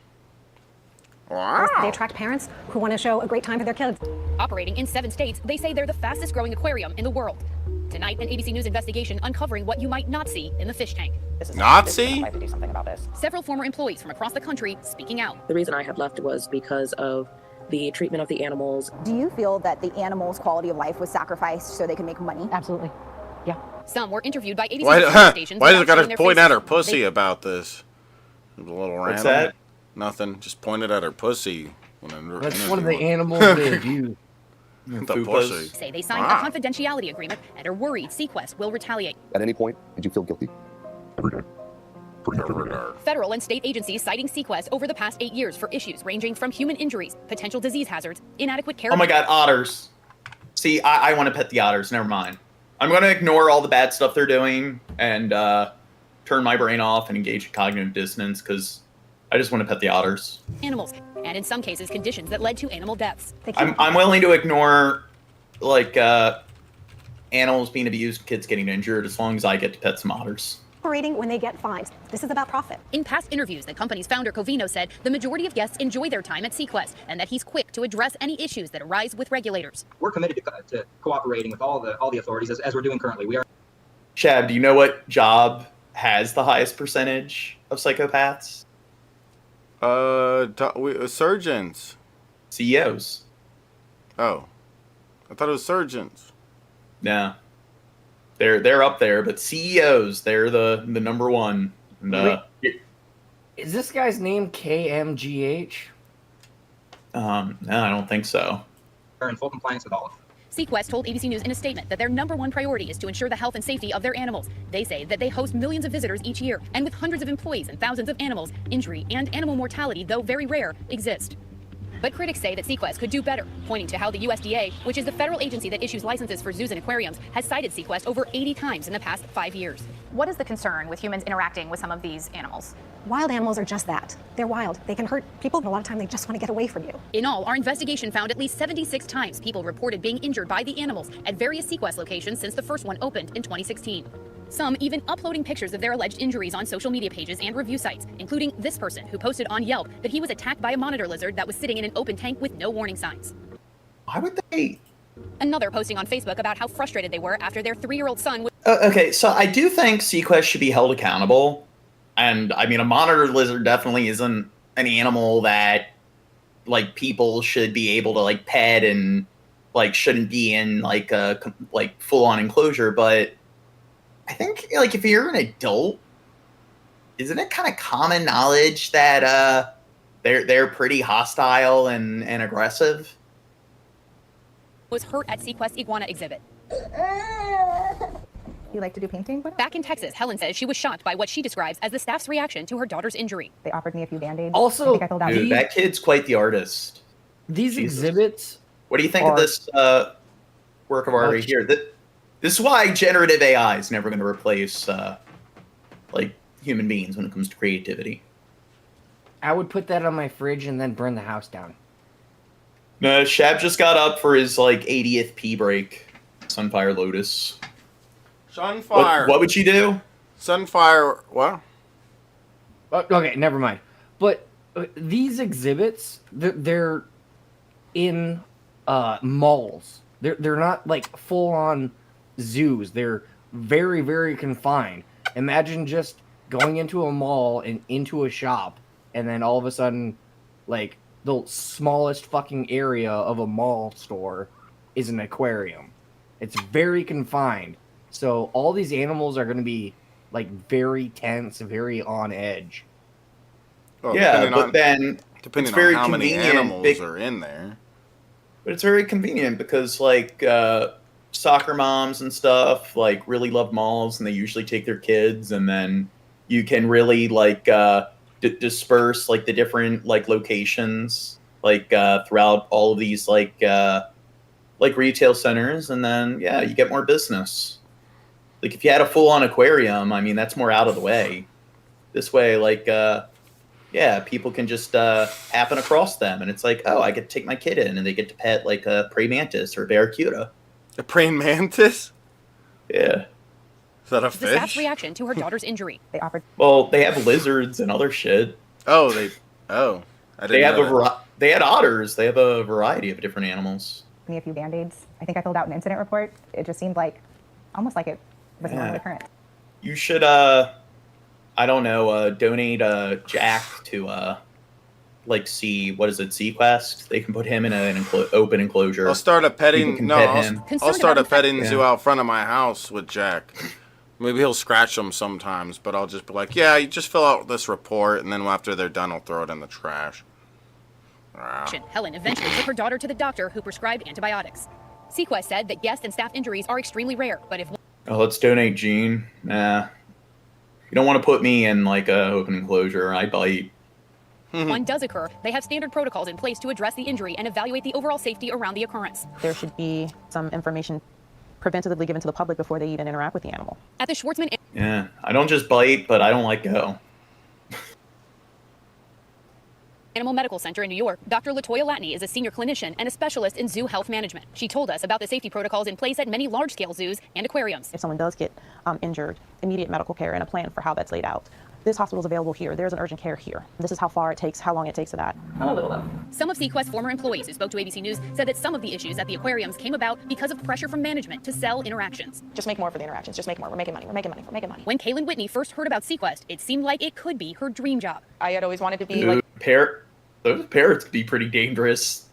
Wow. They attract parents who want to show a great time for their kids. Operating in 7 states, they say they're the fastest growing aquarium in the world. Tonight, an ABC News investigation uncovering what you might not see in the fish tank. Not see? To do something about this. Several former employees from across the country speaking out. The reason I had left was because of the treatment of the animals. Do you feel that the animals' quality of life was sacrificed so they could make money? Absolutely. Yeah. Some were interviewed by ABC Why News stations. does it without gotta showing their point at faces. her pussy about this? A little What's random. that? Nothing. Just pointed at her pussy. That's one of the animals they abuse. The pussy. Say they signed a confidentiality agreement and are worried Sequest will retaliate. At any point, did you feel guilty? Every day. Federal and state agencies citing Sequest over the past 8 years for issues ranging from human injuries, potential disease hazards, inadequate care. Oh my god, otters. See, I want to pet the otters. Never mind. I'm going to ignore all the bad stuff they're doing and turn my brain off and engage in cognitive dissonance because I just want to pet the otters. Animals, and in some cases, conditions that led to animal deaths. I'm willing to ignore, like, animals being abused, kids getting injured, as long as I get to pet some otters. Operating when they get fines. This is about profit. In past interviews, the company's founder Covino said the majority of guests enjoy their time at Sequest and that he's quick to address any issues that arise with regulators. We're committed to cooperating with all the authorities as we're doing currently. We are. Chad, do you know what job has the highest percentage of psychopaths? Surgeons. CEOs. Oh. I thought it was surgeons. Yeah. They're up there, but CEOs, they're the number one. And, is this guy's name KMGH? No, I don't think so. Are in full compliance with all of them. Sequest told ABC News in a statement that their number one priority is to ensure the health and safety of their animals. They say that they host millions of visitors each year, and with hundreds of employees and thousands of animals, injury and animal mortality, though very rare, exist. But critics say that Sequest could do better, pointing to how the USDA, which is the federal agency that issues licenses for zoos and aquariums, has cited Sequest over 80 times in the past 5 years. What is the concern with humans interacting with some of these animals? Wild animals are just that. They're wild. They can hurt people, and a lot of time they just want to get away from you. In all, our investigation found at least 76 times people reported being injured by the animals at various Sequest locations since the first one opened in 2016. Some even uploading pictures of their alleged injuries on social media pages and review sites, including this person who posted on Yelp that he was attacked by a monitor lizard that was sitting in an open tank with no warning signs. Why would they? Another posting on Facebook about how frustrated they were after their 3-year-old son was... Okay, so I do think Sequest should be held accountable. And, I mean, a monitor lizard definitely isn't an animal that, like, people should be able to, like, pet and, like, shouldn't be in, like, a, like, full-on enclosure, but I think, like, if you're an adult, isn't it kind of common knowledge that they're pretty hostile and aggressive? Was hurt at Sequest Iguana exhibit. You like to do painting? Back in Texas, Helen says she was shocked by what she describes as the staff's reaction to her daughter's injury. They offered me a few band-aids. Also, I think I filled out Dude, that kid's quite the artist. These Jesus. exhibits. What do you think of this work of art right here? This is why generative AI is never going to replace like human beings when it comes to creativity. I would put that on my fridge and then burn the house down. No, Shab just got up for his like 80th pee break. Sunfire Lotus. Sunfire. What would you do? Sunfire. What? Okay, never mind. But these exhibits, they're in malls. They're not like full on zoos. They're very, very confined. Imagine just going into a mall and into a shop, and then all of a sudden, like, the smallest fucking area of a mall store is an aquarium. It's very confined. So all these animals are going to be, like, very tense, very on edge. Well, yeah, but then depending it's very on how many convenient. animals are in there. But it's very convenient because, like, soccer moms and stuff, like, really love malls, and they usually take their kids, and then you can really, like, disperse, like, the different, like, locations, like, throughout all of these, like retail centers, and then, yeah, you get more business. Like, if you had a full-on aquarium, I mean, that's more out of the way. This way, like, yeah, people can just happen across them, and it's like, oh, I get to take my kid in, and they get to pet, like, a praying mantis or a barracuda. A praying mantis? Yeah. Is that a The staff's fish? reaction to her daughter's injury. They offered. Well, they have lizards and other shit. Oh, I didn't They have know that. they had otters. They have a variety of different animals. Me a few band-aids. I think I filled out an incident report. It just seemed like almost like it was not the current. You should, I don't know, donate Jack to, like, Sequest. They can put him in an open enclosure. I'll start a People petting. can No, pet him. I'll start a petting zoo Yeah. out front of my house with Jack. Maybe he'll scratch them sometimes, but I'll just be like, yeah, you just fill out this report, and then after they're done, I'll throw it in the trash. Helen eventually took her daughter to the doctor who prescribed antibiotics. Sequest said that guest and staff injuries are extremely rare, but if Oh, let's donate Gene. Nah. You don't want to put me in, like, a open enclosure. I bite. one does occur, they have standard protocols in place to address the injury and evaluate the overall safety around the occurrence. There should be some information preventatively given to the public before they even interact with the animal. At the Schwartzman Yeah, I don't just bite, but I don't let go. Animal Medical Center in New York, Dr. LaToya Latney is a senior clinician and a specialist in zoo health management. She told us about the safety protocols in place at many large-scale zoos and aquariums. If someone does get injured, immediate medical care and a plan for how that's laid out. This hospital is available here. There's an urgent care here. This is how far it takes, how long it takes to that. Some of Sequest's former employees who spoke to ABC News said that some of the issues at the aquariums came about because of pressure from management to sell interactions. Just make more for the interactions. Just make more. We're making money. We're making money. We're making money. When Kaylin Whitney first heard about Sequest, it seemed like it could be her dream job. I had always wanted to be like Those parrots could be pretty dangerous.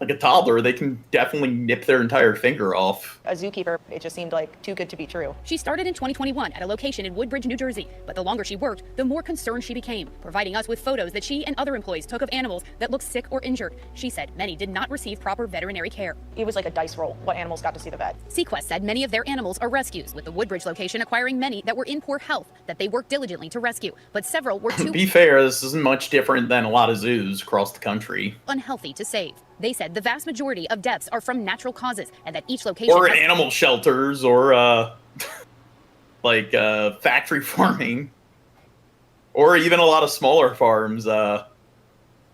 Like a toddler, they can definitely nip their entire finger off. A zookeeper, it just seemed like too good to be true. She started in 2021 at a location in Woodbridge, New Jersey, but the longer she worked, the more concerned she became, providing us with photos that she and other employees took of animals that looked sick or injured. She said many did not receive proper veterinary care. It was like a dice roll what animals got to see the vet. Sequest said many of their animals are rescues, with the Woodbridge location acquiring many that were in poor health that they worked diligently to rescue, but several were To too be fair, this isn't much different than a lot of zoos across the country. unhealthy to save. They said the vast majority of deaths are from natural causes and that each location Or has animal shelters, or factory farming, or even a lot of smaller farms. I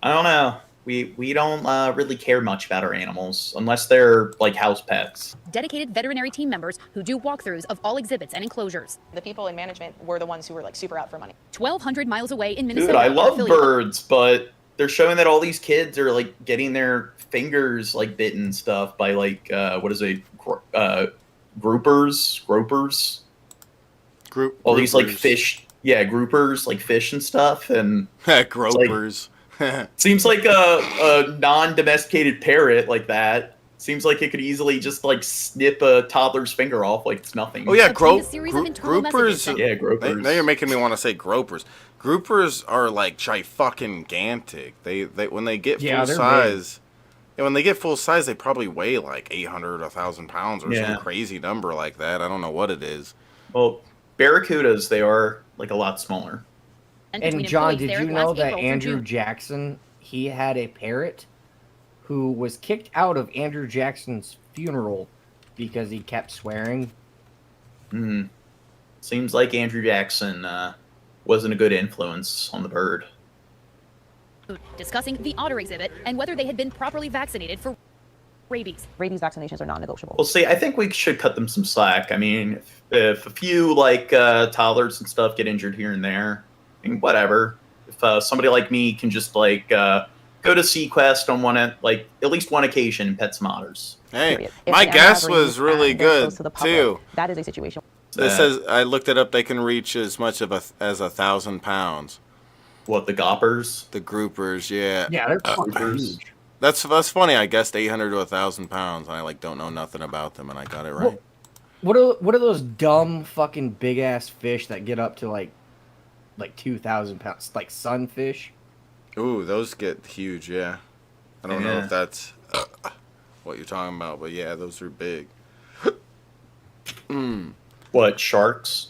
don't know. We don't really care much about our animals unless they're like house pets. dedicated veterinary team members who do walkthroughs of all exhibits and enclosures. The people in management were the ones who were like super out for money. 1,200 miles away in Minnesota. Dude, I an love affiliate- birds, but they're showing that all these kids are like getting their fingers like bitten and stuff by like gropers. All these like fish, groupers, like fish and stuff, and gropers. Seems like a non-domesticated parrot like that. Seems like it could easily just like snip a toddler's finger off like it's nothing. Oh yeah, groupers. groupers. Groupers. Now you're making me want to say gropers. Groupers are like gigantic. They when they get full size. Yeah, when they get full size, they probably weigh like 800 to 1,000 pounds or some crazy number like that. I don't know what it is. Well, barracudas, they are like a lot smaller. And John, did you know that Andrew Jackson, he had a parrot who was kicked out of Andrew Jackson's funeral because he kept swearing? Seems like Andrew Jackson wasn't a good influence on the bird. Discussing the otter exhibit and whether they had been properly vaccinated for rabies. Rabies vaccinations are non-negotiable. Well, see, I think we should cut them some slack. I mean, if a few like toddlers and stuff get injured here and there, I mean, whatever. If somebody like me can just like go to Sequest on at least one occasion and pet some otters. Hey, my guess was really good too. That is a situation. It says I looked it up. They can reach as much of as 1,000 pounds. What, the goppers? The groupers, yeah. Yeah, they're fucking huge. That's funny. I guessed 800 to 1,000 pounds, and I like don't know nothing about them, and I got it right. What are those dumb fucking big ass fish that get up to like 2,000 pounds? Like sunfish? Ooh, those get huge. Yeah, I don't know if that's what you're talking about, but yeah, those are big. What, sharks?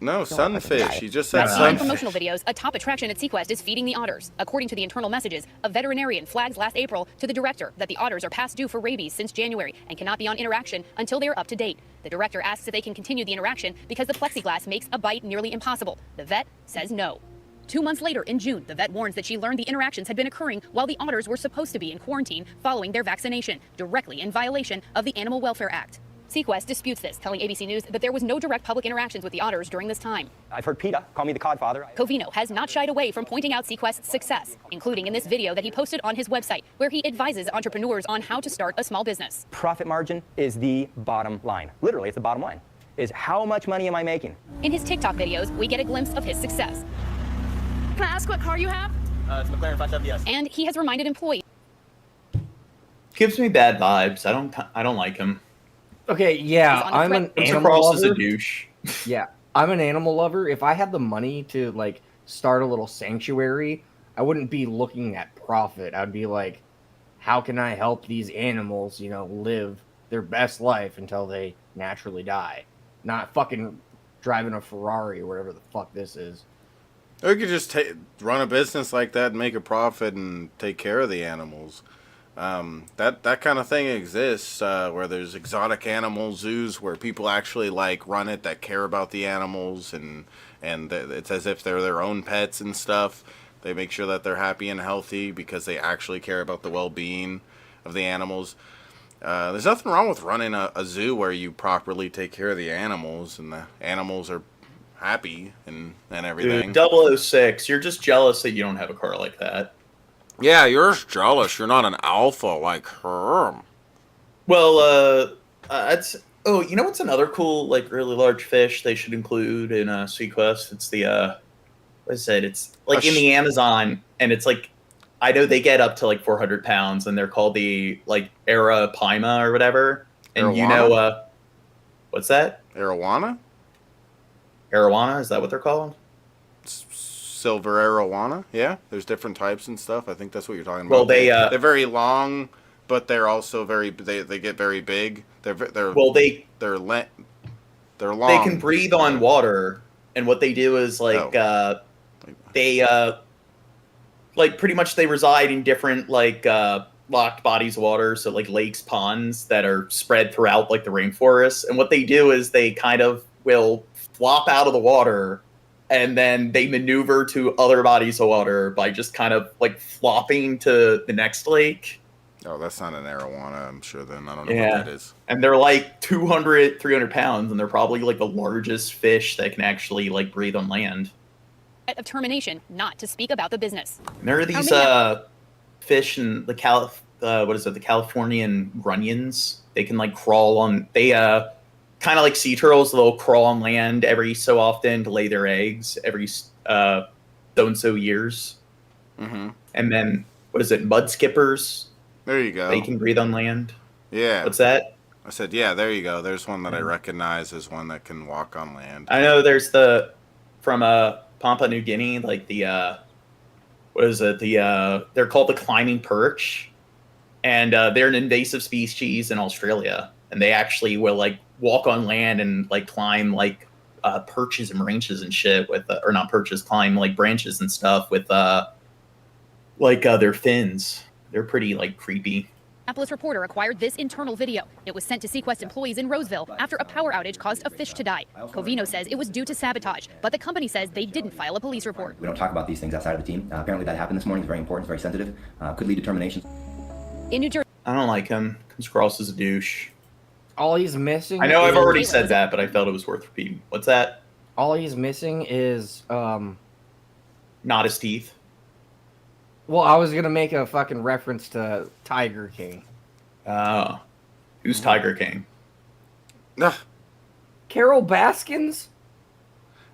No, sunfish. He just said In sunfish. promotional videos, a top attraction at Sequest is feeding the otters. According to the internal messages, a veterinarian flagged last April to the director that the otters are past due for rabies since January and cannot be on interaction until they are up to date. The director asks if they can continue the interaction because the plexiglass makes a bite nearly impossible. The vet says no. 2 months later, in June, the vet warns that she learned the interactions had been occurring while the otters were supposed to be in quarantine following their vaccination, directly in violation of the Animal Welfare Act. Sequest disputes this, telling ABC News that there was no direct public interactions with the otters during this time. I've heard PETA call me the codfather. Covino has not shied away from pointing out Sequest's success, including in this video that he posted on his website, where he advises entrepreneurs on how to start a small business. Profit margin is the bottom line. Literally, it's the bottom line. Is how much money am I making? In his TikTok videos, we get a glimpse of his success. Can I ask what car you have? It's McLaren 570S. And he has reminded employees. Gives me bad vibes. I don't like him. Okay, yeah, I'm an animal Cross is a lover. douche. Yeah, I'm an animal lover. If I had the money to like start a little sanctuary, I wouldn't be looking at profit. I'd be like, how can I help these animals, live their best life until they naturally die? Not fucking driving a Ferrari or whatever the fuck this is. Or you could just run a business like that and make a profit and take care of the animals. That kind of thing exists, where there's exotic animal zoos where people actually like run it that care about the animals and it's as if they're their own pets and stuff. They make sure that they're happy and healthy because they actually care about the well-being of the animals. There's nothing wrong with running a zoo where you properly take care of the animals and the animals are happy and everything. Dude, 006, you're just jealous that you don't have a car like that. Yeah, you're jealous. You're not an alpha like her. Well, you know what's another cool, like, really large fish they should include in Sequest? It's the what is it? It's like in the Amazon, and it's like, I know they get up to like 400 pounds, and they're called the like Arapaima or whatever. And you know, what's that? Arowana? Arowana, is that what they're called? Silver arowana? Yeah, there's different types and stuff. I think that's what you're talking about. Well, they're very long, but they're also very they get very big. They're long. They can breathe on water, and what they do is like they like pretty much they reside in different like locked bodies of water, so like lakes, ponds that are spread throughout like the rainforest. And what they do is they kind of will flop out of the water, and then they maneuver to other bodies of water by just kind of like flopping to the next lake. Oh, that's not an arowana, I'm sure then. I don't know what that is. And they're like 200, 300 pounds, and they're probably like the largest fish that can actually like breathe on land. Of termination, not to speak about the business. And there are these fish in the the Californian grunions. They can like crawl on, they kind of like sea turtles, they'll crawl on land every so often to lay their eggs every so years. Mm-hmm. And then, mud skippers? There you go. They can breathe on land. Yeah. What's that? I said, yeah, there you go. There's one that I recognize as one that can walk on land. I know there's from Papua New Guinea, like they're called the climbing perch. And they're an invasive species in Australia. And they actually will like walk on land and like climb like perches and branches and shit with, or not perches, climb like branches and stuff with their fins. They're pretty like creepy. Minneapolis Reporter acquired this internal video. It was sent to Sequest employees in Roseville after a power outage caused a fish to die. Covino says it was due to sabotage, but the company says they didn't file a police report. We don't talk about these things outside of the team. Apparently that happened this morning. It's very important. It's very sensitive. Could lead to termination. In New Jersey. I don't like him. Comes across as a douche. All he's missing. I know I've already said that, but I felt it was worth repeating. What's that? All he's missing is not his teeth. Well, I was gonna make a fucking reference to Tiger King. Oh, who's Tiger King? Carol Baskins.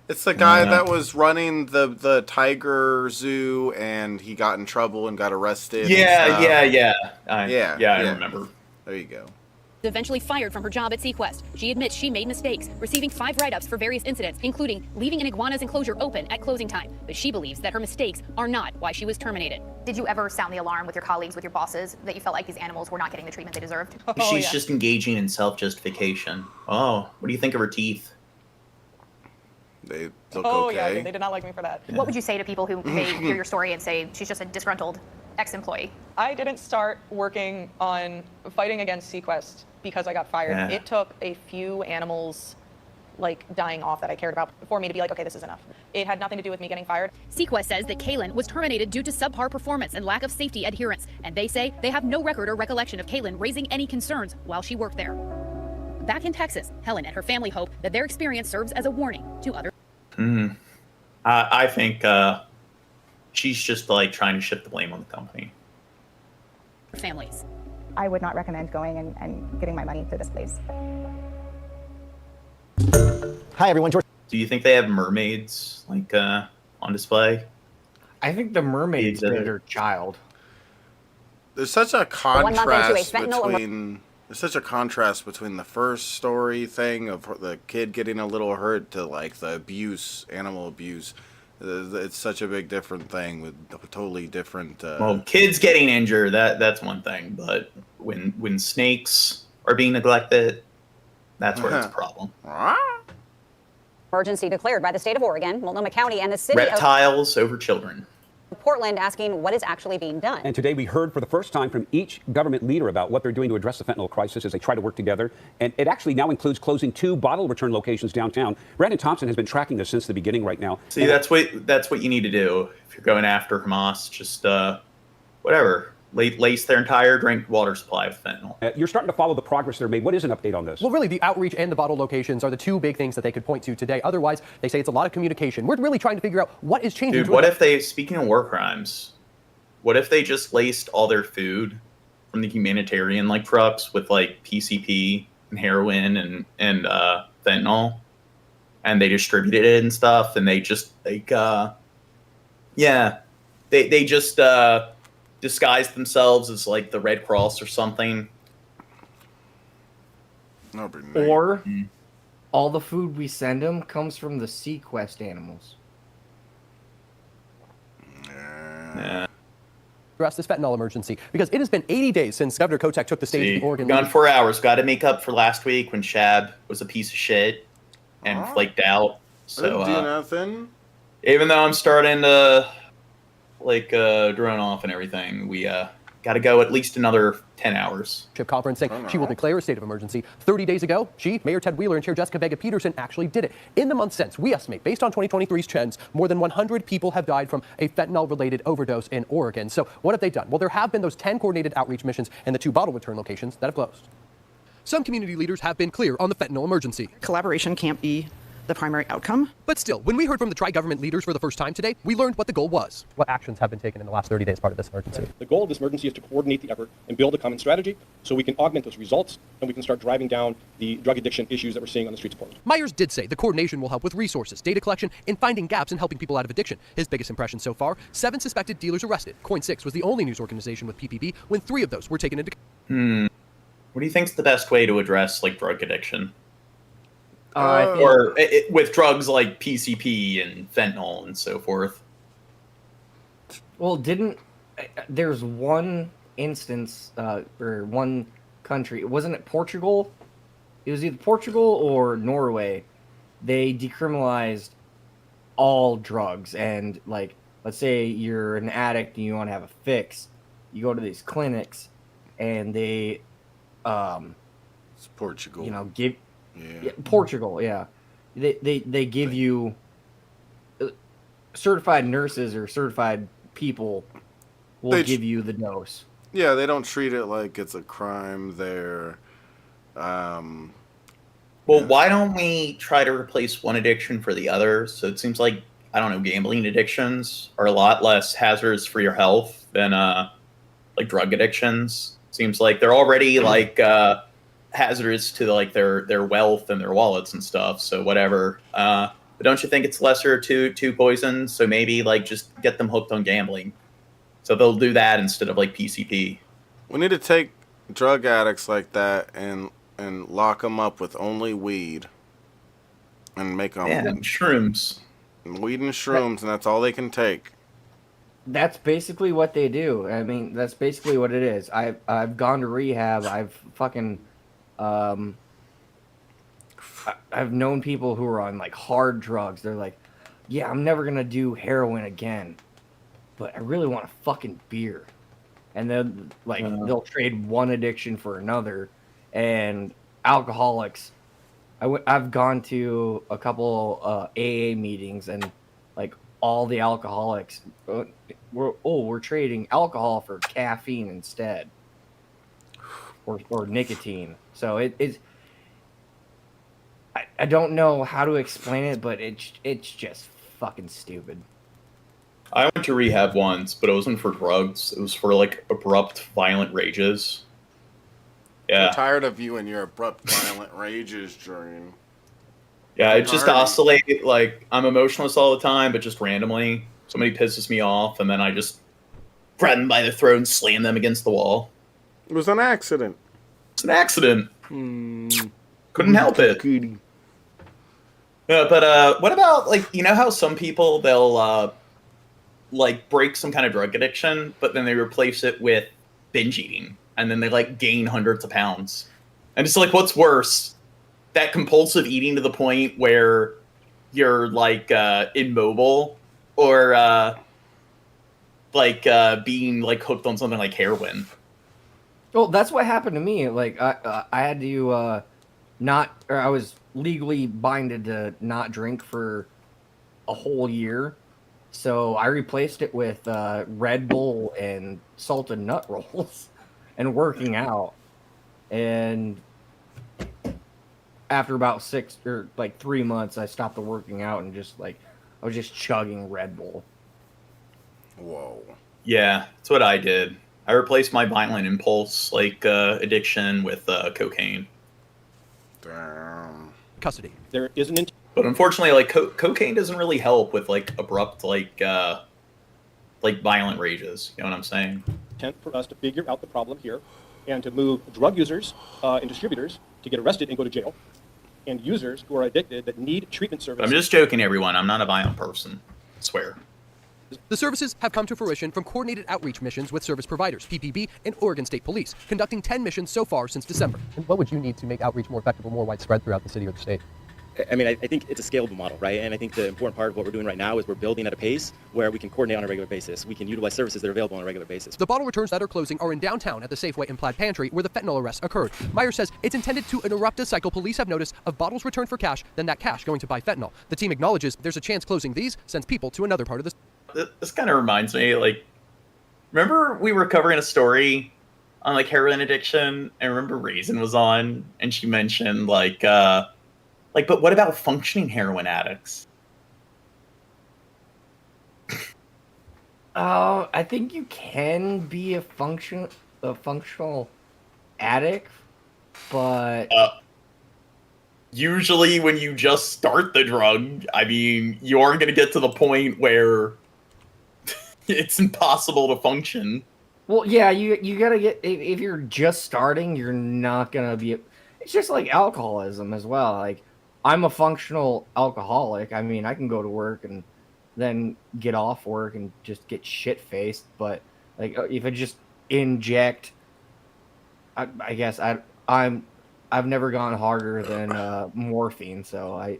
It's the guy that was running the tiger zoo, and he got in trouble and got arrested. I remember. There you go. Eventually fired from her job at Sequest. She admits she made mistakes, receiving 5 write-ups for various incidents, including leaving an iguana's enclosure open at closing time. But she believes that her mistakes are not why she was terminated. Did you ever sound the alarm with your colleagues, with your bosses, that you felt like these animals were not getting the treatment they deserved? She's just engaging in self-justification. Oh, what do you think of her teeth? They look okay. Yeah, they did not like me for that. What would you say to people who may hear your story and say she's just a disgruntled ex-employee? I didn't start working on fighting against Sequest because I got fired. Yeah. It took a few animals like dying off that I cared about for me to be like, okay, this is enough. It had nothing to do with me getting fired. Sequest says that Kaylin was terminated due to subpar performance and lack of safety adherence, and they say they have no record or recollection of Kaylin raising any concerns while she worked there. Back in Texas, Helen and her family hope that their experience serves as a warning to others. I think she's just like trying to shift the blame on the company. Families. I would not recommend going and giving my money to this place. Hi, everyone. George. Do you think they have mermaids like on display? I think the mermaid's been her child. There's such a contrast between the first story thing of the kid getting a little hurt to like the abuse, animal abuse. It's such a big different thing with totally different. Well, kids getting injured, that's one thing, but when snakes are being neglected, that's where it's a problem. Emergency declared by the state of Oregon, Multnomah County, and the city Reptiles over children. of Portland asking what is actually being done. And today we heard for the first time from each government leader about what they're doing to address the fentanyl crisis as they try to work together. And it actually now includes closing 2 bottle return locations downtown. Brandon Thompson has been tracking this since the beginning right now. See, that's what you need to do if you're going after Hamas. Just whatever. Lace their entire drink water supply with fentanyl. You're starting to follow the progress they're made. What is an update on this? Well, really, the outreach and the bottle locations are the 2 big things that they could point to today. Otherwise, they say it's a lot of communication. We're really trying to figure out what is changing. Dude, what if they, speaking of war crimes, what if they just laced all their food from the humanitarian trucks with PCP and heroin and fentanyl, and they distributed it and stuff, and they just Yeah, they just disguise themselves as like the Red Cross or something. Or all the food we send them comes from the Sequest animals. Yeah. Address this fentanyl emergency because it has been 80 days since Governor Kotek took the stage of the Oregon. Gone 4 hours. Got to make up for last week when Shab was a piece of shit and flaked out. So I didn't do nothing. Even though I'm starting to drone off and everything, we got to go at least another 10 hours. Conference saying she will declare a state of emergency. 30 days ago, Mayor Ted Wheeler, and Chair Jessica Vega Peterson actually did it. In the month since, we estimate, based on 2023's trends, more than 100 people have died from a fentanyl-related overdose in Oregon. So what have they done? Well, there have been those 10 coordinated outreach missions and the 2 bottle return locations that have closed. Some community leaders have been clear on the fentanyl emergency. Collaboration can't be the primary outcome. But still, when we heard from the tri-government leaders for the first time today, we learned what the goal was. What actions have been taken in the last 30 days part of this emergency? The goal of this emergency is to coordinate the effort and build a common strategy so we can augment those results and we can start driving down the drug addiction issues that we're seeing on the streets of Portland. Myers did say the coordination will help with resources, data collection, and finding gaps in helping people out of addiction. His biggest impression so far, 7 suspected dealers arrested. Coin 6 was the only news organization with PPP when 3 of those were taken into... What do you think's the best way to address drug addiction? With drugs like PCP and fentanyl and so forth. Well, there's one instance or one country, wasn't it Portugal? It was either Portugal or Norway. They decriminalized all drugs, and let's say you're an addict and you want to have a fix, you go to these clinics, and they, it's Portugal. Portugal, yeah. They give you certified nurses or certified people will give you the dose. Yeah, they don't treat it like it's a crime there. Why don't we try to replace one addiction for the other? So it seems like, I don't know, gambling addictions are a lot less hazardous for your health than drug addictions. Seems like they're already hazardous to their wealth and their wallets and stuff. So whatever. But don't you think it's lesser to poison? So maybe just get them hooked on gambling. So they'll do that instead of PCP. We need to take drug addicts like that and lock them up with only weed and make them shrooms. Weed and shrooms, and that's all they can take. That's basically what they do. I mean, that's basically what it is. I've gone to rehab. I've fucking I've known people who are on hard drugs. They're like, yeah, I'm never gonna do heroin again, but I really want a fucking beer. And then they'll trade one addiction for another. And alcoholics, I've gone to a couple AA meetings, and all the alcoholics, we're trading alcohol for caffeine instead, or nicotine. So it's I don't know how to explain it, but it's just fucking stupid. I went to rehab once, but it wasn't for drugs. It was for abrupt, violent rages. Yeah. I'm tired of you and your abrupt, violent rages, Jordan. Yeah, it just oscillate. I'm emotionless all the time, but just randomly. Somebody pisses me off, and then I just grab them by the throat and slam them against the wall. It was an accident. It's an accident. Couldn't help it. Yeah, but what about, how some people, they'll, break some kind of drug addiction, but then they replace it with binge eating. And then they gain hundreds of pounds. And it's what's worse? That compulsive eating to the point where you're immobile, or being hooked on something like heroin. Well, that's what happened to me. I had to I was legally binded to not drink for a whole year. So I replaced it with Red Bull and salted nut rolls. And working out, and after about 3 months, I stopped the working out and I was just chugging Red Bull. Whoa. Yeah, that's what I did. I replaced my violent impulse addiction with cocaine. Damn. Custody. There isn't. But unfortunately, cocaine doesn't really help with abrupt like violent rages. You know what I'm saying? Intent for us to figure out the problem here and to move drug users and distributors to get arrested and go to jail, and users who are addicted that need treatment services. I'm just joking, everyone. I'm not a violent person. I swear. The services have come to fruition from coordinated outreach missions with service providers, PPB, and Oregon State Police, conducting 10 missions so far since December. And what would you need to make outreach more effective or more widespread throughout the city or the state? I mean, I think it's a scalable model, right? And I think the important part of what we're doing right now is we're building at a pace where we can coordinate on a regular basis. We can utilize services that are available on a regular basis. The bottle returns that are closing are in downtown at the Safeway and Plaid Pantry, where the fentanyl arrests occurred. Meyer says it's intended to interrupt a cycle police have noticed of bottles returned for cash, then that cash going to buy fentanyl. The team acknowledges there's a chance closing these sends people to another part of the... This kind of reminds me, like, remember we were covering a story on, like, heroin addiction, and remember Raisin was on, and she mentioned, like, but what about functioning heroin addicts? I think you can be a functional addict, but usually when you just start the drug, I mean, you aren't going to get to the point where it's impossible to function. Well, yeah, you gotta get, if you're just starting, you're not gonna be. It's just like alcoholism as well. Like, I'm a functional alcoholic. I mean, I can go to work and then get off work and just get shit faced. But like, if I just inject, I guess I've never gone harder than morphine, so I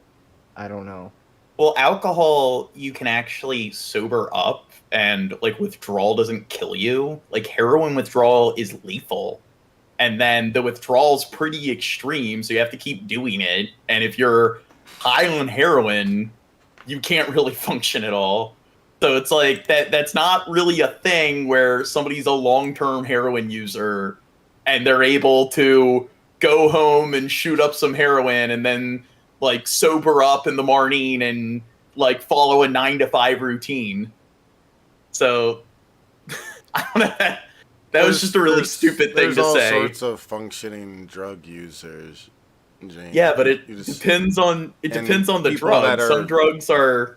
don't know. Well, alcohol, you can actually sober up, and like withdrawal doesn't kill you. Like heroin withdrawal is lethal. And then the withdrawal's pretty extreme, so you have to keep doing it. And if you're high on heroin, you can't really function at all. So it's like that's not really a thing where somebody's a long-term heroin user and they're able to go home and shoot up some heroin and then like sober up in the morning and like follow a 9-to-5 routine. So I don't know. That was just a really stupid thing to say. There's all sorts of functioning drug users, James. Yeah, but it depends on the drug. Some drugs are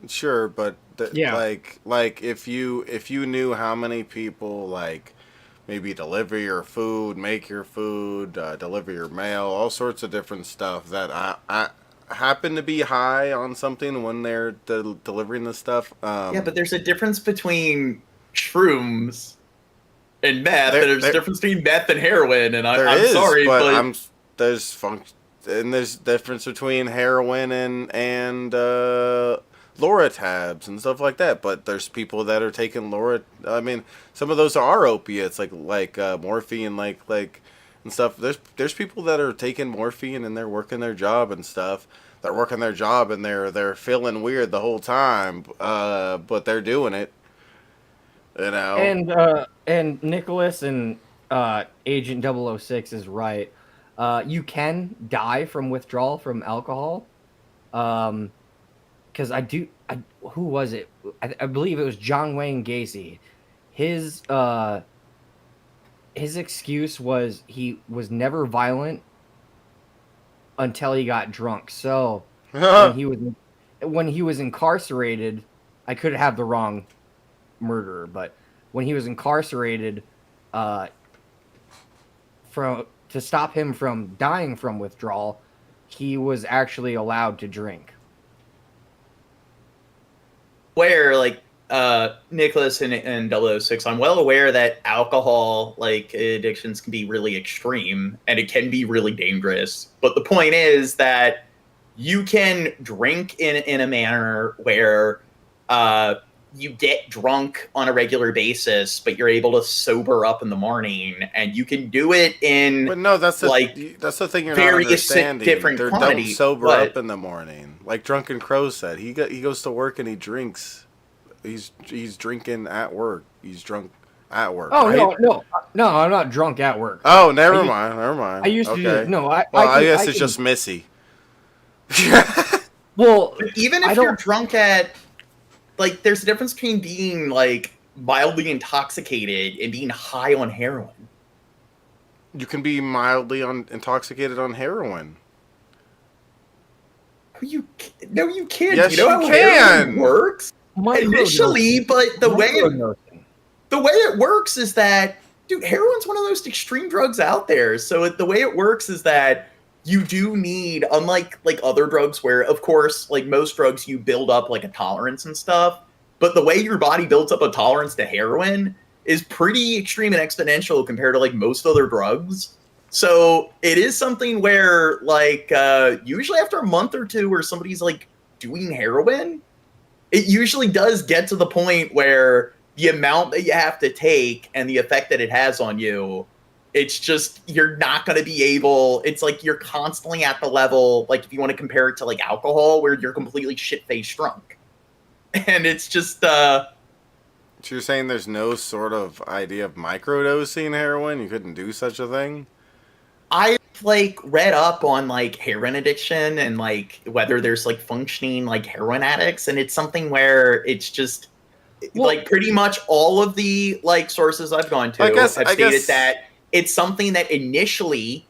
sure, but like if you knew how many people like maybe deliver your food, make your food, deliver your mail, all sorts of different stuff that I happen to be high on something when they're delivering this stuff. Yeah, but there's a difference between shrooms and meth. There's a difference between meth and heroin, and I'm sorry, but there's difference between heroin and Loratabs and stuff like that. But there's people that are taking I mean, some of those are opiates, like morphine, like and stuff. There's people that are taking morphine and they're working their job and stuff. They're working their job and they're feeling weird the whole time, but they're doing it. You know. And Nicholas and Agent 006 is right. You can die from withdrawal from alcohol. Because who was it? I believe it was John Wayne Gacy. His excuse was he was never violent until he got drunk. So when he was incarcerated, I could have the wrong murderer, but when he was incarcerated, to stop him from dying from withdrawal, he was actually allowed to drink. Where like Nicholas and 006, I'm well aware that alcohol like addictions can be really extreme and it can be really dangerous. But the point is that you can drink in a manner where you get drunk on a regular basis, but you're able to sober up in the morning, and you can do it in. But no, that's the thing you're not understanding. Different they don't sober up in the morning, like Drunken Crow said. He goes to work and he drinks. He's drinking at work. He's drunk at work. Oh right? no! I'm not drunk at work. Oh, never mind. I used to do no. I guess it's just Missy. Well, even if you're drunk at. Like, there's a difference between being, like, mildly intoxicated and being high on heroin. You can be mildly intoxicated on heroin. No, you can't. Yes, you know how can. heroin works? initially, but the way it works is that, dude, heroin's one of the most extreme drugs out there. So the way it works is that you do need, unlike like other drugs where, of course, like most drugs, you build up like a tolerance and stuff. But the way your body builds up a tolerance to heroin is pretty extreme and exponential compared to like most other drugs. So it is something where like usually after a month or two where somebody's like doing heroin, it usually does get to the point where the amount that you have to take and the effect that it has on you, it's just, you're not going to be able, it's like you're constantly at the level, like if you want to compare it to like alcohol, where you're completely shit-faced drunk. And it's just... So you're saying there's no sort of idea of microdosing heroin? You couldn't do such a thing? I like read up on like heroin addiction and like whether there's like functioning like heroin addicts, and it's something where it's just like pretty much all of the like sources I've gone to have stated that it's something that initially,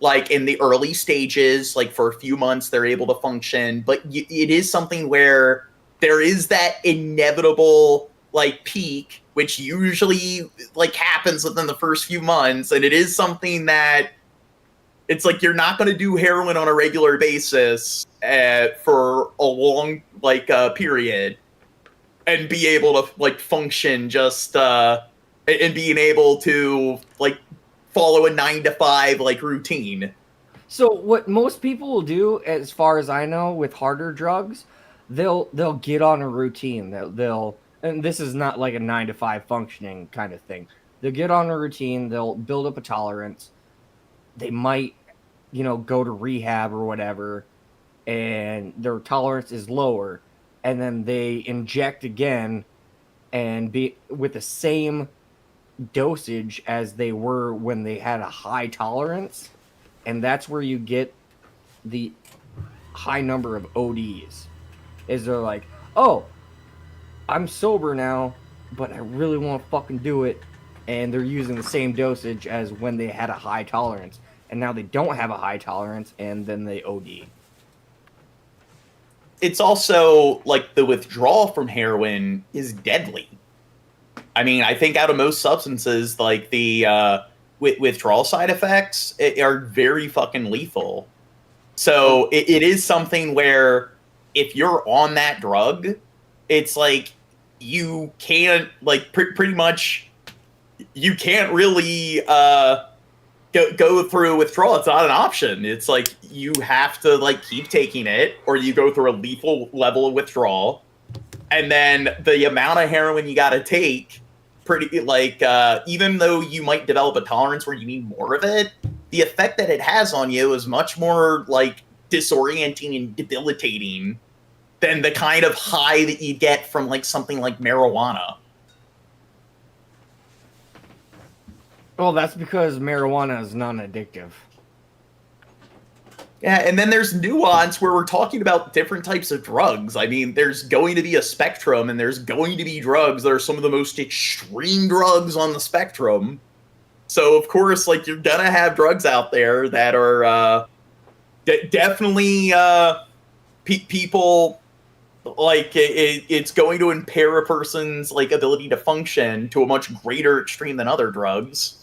like in the early stages, like for a few months they're able to function, but it is something where there is that inevitable like peak, which usually like happens within the first few months, and it is something that it's like you're not going to do heroin on a regular basis for a long like period and be able to like function just and being able to like follow a 9-to-5 like routine. So what most people will do, as far as I know, with harder drugs, they'll get on a routine. They'll and this is not like a 9-to-5 functioning kind of thing. They'll get on a routine. They'll build up a tolerance. They might, go to rehab or whatever, and their tolerance is lower, and then they inject again and be with the same dosage as they were when they had a high tolerance, and that's where you get the high number of ODs. Is they're like, oh, I'm sober now, but I really want to fucking do it, and they're using the same dosage as when they had a high tolerance. And now they don't have a high tolerance, and then they OD. It's also, like, the withdrawal from heroin is deadly. I mean, I think out of most substances, like, the withdrawal side effects are very fucking lethal. So it is something where if you're on that drug, it's like you can't, like, pretty much, you can't really... go through withdrawal. It's not an option. It's like you have to like keep taking it, or you go through a lethal level of withdrawal, and then the amount of heroin you got to take, pretty like even though you might develop a tolerance where you need more of it, the effect that it has on you is much more like disorienting and debilitating than the kind of high that you get from like something like marijuana. Well, that's because marijuana is non-addictive. Yeah, and then there's nuance where we're talking about different types of drugs. I mean, there's going to be a spectrum, and there's going to be drugs that are some of the most extreme drugs on the spectrum. So, of course, like, you're gonna have drugs out there that are definitely people... Like, it's going to impair a person's, like, ability to function to a much greater extreme than other drugs.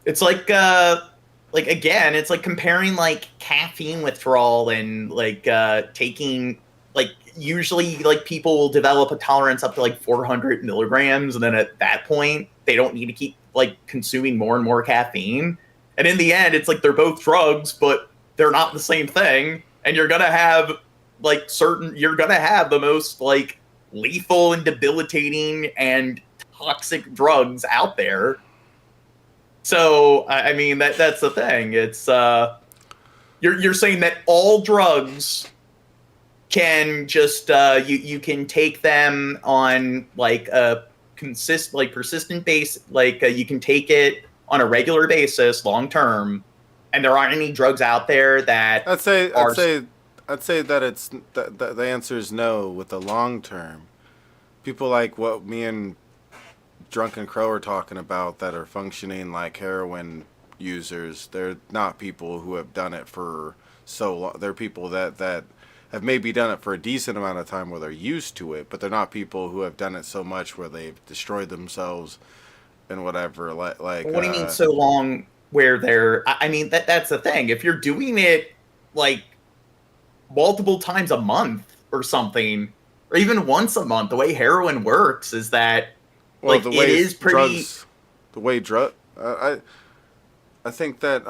It's like again, it's like comparing, like, caffeine withdrawal and, like, taking, like, usually, like, people will develop a tolerance up to, like, 400 milligrams, and then at that point, they don't need to keep, like, consuming more and more caffeine. And in the end, it's like they're both drugs, but they're not the same thing. And you're gonna have like you're gonna have the most like lethal and debilitating and toxic drugs out there. So I mean that's the thing. It's you're saying that all drugs can just you can take them on like a persistent base, like you can take it on a regular basis long term. And there aren't any drugs out there that I'd say that it's the answer is no with the long term. People like what me and Drunken Crow are talking about that are functioning like heroin users. They're not people who have done it for so long. They're people that have maybe done it for a decent amount of time where they're used to it, but they're not people who have done it so much where they've destroyed themselves and whatever. Like, what do you mean so long where they're... I mean, that's the thing. If you're doing it, like, multiple times a month or something, or even once a month, the way heroin works is that, well, like, it is pretty... Drugs, the way I think that,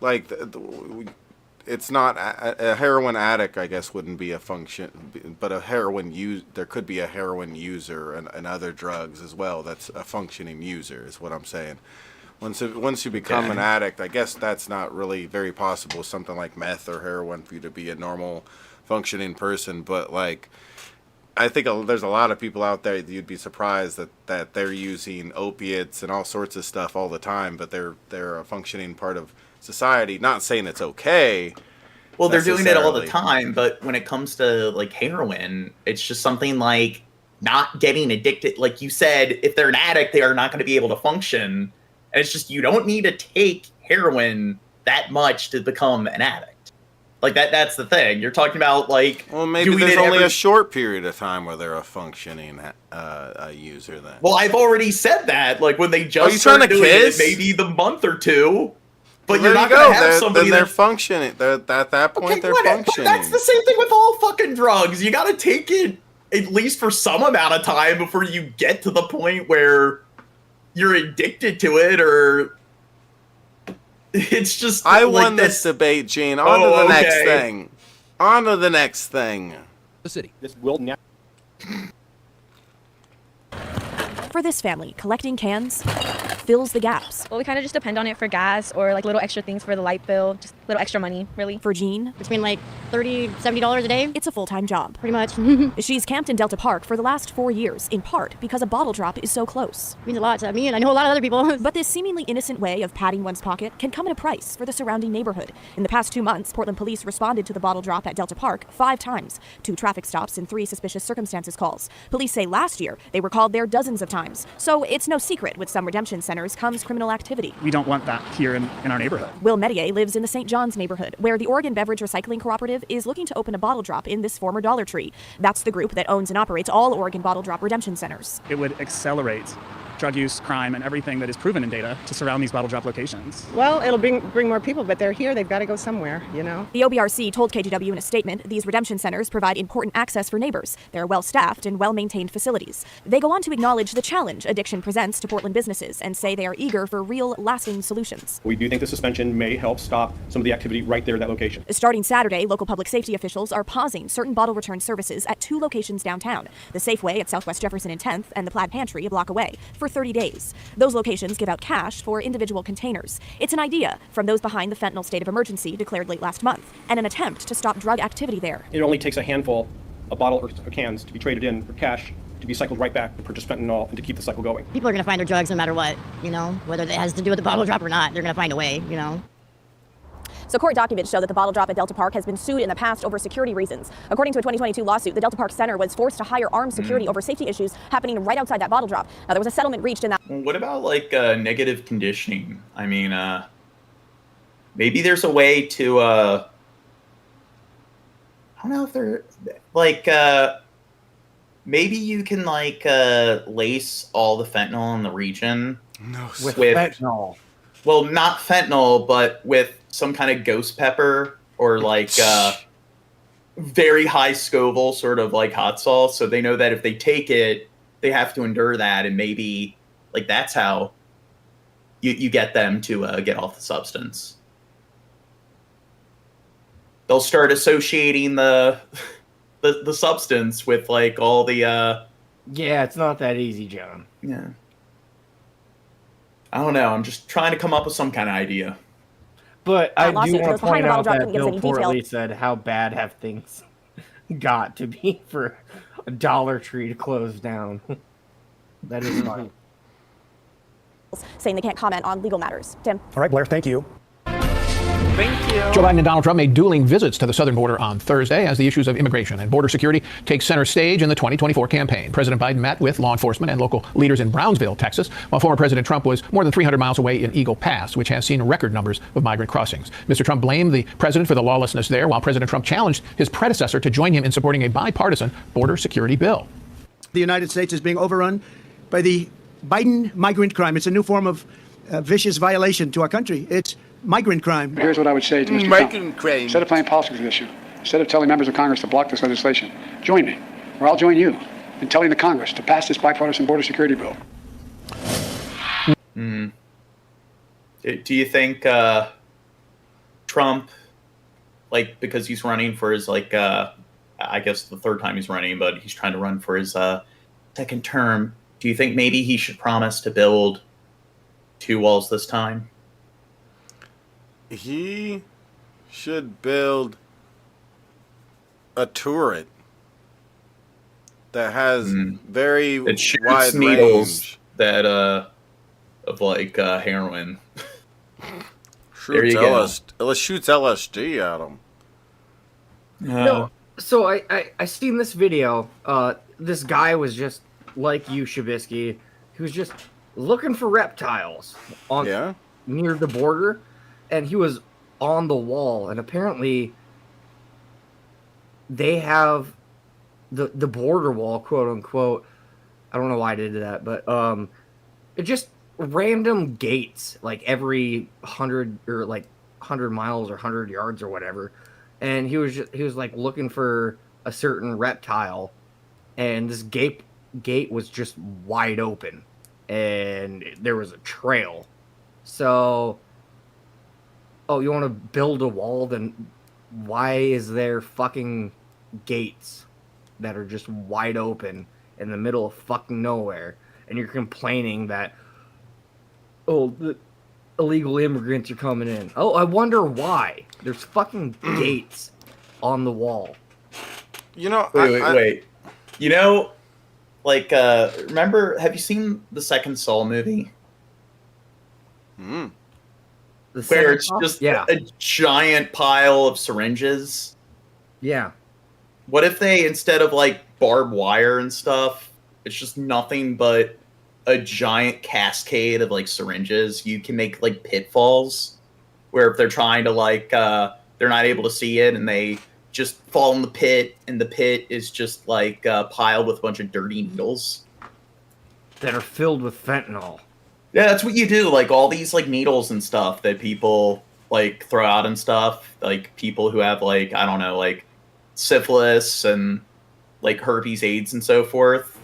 like, it's not a heroin addict, I guess, wouldn't be a function, but there could be a heroin user and other drugs as well. That's a functioning user, is what I'm saying. Once you become an addict, I guess that's not really very possible. Something like meth or heroin for you to be a normal functioning person, but like, I think there's a lot of people out there that you'd be surprised that they're using opiates and all sorts of stuff all the time, but they're a functioning part of society. Not saying it's okay. Well, they're doing it all the time, but when it comes to like heroin, it's just something like not getting addicted. Like you said, if they're an addict, they are not going to be able to function. And it's just, you don't need to take heroin that much to become an addict. Like that's the thing. You're talking about like... Well, maybe there's only a short period of time where they're a functioning user then. Well, I've already said that. Like when they just started doing it, maybe the month or two. But you're not going to have somebody they're functioning. At that point, they're functioning. But that's the same thing with all fucking drugs. You got to take it at least for some amount of time before you get to the point where you're addicted to it, or it's just... I won this debate, Gene. On to the next thing. On to the next thing. The city. This will now... For this family, collecting cans fills the gaps. Well, we kind of just depend on it for gas or like little extra things for the light bill, just little extra money, really. For Jean, between like $30, $70 a day. It's a full-time job. Pretty much. She's camped in Delta Park for the last 4 years, in part because a bottle drop is so close. It means a lot to me, and I know a lot of other people. But this seemingly innocent way of padding one's pocket can come at a price for the surrounding neighborhood. In the past 2 months, Portland police responded to the bottle drop at Delta Park 5 times, 2 traffic stops and 3 suspicious circumstances calls. Police say last year they were called there dozens of times. So it's no secret with some redemption centers comes criminal activity. We don't want that here in our neighborhood. Will Medier lives in the St. John's neighborhood, where the Oregon Beverage Recycling Cooperative is looking to open a bottle drop in this former Dollar Tree. That's the group that owns and operates all Oregon bottle drop redemption centers. It would accelerate drug use, crime, and everything that is proven in data to surround these bottle drop locations. Well, it'll bring more people, but they're here. They've got to go somewhere, you know? The OBRC told KGW in a statement, these redemption centers provide important access for neighbors. They're well-staffed and well-maintained facilities. They go on to acknowledge the challenge addiction presents to Portland businesses and say they are eager for real, lasting solutions. We do think the suspension may help stop some of the activity right there at that location. Starting Saturday, local public safety officials are pausing certain bottle return services at 2 locations downtown, the Safeway at Southwest Jefferson and 10th and the Plaid Pantry a block away, for 30 days. Those locations give out cash for individual containers. It's an idea from those behind the fentanyl state of emergency declared late last month, and an attempt to stop drug activity there. It only takes a handful of bottle or cans to be traded in for cash, to be cycled right back to purchase fentanyl and to keep the cycle going. People are going to find their drugs no matter what, you know, whether it has to do with the bottle drop or not. They're going to find a way, you know. So court documents show that the bottle drop at Delta Park has been sued in the past over security reasons. According to a 2022 lawsuit, the Delta Park Center was forced to hire armed security over safety issues happening right outside that bottle drop. Now, there was a settlement reached in that. What about like negative conditioning? I mean, maybe there's a way to, I don't know if they're like, maybe you can like lace all the fentanyl in the region with fentanyl. Well, not fentanyl, but with some kind of ghost pepper or like very high Scoville sort of like hot sauce. So they know that if they take it, they have to endure that. And maybe like that's how you get them to get off the substance. They'll start associating the substance with like all the... Yeah, it's not that easy, John. Yeah. I don't know. I'm just trying to come up with some kind of idea. But I do want to behind point the bottle out drop that didn't give us Bill any detail. Portley said, how bad have things got to be for a Dollar Tree to close down? That is funny. Saying they can't comment on legal matters. Tim? All right, Blair, thank you. Thank you. Joe Biden and Donald Trump made dueling visits to the southern border on Thursday as the issues of immigration and border security take center stage in the 2024 campaign. President Biden met with law enforcement and local leaders in Brownsville, Texas, while former President Trump was more than 300 miles away in Eagle Pass, which has seen record numbers of migrant crossings. Mr. Trump blamed the president for the lawlessness there, while President Trump challenged his predecessor to join him in supporting a bipartisan border security bill. The United States is being overrun by the Biden migrant crime. It's a new form of vicious violation to our country. It's migrant crime. Here's what I would say to Mr. Migrant Trump. crime. Instead of playing politics with this issue, instead of telling members of Congress to block this legislation, join me, or I'll join you in telling the Congress to pass this bipartisan border security bill. Do you think Trump, like, because he's running for his, like, I guess the third time he's running, but he's trying to run for his second term, do you think maybe he should promise to build 2 walls this time? He should build a turret that has very It shoots wide needles range. that of like heroin. Shoots LSD at him. No, so I seen this video. This guy was just like you, Shabisky. He was just looking for reptiles near the border, and he was on the wall. And apparently, they have the border wall, quote unquote. I don't know why I did that, but it just random gates, like every 100 or like 100 miles or 100 yards or whatever. And he was like looking for a certain reptile, and this gate was just wide open, and there was a trail. So, you want to build a wall? Then why is there fucking gates that are just wide open in the middle of fucking nowhere? And you're complaining that, the illegal immigrants are coming in. Oh, I wonder why. There's fucking gates on the wall. You know, Wait. You know, like, remember, have you seen the second Saw movie? Where it's just a giant pile of syringes? Yeah. What if they, instead of, like, barbed wire and stuff, it's just nothing but a giant cascade of, like, syringes? You can make, like, pitfalls where if they're trying to, like, they're not able to see it and they just fall in the pit, and the pit is just, like, piled with a bunch of dirty needles that are filled with fentanyl. Yeah, that's what you do. Like, all these, like, needles and stuff that people, like, throw out and stuff. Like, people who have, like, I don't know, like, syphilis and, like, herpes, AIDS, and so forth.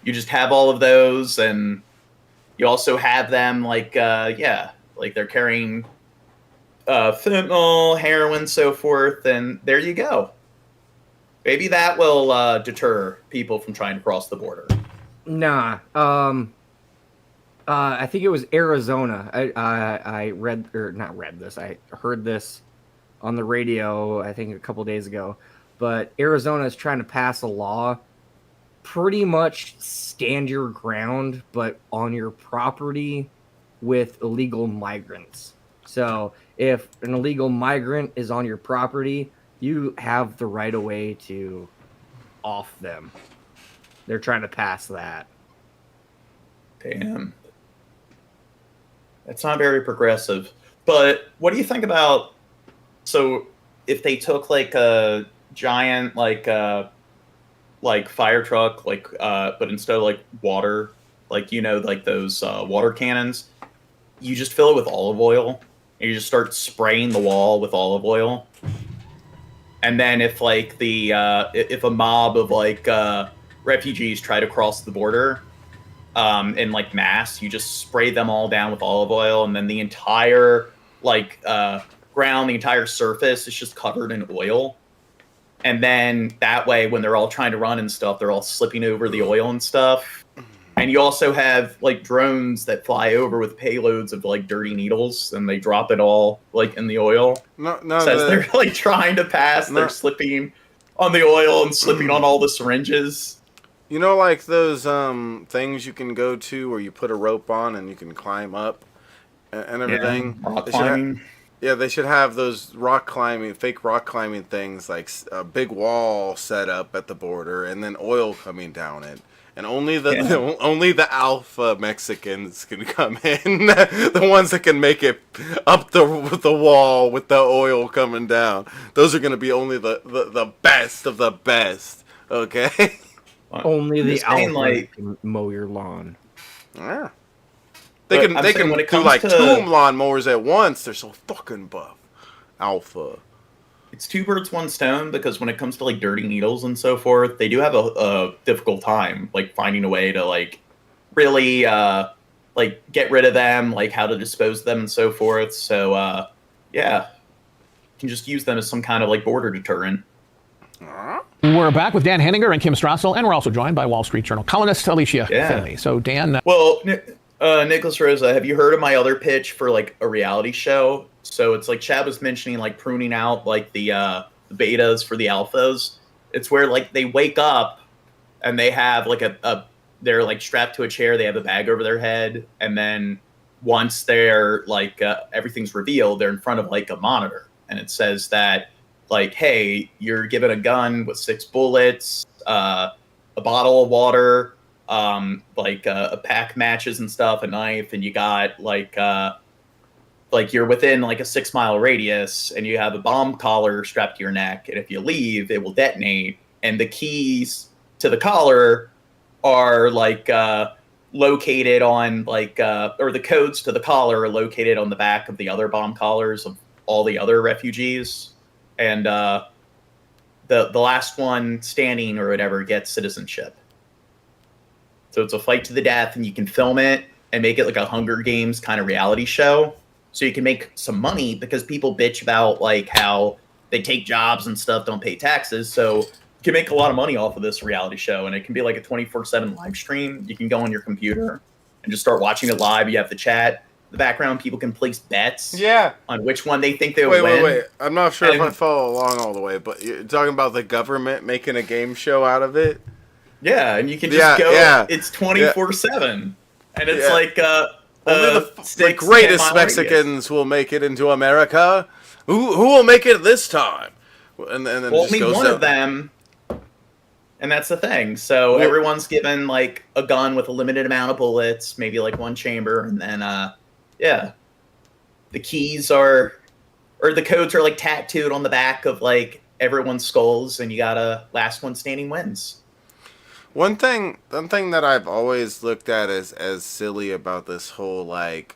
You just have all of those, and you also have them, like, like, they're carrying fentanyl, heroin, so forth, and there you go. Maybe that will deter people from trying to cross the border. Nah. I think it was Arizona. I heard this on the radio, I think a couple days ago. But Arizona is trying to pass a law, pretty much stand your ground, but on your property with illegal migrants. So if an illegal migrant is on your property, you have the right of way to off them. They're trying to pass that. Damn. It's not very progressive. But what do you think about, so if they took like a giant like fire truck, like but instead of like water, like, you know, like those water cannons, you just fill it with olive oil and you just start spraying the wall with olive oil. And then if like if a mob of like refugees try to cross the border in like mass, you just spray them all down with olive oil, and then the entire like ground, the entire surface is just covered in oil. And then that way, when they're all trying to run and stuff, they're all slipping over the oil and stuff. And you also have like drones that fly over with payloads of like dirty needles, and they drop it all like in the oil. No, so as they're like trying to pass, they're slipping on the oil and slipping on all the syringes. You know, like those things you can go to where you put a rope on and you can climb up and everything. Rock climbing. Yeah, they should have those fake rock climbing things, like a big wall set up at the border, and then oil coming down it. And only the alpha Mexicans can come in, the ones that can make it up the wall with the oil coming down. Those are going to be only the best of the best. Okay. Only the alpha like, can mow your lawn. Yeah. They can do like 2 lawnmowers at once. They're so fucking buff. Alpha. It's 2 birds, 1 stone, because when it comes to like dirty needles and so forth, they do have a difficult time like finding a way to like really like get rid of them, like how to dispose of them and so forth. So yeah, you can just use them as some kind of like border deterrent. We're back with Dan Henninger and Kim Strassel, and we're also joined by Wall Street Journal columnist Alicia Finley. So Dan, well, Nicholas Rosa, have you heard of my other pitch for like a reality show? So it's like Chad was mentioning, like pruning out like the betas for the alphas. It's where like they wake up and they have like they're like strapped to a chair. They have a bag over their head, and then once they're like everything's revealed, they're in front of like a monitor, and it says that like, hey, you're given a gun with 6 bullets, a bottle of water, like a pack of matches and stuff, a knife, and you got like you're within like a 6-mile radius, and you have a bomb collar strapped to your neck, and if you leave, it will detonate. And the keys to the collar are like located on like or the codes to the collar are located on the back of the other bomb collars of all the other refugees, and the last one standing or whatever gets citizenship. So it's a fight to the death, and you can film it and make it like a Hunger Games kind of reality show. So you can make some money, because people bitch about like how they take jobs and stuff, don't pay taxes. So you can make a lot of money off of this reality show, and it can be like a 24/7 live stream. You can go on your computer and just start watching it live. You have the chat, in the background. People can place bets on which one they think they'll win. Wait. I'm not sure if I follow along all the way, but you're talking about the government making a game show out of it? Yeah, and you can just go. Yeah. It's 24/7, and it's like only the greatest Mexicans will make it into America. Who will make it this time? And then well, only one of them, and that's the thing. So everyone's given like a gun with a limited amount of bullets, maybe like 1 chamber, and then the keys or the codes are like tattooed on the back of like everyone's skulls, and you gotta last one standing wins. One thing that I've always looked at as silly about this whole like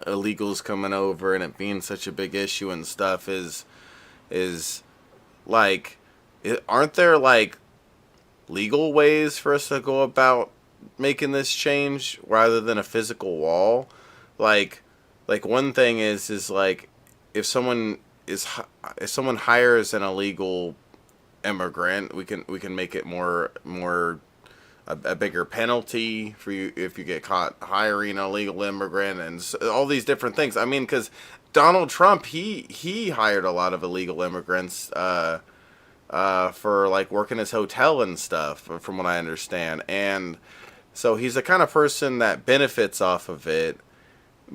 illegals coming over and it being such a big issue and stuff is like, aren't there like legal ways for us to go about making this change rather than a physical wall? Like one thing is like if someone hires an illegal immigrant, we can make it more a bigger penalty for you if you get caught hiring an illegal immigrant, and all these different things. I mean, because Donald Trump, he hired a lot of illegal immigrants for like working his hotel and stuff, from what I understand, and so he's the kind of person that benefits off of it,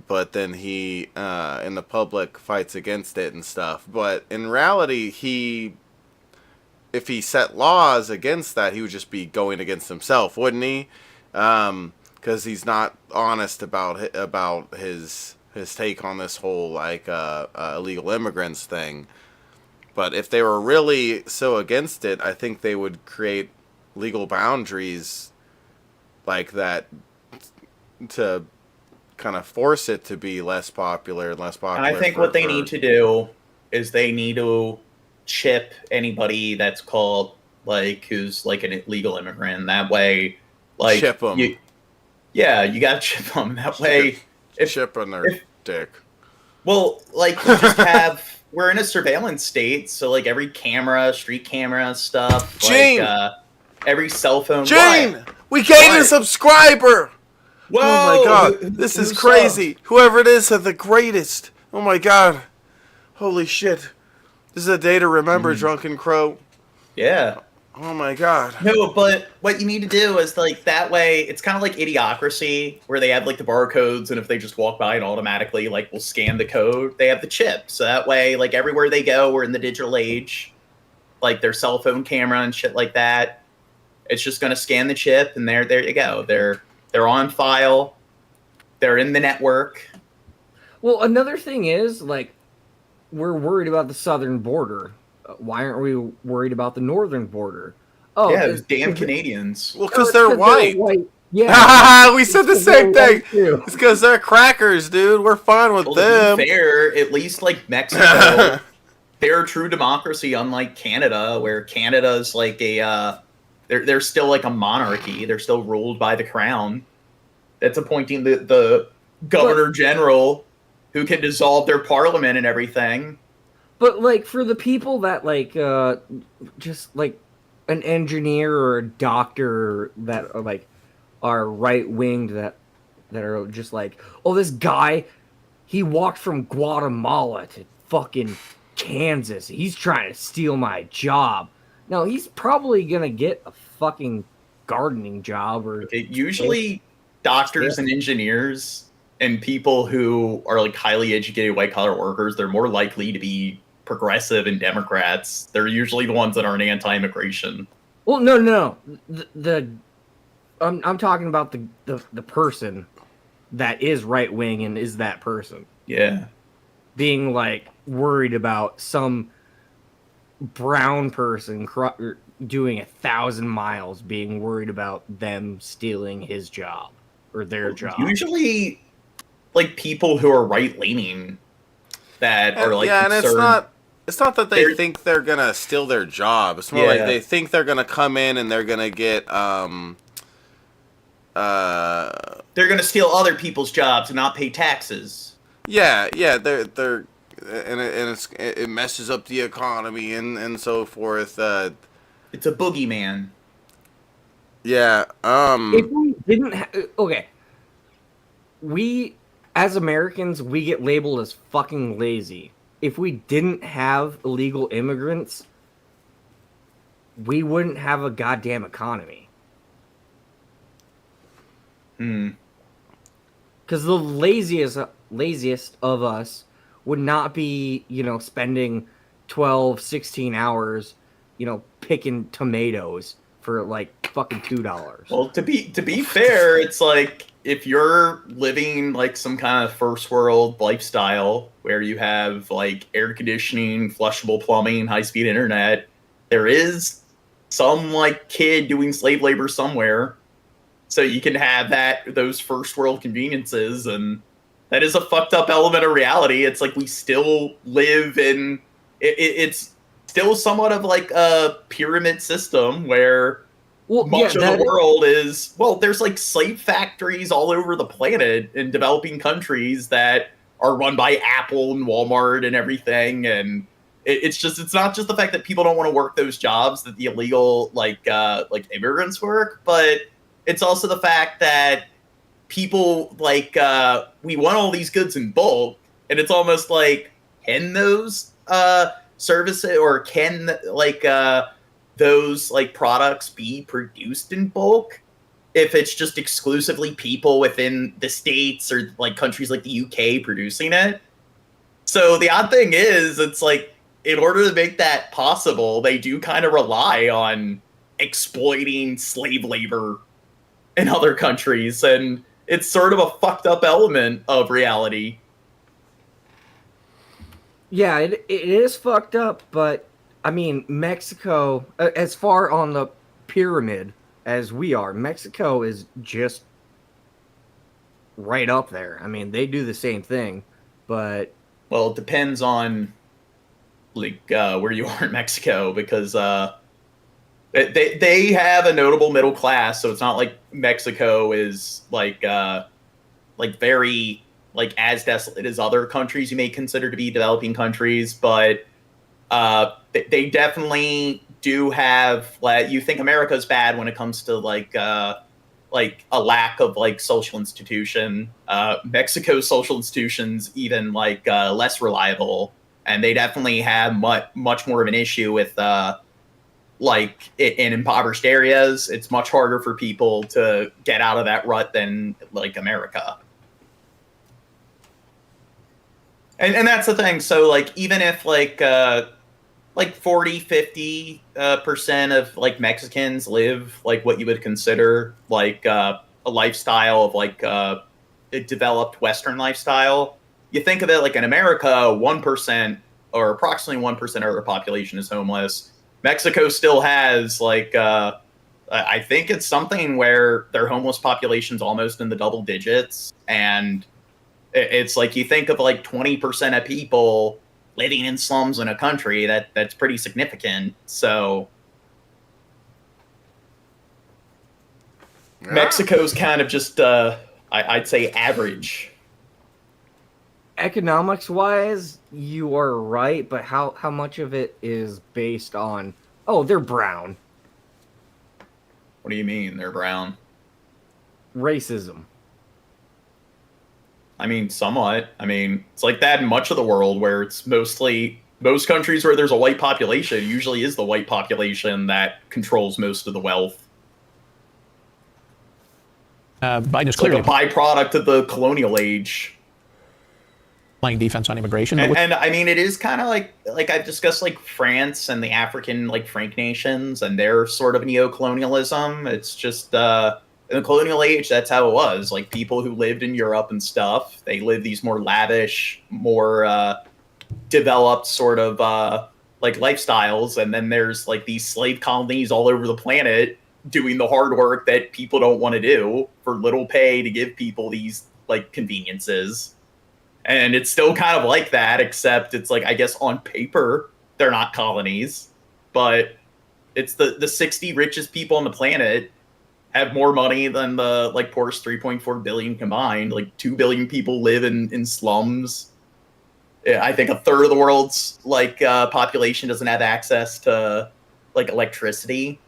but then he in the public fights against it and stuff. But in reality, if he set laws against that, he would just be going against himself, wouldn't he? Because he's not honest about his take on this whole like illegal immigrants thing. But if they were really so against it, I think they would create legal boundaries like that to kind of force it to be less popular and less popular. And I think what they need to do is they need to chip anybody that's called like who's like an illegal immigrant. That way, like chip them. You gotta chip them. That way, chip on their dick. Well, like you just have. We're in a surveillance state, so like every camera, street camera stuff, Gene! like every cell phone. Gene, we gained a subscriber. Whoa! Oh my god, this is crazy. Whoever it is, are the greatest. Oh my god, holy shit. This is a day to remember, Drunken Crow. Yeah. Oh my god. No, but what you need to do is like that way. It's kind of like Idiocracy, where they have like the barcodes, and if they just walk by and automatically like will scan the code, they have the chip. So that way, like everywhere they go, we're in the digital age. Like their cell phone camera and shit like that. It's just gonna scan the chip, and there you go. They're on file. They're in the network. Well, another thing is like we're worried about the southern border. Why aren't we worried about the northern border? Oh, yeah, those damn Canadians. Well, because they're white. Yeah, we said the same thing. It's because they're crackers, dude. We're fine with them. To be fair, at least like Mexico, they're a true democracy, unlike Canada, where Canada's like a they're still like a monarchy. They're still ruled by the crown. That's appointing the governor general, who can dissolve their parliament and everything. But like for the people that like just like an engineer or a doctor that are like are right winged that are just like, oh, this guy, he walked from Guatemala to fucking Kansas. He's trying to steal my job. No, he's probably gonna get a fucking gardening job or usually doctors and engineers and people who are like highly educated white collar workers, they're more likely to be progressive and Democrats. They're usually the ones that aren't anti-immigration. Well, no. I'm talking about the person that is right wing and is that person. Yeah, being like worried about some brown person doing 1,000 miles, being worried about them stealing his job or their job. Usually, like people who are right leaning that are like and concerned. It's not that they think they're gonna steal their job. It's more like they think they're gonna come in and they're gonna get they're gonna steal other people's jobs and not pay taxes. Yeah, they're it messes up the economy and so forth. It's a boogeyman. Yeah. If we didn't, we as Americans, we get labeled as fucking lazy. If we didn't have illegal immigrants, we wouldn't have a goddamn economy. Because the laziest of us would not be, spending 12, 16 hours, picking tomatoes for like fucking $2. Well, to be fair, it's like if you're living like some kind of first world lifestyle where you have like air conditioning, flushable plumbing, high speed internet, there is some like kid doing slave labor somewhere. So you can have those first world conveniences, and that is a fucked up element of reality. It's like we still live in it's still somewhat of like a pyramid system where much of the world is, there's like slave factories all over the planet in developing countries that are run by Apple and Walmart and everything. And it's not just the fact that people don't want to work those jobs that the illegal like immigrants work, but it's also the fact that people like we want all these goods in bulk, and it's almost like, can those services or can like those like products be produced in bulk if it's just exclusively people within the States or like countries like the UK producing it? So the odd thing is, it's like in order to make that possible, they do kind of rely on exploiting slave labor in other countries, and it's sort of a fucked up element of reality. Yeah, it is fucked up, but I mean, Mexico, as far on the pyramid as we are, Mexico is just right up there. I mean, they do the same thing, but... Well, it depends on like where you are in Mexico, because they have a notable middle class, so it's not like Mexico is like very like as desolate as other countries you may consider to be developing countries, but they definitely do have, you think America's bad when it comes to like a lack of like social institution. Mexico's social institutions even like less reliable, and they definitely have much more of an issue with like in impoverished areas, it's much harder for people to get out of that rut than like America. And that's the thing. So like even if like 40-50% of like Mexicans live like what you would consider like a lifestyle of like a developed Western lifestyle, you think of it like in America, 1% or approximately 1% of the population is homeless. Mexico still has like I think it's something where their homeless population's almost in the double digits, and it's like you think of like 20% of people living in slums in a country that's pretty significant. So Mexico's kind of just I'd say average. Economics wise, you are right, but how much of it is based on, oh, they're brown? What do you mean they're brown? Racism. I mean, somewhat. I mean, it's like that in much of the world where it's mostly most countries where there's a white population, usually is the white population that controls most of the wealth. Biden's clearly like a byproduct of the colonial age. Playing defense on immigration. And I mean, it is kind of like I've discussed like France and the African like Frank nations and their sort of neo-colonialism. It's just in the colonial age, that's how it was. Like people who lived in Europe and stuff, they lived these more lavish, more developed sort of like lifestyles. And then there's like these slave colonies all over the planet doing the hard work that people don't want to do for little pay to give people these like conveniences. And it's still kind of like that, except it's like, I guess on paper, they're not colonies, but it's the 60 richest people on the planet have more money than the like poorest 3.4 billion combined. Like 2 billion people live in slums. I think a third of the world's like population doesn't have access to like electricity.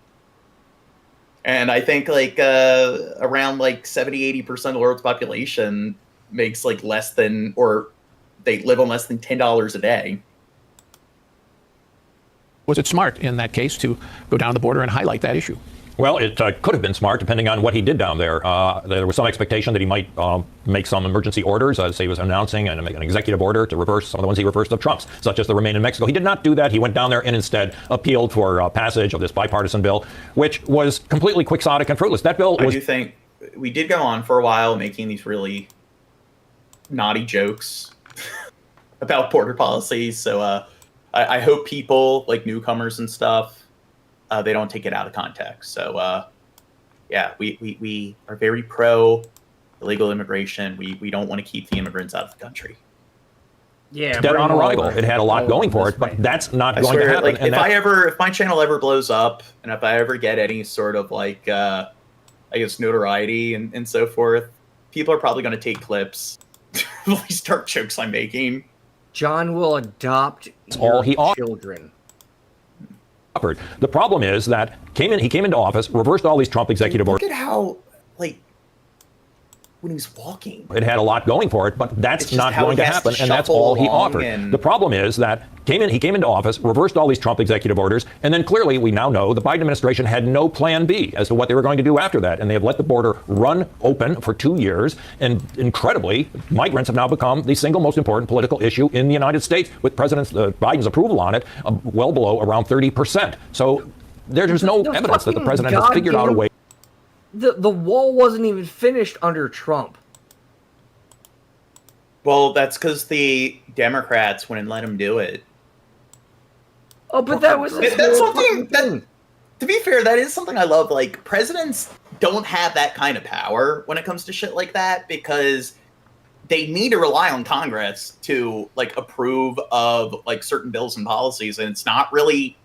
And I think like around like 70-80% of the world's population makes like less than, or they live on less than $10 a day. Was it smart in that case to go down the border and highlight that issue? Well, it could have been smart depending on what he did down there. There was some expectation that he might make some emergency orders, as he was announcing, and make an executive order to reverse some of the ones he reversed of Trump's, such as the Remain in Mexico. He did not do that. He went down there and instead appealed for passage of this bipartisan bill, which was completely quixotic and fruitless. That bill was... I do think we did go on for a while making these really naughty jokes about border policies. So I hope people, like newcomers and stuff, they don't take it out of context. So, yeah, we are very pro illegal immigration. We don't want to keep the immigrants out of the country. Yeah, dead on arrival. It had a lot going for it, but that's not going to happen. Like, if my channel ever blows up, and if I ever get any sort of like, I guess notoriety and so forth, people are probably going to take clips, these dark jokes I'm making. John will adopt children. The problem is that he came into office, reversed all these Trump executive orders. Look at how, like, when he's walking. It had a lot going for it, but that's not going to happen, and that's all he offered. The problem is that he came into office, reversed all these Trump executive orders, and then clearly we now know the Biden administration had no plan B as to what they were going to do after that, and they have let the border run open for 2 years, and incredibly, migrants have now become the single most important political issue in the United States, with President Biden's approval on it well below around 30%. So there's no evidence that the president has figured out a way. The wall wasn't even finished under Trump. Well, that's because the Democrats wouldn't let him do it. Oh, but that was that's something that, to be fair, that is something I love. Like, presidents don't have that kind of power when it comes to shit like that, because they need to rely on Congress to like approve of like certain bills and policies, and it's not really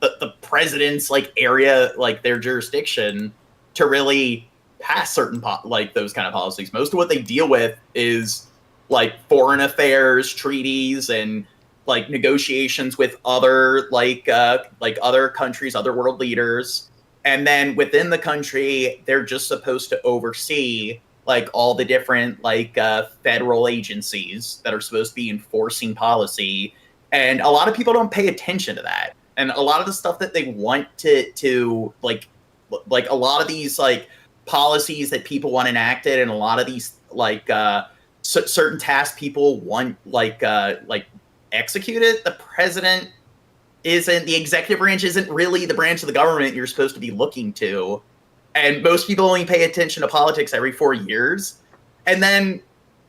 the president's like area, like their jurisdiction, to really pass certain like those kind of policies. Most of what they deal with is like foreign affairs treaties and like negotiations with other like other countries, other world leaders. And then within the country, they're just supposed to oversee like all the different like federal agencies that are supposed to be enforcing policy. And a lot of people don't pay attention to that. And a lot of the stuff that they want to like a lot of these like policies that people want enacted, and a lot of these like certain tasks people want like executed, the president isn't, the executive branch isn't really the branch of the government you're supposed to be looking to. And most people only pay attention to politics every 4 years. And then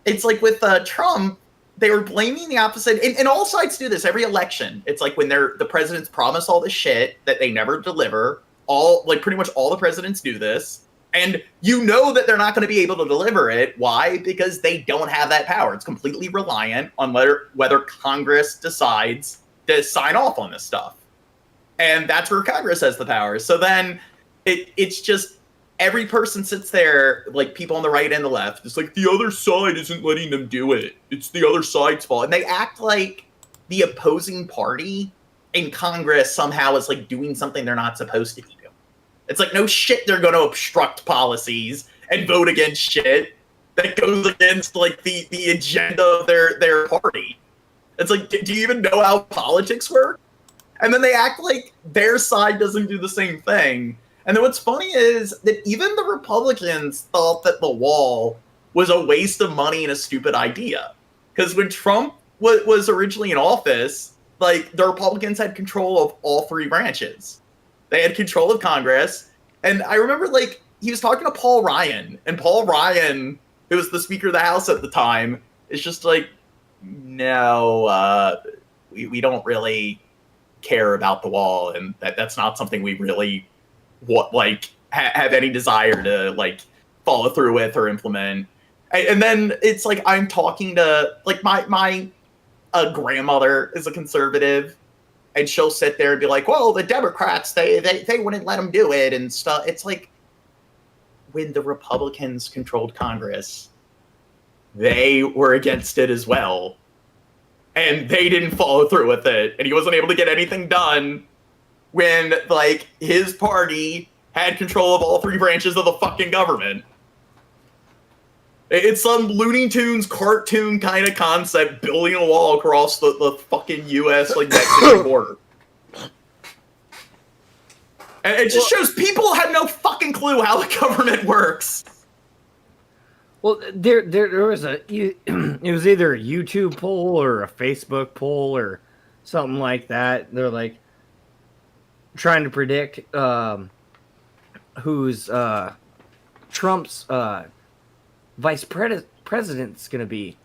it's like with Trump, they were blaming the opposite. And all sides do this every election. It's like when the presidents promise all this shit that they never deliver. Pretty much all the presidents do this. And you know that they're not going to be able to deliver it. Why? Because they don't have that power. It's completely reliant on whether Congress decides to sign off on this stuff. And that's where Congress has the power. So then it's just every person sits there, like people on the right and the left. It's like the other side isn't letting them do it. It's the other side's fault. And they act like the opposing party in Congress somehow is like doing something they're not supposed to be doing. It's like, no shit, they're going to obstruct policies and vote against shit that goes against like the agenda of their party. It's like, do you even know how politics work? And then they act like their side doesn't do the same thing. And then what's funny is that even the Republicans thought that the wall was a waste of money and a stupid idea. Because when Trump was originally in office, like the Republicans had control of all three branches. They had control of Congress. And I remember like he was talking to Paul Ryan, and Paul Ryan, who was the Speaker of the House at the time, is just like, no, we don't really care about the wall, and that's not something we really have any desire to like follow through with or implement. And then it's like I'm talking to like my grandmother is a conservative, and she'll sit there and be like, well, the Democrats, they wouldn't let them do it and stuff. It's like when the Republicans controlled Congress, they were against it as well. And they didn't follow through with it. And he wasn't able to get anything done when, like, his party had control of all three branches of the fucking government. It's some Looney Tunes cartoon kind of concept, building a wall across the fucking U.S. like Mexican border. And it just shows people have no fucking clue how the government works. Well, there was it was either a YouTube poll or a Facebook poll or something like that. They're like trying to predict who's Trump's vice president's going to be.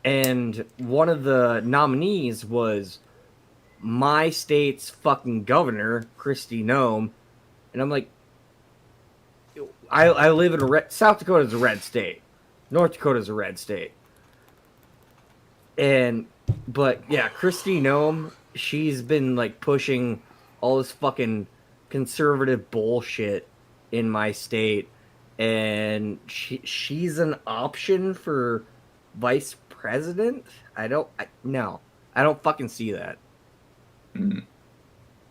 And one of the nominees was my state's fucking governor, Kristi Noem. And I'm like, I live in South Dakota's a red state. North Dakota's a red state. But yeah, Kristi Noem, she's been like pushing all this fucking conservative bullshit in my state. And she's an option for vice president? I don't fucking see that.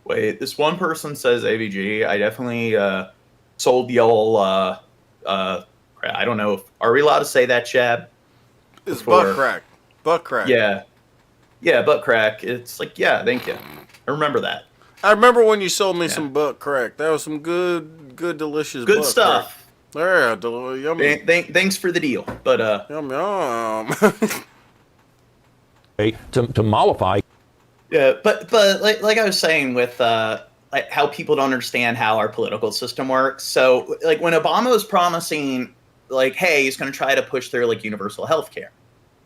Wait, this one person says AVG. I definitely sold the old I don't know. Are we allowed to say that, Chad? It's butt crack. Butt crack. Yeah, butt crack. It's like, yeah, thank you. I remember that. I remember when you sold me some butt crack. That was some good, delicious good butt stuff. Crack. Yeah, yummy. Thanks for the deal, but yum. to mollify. Yeah, but like I was saying with like how people don't understand how our political system works. So like when Obama was promising like, hey, he's going to try to push through like universal health care.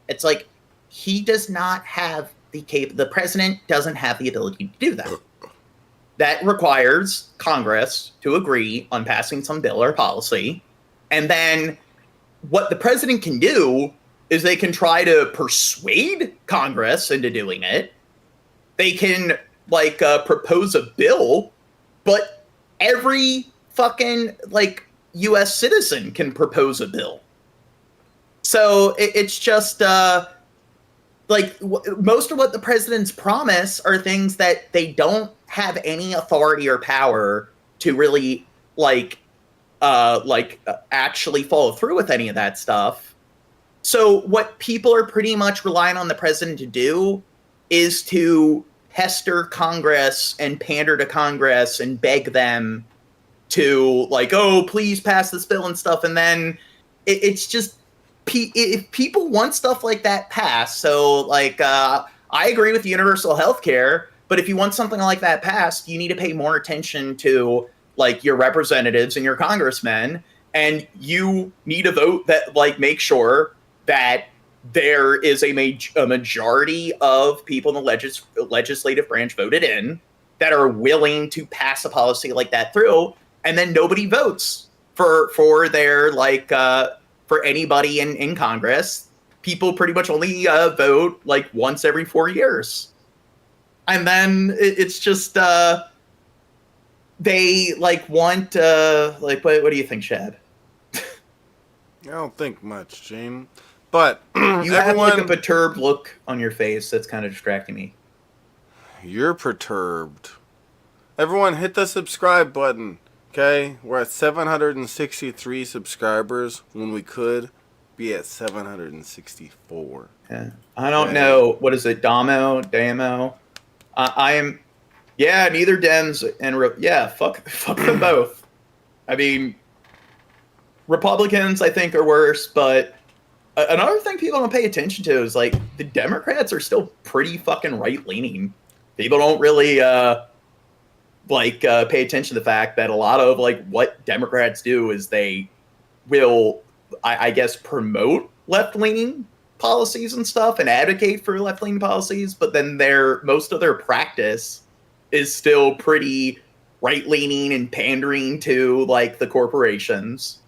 It's like he does not have the president doesn't have the ability to do that. That requires Congress to agree on passing some bill or policy. And then what the president can do is they can try to persuade Congress into doing it. They can like propose a bill, but every fucking like U.S. citizen can propose a bill. So it's just like most of what the presidents promise are things that they don't have any authority or power to really actually follow through with any of that stuff. So what people are pretty much relying on the president to do is to pester Congress and pander to Congress and beg them to, like, oh, please pass this bill and stuff. And then it's just, if people want stuff like that passed, so, like, I agree with universal health care, but if you want something like that passed, you need to pay more attention to, like, your representatives and your congressmen, and you need a vote that, like, make sure that there is a majority of people in the legislative branch voted in that are willing to pass a policy like that through, and then nobody votes for their, like, for anybody in Congress. People pretty much only vote, like, once every 4 years. And then it's just, they, like, want, like, what do you think, Shad? I don't think much, Gene. But you have, like, a perturbed look on your face that's kind of distracting me. You're perturbed. Everyone, hit the subscribe button, okay? We're at 763 subscribers when we could be at 764. Yeah. I don't know. What is it? Damo? I am... Yeah, neither Dems and... Yeah, fuck them both. I mean, Republicans, I think, are worse, but... Another thing people don't pay attention to is, like, the Democrats are still pretty fucking right-leaning. People don't really, pay attention to the fact that a lot of, like, what Democrats do is they will, I guess, promote left-leaning policies and stuff and advocate for left-leaning policies, but then most of their practice is still pretty right-leaning and pandering to, like, the corporations.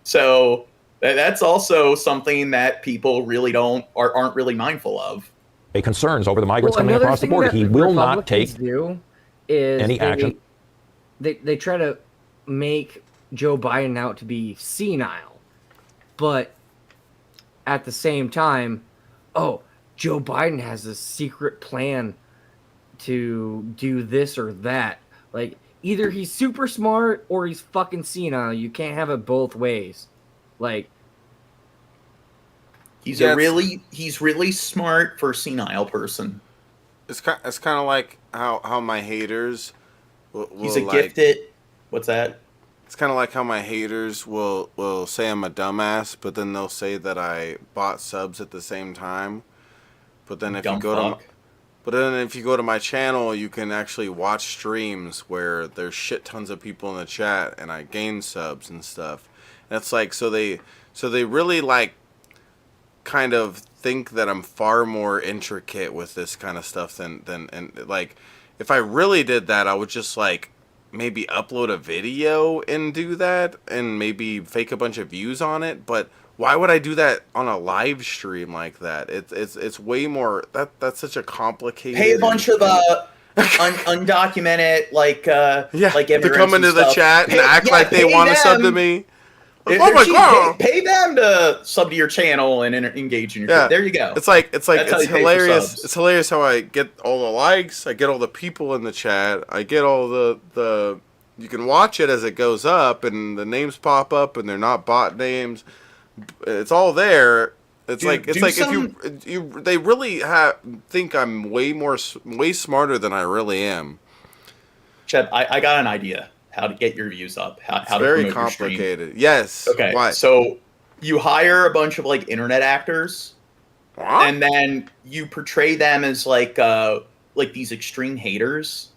So... that's also something that people really aren't really mindful of. Concerns over the migrants coming across the border. He will not take any action. They try to make Joe Biden out to be senile, but at the same time, Joe Biden has a secret plan to do this or that. Like, either he's super smart or he's fucking senile. You can't have it both ways. Like, he's really smart for a senile person. It's kind of like how my haters will he's a gifted. What's that? It's kind of like how my haters will say I'm a dumbass, but then they'll say that I bought subs at the same time. But then if you go to my channel, you can actually watch streams where there's shit tons of people in the chat, and I gain subs and stuff. That's like, so they really, like, kind of think that I'm far more intricate with this kind of stuff than like, if I really did that, I would just, like, maybe upload a video and do that and maybe fake a bunch of views on it. But why would I do that on a live stream like that? It's way more, that's such a complicated. Pay a bunch of undocumented, like to come into the chat and act like they want to sub to me. Oh my god! Pay them to sub to your channel and engage in your. Yeah, there you go. It's hilarious. It's hilarious how I get all the likes, I get all the people in the chat, I get all the. You can watch it as it goes up, and the names pop up, and they're not bot names. It's all there. It's if they really think I'm way smarter than I really am. Chet, I got an idea. How to get your views up. How to very complicated. Yes. Okay. Why? So you hire a bunch of, like, internet actors, and then you portray them as like these extreme haters,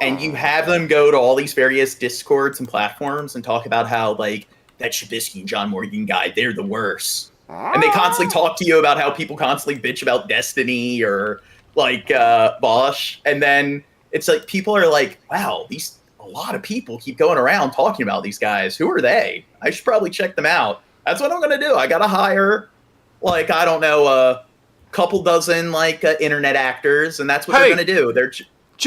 and you have them go to all these various Discords and platforms and talk about how, like, that Trubisky and John Morgan guy, they're the worst, and they constantly talk to you about how people constantly bitch about Destiny or, like, Bosch, and then it's like people are like, wow, a lot of people keep going around talking about these guys. Who are they? I should probably check them out. That's what I'm going to do. I got to hire, like, I don't know, a couple dozen, like, internet actors, and that's what they're going to do. They're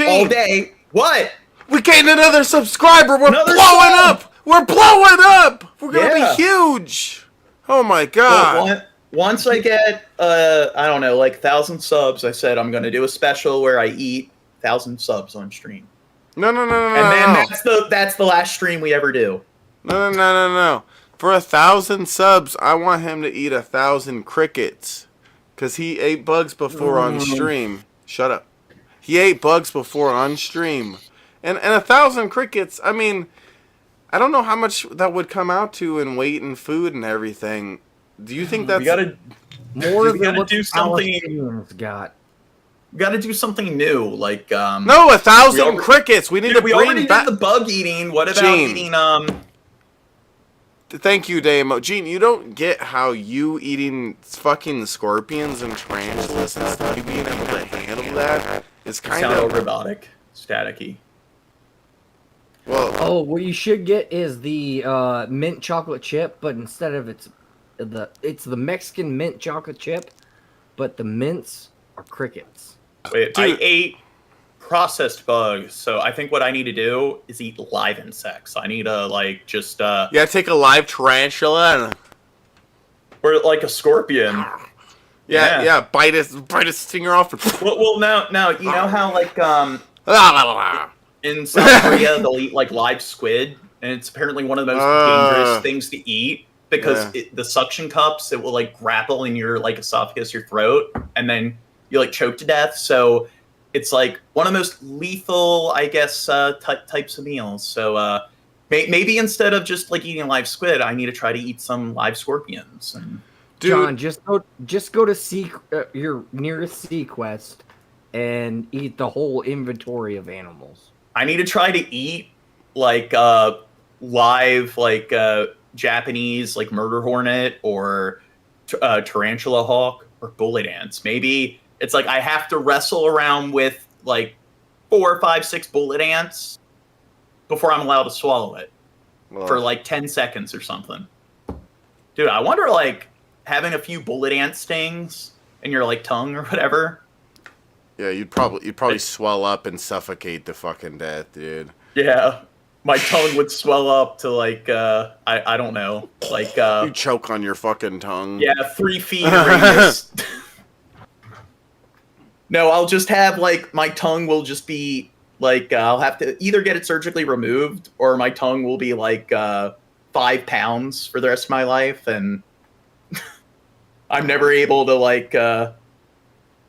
all day. What? We gained another subscriber. We're blowing up. We're blowing up. We're going to be huge. Oh, my God. Well, once I get, I don't know, like 1,000 subs, I said I'm going to do a special where I eat 1,000 subs on stream. No. And then that's the last stream we ever do. No. For 1,000 subs, I want him to eat 1,000 crickets, cause he ate bugs before on stream. Shut up. He ate bugs before on stream. And 1,000 crickets, I mean, I don't know how much that would come out to in weight and food and everything. Do you think that's... More than what do something. Palestinians got. We got to do something new, like No, 1,000 crickets. We need to we bring already back did the bug eating. What about Gene. eating Thank you, Damo. Gene, you don't get how you eating fucking scorpions and tarantulas and stuff, you being able to handle that is kind sound of robotic, staticky. Well, what you should get is the mint chocolate chip, but instead of it's the Mexican mint chocolate chip, but the mints are crickets. Wait, I ate processed bugs, so I think what I need to do is eat live insects. I need to just take a live tarantula and or like a scorpion. Yeah, bite a stinger off. Well, now you know how in South Korea they'll eat like live squid, and it's apparently one of the most dangerous things to eat because the suction cups, it will like grapple in your like esophagus, your throat, and then you like choke to death. So it's like one of the most lethal, I guess, types of meals. So maybe instead of just like eating live squid, I need to try to eat some live scorpions. And John, just go to your nearest Sequest and eat the whole inventory of animals. I need to try to eat like live like Japanese like murder hornet or tarantula hawk or bullet ants. Maybe it's like I have to wrestle around with like 4, 5, 6 bullet ants before I'm allowed to swallow it for like 10 seconds or something. Dude, I wonder like having a few bullet ant stings in your like tongue or whatever. Yeah, you'd probably swell up and suffocate to fucking death, dude. Yeah. My tongue would swell up to like I don't know, like you choke on your fucking tongue. Yeah, 3 feet radius. No, I'll just have like my tongue will just be like I'll have to either get it surgically removed or my tongue will be like 5 pounds for the rest of my life, and I'm never able to like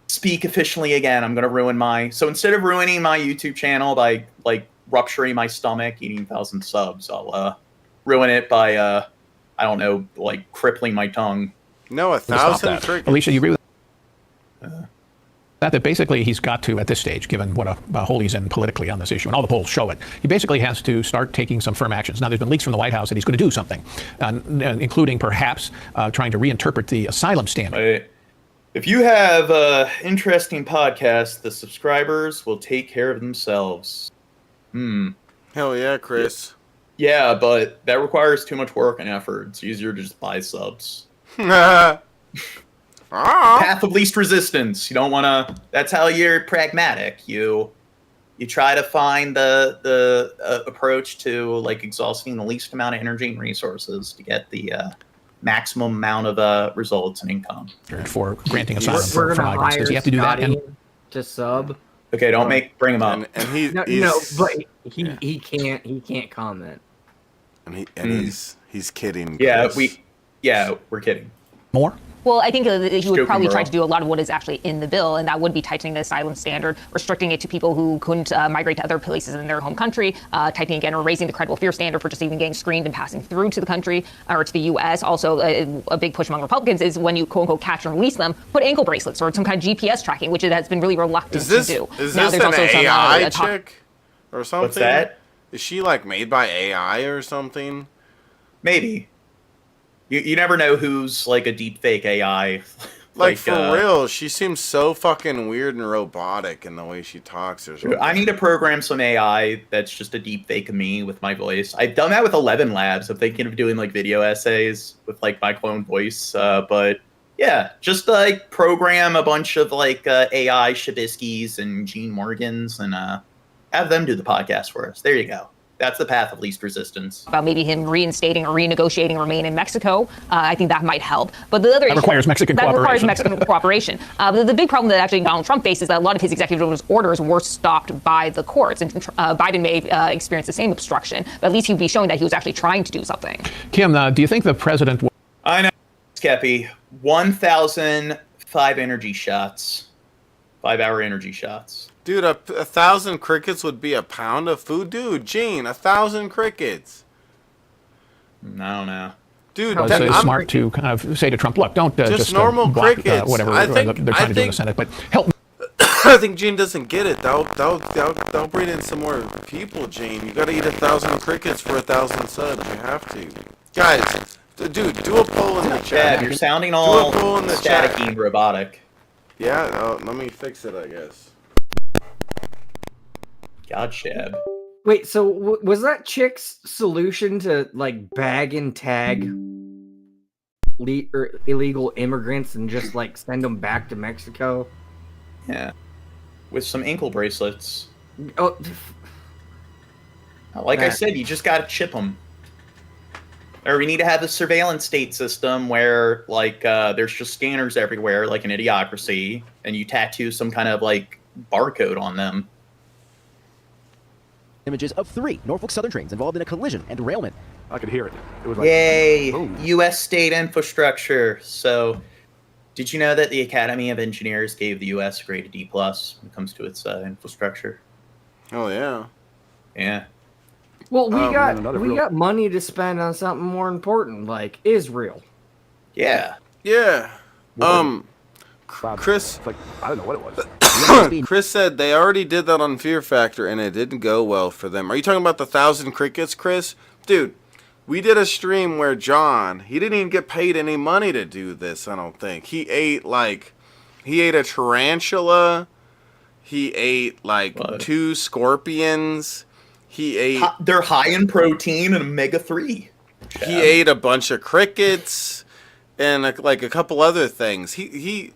speak efficiently again. I'm gonna ruin so instead of ruining my YouTube channel by like rupturing my stomach, eating 1,000 subs, I'll ruin it by I don't know, like crippling my tongue. No, 1,000 crickets. Alicia, you agree with that basically he's got to, at this stage, given what a hole he's in politically on this issue, and all the polls show it, he basically has to start taking some firm actions. Now, there's been leaks from the White House that he's going to do something, including perhaps trying to reinterpret the asylum standard. If you have an interesting podcast, the subscribers will take care of themselves. Hell yeah, Chris. Yeah, but that requires too much work and effort. It's easier to just buy subs. Path of least resistance. You don't want to. That's how you're pragmatic. You try to find the approach to like exhausting the least amount of energy and resources to get the maximum amount of results and income. For granting asylum We're for gonna migrants, hire because you have to do that. Scotty to sub. Okay, don't bring him up. And he but he can't comment. And he's kidding. Yeah, Chris. we're kidding. More? Well, I think he would probably try Girl. to do a lot of what is actually in the bill, and that would be tightening the asylum standard, restricting it to people who couldn't migrate to other places in their home country, tightening again or raising the credible fear standard for just even getting screened and passing through to the country or to the U.S. Also, a big push among Republicans is when you quote unquote catch and release them, put ankle bracelets or some kind of GPS tracking, which it has been really reluctant to do. Is now, this there's an also AI some, chick or something? What's that? Is she like made by AI or something? Maybe. You never know who's like a deep fake AI. Like for real, she seems so fucking weird and robotic in the way she talks or something. I need to program some AI that's just a deep fake of me with my voice. I've done that with 11 Labs. I'm thinking of doing like video essays with like my clone voice. But yeah, just like program a bunch of like AI Shabiskis and Gene Morgans and have them do the podcast for us. There you go. That's the path of least resistance. About maybe him reinstating or renegotiating remain in Mexico. I think that might help. But the other that requires Mexican cooperation. That requires Mexican cooperation. The big problem that actually Donald Trump faces is that a lot of his executive orders were stopped by the courts, and Biden may experience the same obstruction. But at least he'd be showing that he was actually trying to do something. Kim, do you think the president? I know, Skeppy. 1,005 energy shots. 5-hour energy shots. Dude, a 1,000 crickets would be a pound of food? Dude, Gene, 1,000 crickets. No, no. Dude, it's smart to kind of say to Trump, look, don't just normal block, crickets. whatever they're trying to do in the Senate, but help. I think Gene doesn't get it. They'll bring in some more people, Gene. You gotta eat 1,000 crickets for 1,000 subs. You have to. Guys, dude, do a poll in the chat. Yeah, you're sounding all staticky chat. and robotic. Yeah, let me fix it, I guess. God, Shab. Wait, so was that chick's solution to like bag and tag illegal immigrants and just like send them back to Mexico? Yeah, with some ankle bracelets. Oh, like I said, you just gotta chip them. Or we need to have a surveillance state system where, like, there's just scanners everywhere, like an Idiocracy, and you tattoo some kind of like barcode on them. Images of 3 Norfolk Southern trains involved in a collision and derailment. I could hear it. It was like, Yay! boom. U.S. state infrastructure. So, did you know that the Academy of Engineers gave the U.S. a grade D+ when it comes to its infrastructure? Oh yeah. Yeah. Well, we got money to spend on something more important, like Israel. Yeah. Yeah. Chris, like, I don't know what it was. Chris said they already did that on Fear Factor and it didn't go well for them. Are you talking about the 1,000 crickets, Chris? Dude, we did a stream where John, he didn't even get paid any money to do this, I don't think. He ate a tarantula. He ate like 2 scorpions. He ate... They're high in protein and omega-3. He ate a bunch of crickets and like a couple other things. He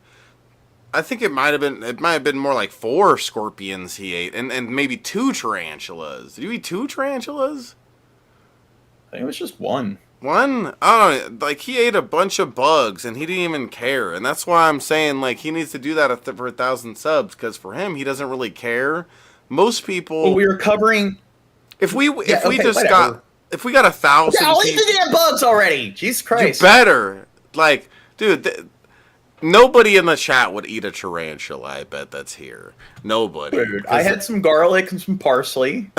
I think it might have been more like 4 scorpions he ate and maybe 2 tarantulas. Did you eat 2 tarantulas? I think it was just 1. 1? I don't know. Like, he ate a bunch of bugs and he didn't even care. And that's why I'm saying, like, he needs to do that for 1,000 subs, because for him, he doesn't really care. Most people... Well, we were covering... If we got 1,000 Yeah, I'll eat the damn bugs already! Jesus Christ. You better. Like, dude... Nobody in the chat would eat a tarantula, I bet that's here. Nobody. Dude, I had some garlic and some parsley.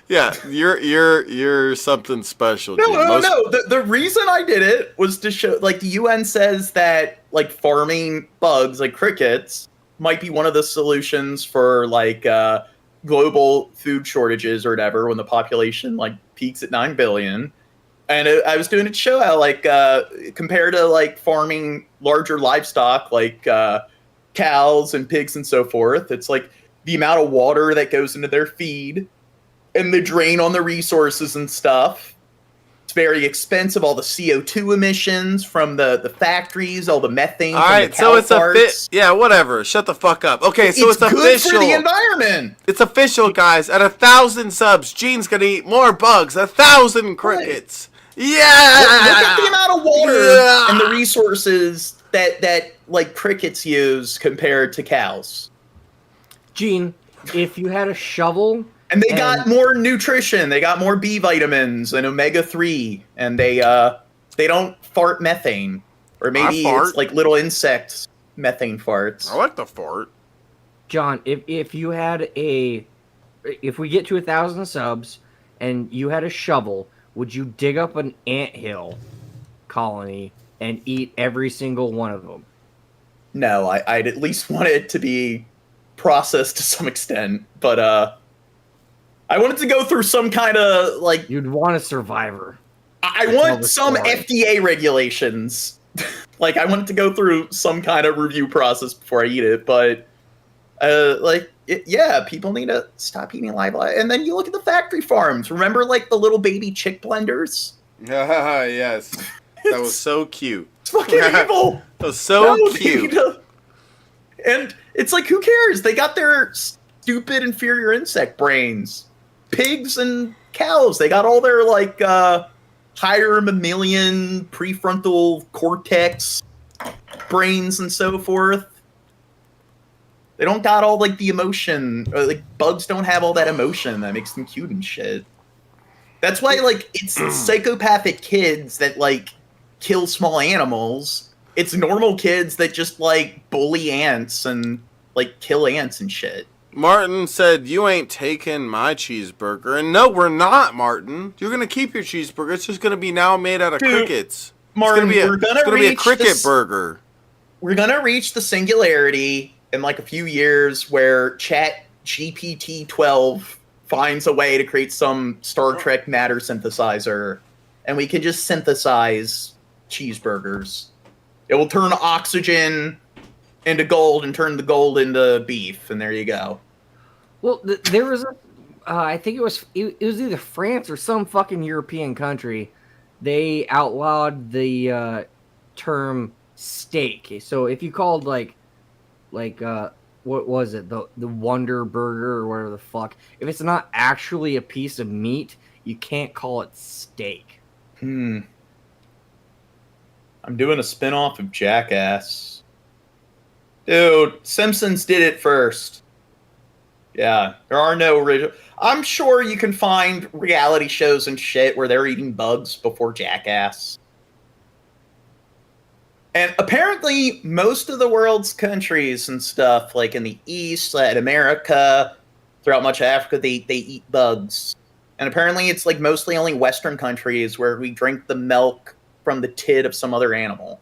Yeah, you're something special. No, dude. no. The reason I did it was to show, like, the UN says that, like, farming bugs, like crickets, might be one of the solutions for, like, global food shortages or whatever when the population, like, peaks at 9 billion. And I was doing it to show how, like, compared to, like, farming larger livestock, like cows and pigs and so forth, it's like the amount of water that goes into their feed and the drain on the resources and stuff. It's very expensive. All the CO2 emissions from the factories, all the methane. All right, so it's yeah, whatever. Shut the fuck up. Okay, so it's good official. for the environment. It's official, guys. At 1,000 subs, Gene's gonna eat more bugs. 1,000 crickets. Yeah. Look at the amount of water and the resources that like crickets use compared to cows. Gene, if you had a shovel, and they got more nutrition, they got more B vitamins and omega-3, and they don't fart methane, or maybe it's like little insect methane farts. I like the fart. John, if you had if we get to 1,000 subs and you had a shovel, would you dig up an anthill colony and eat every single one of them? No, I'd at least want it to be processed to some extent, but I wanted to go through some kind of, like... You'd want a survivor. I want some FDA regulations. Like, I wanted to go through some kind of review process before I eat it, but, yeah, people need to stop eating live. And then you look at the factory farms. Remember, like, the little baby chick blenders? Yes. That was so cute. It's fucking evil. That was so cute. And it's like, who cares? They got their stupid inferior insect brains. Pigs and cows, they got all their, like, higher mammalian prefrontal cortex brains and so forth. They don't got all, like, the emotion. Like, bugs don't have all that emotion that makes them cute and shit. That's why, like, it's psychopathic kids that, like, kill small animals. It's normal kids that just, like, bully ants and, like, kill ants and shit. Martin said, "You ain't taking my cheeseburger." And no, we're not, Martin. You're gonna keep your cheeseburger. It's just gonna be now made out of crickets. Martin, it's gonna be a cricket burger. We're gonna reach the singularity in like a few years where Chat GPT 12 finds a way to create some Star Trek matter synthesizer, and we can just synthesize cheeseburgers. It will turn oxygen into gold and turn the gold into beef, and there you go. Well, there was I think it was either France or some fucking European country. They outlawed the term steak. So if you called like what was it, the Wonder Burger or whatever the fuck, if it's not actually a piece of meat, you can't call it steak. I'm doing a spin-off of Jackass. Dude, Simpsons did it first. Yeah, there are no original. I'm sure you can find reality shows and shit where they're eating bugs before Jackass. And apparently, most of the world's countries and stuff, like in the East, Latin America, throughout much of Africa, they eat bugs. And apparently, it's like mostly only Western countries where we drink the milk from the tit of some other animal.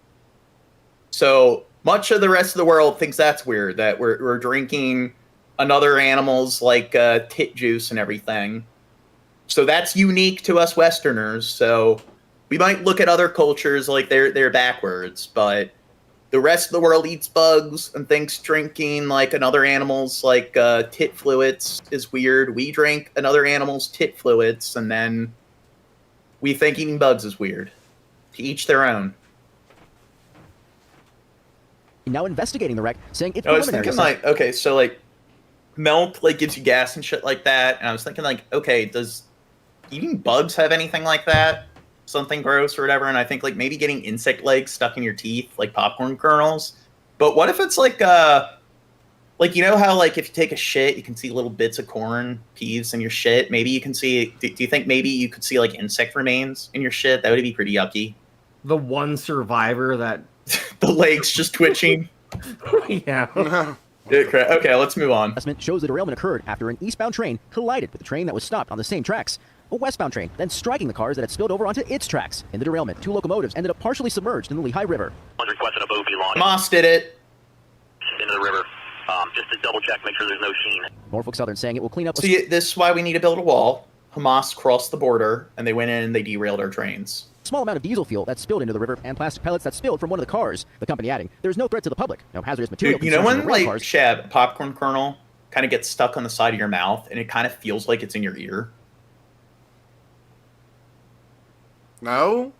So much of the rest of the world thinks that's weird, that we're drinking another animal's like tit juice and everything. So that's unique to us Westerners. So we might look at other cultures like they're backwards, but the rest of the world eats bugs and thinks drinking like another animal's like tit fluids is weird. We drink another animal's tit fluids, and then we think eating bugs is weird. To each their own. Now investigating the wreck, saying it's I was thinking like, okay, so like milk like gives you gas and shit like that, and I was thinking like, okay, does eating bugs have anything like that? Something gross or whatever? And I think like maybe getting insect legs stuck in your teeth, like popcorn kernels. But what if it's like you know how like if you take a shit, you can see little bits of corn peas in your shit? Maybe you can see. Do you think maybe you could see like insect remains in your shit? That would be pretty yucky. The one survivor that the legs just twitching. Yeah. Okay, let's move on. Assessment shows the derailment occurred after an eastbound train collided with a train that was stopped on the same tracks. A westbound train then striking the cars that had spilled over onto its tracks. In the derailment, 2 locomotives ended up partially submerged in the Lehigh River. Moss did it. Into the river. Just to double check, make sure there's no sheen. Norfolk Southern saying it will clean up. See, this is why we need to build a wall. Hamas crossed the border, and they went in and they derailed our trains. Small amount of diesel fuel that spilled into the river and plastic pellets that spilled from one of the cars. The company adding, there's no threat to the public. No hazardous material. Dude, you know when like Shab, popcorn kernel kind of gets stuck on the side of your mouth and it kind of feels like it's in your ear? No?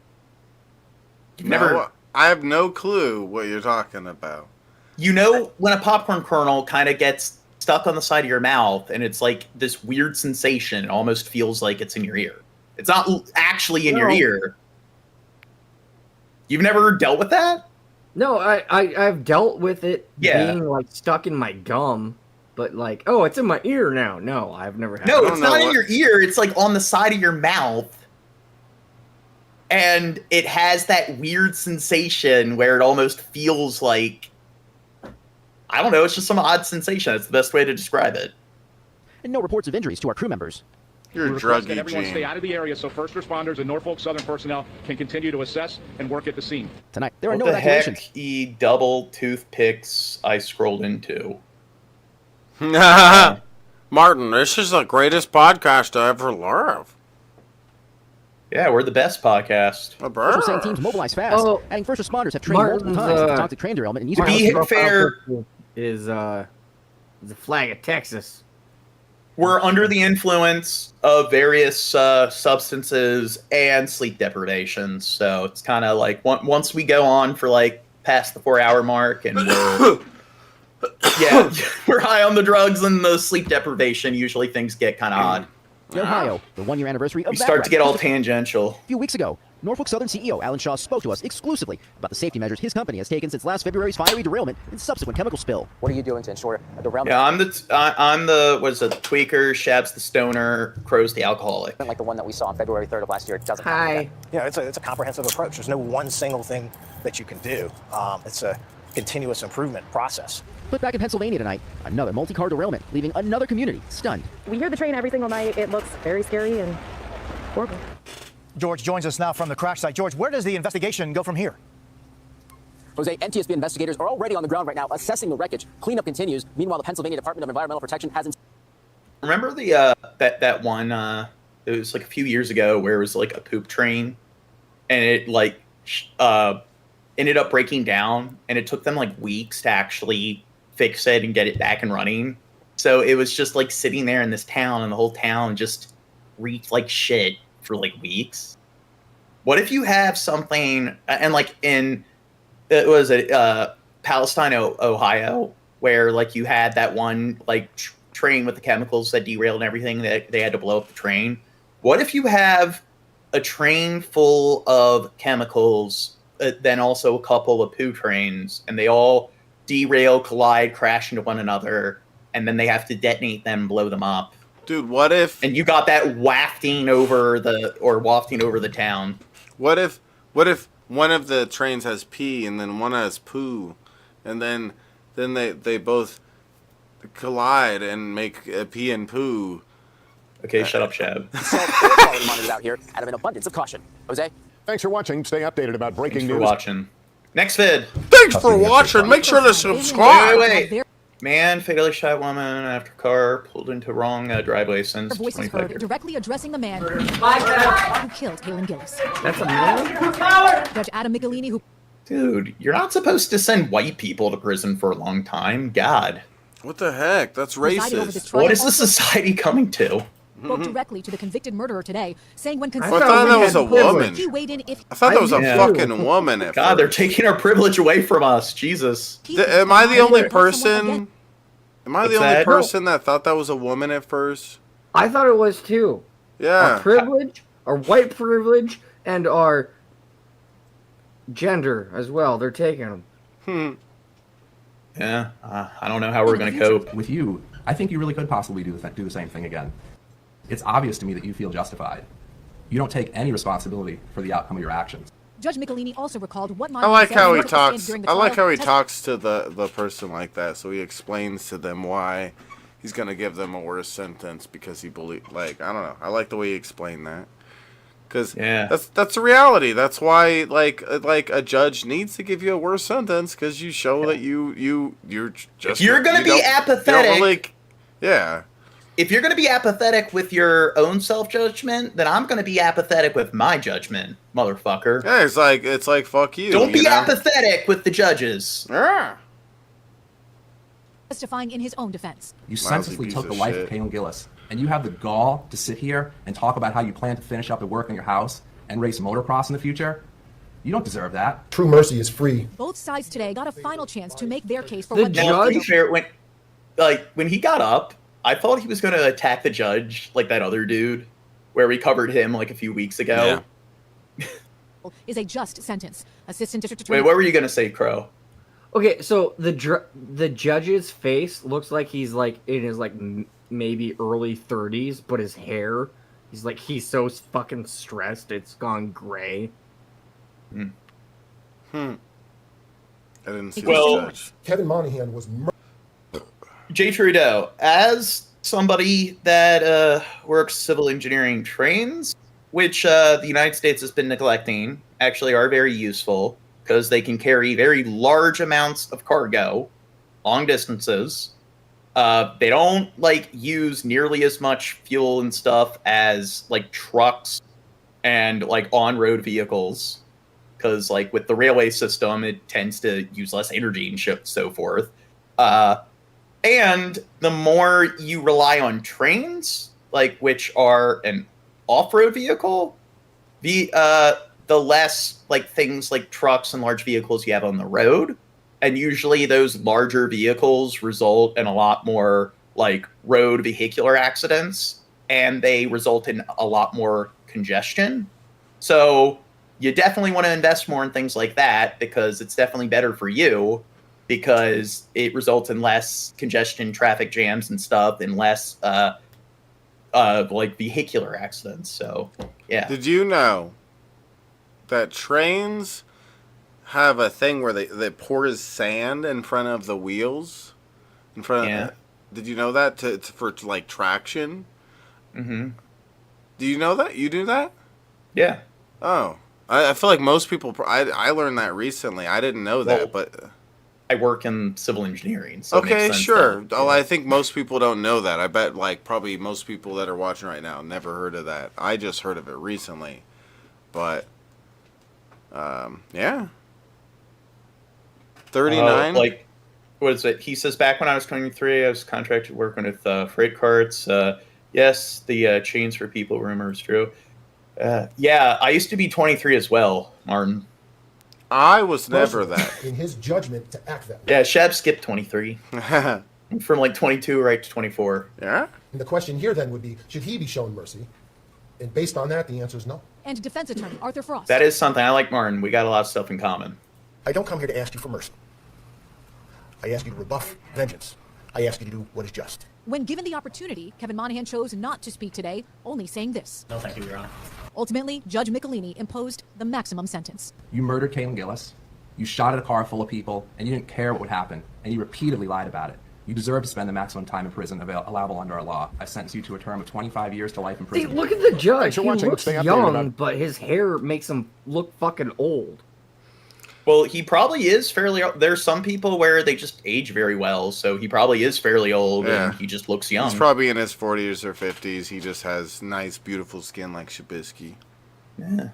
Never. I have no clue what you're talking about. You know when a popcorn kernel kind of gets stuck on the side of your mouth and it's like this weird sensation, it almost feels like it's in your ear. It's not actually in your ear. You've never dealt with that? No, I've dealt with it being like stuck in my gum, but like, oh, it's in my ear now. No, I've never had No, it's not in your ear. It's like on the side of your mouth. And it has that weird sensation where it almost feels like, I don't know, it's just some odd sensation. It's the best way to describe it. And no reports of injuries to our crew members. You're We request that druggy, everyone Gene. stay out of the area so first responders and Norfolk Southern personnel can continue to assess and work at the scene. Tonight, there are What no the evacuations. heck double toothpicks I scrolled into? Martin, this is the greatest podcast I ever loved. Yeah, we're the best podcast. Officials saying teams mobilize fast. Oh, Adding first responders have trained multiple times at the toxic train derailment in To be fair, is the flag of Texas. we're under the influence of various substances and sleep deprivation. So it's kind of like once we go on for like past the 4-hour mark and we're, yeah, we're high on the drugs and the sleep deprivation, usually things get kind of odd. In Ohio, the 1-year anniversary of We that start wreck to get all was tangential. a few weeks ago. Norfolk Southern CEO Alan Shaw spoke to us exclusively about the safety measures his company has taken since last February's fiery derailment and subsequent chemical spill. What are you doing to ensure a derailment? Yeah, I'm the what is it? Tweaker, Shab's the stoner, Crow's the alcoholic. Like the one that we saw on February 3rd of last year. It doesn't Hi. Yeah, it's a comprehensive approach. There's no one single thing that you can do. It's a continuous improvement process. But back in Pennsylvania tonight, another multi-car derailment, leaving another community stunned. We hear the train every single night. It looks very scary and horrible. George joins us now from the crash site. George, where does the investigation go from here? Jose, NTSB investigators are already on the ground right now assessing the wreckage. Cleanup continues. Meanwhile, the Pennsylvania Department of Environmental Protection hasn't... Remember the that one it was like a few years ago where it was like a poop train and it like ended up breaking down, and it took them like weeks to actually fix it and get it back and running. So it was just like sitting there in this town, and the whole town just reeked like shit for like weeks. What if you have something and like in Palestine, Ohio, where like you had that one like train with the chemicals that derailed and everything, that they had to blow up the train? What if you have a train full of chemicals, then also a couple of poo trains, and they all derail, collide, crash into one another, and then they have to detonate them and blow them up? Dude, what if... And you got that wafting over the town. What if one of the trains has pee and then one has poo, and then they both collide and make pee and poo? Okay, shut up, Shab. monitored out here out of an abundance of caution. Jose? Thanks for watching. Stay updated about breaking Thanks news. for watching. Next vid. Thanks for watching. Make sure to subscribe. Wait. Man fatally shot woman after car pulled into wrong driveway since Her voice is 25 heard years. directly addressing the man who killed Kaylin Gillis. That's a man? Judge Adam Michelini, who... Dude, you're not supposed to send white people to prison for a long time. God. What the heck? That's racist. What is the society coming to? spoke directly to the convicted murderer today, saying when I considering thought that was a woman. he weighed in if I thought that was a fucking woman at God, they're first. taking our privilege away from us. Jesus. Am I the only person? Am I the What's only that? person that thought that was a woman at first? I thought it was too. Yeah. Our privilege, our white privilege, and our gender as well. They're taking them. Yeah, I don't know how we're going to cope. With you, I think you really could possibly do the same thing again. It's obvious to me that you feel justified. You don't take any responsibility for the outcome of your actions. Judge Michelini also recalled what I like how he said talks. during the I like trial, how he talks to the person like that. So he explains to them why he's gonna give them a worse sentence because he believe. Like, I don't know. I like the way he explained that. Because that's a reality. That's why like a judge needs to give you a worse sentence because you show that you're just. If you're going to be apathetic, yeah. If you're going to be apathetic with your own self-judgment, then I'm going to be apathetic with my judgment, motherfucker. Yeah, it's like fuck you. Don't be you know? apathetic with the judges. Yeah. testifying in his own defense. You senselessly took the life of Kaylin Gillis, and you have the gall to sit here and talk about how you plan to finish up the work in your house and race motocross in the future? You don't deserve that. True mercy is free. Both sides today got a final chance to make their case for The what judge, to be fair, when he got up, I thought he was going to attack the judge like that other dude, where we covered him like a few weeks ago. is a just sentence. Assistant District Attorney. Wait, what were you going to say, Crow? Okay, so the judge's face looks like he's like in his like maybe early 30s, but his hair, he's so fucking stressed it's gone gray. I didn't see Well, the judge. Kevin Monahan was Jay Trudeau, as somebody that works civil engineering trains, which the United States has been neglecting, actually are very useful because they can carry very large amounts of cargo, long distances. They don't use nearly as much fuel and stuff as trucks and on-road vehicles, because with the railway system, it tends to use less energy and so forth. And the more you rely on trains, which are an off-road vehicle, the less things like trucks and large vehicles you have on the road. And usually those larger vehicles result in a lot more road vehicular accidents, and they result in a lot more congestion. So you definitely want to invest more in things like that because it's definitely better for you, because it results in less congestion, traffic jams and stuff, and less vehicular accidents. So yeah. Did you know that trains have a thing where they pours sand in front of the wheels, in front of. Did you know that for like traction? Mm-hmm. Do you know that? You do that? Yeah. Oh, I feel like most people. I learned that recently. I didn't know that, but I work in civil engineering. So okay, it makes sense sure. that, Oh, I think most people don't know that. I bet like probably most people that are watching right now never heard of that. I just heard of it recently, but yeah. 39. Like, what is it? He says, back when I was 23, I was contracted working with freight carts. Yes, the chains for people rumor is true. Yeah, I used to be 23 as well, Martin. I was never that. In his judgment to act that way. Yeah, Shab skipped 23. From like 22 right to 24. Yeah? And the question here then would be, should he be shown mercy? And based on that, the answer is no. And defense attorney Arthur Frost. That is something. I like Martin. We got a lot of stuff in common. I don't come here to ask you for mercy. I ask you to rebuff vengeance. I ask you to do what is just. When given the opportunity, Kevin Monahan chose not to speak today, only saying this. No, thank you, Your Honor. Ultimately, Judge Michelini imposed the maximum sentence. You murdered Caitlin Gillis. You shot at a car full of people, and you didn't care what would happen, and you repeatedly lied about it. You deserve to spend the maximum time in prison allowable under our law. I sentence you to a term of 25 years to life in prison. See, look at the judge. He watching. looks Stay updated young, about- but his hair makes him look fucking old. Well, he probably is fairly old. There's some people where they just age very well, so he probably is fairly old, and he just looks young. He's probably in his 40s or 50s. He just has nice, beautiful skin like Shabisky. Yeah.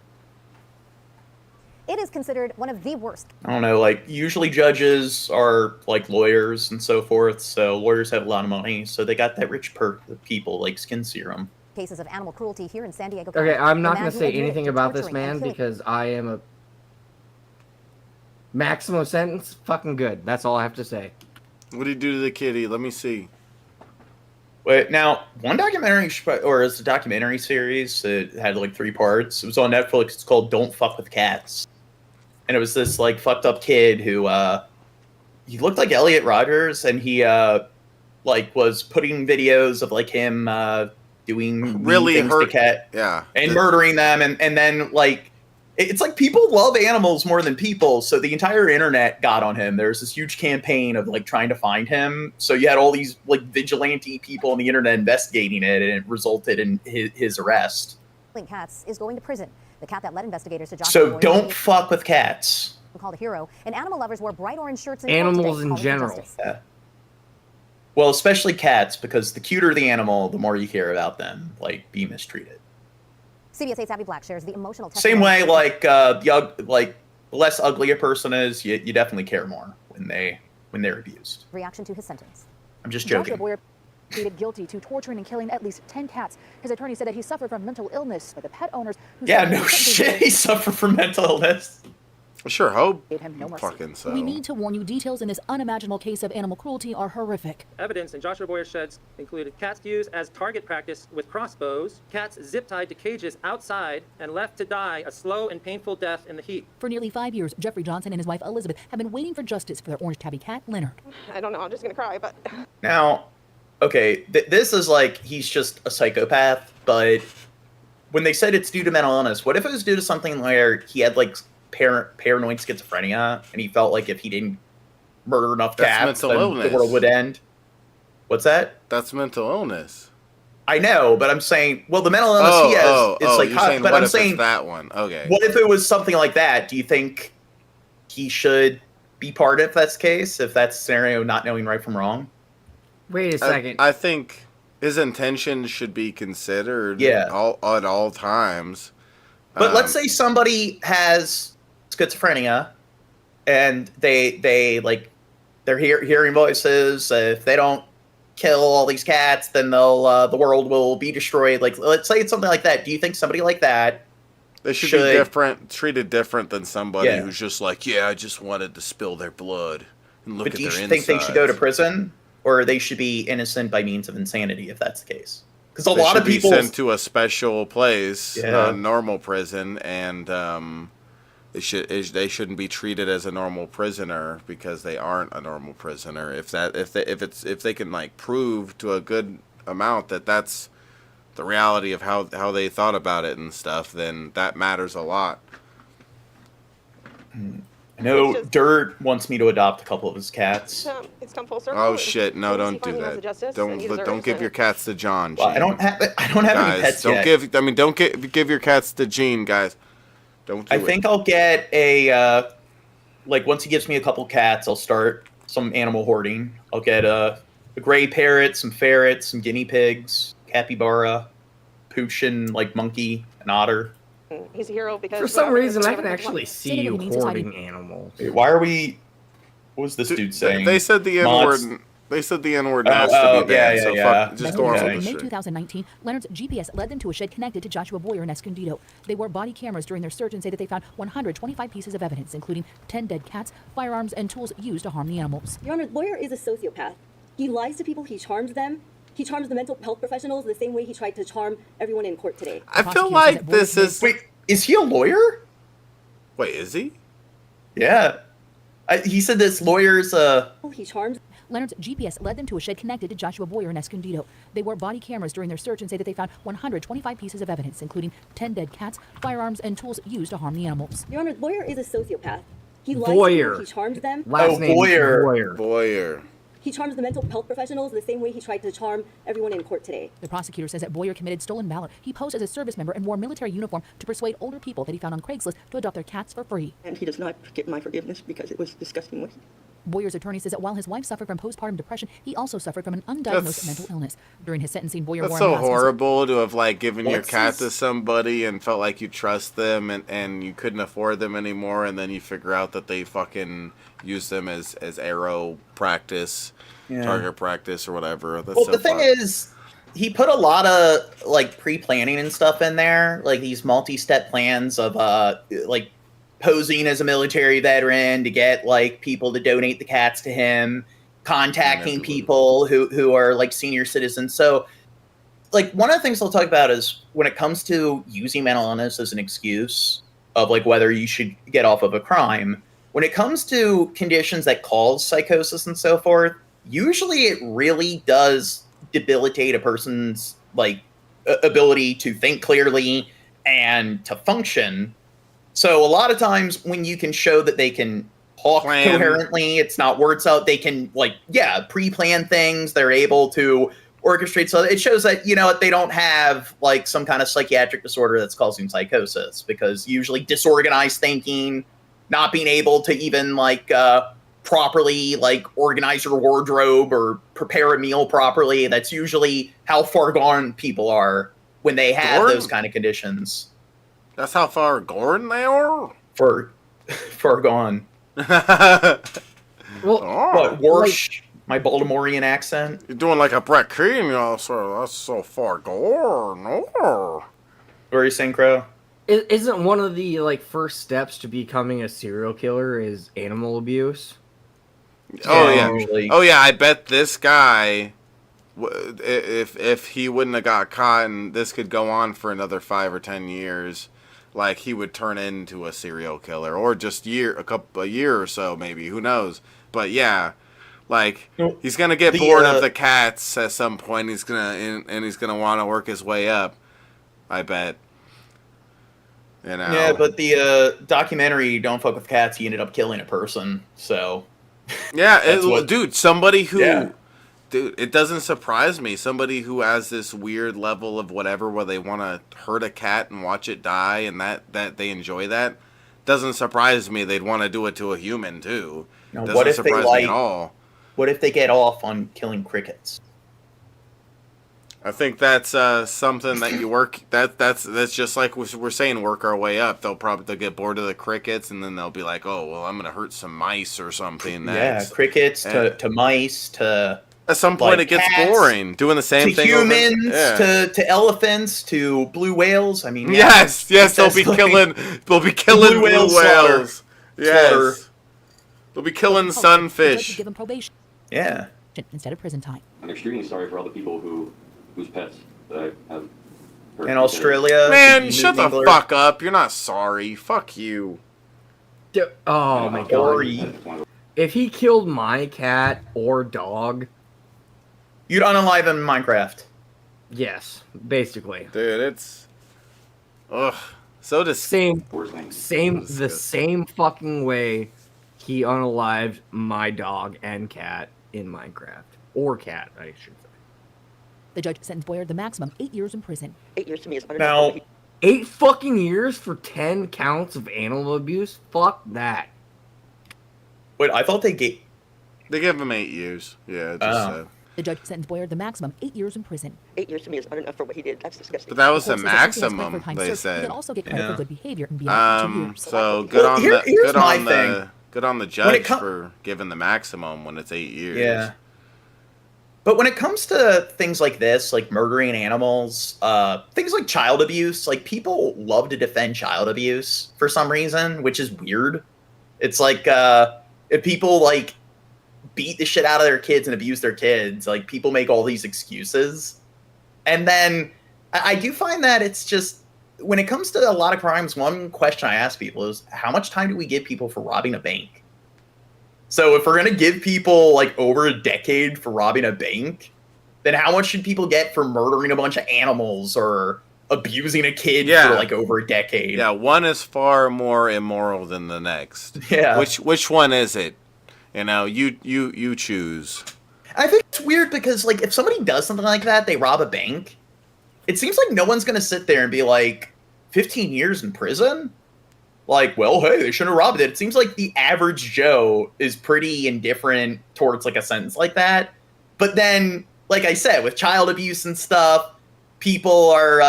It is considered one of the worst. I don't know, like, usually judges are, like, lawyers and so forth, so lawyers have a lot of money, so they got that rich perk of people, like skin serum. Cases of animal cruelty here in San Diego County. Okay, I'm not The going man to who say admitted anything to about this torturing and man killing- because I am a maximum sentence. Fucking good. That's all I have to say. What did he do to the kitty? Let me see. Wait, now, one documentary, or it's a documentary series, it had, like, 3 parts. It was on Netflix. It's called Don't Fuck with Cats. And it was this, like, fucked up kid who, he looked like Elliot Rodgers, and he, like, was putting videos of, like, him, doing Really things hurt. to cat. Yeah. And murdering them, and then, like, it's like people love animals more than people, so the entire internet got on him. There's this huge campaign of, like, trying to find him. So you had all these, like, vigilante people on the internet investigating it, and it resulted in his arrest. Cats is going to prison. The cat that led investigators to Joshua So Boyer don't fuck with cats. called a hero, and animal lovers wore bright orange shirts and Animals in general. Yeah. Well, especially cats, because the cuter the animal, the more you care about them, like, be mistreated. CBS 8's Abby Black shares the emotional Same testimony. way, like, the less ugly a person is, you definitely care more when they're abused. Reaction to his sentence. I'm just Joshua joking. Boyer pleaded guilty to torturing and killing at least 10 cats. His attorney said that he suffered from mental illness, but the pet owners who Yeah, said no he shit. He suffered from mental illness. I sure hope. gave him no mercy. Fucking so. We need to warn you, details in this unimaginable case of animal cruelty are horrific. Evidence in Joshua Boyer's sheds included cats used as target practice with crossbows, cats zip-tied to cages outside, and left to die a slow and painful death in the heat. For nearly 5 years, Jeffrey Johnson and his wife Elizabeth have been waiting for justice for their orange tabby cat, Leonard. I don't know, I'm just gonna cry, but... Now, okay, this is like, he's just a psychopath, but when they said it's due to mental illness, what if it was due to something where he had, like, paranoid schizophrenia, and he felt like if he didn't murder enough cats, then the world would end? What's that? That's mental illness. I know, but I'm saying, well, the mental illness he has is like, you're saying, but what I'm if saying it's that one. Okay. What if it was something like that? Do you think he should be part of that case, if that's scenario, not knowing right from wrong? Wait a second. I think his intentions should be considered at all times. But let's say somebody has schizophrenia and they like, they're hearing voices. If they don't kill all these cats, then they'll the world will be destroyed. Like, let's say it's something like that. Do you think somebody like that they should be treated different than somebody who's just like, I just wanted to spill their blood and look But at do you their insides? think they should go to prison, or they should be innocent by means of insanity, if that's the case? Because They a lot should of people be sent to a special place, Yeah. a normal prison, and they shouldn't be treated as a normal prisoner because they aren't a normal prisoner. If they can like prove to a good amount that that's the reality of how they thought about it and stuff, then that matters a lot. And No, Dirt wants me to adopt a couple of his cats. It's come full circle. Oh shit! No, don't do that. Don't give your cats to John. Well, I don't have any pets don't yet. Don't give your cats to Gene, guys. Don't. I think I'll get a once he gives me a couple cats, I'll start some animal hoarding. I'll get a gray parrot, some ferrets, some guinea pigs, capybara, pooch and monkey, an otter. He's a hero because for some reason I can actually see you hoarding animals. Wait, why are we? What was this dude saying? They said the N word. They said the N word has to be banned. So fuck, just go on with In the May shit. 2019, Leonard's GPS led them to a shed connected to Joshua Boyer in Escondido. They wore body cameras during their search and say that they found 125 pieces of evidence, including 10 dead cats, firearms, and tools used to harm the animals. Your Honor, Boyer is a sociopath. He lies to people. He charms them. He charms the mental health professionals the same way he tried to charm everyone in court today. I feel like this is. Wait, is he a lawyer? Wait, is he? Yeah. He said this lawyer's He charms. Leonard's GPS led them to a shed connected to Joshua Boyer in Escondido. They wore body cameras during their search and say that they found 125 pieces of evidence, including 10 dead cats, firearms, and tools used to harm the animals. Your Honor, Boyer is a sociopath. He lies Boyer. to people. He charms them. Boyer. He charms the mental health professionals the same way he tried to charm everyone in court today. The prosecutor says that Boyer committed stolen valor. He posed as a service member and wore military uniform to persuade older people that he found on Craigslist to adopt their cats for free. And he does not get my forgiveness because it was disgusting with. Boyer's attorney says that while his wife suffered from postpartum depression, he also suffered from an undiagnosed mental illness. During his sentencing, Boyer That's wore so a mask. horrible to have given your What's cat this? to somebody and felt like you trust them and you couldn't afford them anymore, and then you figure out that they fucking use them as arrow practice, target practice or whatever. That's well, so the thing is, he put a lot of pre-planning and stuff in there, these multi-step plans of posing as a military veteran to get people to donate the cats to him, contacting people who are senior citizens. So one of the things I'll talk about is when it comes to using mental illness as an excuse of whether you should get off of a crime, when it comes to conditions that cause psychosis and so forth, usually it really does debilitate a person's ability to think clearly and to function. So a lot of times when you can show that they can talk coherently, it's not words out, they can pre-plan things, they're able to orchestrate. So it shows that, they don't have some kind of psychiatric disorder that's causing psychosis, because usually disorganized thinking, not being able to even properly organize your wardrobe or prepare a meal properly, that's usually how far gone people are when they have those kind of conditions. That's how far gone they are? Far gone. Well, what, Warsh? My Baltimorean accent? You're doing like a Brett Keane, that's so far gone. No. What are you saying, Crow? Isn't one of the first steps to becoming a serial killer is animal abuse? Oh yeah. Oh yeah. I bet this guy, if he wouldn't have got caught, and this could go on for another 5 or 10 years, he would turn into a serial killer, or just a year or so, maybe. Who knows? But yeah, he's gonna get bored of the cats at some point. He's gonna want to work his way up. I bet. Yeah, but the documentary "Don't Fuck with Cats," he ended up killing a person. So. Yeah, dude, somebody who, dude, it doesn't surprise me. Somebody who has this weird level of whatever where they want to hurt a cat and watch it die, and that they enjoy that, doesn't surprise me. They'd want to do it to a human too. Now, doesn't what if surprise me at all. What if they get off on killing crickets? I think that's something that you work. That's just like we're saying, work our way up. They'll get bored of the crickets, and then they'll be like, "Oh, well, I'm gonna hurt some mice or something." Next. Yeah, crickets to mice to. At some point, it gets boring doing the same thing. To humans, to elephants, to blue whales. I mean, yes, they'll be killing blue whales. Yes, they'll be killing sunfish. Give him probation. Yeah. Instead of prison time. I'm extremely sorry for all the people whose pets that I have hurt. In Australia. Man, shut the fuck up. You're not sorry. Fuck you. Oh my god. If he killed my cat or dog, you'd unalive him in Minecraft. Yes, basically. Dude, it's the same fucking way he unalived my dog and cat in Minecraft. Or cat, I should say. The judge sentenced Boyer the maximum 8 years in prison. 8 years to me is under. Now, 8 fucking years for 10 counts of animal abuse? Fuck that. Wait, I thought they gave him 8 years. Yeah, it just said. The judge sentenced Boyer the maximum 8 years in prison. 8 years to me is not enough for what he did. That's disgusting. But that was the The court says that maximum, he has credit for they time served. He said. can also get credit for good behavior and beyond 2 years. So good Well, on here's good my on thing. the good on the judge for giving the maximum when it's 8 years. Yeah. But when it comes to things like this, like murdering animals, things like child abuse, like people love to defend child abuse for some reason, which is weird. It's like if people like beat the shit out of their kids and abuse their kids, like people make all these excuses. And then I do find that it's just, when it comes to a lot of crimes, one question I ask people is, how much time do we give people for robbing a bank? So if we're going to give people like over a decade for robbing a bank, then how much should people get for murdering a bunch of animals or abusing a kid for like over a decade? Yeah, one is far more immoral than the next. Yeah. Which one is it? You know, you choose. I think it's weird because like if somebody does something like that, they rob a bank, it seems like no one's going to sit there and be like 15 years in prison? Like, well, hey, they shouldn't have robbed it. It seems like the average Joe is pretty indifferent towards like a sentence like that. But then, like I said, with child abuse and stuff, people are,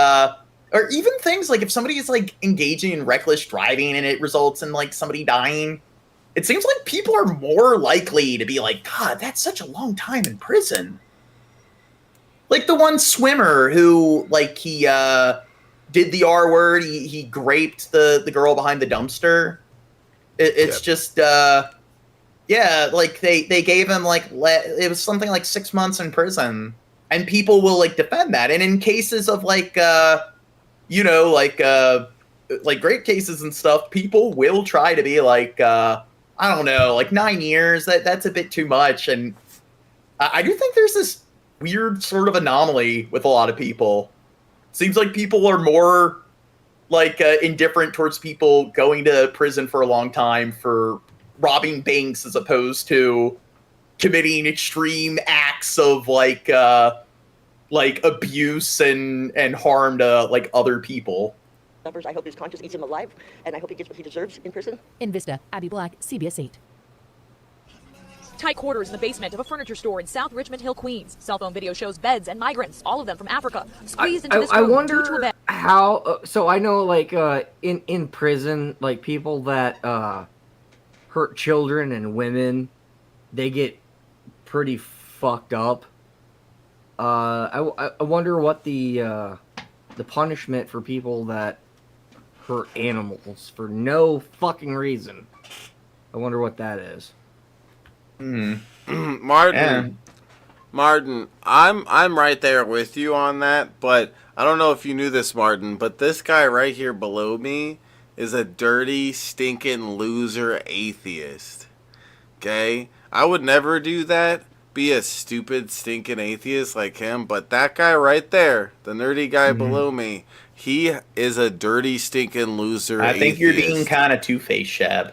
or even things like if somebody is like engaging in reckless driving and it results in like somebody dying, it seems like people are more likely to be like, God, that's such a long time in prison. Like the one swimmer who, like, he, did the R word. He graped the girl behind the dumpster. It's just yeah, like they gave him like it was something like 6 months in prison, and people will like defend that. And in cases of like you know, like rape cases and stuff, people will try to be like I don't know, like 9 years. That's a bit too much. And I do think there's this weird sort of anomaly with a lot of people. Seems like people are more like indifferent towards people going to prison for a long time for robbing banks as opposed to committing extreme acts of like abuse and harm to like other people. I hope his conscience eats him alive, and I hope he gets what he deserves in prison. In Vista, Abby Black, CBS 8. Tight quarters in the basement of a furniture store in South Richmond Hill, Queens. Cell phone video shows beds and migrants, all of them from Africa, squeezed into this room. I wonder due to a bed. how. So I know, like, in prison, like people that hurt children and women, they get pretty fucked up. I wonder what the punishment for people that hurt animals for no fucking reason. I wonder what that is. Martin, I'm right there with you on that, but I don't know if you knew this, Martin, but this guy right here below me is a dirty, stinking loser atheist. Okay? I would never do that, be a stupid, stinking atheist like him, but that guy right there, the nerdy guy below me, he is a dirty, stinking loser I think atheist. you're being kind of two-faced, Shab.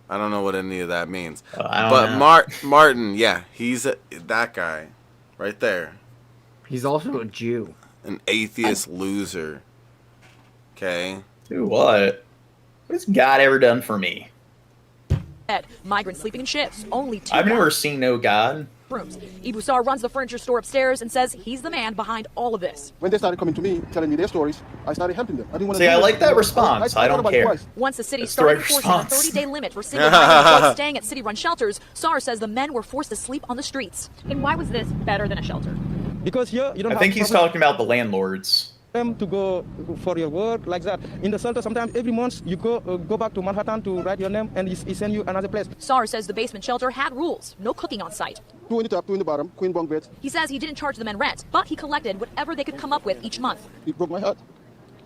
I don't know what any of that means. I don't but know. Martin, yeah, he's that guy right there. He's also a Jew. An atheist loser. Okay? Do what? What has God ever done for me? Migrants sleeping in shifts, only 2 I've never seen no God. rooms. Ibusar runs the furniture store upstairs and says he's the man behind all of this. When they started coming to me, telling me their stories, I started helping them. I didn't want to. See, I like that response. I don't care. Once the city That's the right started enforcing a response. 30-day limit for single migrants staying at city-run shelters, Sar says the men were forced to sleep on the streets. And why was this better than a shelter? Because here you don't I think he's talking about the landlords. them to go for your work like that. In the shelter, sometimes every month you go back to Manhattan to write your name, and he send you another place. Sar says the basement shelter had rules, no cooking on site. 2 in the top, 2 in the bottom, queen bunk beds. He says he didn't charge the men rent, but he collected whatever they could come up with each month. It broke my heart.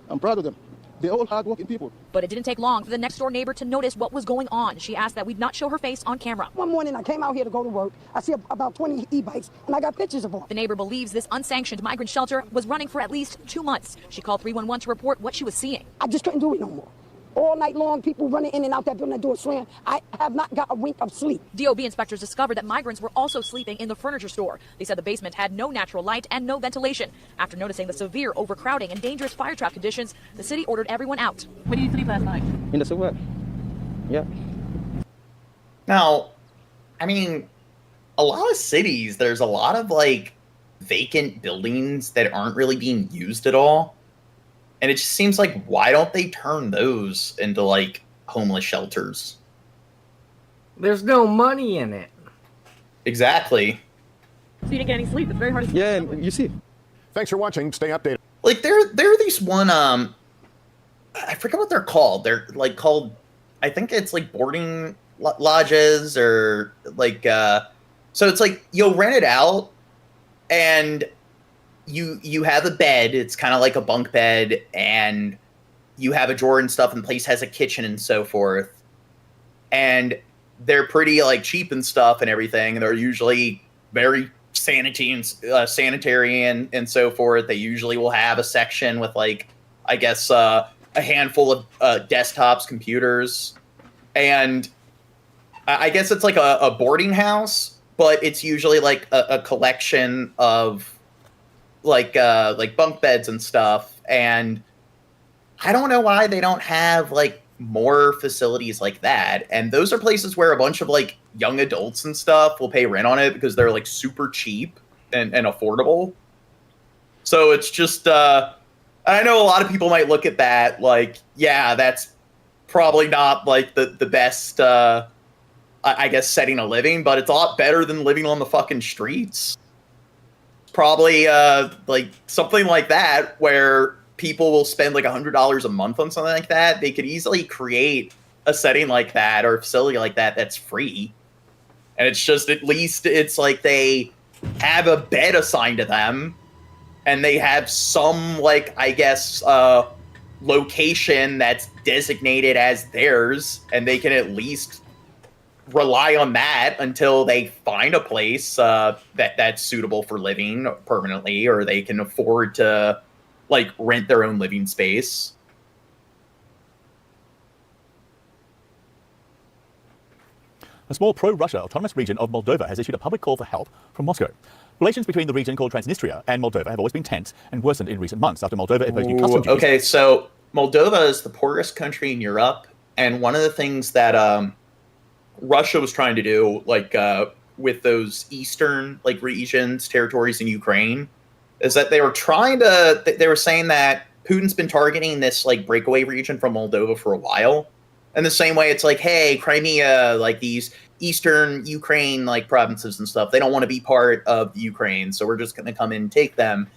I'm proud of them. They're all hard-working people. But it didn't take long for the next-door neighbor to notice what was going on. She asked that we not show her face on camera. One morning, I came out here to go to work. I see about 20 e-bikes, and I got pictures of them. The neighbor believes this unsanctioned migrant shelter was running for at least 2 months. She called 311 to report what she was seeing. I just couldn't do it no more. all night long, people running in and out that building, that door slam. I have not got a wink of sleep. DOB inspectors discovered that migrants were also sleeping in the furniture store. They said the basement had no natural light and no ventilation. After noticing the severe overcrowding and dangerous fire trap conditions, the city ordered everyone out. Where did you sleep last night? In the subway. Yeah. Now, I mean, a lot of cities, there's a lot of like vacant buildings that aren't really being used at all. And it just seems like, why don't they turn those into like homeless shelters? There's no money in it. Exactly. So you didn't get any sleep. It's very hard to sleep. Yeah, you see. Thanks for watching. Stay updated. Like there are these one I forget what they're called. They're like called, I think it's like boarding lodges or like so it's like you'll rent it out and you have a bed. It's kind of like a bunk bed, and you have a drawer and stuff, and the place has a kitchen and so forth. And they're pretty like cheap and stuff and everything. They're usually very sanitary and so forth. They usually will have a section with like, I guess, a handful of desktops, computers, and I guess it's like a boarding house, but it's usually like a collection of like bunk beds and stuff. And I don't know why they don't have like more facilities like that. And those are places where a bunch of like young adults and stuff will pay rent on it because they're like super cheap and affordable. So it's just I know a lot of people might look at that like, yeah, that's probably not like the best I guess setting of living, but it's a lot better than living on the fucking streets. Probably like something like that where people will spend like $100 a month on something like that. They could easily create a setting like that or a facility like that that's free. And it's just, at least it's like they have a bed assigned to them and they have some like, I guess, location that's designated as theirs, and they can at least rely on that until they find a place that's suitable for living permanently, or they can afford to like rent their own living space. A small pro-Russia autonomous region of Moldova has issued a public call for help from Moscow. Relations between the region called Transnistria and Moldova have always been tense and worsened in recent months after Moldova imposed new customs duties. Okay, so Moldova is the poorest country in Europe, and one of the things that Russia was trying to do, like with those eastern like regions, territories in Ukraine, is that they were saying that Putin's been targeting this like breakaway region from Moldova for a while. And the same way it's like, hey, Crimea, like these eastern Ukraine like provinces and stuff, they don't want to be part of the Ukraine, so we're just going to come in and take them.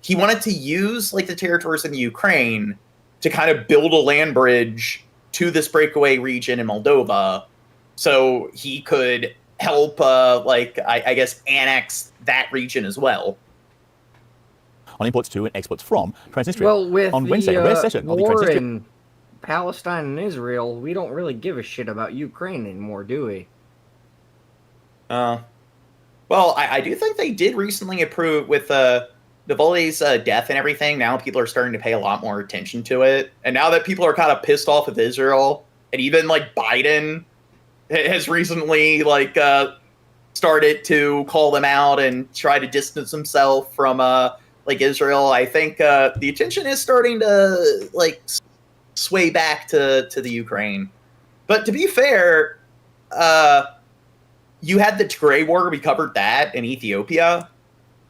He wanted to use like the territories in the Ukraine to kind of build a land bridge to this breakaway region in Moldova, so he could help, I guess, annex that region as well. On imports to and exports from Transnistria. Well, with on Wednesday, a rare session of the war Transnistria. in Palestine and Israel, we don't really give a shit about Ukraine anymore, do we? Well, I do think they did recently approve with Navalny's death and everything. Now people are starting to pay a lot more attention to it. And now that people are kind of pissed off with Israel, and even like Biden has recently like started to call them out and try to distance himself from like Israel, I think the attention is starting to like sway back to the Ukraine. But to be fair, you had the Tigray War. We covered that in Ethiopia.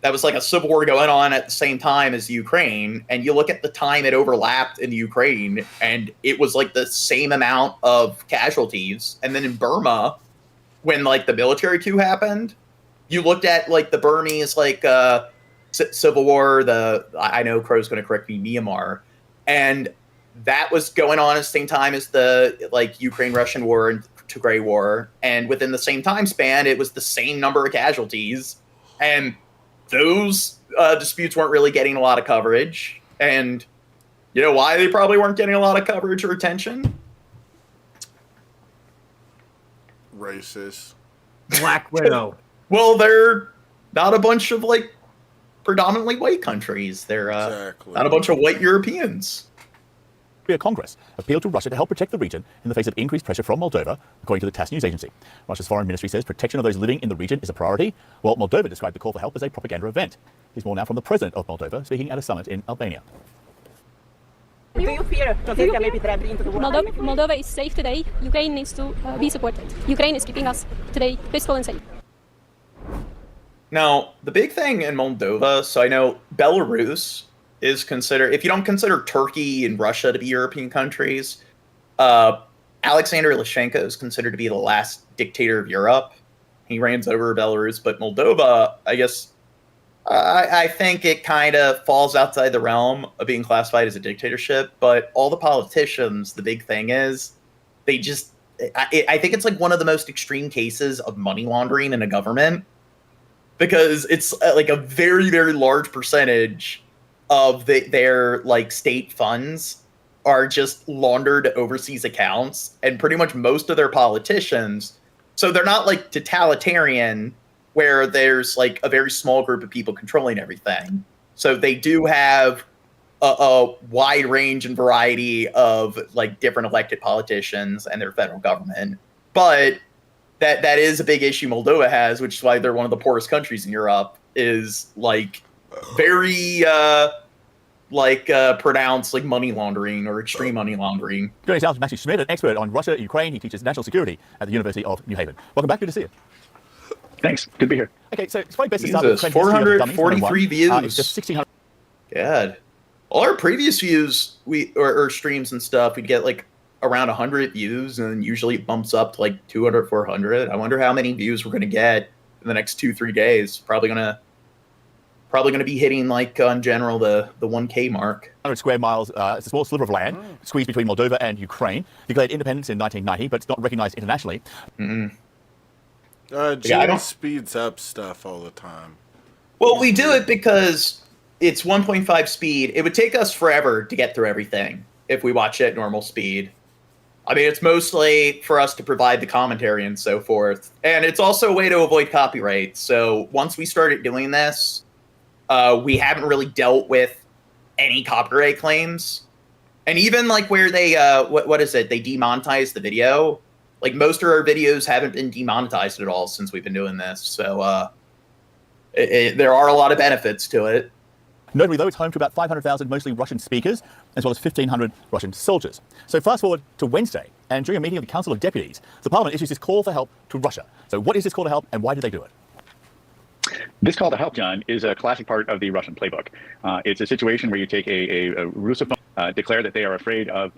That was like a civil war going on at the same time as Ukraine. And you look at the time it overlapped in Ukraine, and it was like the same amount of casualties. And then in Burma, when like the military coup happened, you looked at like the Burmese like civil war. I know Crow's going to correct me, Myanmar, and that was going on at the same time as the like Ukraine-Russian war and Tigray war. And within the same time span, it was the same number of casualties. And those disputes weren't really getting a lot of coverage. And you know why they probably weren't getting a lot of coverage or attention? Racist. Black Widow. Well, they're not a bunch of like predominantly white countries. They're not a bunch of white Europeans. Congress appealed to Russia to help protect the region in the face of increased pressure from Moldova, according to the TASS news agency. Russia's foreign ministry says protection of those living in the region is a priority, while Moldova described the call for help as a propaganda event. Here's more now from the president of Moldova, speaking at a summit in Albania. Do you fear Transnistria may be trapped into the war? Moldova is safe today. Ukraine needs to be supported. Ukraine is keeping us today peaceful and safe. Now, the big thing in Moldova, so I know Belarus is considered, if you don't consider Turkey and Russia to be European countries, Alexander Lukashenko is considered to be the last dictator of Europe. He reigns over Belarus, but Moldova, I guess, I think it kind of falls outside the realm of being classified as a dictatorship, but all the politicians, the big thing is, they just, I think it's like one of the most extreme cases of money laundering in a government, because it's like a very, very large percentage of their like state funds are just laundered to overseas accounts, and pretty much most of their politicians, so they're not like totalitarian where there's like a very small group of people controlling everything. So they do have a wide range and variety of like different elected politicians and their federal government. But that is a big issue Moldova has, which is why they're one of the poorest countries in Europe, is like very pronounced like money laundering or extreme money laundering. Joining us now is Matthew Schmidt, an expert on Russia and Ukraine. He teaches national security at the University of New Haven. Welcome back. Good to see you. Thanks. Good to be here. Okay, so it's probably best to start with 443 views. It's just 1,600. God. All our previous views, or streams and stuff, we'd get like around 100 views, and usually it bumps up to like 200, 400. I wonder how many views we're going to get in the next 2-3 days. Probably gonna be hitting like in general the 1K mark. 100 square miles. It's a small sliver of land squeezed between Moldova and Ukraine. Declared independence in 1990, but it's not recognized internationally. Gene speeds up stuff all the time. Well, we do it because it's 1.5 speed. It would take us forever to get through everything if we watch it at normal speed. I mean, it's mostly for us to provide the commentary and so forth. And it's also a way to avoid copyright. So once we started doing this, we haven't really dealt with any copyright claims. And even like where they, what is it? They demonetized the video. Like most of our videos haven't been demonetized at all since we've been doing this. So there are a lot of benefits to it. Notably, though, it's home to about 500,000 mostly Russian speakers, as well as 1,500 Russian soldiers. So fast forward to Wednesday, and during a meeting of the Council of Deputies, the Parliament issues this call for help to Russia. So what is this call to help, and why did they do it? This call to help, John, is a classic part of the Russian playbook. It's a situation where you take a Russophone, declare that they are afraid of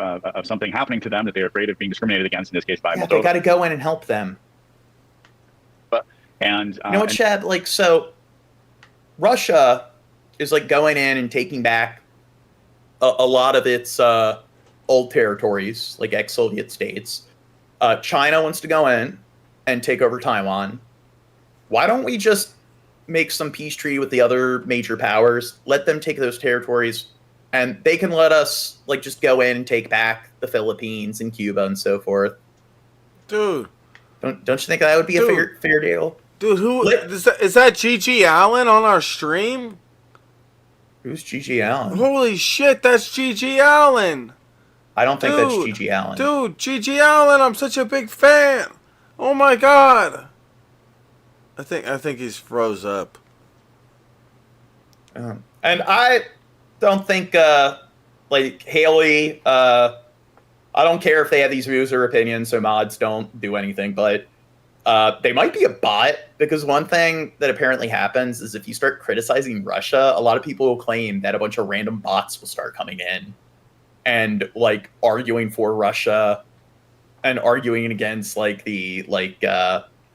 something happening to them, that they're afraid of being discriminated against, in this case by Moldova. They got to go in and help them. And you know what, Chad? Like, so Russia is like going in and taking back a lot of its old territories, like ex-Soviet states. China wants to go in and take over Taiwan. Why don't we just make some peace treaty with the other major powers, let them take those territories, and they can let us like just go in and take back the Philippines and Cuba and so forth. Dude, don't you think that would be a fair deal? Dude, is that GG Allen on our stream? Who's GG Allen? Holy shit, that's GG Allen. I don't think that's GG Allen. Dude, GG Allen, I'm such a big fan. Oh my god. I think he's froze up. And I don't think like Haley, I don't care if they have these views or opinions, so mods don't do anything, but they might be a bot, because one thing that apparently happens is if you start criticizing Russia, a lot of people will claim that a bunch of random bots will start coming in and like arguing for Russia and arguing against like the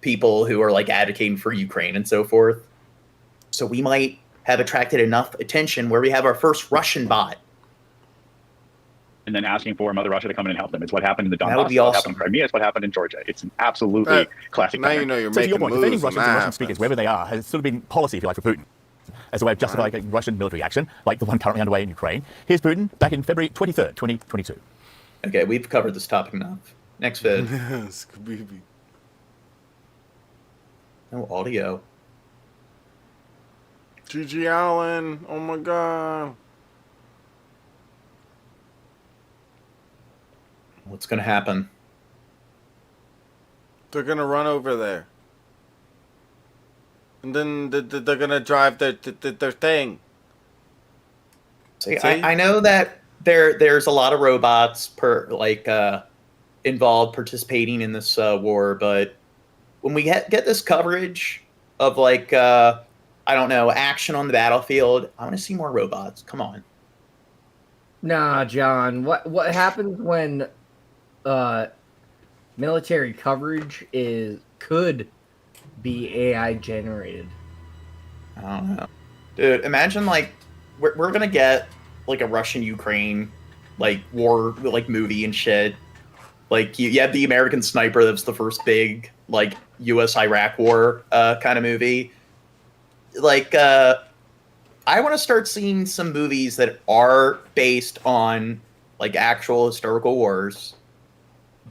people who are like advocating for Ukraine and so forth. So we might have attracted enough attention where we have our first Russian bot. And then asking for Mother Russia to come in and help them. It's what happened in the Donbass. That would be What awesome. happened in Crimea. It's what happened in Georgia. It's an absolutely classic. Now you know you're making to your point, defending moves. Russians and Russian speakers wherever they are has sort of been policy, if you like, for Putin, as a way of justifying Russian military action, like the one currently underway in Ukraine. Here's Putin back in February 23rd, 2022. Okay, we've covered this topic enough. Next vid. No audio. GG Allen. Oh my god. What's going to happen? They're gonna run over there, and then they're gonna drive their thing. See, I know that there's a lot of robots involved participating in this war, but when we get this coverage of I don't know, action on the battlefield, I want to see more robots. Come on. Nah, John. What happens when military coverage could be AI generated? I don't know, dude. Imagine we're gonna get a Russian-Ukraine war movie and shit. You had the American Sniper. That's the first big U.S.-Iraq war kind of movie. I want to start seeing some movies that are based on actual historical wars,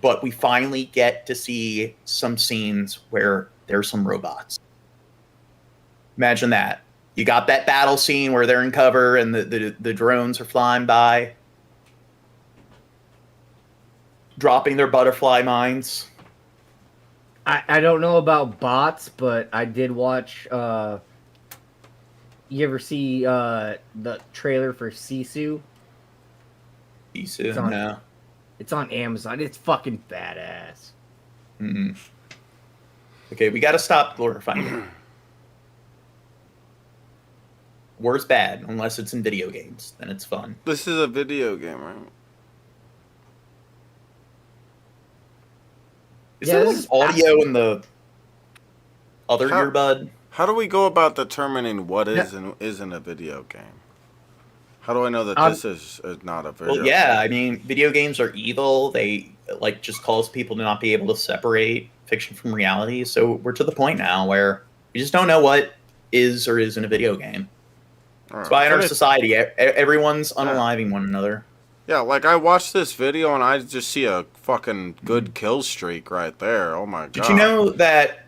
but we finally get to see some scenes where there's some robots. Imagine that. You got that battle scene where they're in cover and the drones are flying by, dropping their butterfly mines. I don't know about bots, but I did watch. You ever see the trailer for Sisu? Sisu? No. It's on Amazon. It's fucking badass. Mm-mm. Okay, we got to stop glorifying it. War's bad unless it's in video games. Then it's fun. This is a video game, right? Is there audio in the other earbud? How do we go about determining what is and isn't a video game? How do I know that this is not a video game? Yeah, I mean, video games are evil. They just cause people to not be able to separate fiction from reality. So we're to the point now where we just don't know what is or isn't a video game. That's why in our society, everyone's unaliving one another. Yeah, I watched this video and I just see a fucking good kill streak right there. Oh my god. Did you know that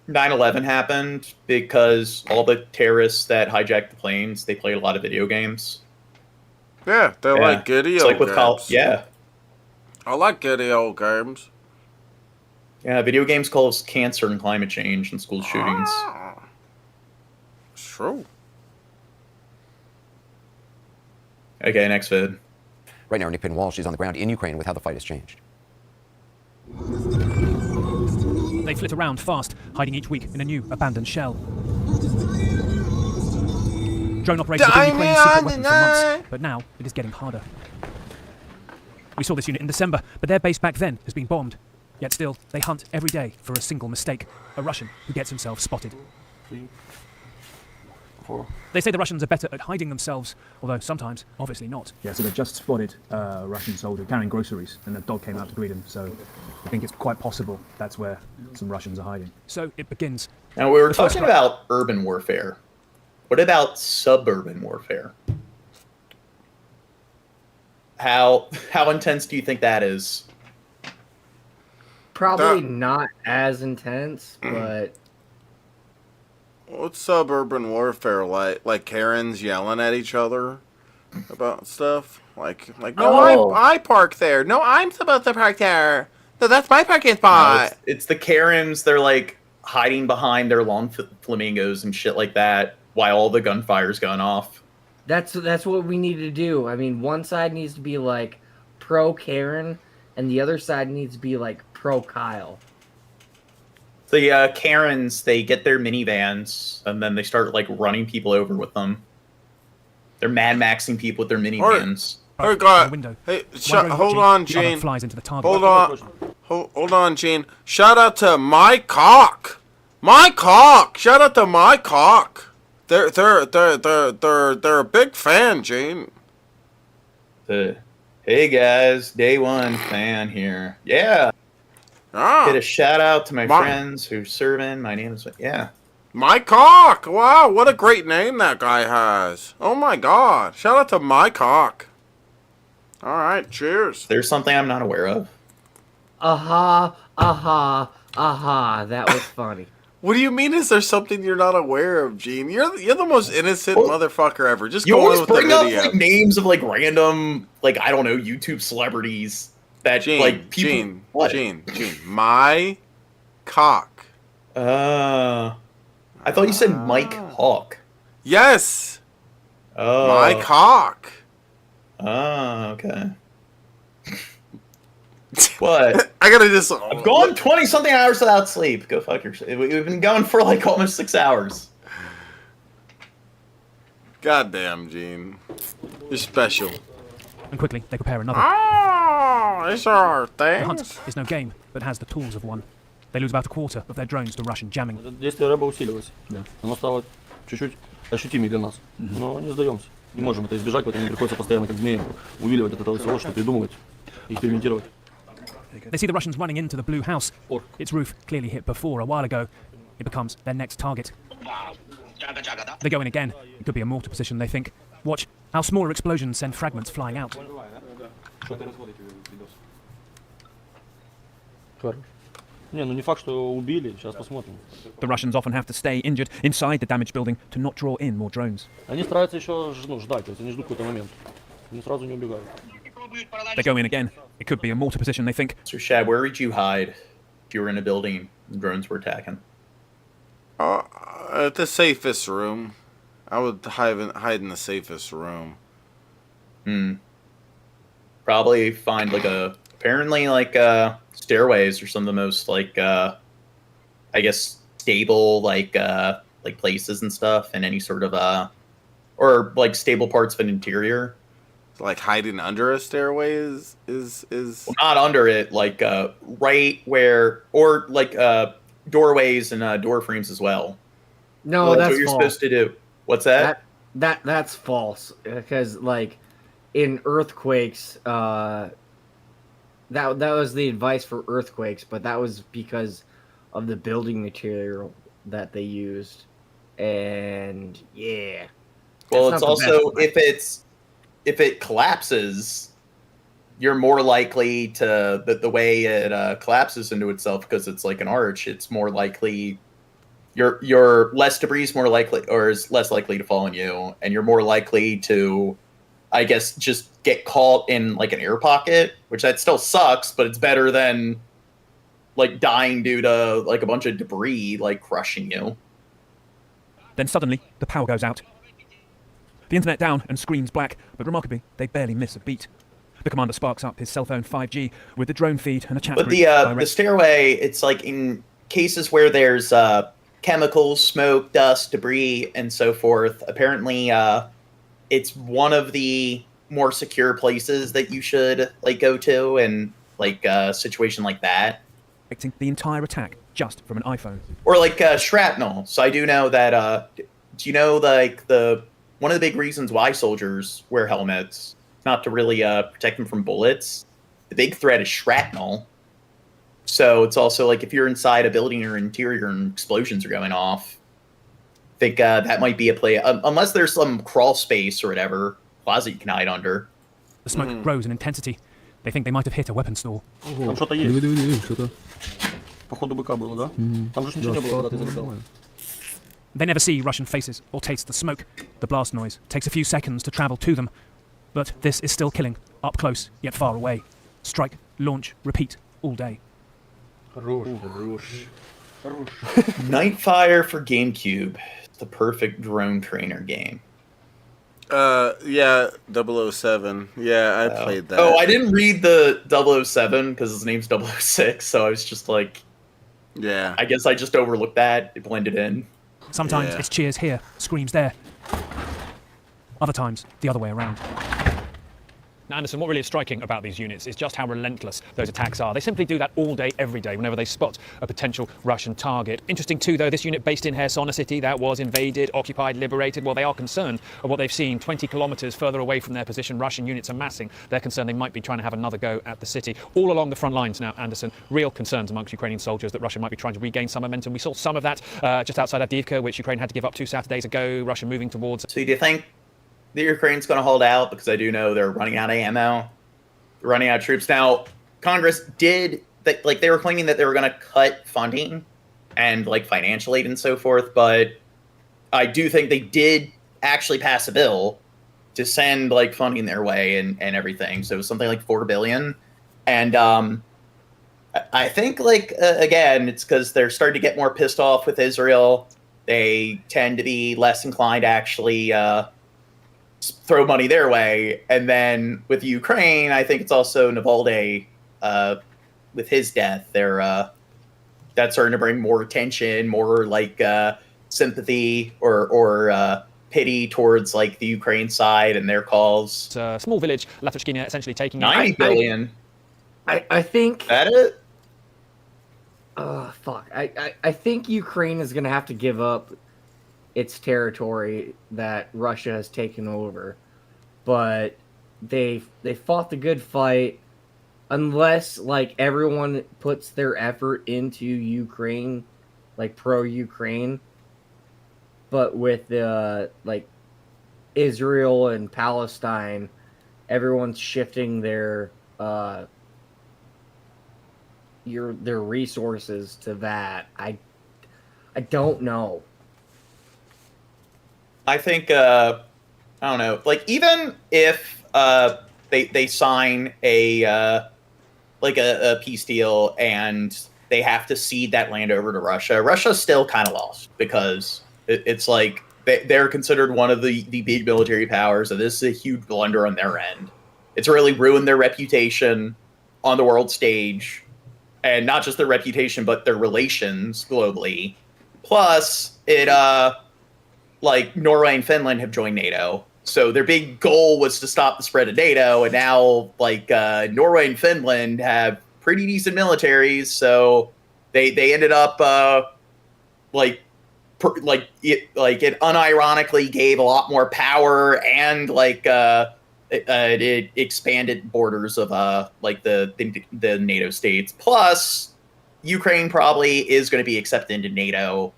9/11 happened because all the terrorists that hijacked the planes, they played a lot of video games? Yeah, they're like giddy old games. Yeah. I like giddy old games. Yeah, video games cause cancer and climate change and school shootings. It's true. Okay, next vid. Right now, Nick Pin Walsh is on the ground in Ukraine with how the fight has changed. They flit around fast, hiding each week in a new abandoned shell. Drone operators have been Ukraine's secret weapon for months, but now it is getting harder. We saw this unit in December, but their base back then has been bombed. Yet still, they hunt every day for a single mistake, a Russian who gets himself spotted. They say the Russians are better at hiding themselves, although sometimes, obviously not. Yeah, so they just spotted a Russian soldier carrying groceries, and the dog came out to greet him, so I think it's quite possible that's where some Russians are hiding. So it begins. Now, we were talking about urban warfare. What about suburban warfare? How intense do you think that is? Probably not as intense, but... What's suburban warfare like? Like Karens yelling at each other about stuff? No, I park there. No, I'm supposed to park there. No, that's my parking spot. No, it's the Karens. They're hiding behind their lawn flamingos and shit like that while all the gunfire's going off. That's what we need to do. I mean, one side needs to be pro Karen, and the other side needs to be pro Kyle. The Karens, they get their minivans, and then they start running people over with them. They're Mad Maxing people with their minivans. Oh God! Hey, hold on, Gene. Hold on, Gene. Shout out to My Cock. My Cock. Shout out to My Cock. They're a big fan, Gene. Hey guys, day one fan here. Yeah. Get a shout out to my friends who serve in. My name is My Cock. Wow, what a great name that guy has. Oh my God. Shout out to My Cock. All right, cheers. There's something I'm not aware of. Aha, that was funny. What do you mean? Is there something you're not aware of, Gene? You're the most innocent motherfucker ever. Just you go always on with bring the up video. names of random I don't know YouTube celebrities that Gene, like people. Gene, What? Gene, my cock. I thought you said Mike Hawk. Yes. Oh. My cock. Oh, okay. What? I gotta just. I've gone 20-something hours without sleep. Go fuck yourself. We've been going for like almost 6 hours. Goddamn, Gene. You're special. And quickly, they prepare another. Oh, these are our The hunt things. is no game, but has the tools of one. They lose about a quarter of their drones to Russian jamming. Действие рэба усилилось. Да. Оно стало чуть-чуть ощутимее для нас. Но не сдаемся. Не можем это избежать, поэтому приходится постоянно, как змеи, увиливать от этого всего, что придумывать и экспериментировать. They see the Russians running into the blue house. Its roof clearly hit before a while ago. It becomes their next target. They go in again. It could be a mortar position, they think. Watch how smaller explosions send fragments flying out. Не, ну не факт, что убили. Сейчас посмотрим. The Russians often have to stay injured inside the damaged building to not draw in more drones. Они стараются еще ждать, то есть они ждут какой-то момент. Они сразу не убегают. They go in again. It could be a mortar position, they think. So, Shad, where would you hide if you were in a building and drones were attacking? At the safest room. I would hide in the safest room. Probably find apparently stairways are some of the most I guess stable places and stuff, and any sort of or like stable parts of an interior. Like hiding under a stairway is well, not under it, right where, or doorways and door frames as well. No, that's that's what you're false. supposed to do. What's that? That's false, because in earthquakes, that was the advice for earthquakes, but that was because of the building material that they used, and yeah. Well, it's also if it collapses, you're more likely to the way it collapses into itself, because it's like an arch. It's more likely you're less debris is more likely, or is less likely to fall on you, and you're more likely to, I guess, just get caught in like an air pocket, which that still sucks, but it's better than dying due to a bunch of debris crushing you. Then suddenly, the power goes out. The internet down and screens black, but remarkably, they barely miss a beat. The commander sparks up his cell phone 5G with the drone feed and a chat But group. the stairway, it's in cases where there's chemicals, smoke, dust, debris, and so forth. Apparently, it's one of the more secure places that you should go to in a situation like that. The entire attack just from an iPhone. Or shrapnel. So I do know that. Do you know the one of the big reasons why soldiers wear helmets, not to really protect them from bullets. The big threat is shrapnel. So it's also if you're inside a building or interior and explosions are going off, I think that might be a play. Unless there's some crawl space or whatever, closet you can hide under. The smoke grows in intensity. They think they might have hit a weapon store. Там что-то есть. Что-то. Походу быка было, да? Там же ничего не было, когда ты залетал. They never see Russian faces or taste the smoke. The blast noise takes a few seconds to travel to them. But this is still killing, up close, yet far away. Strike, launch, repeat, all day. Nightfire for GameCube. It's the perfect drone trainer game. Yeah, 007. Yeah, I played that. Oh, I didn't read the 007 because his name's 006, so I was just yeah. I guess I just overlooked that. It blended in. Sometimes it's cheers here, screams there. Other times, the other way around. Now, Anderson, what really is striking about these units is just how relentless those attacks are. They simply do that all day, every day, whenever they spot a potential Russian target. Interesting, too, though, this unit based in Kherson, a city that was invaded, occupied, liberated. Well, they are concerned of what they've seen 20 kilometres further away from their position. Russian units are massing. They're concerned they might be trying to have another go at the city. All along the front lines now, Anderson, real concerns amongst Ukrainian soldiers that Russia might be trying to regain some momentum. We saw some of that just outside Avdiivka, which Ukraine had to give up 2 Saturdays ago. Russia moving towards... So do you think the Ukraine's going to hold out? Because I do know they're running out of ammo, they're running out of troops. Now, Congress did, they were claiming that they were going to cut funding and financial aid and so forth, but I do think they did actually pass a bill to send funding their way and everything. So it was something like $4 billion. And I think, like, again, it's because they're starting to get more pissed off with Israel. They tend to be less inclined to actually throw money their way. And then with Ukraine, I think it's also Navalny, with his death, that's starting to bring more attention, more like sympathy or pity towards like the Ukraine side and their calls. It's a small village, Latushkina, essentially taking 90 billion. I think that it. Fuck. I think Ukraine is gonna have to give up its territory that Russia has taken over, but they fought the good fight. Unless like everyone puts their effort into Ukraine, like pro-Ukraine, but with like Israel and Palestine, everyone's shifting their resources to that. I don't know. I think I don't know. Like even if they sign a peace deal and they have to cede that land over to Russia, Russia's still kind of lost because it's like they're considered one of the big military powers, and this is a huge blunder on their end. It's really ruined their reputation on the world stage, and not just their reputation, but their relations globally. Plus, like Norway and Finland have joined NATO. So their big goal was to stop the spread of NATO, and now like Norway and Finland have pretty decent militaries, so they ended up it unironically gave a lot more power and it expanded borders of the NATO states. Plus, Ukraine probably is going to be accepted into NATO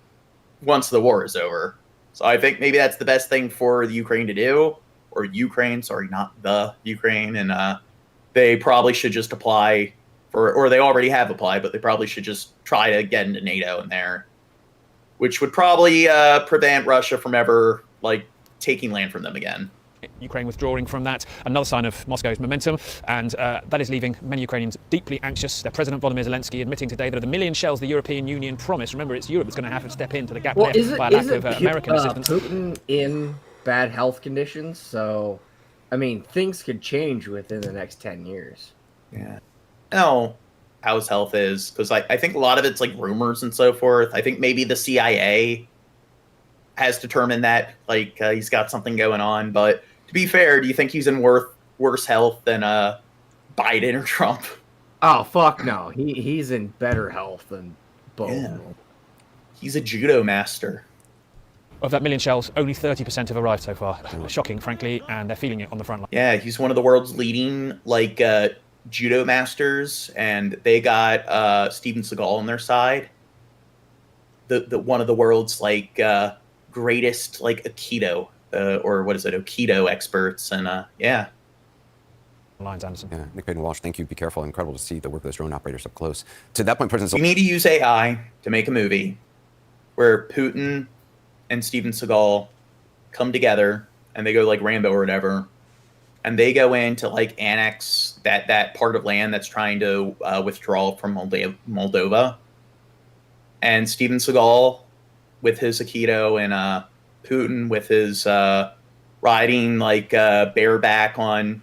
once the war is over. So I think maybe that's the best thing for the Ukraine to do, or Ukraine, sorry, not the Ukraine. And they probably should just apply for, or they already have applied, but they probably should just try to get into NATO in there, which would probably prevent Russia from ever taking land from them again. Ukraine withdrawing from that, another sign of Moscow's momentum, and that is leaving many Ukrainians deeply anxious. Their President Volodymyr Zelensky admitting today that the million shells the European Union promised, remember it's Europe that's going to have to step into the gap there by lack of American assistance. Putin in bad health conditions, so I mean things could change within the next 10 years. Yeah. No, how his health is, because I think a lot of it's like rumors and so forth. I think maybe the CIA has determined that he's got something going on, but to be fair, do you think he's in worse health than Biden or Trump? Oh fuck no, he's in better health than both. Yeah. He's a judo master. Of that million shells, only 30% have arrived so far. Shocking, frankly, and they're feeling it on the front line. Yeah, he's one of the world's leading judo masters, and they got Steven Seagal on their side. The one of the world's greatest Aikido. Or what is it, Aikido experts, and yeah. Lines, Anderson. Yeah, Nick Baden-Walsh, thank you. Be careful. Incredible to see the work of those drone operators up close. To that point, President... We need to use AI to make a movie where Putin and Steven Seagal come together, and they go Rambo or whatever, and they go in to annex that part of land that's trying to withdraw from Moldova. And Steven Seagal, with his Aikido, and Putin with his riding bareback on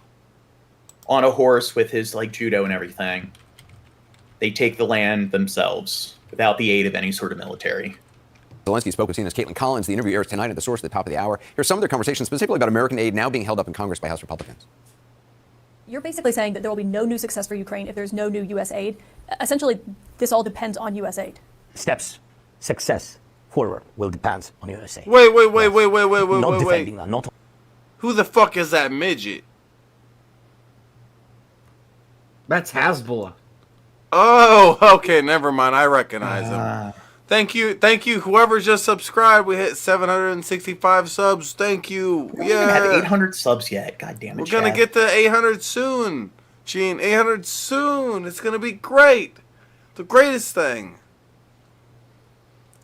a horse with his judo and everything. They take the land themselves without the aid of any sort of military. Zelensky spoke with CNN's Caitlin Collins. The interview airs tonight at The Source at the top of the hour. Here's some of their conversations specifically about American aid now being held up in Congress by House Republicans. You're basically saying that there will be no new success for Ukraine if there's no new U.S. aid. Essentially, this all depends on U.S. aid. Steps, success forward will depend on USA. Wait. Not defending that, not. Who the fuck is that midget? That's Hezbollah. Oh, okay, never mind. I recognize him. Thank you. Whoever just subscribed, we hit 765 subs. Thank you. We don't even have 800 subs yet. God damn it. We're gonna get to 800 soon, Gene. 800 soon. It's gonna be great. The greatest thing.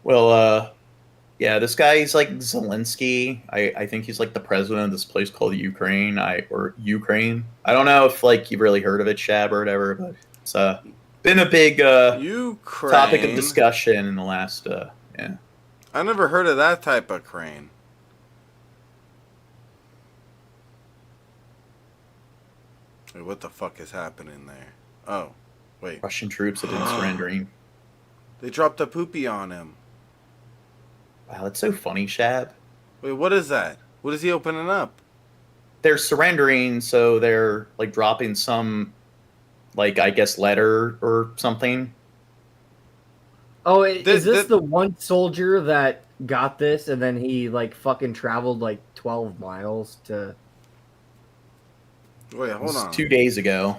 Well, Yeah, this guy, he's like Zelensky. I think he's like the president of this place called Ukraine. Ukraine. I don't know if like you've really heard of it, Shab, or whatever, but it's been a big topic of discussion in the last yeah. I never heard of that type of crane. Wait, what the fuck is happening there? Oh, wait. Russian troops that didn't surrendering. They dropped a poopy on him. Wow, that's so funny, Shab. Wait, what is that? What is he opening up? They're surrendering, so they're like dropping some, like, I guess, letter or something. Oh, is this the one soldier that got this and then he like fucking traveled like 12 miles to... Wait, hold on. 2 days ago.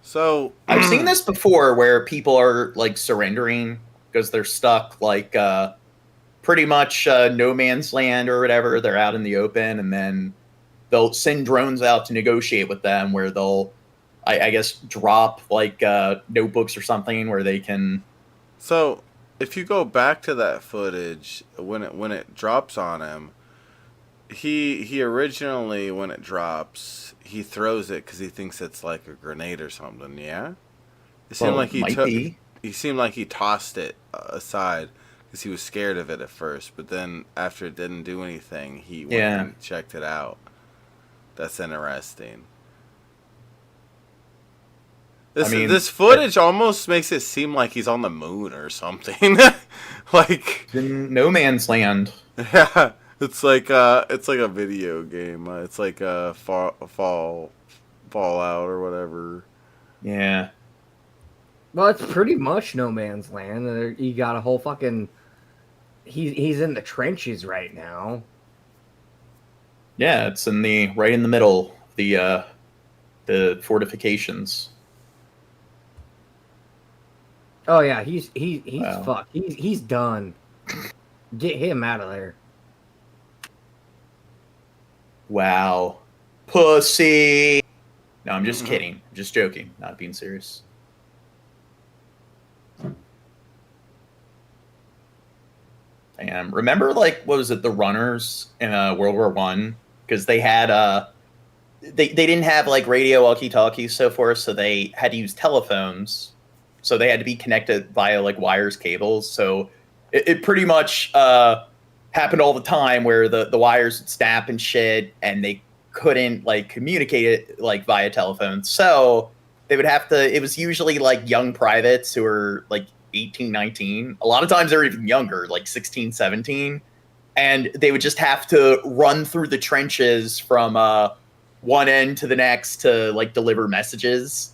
So I've seen this before where people are like surrendering because they're stuck like pretty much no man's land or whatever. They're out in the open, and then they'll send drones out to negotiate with them where they'll, I guess, drop like notebooks or something where they can. So if you go back to that footage, when it drops on him, he originally, when it drops, he throws it because he thinks it's like a grenade or something. Yeah, it seemed like he seemed like he tossed it aside because he was scared of it at first. But then after it didn't do anything, he went and checked it out. That's interesting. This footage almost makes it seem like he's on the moon or something. Like in no man's land. Yeah. It's like a video game. It's like a Fallout or whatever. Yeah. Well, it's pretty much no man's land. You got a whole fucking... He's in the trenches right now. Yeah, it's right in the middle, the fortifications. Oh yeah, he's Wow. fucked. He's done. Get him out of there. Wow. Pussy. No, I'm just kidding. I'm just joking. Not being serious. And remember, like, what was it, the runners in World War I? Because they had they didn't have like radio walkie-talkies, so forth, so they had to use telephones. So they had to be connected via like wires, cables. So it pretty much happened all the time where the wires would snap and shit, and they couldn't like communicate it like via telephone. So they would have to, it was usually like young privates who were like 18, 19. A lot of times they're even younger, like 16, 17. And they would just have to run through the trenches from one end to the next to like deliver messages.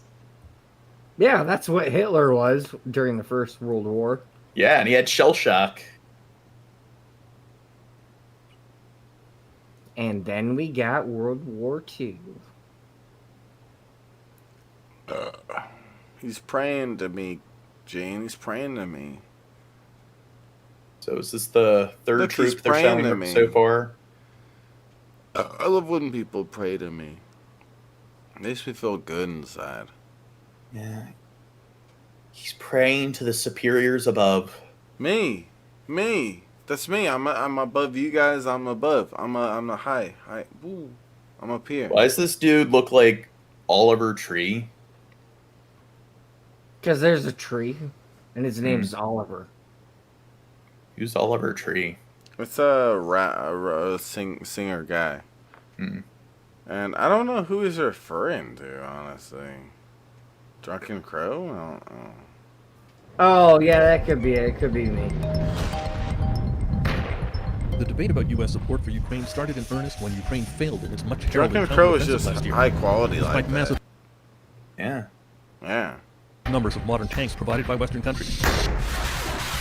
Yeah, that's what Hitler was during the First World War. Yeah, and he had shell shock. And then we got World War II. He's praying to me, Gene. He's praying to me. So is this the third troop they're selling so far? I love when people pray to me. It makes me feel good inside. Yeah. He's praying to the superiors above. Me. That's me. I'm above you guys. I'm above. I'm a high. Woo. I'm up here. Why does this dude look like Oliver Tree? Because there's a tree, and his name's Oliver. Who's Oliver Tree? It's a singer guy. And I don't know who he's referring to, honestly. Drunken Crow? I don't know. Oh, yeah, that could be it. It could be me. The debate about U.S. support for Ukraine started in earnest when Ukraine failed in its much heralded Drunken Crow is counteroffensive just last year. high quality Despite like massive that. Yeah. numbers of modern tanks provided by Western countries.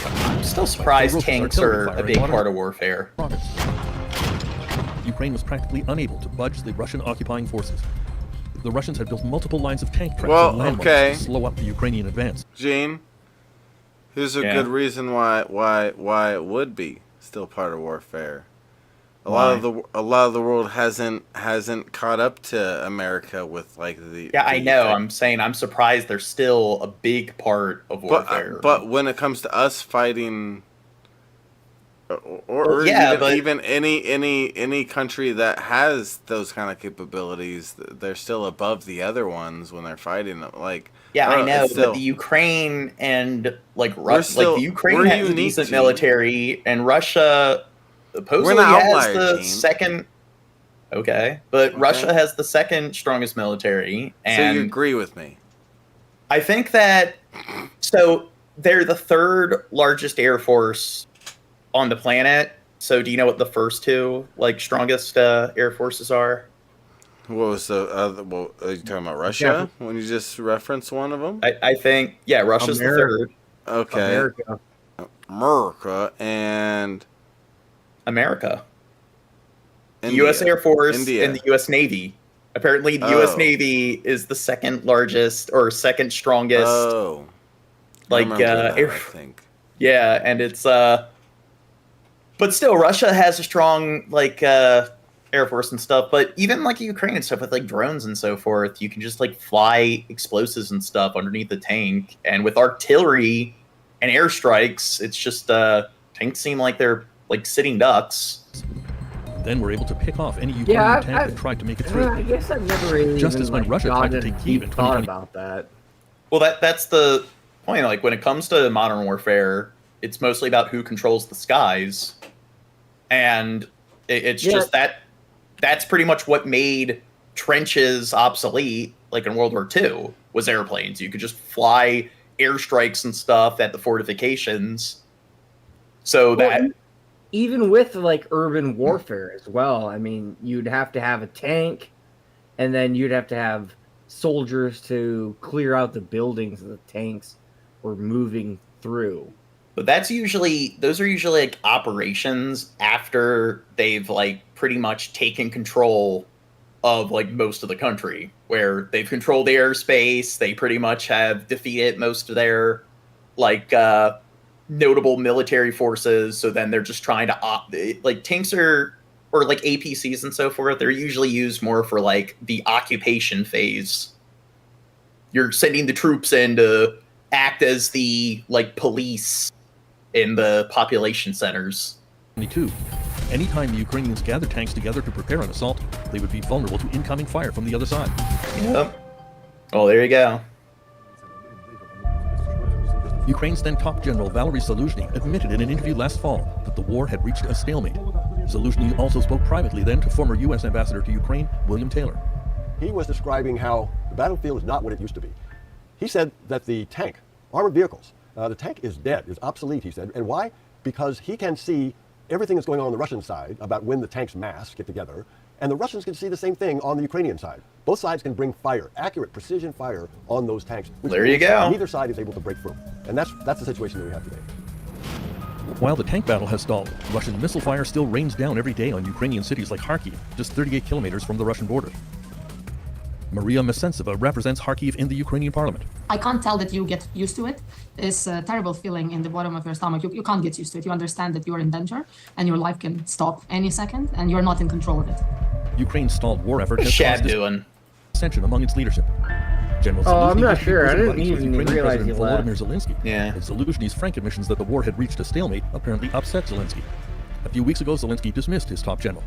I'm still surprised tanks are a big part of warfare. Ukraine was practically unable to budge the Russian occupying forces. The Russians had built multiple lines of tank traps and landmarks to slow up the Ukrainian advance. Gene, here's a good reason why it would be still part of warfare. A lot of the world hasn't caught up to America with like the. Yeah, I know. I'm saying I'm surprised they're still a big part of warfare. But when it comes to us fighting Or yeah, even any country that has those kind of capabilities, they're still above the other ones when they're fighting them. Like, yeah, I know, but the Ukraine and like the Ukraine has a decent military, and Russia supposedly has the second. Okay, but Russia has the second strongest military, and so you agree with me? I think that they're the third largest air force on the planet. So do you know what the first two strongest air forces are? What was the other? Well, are you talking about Russia when you just referenced one of them? I think Russia's the third. Okay, America and America. The U.S. Air Force and the U.S. Navy. Apparently, the U.S. Navy is the second largest or second strongest. I think. Yeah, and it's but still, Russia has a strong Air Force and stuff. But even Ukraine and stuff with drones and so forth, you can just fly explosives and stuff underneath the tank. And with artillery and airstrikes, it's just tanks seem like they're sitting ducks. Then we're able to pick off any Ukrainian tank that tried to make it through. I guess I've never really just as when Russia tried to take Kyiv in 2020. About that. Well, that's the point. When it comes to modern warfare, it's mostly about who controls the skies, and it's just that's pretty much what made trenches obsolete. In World War II, was airplanes. You could just fly airstrikes and stuff at the fortifications. So even with urban warfare as well, I mean, you'd have to have a tank, and then you'd have to have soldiers to clear out the buildings that the tanks were moving through. But those are usually operations after they've pretty much taken control of most of the country, where they've controlled the airspace. They pretty much have defeated most of their notable military forces. So then they're just trying to tanks or APCs and so forth. They're usually used more for the occupation phase. You're sending the troops in to act as the police in the population centers. 22. Anytime the Ukrainians gathered tanks together to prepare an assault, they would be vulnerable to incoming fire from the other side. Yep. Oh, there you go. Ukraine's then top general Valery Zaluzhny admitted in an interview last fall that the war had reached a stalemate. Zaluzhny also spoke privately then to former U.S. ambassador to Ukraine, William Taylor. He was describing how the battlefield is not what it used to be. He said that the tank, armored vehicles, the tank is dead, is obsolete, he said. And why? Because he can see everything that's going on the Russian side about when the tanks mass get together, and the Russians can see the same thing on the Ukrainian side. Both sides can bring fire, accurate precision fire on those tanks. Which there you go. Neither side is able to break through. And that's the situation that we have today. While the tank battle has stalled, Russian missile fire still rains down every day on Ukrainian cities like Kharkiv, just 38 kilometers from the Russian border. Maria Mesentseva represents Kharkiv in the Ukrainian parliament. I can't tell that you get used to it. It's a terrible feeling in the bottom of your stomach. You can't get used to it. You understand that you're in danger and your life can stop any second and you're not in control of it. Ukraine's stalled war effort has caused dissension among its leadership. General I'm not sure. I didn't even realize he left. Volodymyr Zelensky. Yeah. And Zaluzhny's frank admissions that the war had reached a stalemate apparently upset Zelensky. A few weeks ago, Zelensky dismissed his top general.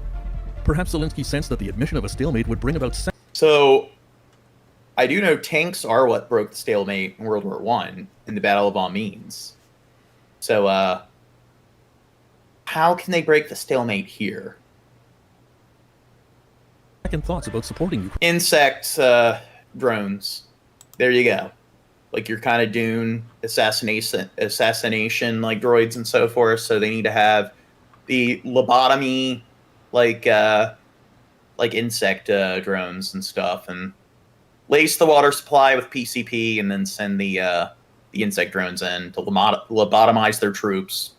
Perhaps Zelensky sensed that the admission of a stalemate would bring about... So, I do know tanks are what broke the stalemate in World War I in the Battle of Amiens. So, how can they break the stalemate here? Second thoughts about supporting Ukraine. Insect drones. There you go. Your kind of Dune assassination droids and so forth. So they need to have the lobotomy insect drones and stuff, and lace the water supply with PCP, and then send the insect drones in to lobotomize their troops,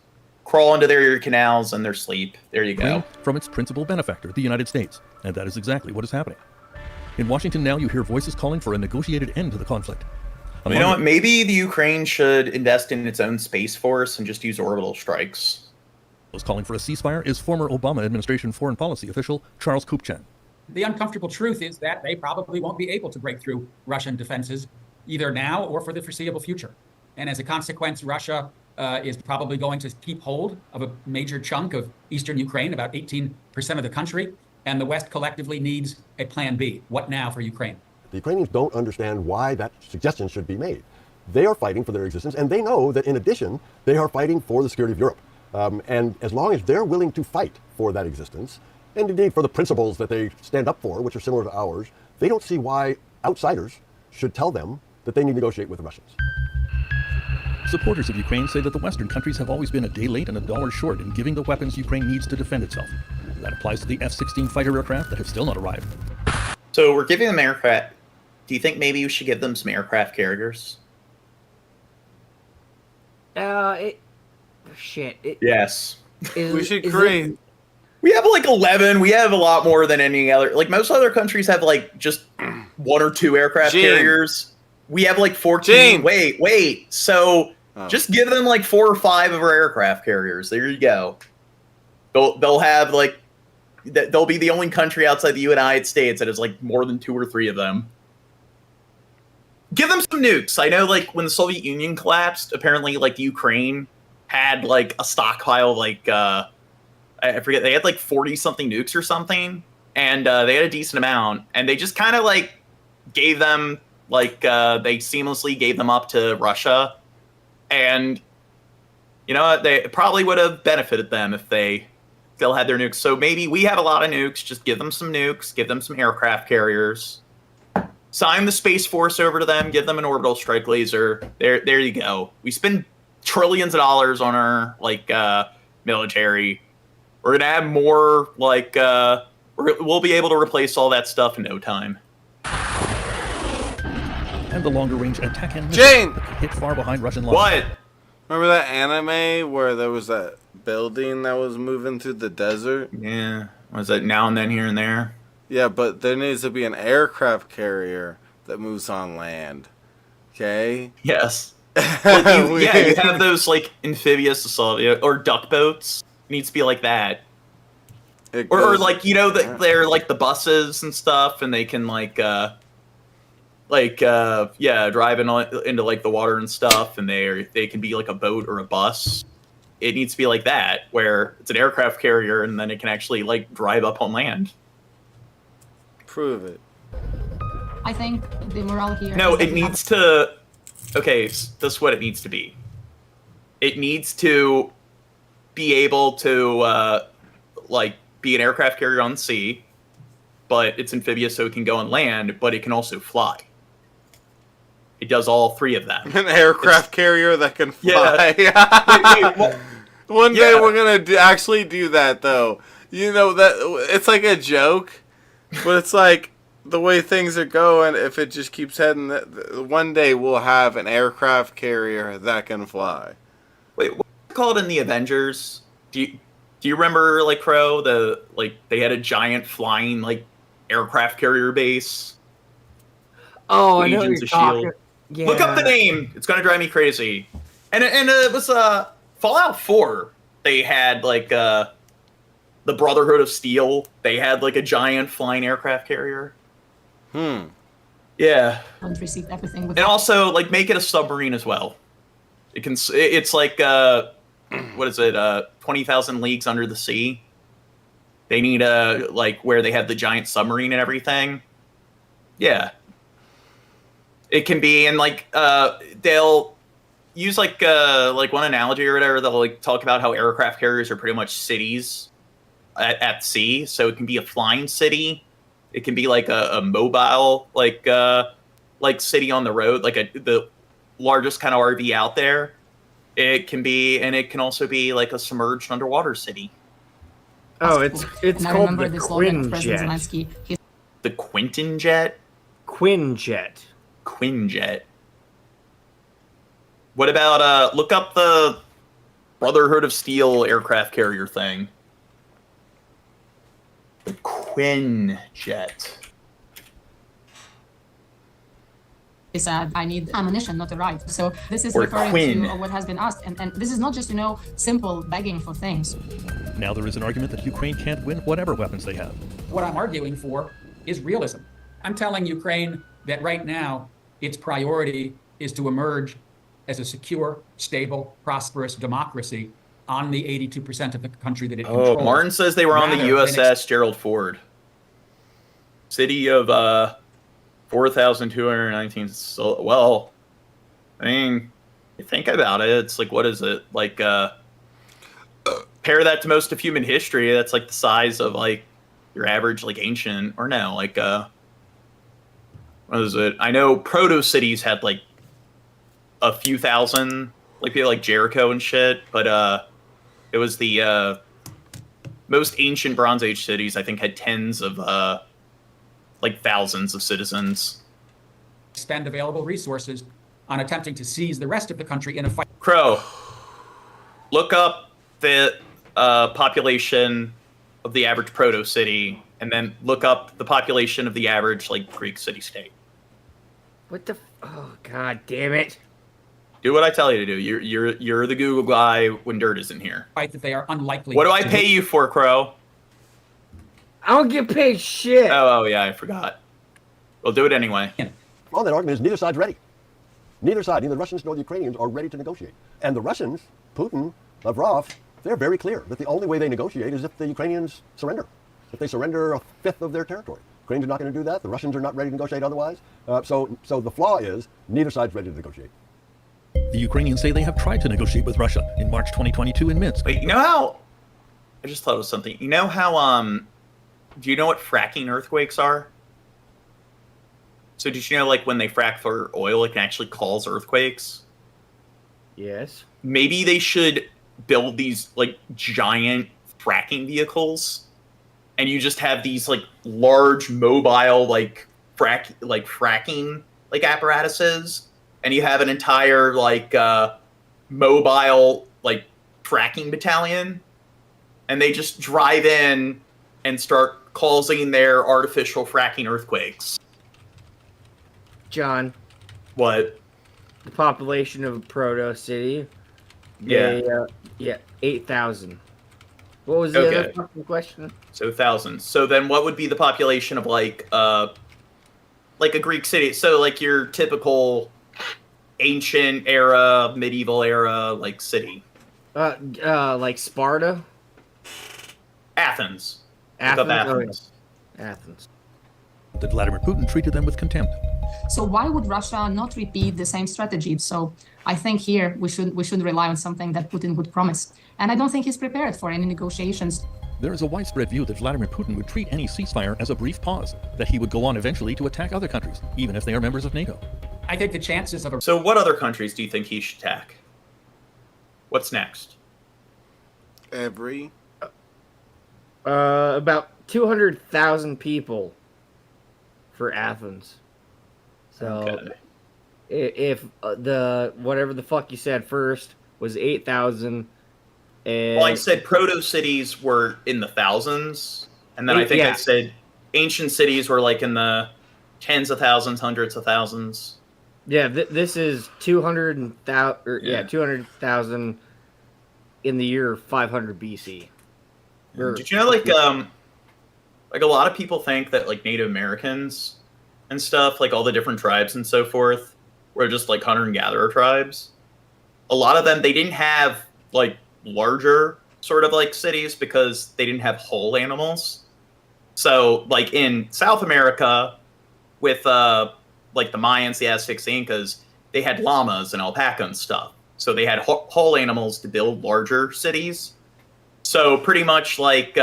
crawl into their ear canals and their sleep. There you go. From its principal benefactor, the United States. And that is exactly what is happening. In Washington now, you hear voices calling for a negotiated end to the conflict. You know what? Maybe the Ukraine should invest in its own space force and just use orbital strikes. Those calling for a ceasefire is former Obama administration foreign policy official Charles Kupchan. The uncomfortable truth is that they probably won't be able to break through Russian defenses either now or for the foreseeable future. And as a consequence, Russia is probably going to keep hold of a major chunk of eastern Ukraine, about 18% of the country, and the West collectively needs a plan B. What now for Ukraine? The Ukrainians don't understand why that suggestion should be made. They are fighting for their existence, and they know that in addition, they are fighting for the security of Europe. And as long as they're willing to fight for that existence, and indeed for the principles that they stand up for, which are similar to ours, they don't see why outsiders should tell them that they need to negotiate with the Russians. Supporters of Ukraine say that the Western countries have always been a day late and a dollar short in giving the weapons Ukraine needs to defend itself. That applies to the F-16 fighter aircraft that have still not arrived. So we're giving them aircraft. Do you think maybe we should give them some aircraft carriers? Yes. We should create. We have like 11. We have a lot more than any other. Like most other countries have like just 1 or 2 aircraft carriers. We have like 14. Wait. So just give them like 4 or 5 of our aircraft carriers. There you go. They'll have like they'll be the only country outside the United States that has like more than 2 or 3 of them. Give them some nukes. I know like when the Soviet Union collapsed, apparently like Ukraine had like a stockpile of like I forget, they had like 40 something nukes or something, and they had a decent amount, and they just kind of like gave them like they seamlessly gave them up to Russia, and you know what, they probably would have benefited them if they still had their nukes. So maybe we have a lot of nukes, just give them some nukes, give them some aircraft carriers, sign the Space Force over to them, give them an orbital strike laser. There you go. We spend trillions of dollars on our like military. We're gonna have more like we'll be able to replace all that stuff in no time. And the longer range attack and Jane hit far behind Russian lines. What? Remember that anime where there was that building that was moving through the desert? Yeah. Was that now and then here and there? Yeah, but there needs to be an aircraft carrier that moves on land. Okay? Yes. Well, you have those like amphibious assault or duck boats. It needs to be like that. Or like, you know, they're like the buses and stuff, and they can like drive into like the water and stuff, and they can be like a boat or a bus. It needs to be like that, where it's an aircraft carrier, and then it can actually like drive up on land. Prove it. I think the morale here. No, it needs to. Okay, this is what it needs to be. It needs to be able to be an aircraft carrier on the sea, but it's amphibious, so it can go on land, but it can also fly. It does all 3 of them. An aircraft carrier that can fly. Yeah. One day we're gonna actually do that, though. You know that it's like a joke, but it's like the way things are going. If it just keeps heading, one day we'll have an aircraft carrier that can fly. Wait, what's it called in the Avengers? Do you remember like Crow? They had a giant flying like aircraft carrier base. Oh, Legions I know you're of talking. Shield. Yeah. Look up the name. It's gonna drive me crazy. And it was Fallout 4. They had like the Brotherhood of Steel. They had like a giant flying aircraft carrier. Yeah. Don't receive everything with And also like make it a submarine as well. It's like what is it? 20,000 Leagues Under the Sea. They need where they have the giant submarine and everything. Yeah. It can be, and like they'll use like one analogy or whatever. They'll like talk about how aircraft carriers are pretty much cities at sea. So it can be a flying city. It can be like a mobile like city on the road, like the largest kind of RV out there. It can be, and it can also be like a submerged underwater city. Oh, it's called the Quinjet. The Quinton-jet? Quinjet. Quinjet. What about look up the Brotherhood of Steel aircraft carrier thing? The Quinjet. Said, I need ammunition, not a ride. So this is Or referring Quinn. to what has been asked. And this is not just, simple begging for things. Now there is an argument that Ukraine can't win whatever weapons they have. What I'm arguing for is realism. I'm telling Ukraine that right now its priority is to emerge as a secure, stable, prosperous democracy on the 82% of the country that it Oh, controls. Martin says they were on the rather than USS Gerald Ford. City of 4,219. So, well, I mean, you think about it, it's like, what is it? Like, pair that to most of human history, that's like the size of like your average like ancient, or no, like what is it? I know proto-cities had like a few thousand, like people like Jericho and shit, but it was the most ancient Bronze Age cities, I think, had tens of like thousands of citizens. Spend available resources on attempting to seize the rest of the country in a fight. Crow, look up the population of the average proto-city, and then look up the population of the average like Greek city-state. What the? Oh, god damn it! Do what I tell you to do. You're the Google guy when dirt isn't here. Fight that they are unlikely. What do I pay you for, Crow? I don't get paid shit. Oh yeah, I forgot. We'll do it anyway. Well, that argument is neither side's ready. Neither side, neither the Russians nor the Ukrainians, are ready to negotiate. And the Russians, Putin, Lavrov, they're very clear that the only way they negotiate is if the Ukrainians surrender. If they surrender a fifth of their territory. Ukrainians are not going to do that. The Russians are not ready to negotiate otherwise. So the flaw is neither side's ready to negotiate. The Ukrainians say they have tried to negotiate with Russia in March 2022 in Minsk. Wait, you know how? I just thought of something. You know how? Do you know what fracking earthquakes are? So did you know, like, when they frack for oil, it can actually cause earthquakes? Yes. Maybe they should build these like giant fracking vehicles, and you just have these like large mobile like fracking like apparatuses, and you have an entire like mobile like fracking battalion, and they just drive in and start causing their artificial fracking earthquakes. John. What? The population of a proto-city. Yeah. 8,000. What was the other fucking question? So 1,000. So then what would be the population of like a Greek city? So like your typical ancient era, medieval era like city. Like Sparta? Athens. Athens. Athens. Oh, yeah. Athens. That Vladimir Putin treated them with contempt. So why would Russia not repeat the same strategy? So I think here we should rely on something that Putin would promise. And I don't think he's prepared for any negotiations. There is a widespread view that Vladimir Putin would treat any ceasefire as a brief pause, that he would go on eventually to attack other countries, even if they are members of NATO. I think the chances of a... So what other countries do you think he should attack? What's next? About 200,000 people for Athens. So if the whatever the fuck you said first was 8,000, and well, I said proto-cities were in the thousands, and then I think I said ancient cities were like in the tens of thousands, hundreds of thousands. Yeah, this is 200,000 in the year 500 BC. Did you know like a lot of people think that like Native Americans and stuff, like all the different tribes and so forth, were just like hunter and gatherer tribes. A lot of them, they didn't have like larger sort of like cities because they didn't have whole animals. So like in South America with like the Mayans, the Aztecs, the Incas, they had llamas and alpaca and stuff. So they had whole animals to build larger cities. So pretty much like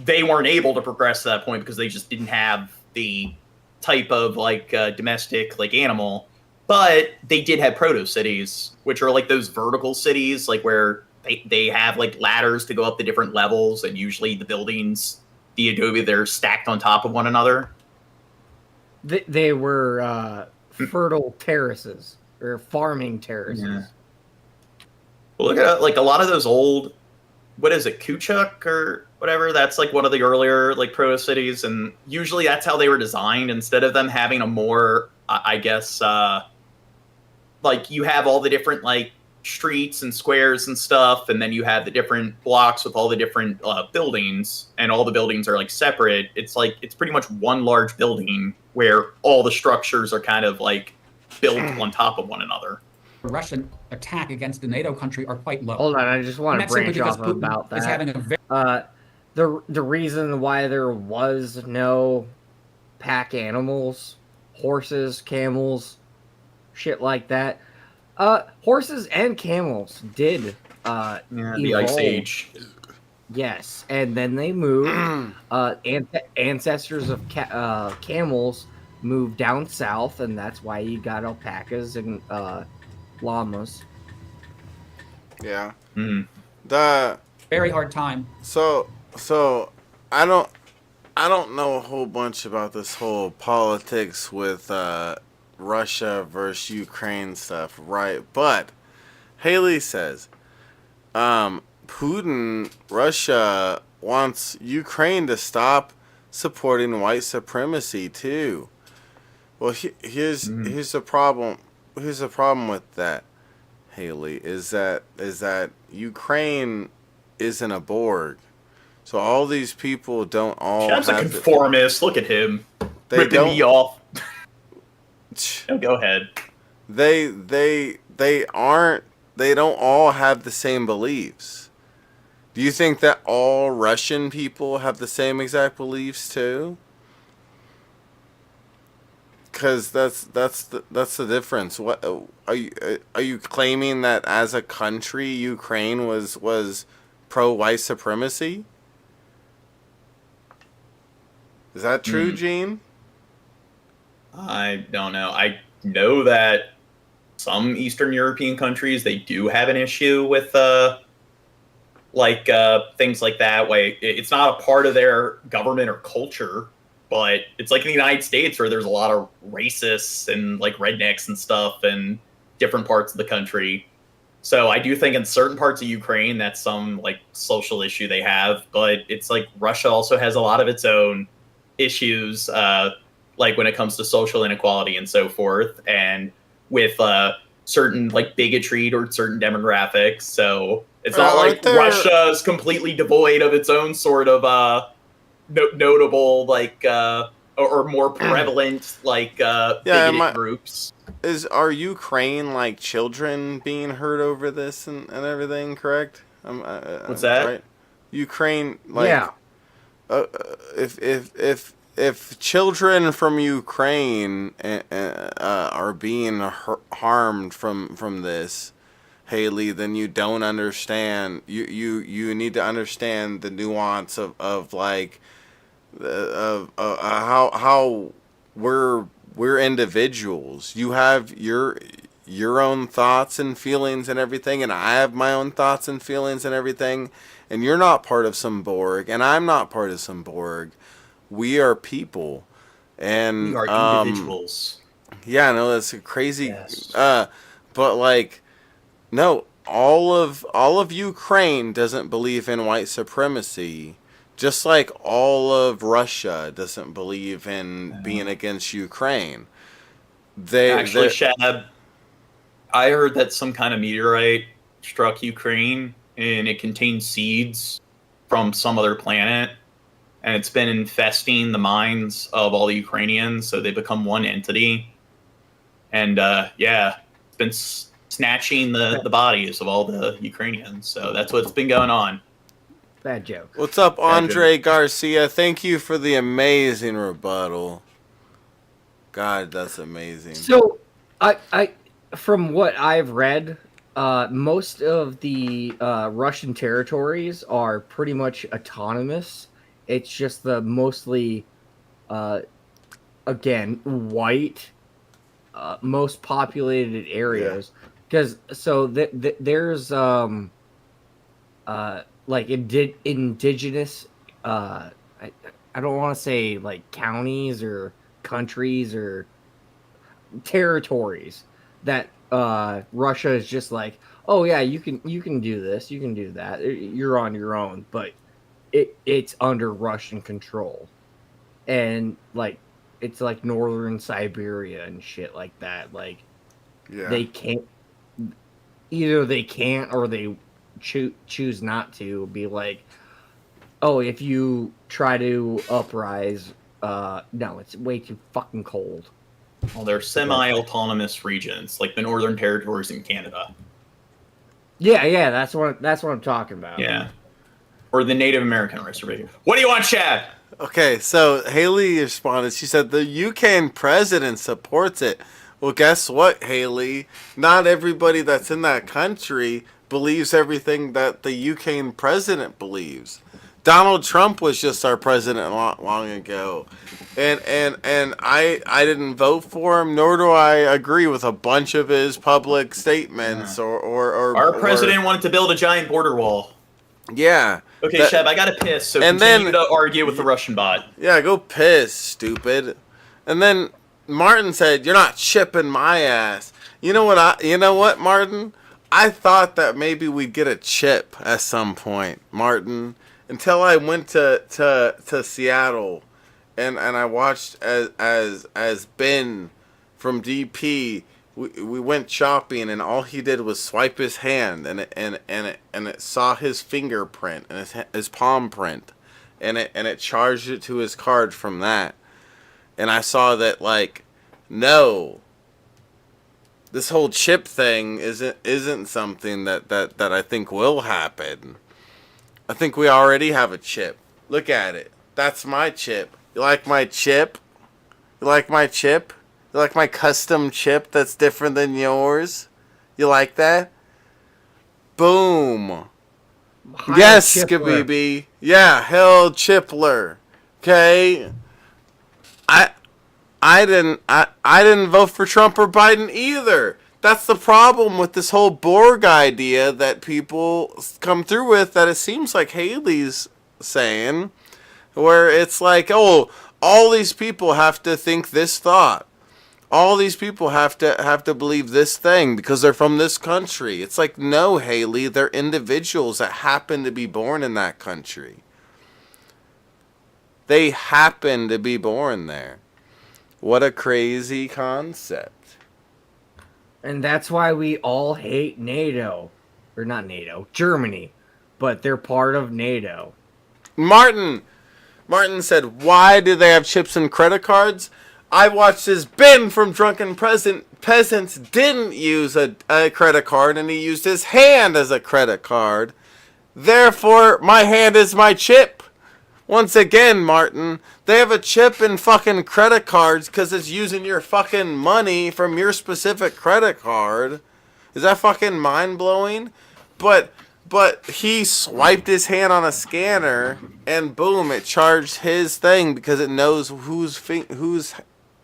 they weren't able to progress to that point because they just didn't have the type of like domestic like animal. But they did have proto-cities, which are like those vertical cities, like where they have like ladders to go up the different levels, and usually the buildings, the adobe, they're stacked on top of one another. They were fertile terraces or farming terraces. Yeah. Well, look at like a lot of those old, what is it, Kuchuk or whatever? That's like one of the earlier like proto-cities, and usually that's how they were designed. Instead of them having a more, I guess, like you have all the different like streets and squares and stuff, and then you have the different blocks with all the different buildings, and all the buildings are like separate. It's like it's pretty much one large building where all the structures are kind of like built on top of one another. Russian attack against a NATO country are quite low. Hold on, I just want And to that's simply branch because off Putin about that. is having a very The reason why there was no pack animals, horses, camels, shit like that. Horses and camels did the Ice evolve. Age. Yes, and then they moved. Ancestors of camels moved down south, and that's why you got alpacas and llamas. Yeah. Mm. The very hard time. So I don't know a whole bunch about this whole politics with Russia versus Ukraine stuff, right? But Haley says Putin, Russia wants Ukraine to stop supporting white supremacy too. Well, here's the problem. Here's the problem with that, Haley, is that Ukraine isn't a Borg. So all these people don't all Chad's a have conformist. Look at him. They Ripping don't- me off. No, go ahead. They don't all have the same beliefs. Do you think that all Russian people have the same exact beliefs too? Because that's the difference. What are you claiming that as a country Ukraine was pro white supremacy? Is that true, Gene? I don't know. I know that some Eastern European countries, they do have an issue with things like that. Way it's not a part of their government or culture, but it's like in the United States where there's a lot of racists and like rednecks and stuff in different parts of the country. So I do think in certain parts of Ukraine that's some like social issue they have, but it's like Russia also has a lot of its own issues, like when it comes to social inequality and so forth, and with certain like bigotry toward certain demographics. So it's not like Russia is completely devoid of its own sort of notable like or more prevalent like bigoted groups. Are Ukraine like children being hurt over this and everything? Correct? What's that? Right? Ukraine, like, yeah. If children from Ukraine are being harmed from this, Haley, then you don't understand. You need to understand the nuance of like how we're individuals. You have your own thoughts and feelings and everything, and I have my own thoughts and feelings and everything. And you're not part of some Borg, and I'm not part of some Borg. We are people, and we are individuals. Yeah, no, that's a crazy. Yes. But like, no, all of Ukraine doesn't believe in white supremacy, just like all of Russia doesn't believe in being against Ukraine. Actually, Shab, I heard that some kind of meteorite struck Ukraine, and it contained seeds from some other planet. And it's been infesting the minds of all the Ukrainians, so they become one entity. And it's been snatching the bodies of all the Ukrainians. So that's what's been going on. Bad joke. What's up, Andre Garcia? Thank you for the amazing rebuttal. God, that's amazing. So, I from what I've read, most of the Russian territories are pretty much autonomous. It's just the mostly, again, white, most populated areas. Because there's like indigenous. I don't want to say like counties or countries or territories that Russia is just like, oh yeah, you can do this, you can do that. You're on your own, but it's under Russian control, and like it's like northern Siberia and shit like that. Like, they can't or they choose not to be like, oh, if you try to uprise, no, it's way too fucking cold. Well, they're semi-autonomous regions, like the Northern Territories in Canada. Yeah, that's what I'm talking about. Yeah. Or the Native American reservation. What do you want, Chad? Okay, so Haley responded. She said the UK president supports it. Well, guess what, Haley? Not everybody that's in that country believes everything that the UK president believes. Donald Trump was just our president long ago, and I didn't vote for him, nor do I agree with a bunch of his public statements. Or our president wanted to build a giant border wall. Yeah. Okay, Sheb, I gotta piss, so continue to argue with the Russian bot. Yeah, go piss, stupid. And then Martin said, "You're not chipping my ass." You know what, Martin? I thought that maybe we'd get a chip at some point, Martin. Until I went to Seattle, and I watched as Ben from DP. We went shopping, and all he did was swipe his hand, and it saw his fingerprint and his palm print, and it charged it to his card from that. And I saw that, like, no, this whole chip thing isn't something that I think will happen. I think we already have a chip. Look at it. That's my chip. You like my chip? You like my chip? You like my custom chip that's different than yours? You like that? Boom. Hi, Yes, Chipler. Skabibi. Yeah, hell Chipler. Okay. I didn't vote for Trump or Biden either. That's the problem with this whole Borg idea that people come through with, that it seems like Haley's saying, where it's like, oh, all these people have to think this thought. All these people have to believe this thing because they're from this country. It's like, no, Haley, they're individuals that happen to be born in that country. They happen to be born there. What a crazy concept. And that's why we all hate NATO. Or not NATO, Germany. But they're part of NATO. Martin said, why do they have chips and credit cards? I watched this Ben from Drunken Peasants didn't use a credit card, and he used his hand as a credit card. Therefore, my hand is my chip. Once again, Martin, they have a chip in fucking credit cards because it's using your fucking money from your specific credit card. Is that fucking mind-blowing? But he swiped his hand on a scanner, and boom, it charged his thing because it knows whose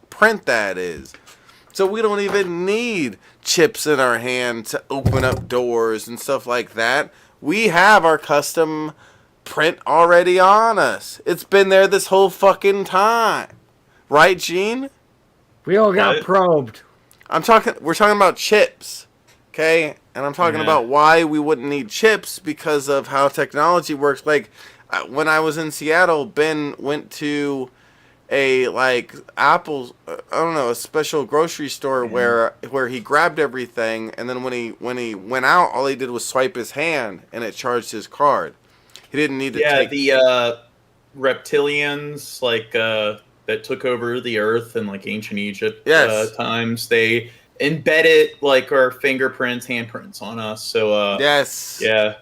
print that is. So we don't even need chips in our hand to open up doors and stuff like that. We have our custom print already on us. It's been there this whole fucking time. Right, Gene? We all got probed. We're talking about chips. Okay? And I'm talking about why we wouldn't need chips because of how technology works. Like, when I was in Seattle, Ben went to a, like, a special grocery store where he grabbed everything, and then when he went out, all he did was swipe his hand, and it charged his card. He didn't need to take... the reptilians, like, that took over the Earth in, like, ancient Egypt times, they embedded, like, our fingerprints, handprints on us, so, yes. Yeah.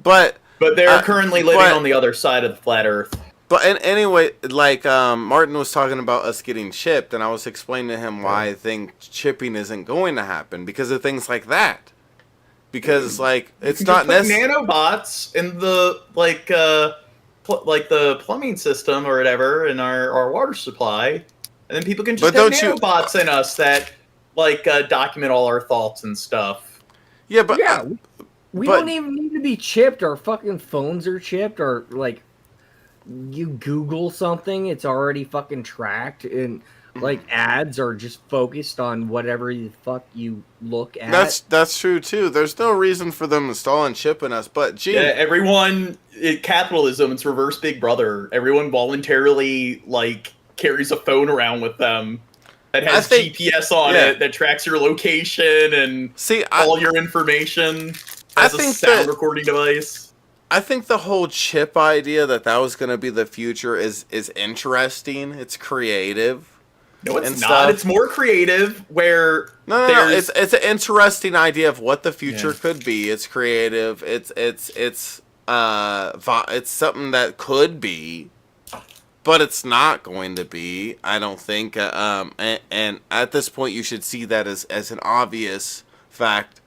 But they're currently living on the other side of the flat Earth. But anyway, like, Martin was talking about us getting chipped, and I was explaining to him why I think chipping isn't going to happen, because of things like that. Because, like, it's not necessary. Nanobots in the, like the plumbing system or whatever in our water supply, and then people can just have nanobots in us that, like, document all our thoughts and stuff. Yeah, but... Yeah, we don't even need to be chipped. Our fucking phones are chipped, or, like... You Google something, it's already fucking tracked, and like ads are just focused on whatever the fuck you look at. That's true too. There's no reason for them installing chip in us, but gee, everyone, capitalism, it's reverse Big Brother. Everyone voluntarily like carries a phone around with them that has GPS on it that tracks your location and all your information as a sound recording device. I think the whole chip idea that was going to be the future is interesting. It's creative. No, it's not. It's more creative. Where no. It's an interesting idea of what the future could be. It's creative. It's something that could be, but it's not going to be. I don't think. And at this point, you should see that as an obvious fact.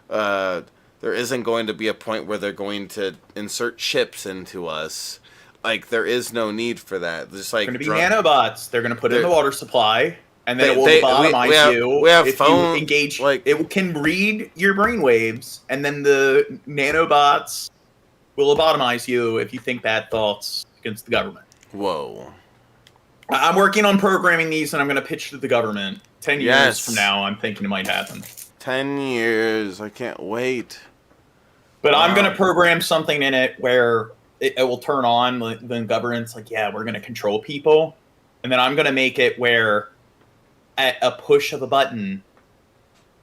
There isn't going to be a point where they're going to insert chips into us. Like, there is no need for that. There's like going to be nanobots. They're going to put it in the water supply, and then it will lobotomize you. We have if phone, you engage. It can read your brainwaves, and then the nanobots will lobotomize you if you think bad thoughts against the government. Whoa. I'm working on programming these, and I'm going to pitch to the government. 10 years from now, I'm thinking it might happen. 10 years. I can't wait. But I'm going to program something in it where it will turn on when the government's like, yeah, we're going to control people. And then I'm going to make it where at a push of a button,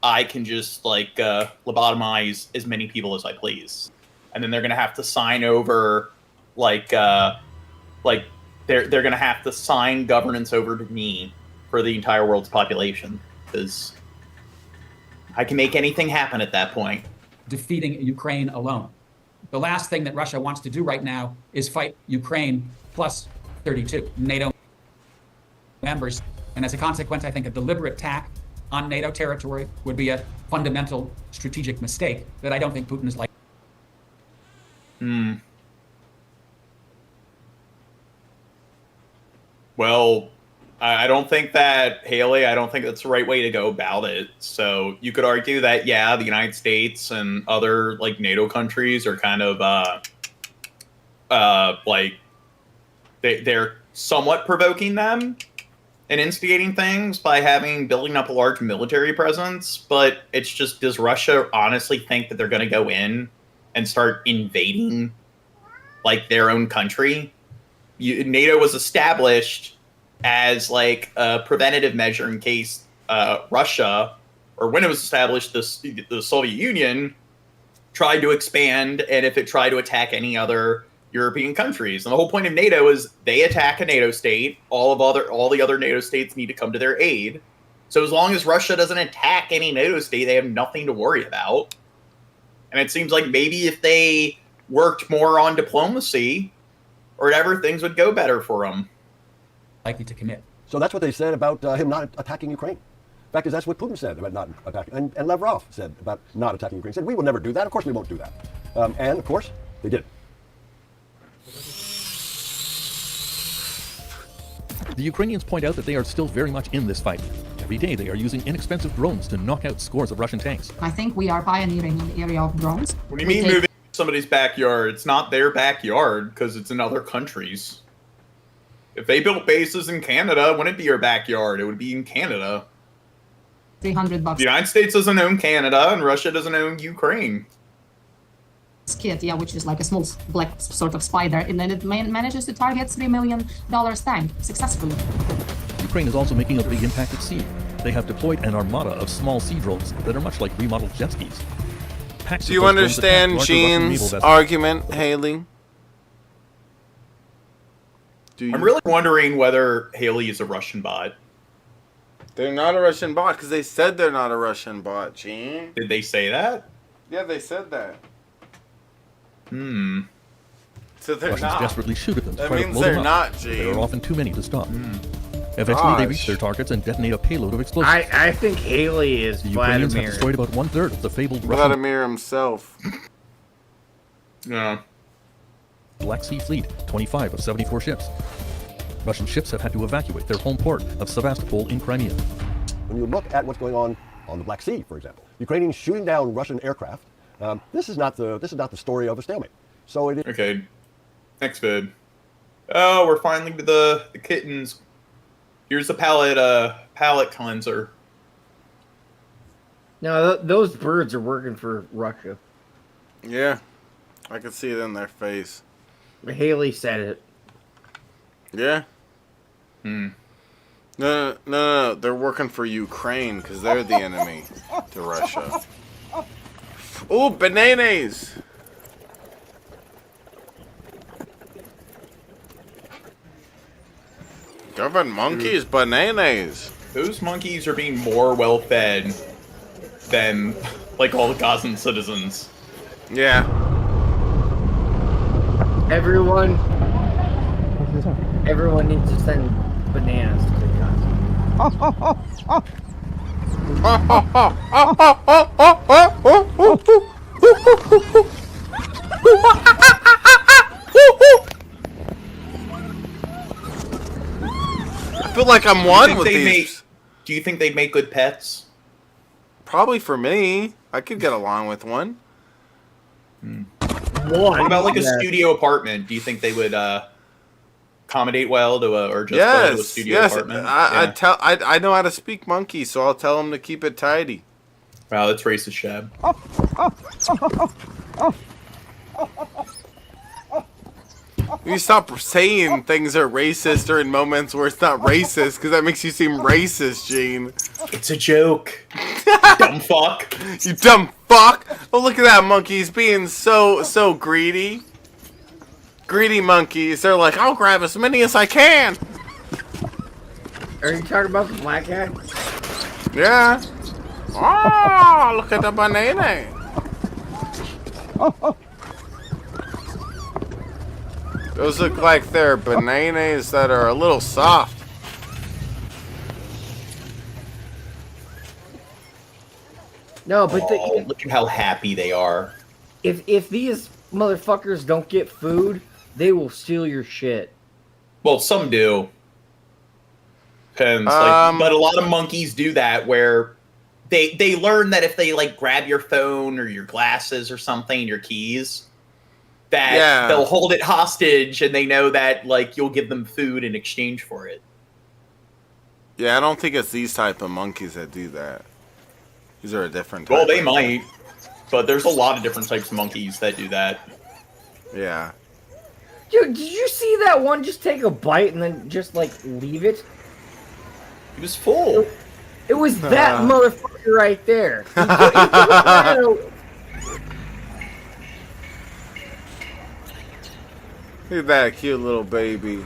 I can just like lobotomize as many people as I please. And then they're going to have to sign over they're going to have to sign governance over to me for the entire world's population, because I can make anything happen at that point. Defeating Ukraine alone. The last thing that Russia wants to do right now is fight Ukraine plus 32 NATO members. And as a consequence, I think a deliberate attack on NATO territory would be a fundamental strategic mistake that I don't think Putin is like. Well, I don't think that, Haley, I don't think that's the right way to go about it. So you could argue that, yeah, the United States and other like NATO countries are kind of they're somewhat provoking them and instigating things by building up a large military presence. But it's just, does Russia honestly think that they're going to go in and start invading like their own country? NATO was established as like a preventative measure in case Russia, or when it was established, the Soviet Union tried to expand, and if it tried to attack any other European countries. And the whole point of NATO is they attack a NATO state, all the other NATO states need to come to their aid. So as long as Russia doesn't attack any NATO state, they have nothing to worry about. And it seems like maybe if they worked more on diplomacy or whatever, things would go better for them. Likely to commit. So that's what they said about him not attacking Ukraine. In fact, that's what Putin said about not attacking, and Lavrov said about not attacking Ukraine. He said, we will never do that. Of course we won't do that. And of course, they did. The Ukrainians point out that they are still very much in this fight. Every day they are using inexpensive drones to knock out scores of Russian tanks. I think we are pioneering in the area of drones. What do you mean moving somebody's backyard? It's not their backyard because it's in other countries. If they built bases in Canada, it wouldn't be your backyard. It would be in Canada. $300. The United States doesn't own Canada, and Russia doesn't own Ukraine. Kit, yeah, which is like a small black sort of spider, and then it manages to target $3 million tank successfully. Ukraine is also making a big impact at sea. They have deployed an armada of small sea drones that are much like remodeled jet skis. Do you understand Gene's argument, Haley? I'm really wondering whether Haley is a Russian bot. They're not a Russian bot because they said they're not a Russian bot, Gene. Did they say that? Yeah, they said that. So they're Russians not. desperately shoot at them. That to try to means blow them they're up. not, Gene. There are often too many to stop. Eventually, they reach their targets and detonate a payload of explosives. I think Haley is The Ukrainians have Vladimir. destroyed about 1/3 of the fabled Russian Vladimir himself. No. Black Sea Fleet, 25 of 74 ships. Russian ships have had to evacuate their home port of Sevastopol in Crimea. When you look at what's going on the Black Sea, for example, Ukrainians shooting down Russian aircraft, this is not the story of a stalemate. So it is. Okay. Next vid. Oh, we're finally to the kittens. Here's the palette cleanser. No, those birds are working for Russia. Yeah, I could see it in their face. Haley said it. Yeah. No. They're working for Ukraine because they're the enemy to Russia. Ooh, bananas! Giving monkeys bananas. Those monkeys are being more well fed than like all the Gazan citizens. Yeah. Everyone needs to send bananas to the Gaza. I feel like I'm one with these. Do you think they'd make good pets? Probably for me. I could get along with one. What about like a studio apartment? Do you think they would accommodate well to or just go to a studio apartment? I know how to speak monkey, so I'll tell them to keep it tidy. Wow, that's racist, Shab. You stop saying things are racist during moments where it's not racist, because that makes you seem racist, Gene. It's a joke. Dumb fuck. You dumb fuck. Oh, look at that monkey. He's being so greedy. Greedy monkeys. They're like, I'll grab as many as I can. Are you talking about the black guy? Yeah. Oh, look at the banana. Those look like they're bananas that are a little soft. No, but look at how happy they are. If these motherfuckers don't get food, they will steal your shit. Well, some do. Depends. But a lot of monkeys do that where they learn that if they like grab your phone or your glasses or something, your keys, that they'll hold it hostage and they know that like you'll give them food in exchange for it. Yeah, I don't think it's these type of monkeys that do that. These are a different type. Well, they might, but there's a lot of different types of monkeys that do that. Yeah. Dude, did you see that one just take a bite and then just like leave it? He was full. It was that motherfucker right there. Look at that cute little baby.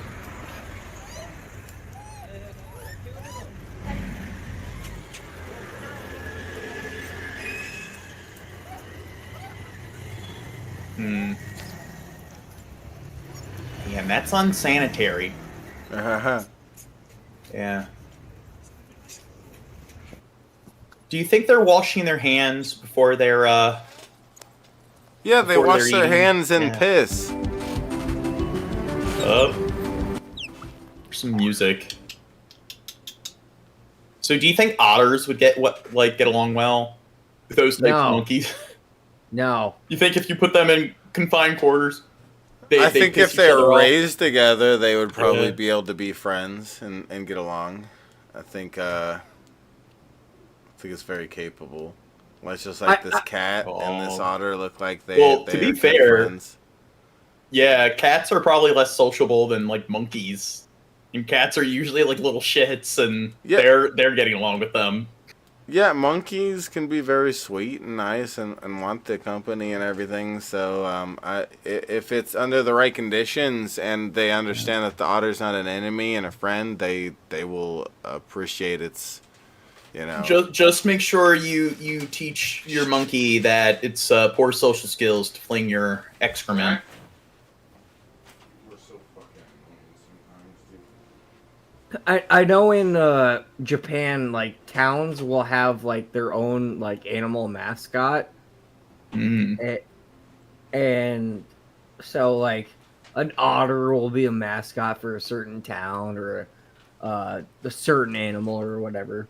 Yeah, that's unsanitary. Yeah. Do you think they're washing their hands before they're Yeah, they wash their hands in piss. Some music. So do you think otters would get along well with those types of monkeys? No. You think if you put them in confined quarters, I think if they're raised together, they would probably be able to be friends and get along. I think it's very capable. It's just like this cat and this otter look like they. Well, they to be are good fair, friends. Yeah, cats are probably less sociable than like monkeys, and cats are usually like little shits, and they're getting along with them. Yeah, monkeys can be very sweet and nice and want the company and everything. So if it's under the right conditions and they understand that the otter's not an enemy and a friend, they will appreciate its, you know. Just make sure you teach your monkey that it's poor social skills to fling your excrement. I know in Japan, like towns will have like their own like animal mascot, and so like an otter will be a mascot for a certain town or a certain animal or whatever.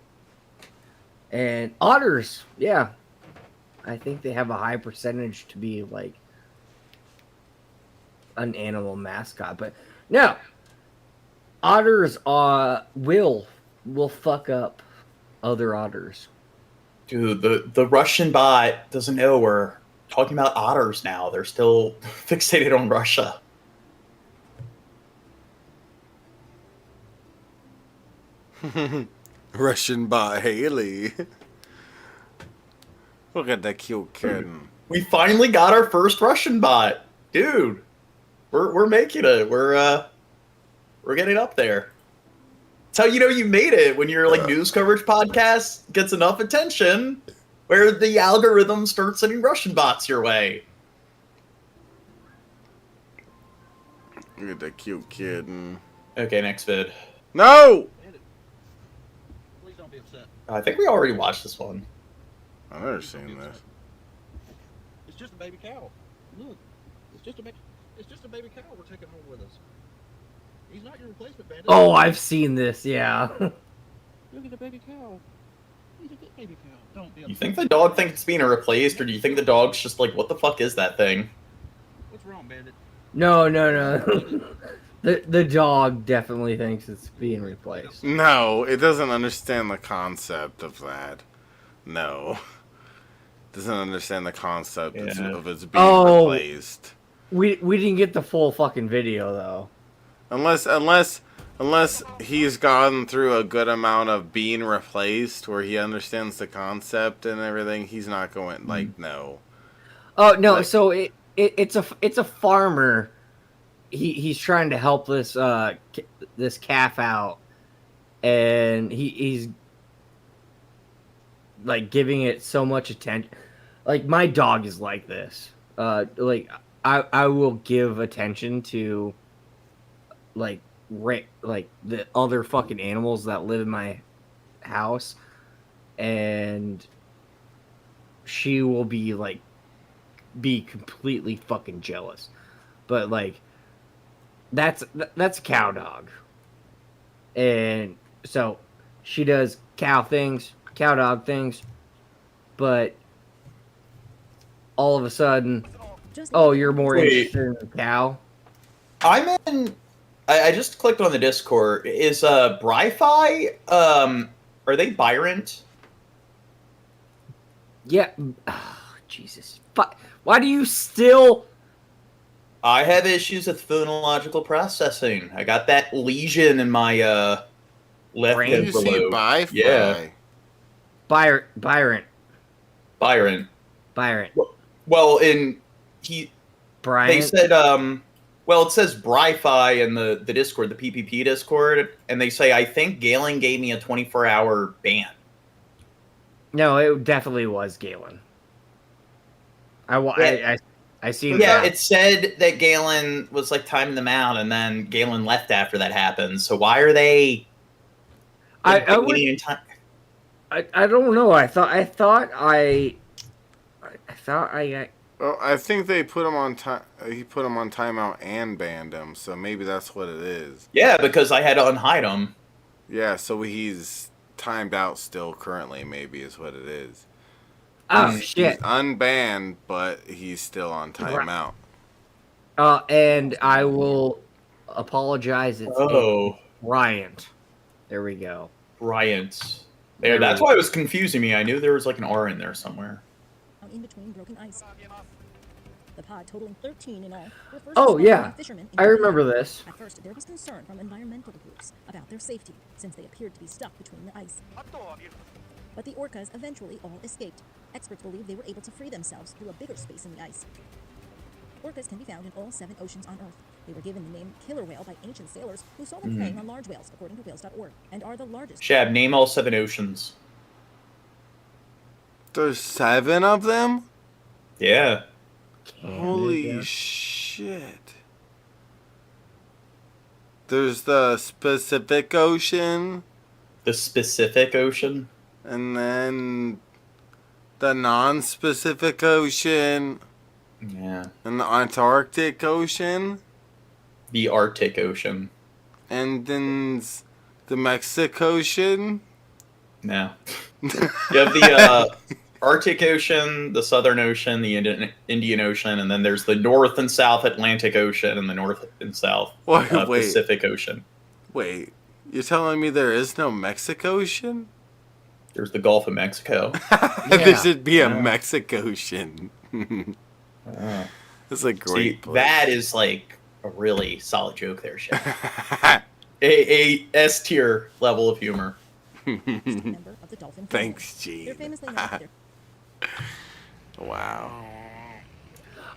And otters, yeah, I think they have a high percentage to be like an animal mascot, but no. Otters will fuck up other otters. Dude, the Russian bot doesn't know we're talking about otters now. They're still fixated on Russia. Russian bot Haley. Look at that cute kitten. We finally got our first Russian bot, dude. We're making it. We're getting up there. That's how you know you made it, when your like news coverage podcast gets enough attention where the algorithm starts sending Russian bots your way. Look at that cute kid. Okay, next vid. No! Please don't be upset. I think we already watched this one. I've never seen this. It's just a baby cow. Look, it's just a baby cow we're taking home with us. He's not your replacement, Bandit. Oh, I've seen this. Yeah. Look at the baby cow. He's a good baby cow. Don't be upset. You think the dog thinks it's being replaced, or do you think the dog's just like, what the fuck is that thing? What's wrong, Bandit? No. The dog definitely thinks it's being replaced. No, it doesn't understand the concept of that. No. Doesn't understand the concept of it's being replaced. We didn't get the full fucking video though. Unless he's gone through a good amount of being replaced where he understands the concept and everything, he's not going like no. Oh no, like, so it's a farmer. He's trying to help this this calf out, and he's like giving it so much attention. Like my dog is like this. Like I will give attention to like the other fucking animals that live in my house, and she will be completely fucking jealous. But like that's a cow dog, and so she does cow dog things, but all of a sudden, oh, you're more interested in the cow. I just clicked on the Discord. Is Bri-Fi, are they Byrant? Yeah. Oh, Jesus. Why do you still... I have issues with phonological processing. I got that lesion in my left hip lobe. You see Bri-Fi? Yeah. Byron. Well, Brian. They said, well, it says Bri-Fi in the Discord, the PPP Discord, and they say, I think Galen gave me a 24-hour ban. No, it definitely was Galen. I seen Yeah, that. it said that Galen was like timing them out, and then Galen left after that happened. So why are they? I don't know. I thought I Well, I think they put him on time. He put him on timeout and banned him. So maybe that's what it is. Yeah, because I had to unhide him. Yeah, so he's timed out still currently. Maybe is what it is. Oh shit! He's unbanned, but he's still on timeout. And I will apologize. It's Bryant. There we go. Bryant. There. That's why it was confusing me. I knew there was like an R in there somewhere. In between broken ice. The pod, totaling 13 in all, were first Oh responded yeah, by fishermen in I remember Canada. this. At first, there was concern from environmental groups about their safety, since they appeared to be stuck between the ice. But the orcas eventually all escaped. Experts believe they were able to free themselves through a bigger space in the ice. Orcas can be found in all 7 oceans on Earth. They were given the name killer whale by ancient sailors who saw them preying on large whales, according to whales.org, and are the largest. Shab, name all 7 oceans. There's 7 of them? Yeah. Holy shit. There's the Pacific Ocean. The Pacific Ocean? And then the non-Pacific Ocean. Yeah. And the Antarctic Ocean. The Arctic Ocean. And then the Mexico Ocean. No. You have the Arctic Ocean, the Southern Ocean, the Indian Ocean, and then there's the North and South Atlantic Ocean and the North and South Pacific Ocean. Wait, you're telling me there is no Mexico Ocean? There's the Gulf of Mexico. There should be a Mexico Ocean. It's a great place. That is like a really solid joke there, Chef. a S tier level of humor. Thanks, Gene. Wow.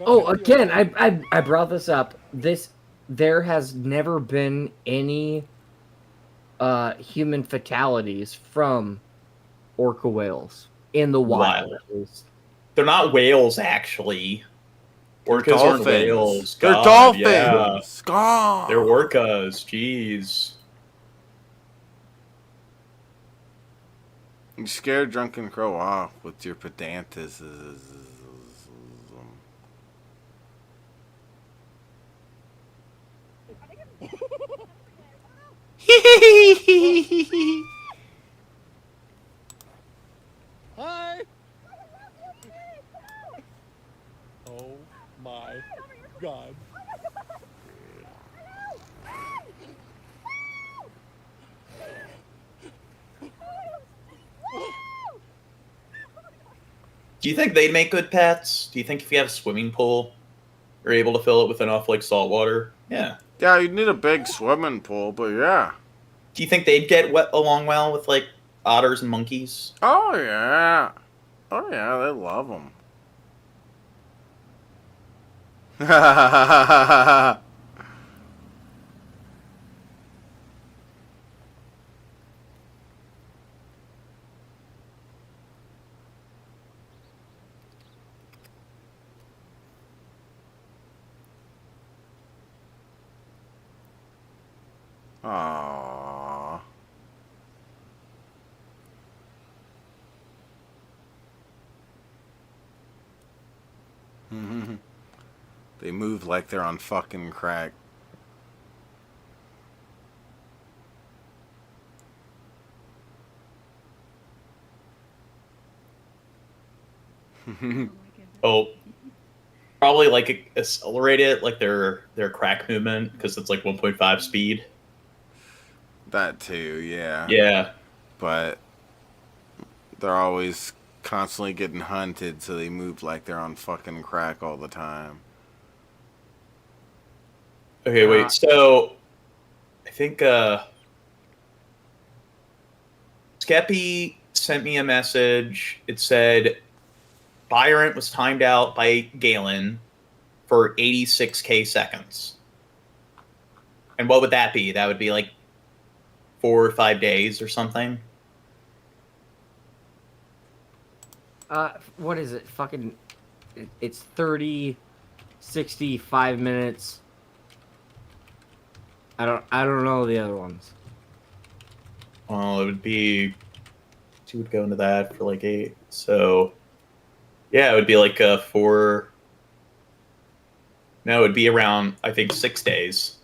Oh, again, I brought this up. There has never been any human fatalities from orca whales in the wild. They're not whales, actually. Orcas dolphins. aren't whales. They're God, dolphins. Yeah. God. They're orcas. Jeez. You scared Drunken Crow off with your pedantism. Hi. Oh my God. Do you think they'd make good pets? Do you think if you have a swimming pool, you're able to fill it with enough like salt water? Yeah. Yeah, you need a big swimming pool, but yeah. Do you think they'd get along well with like otters and monkeys? Oh yeah. Oh yeah, they love them. Aww. They move like they're on fucking crack. Oh, probably like accelerate it, like their crack movement, because it's like 1.5 speed. That too, yeah. Yeah. But they're always constantly getting hunted, so they move like they're on fucking crack all the time. Okay, wait. So, I think Skeppy sent me a message. It said Byron was timed out by Galen for 86k seconds. And what would that be? That would be like 4 or 5 days or something. What is it? Fucking, it's 30, 65 minutes. I don't know the other ones. Well, it would be, she would go into that for like 8. So, yeah, it would be like 4. No, it would be around, I think, 6 days.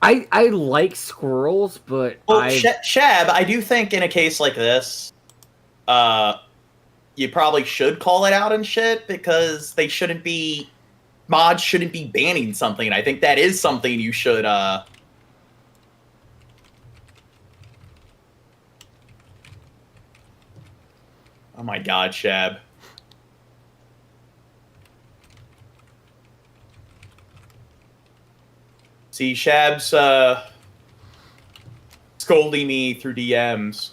I like squirrels, but well, Shab, I do think in a case like this, you probably should call it out and shit, because they shouldn't be, mods shouldn't be banning something. I think that is something you should, oh my God, Shab. See, Shab's scolding me through DMs.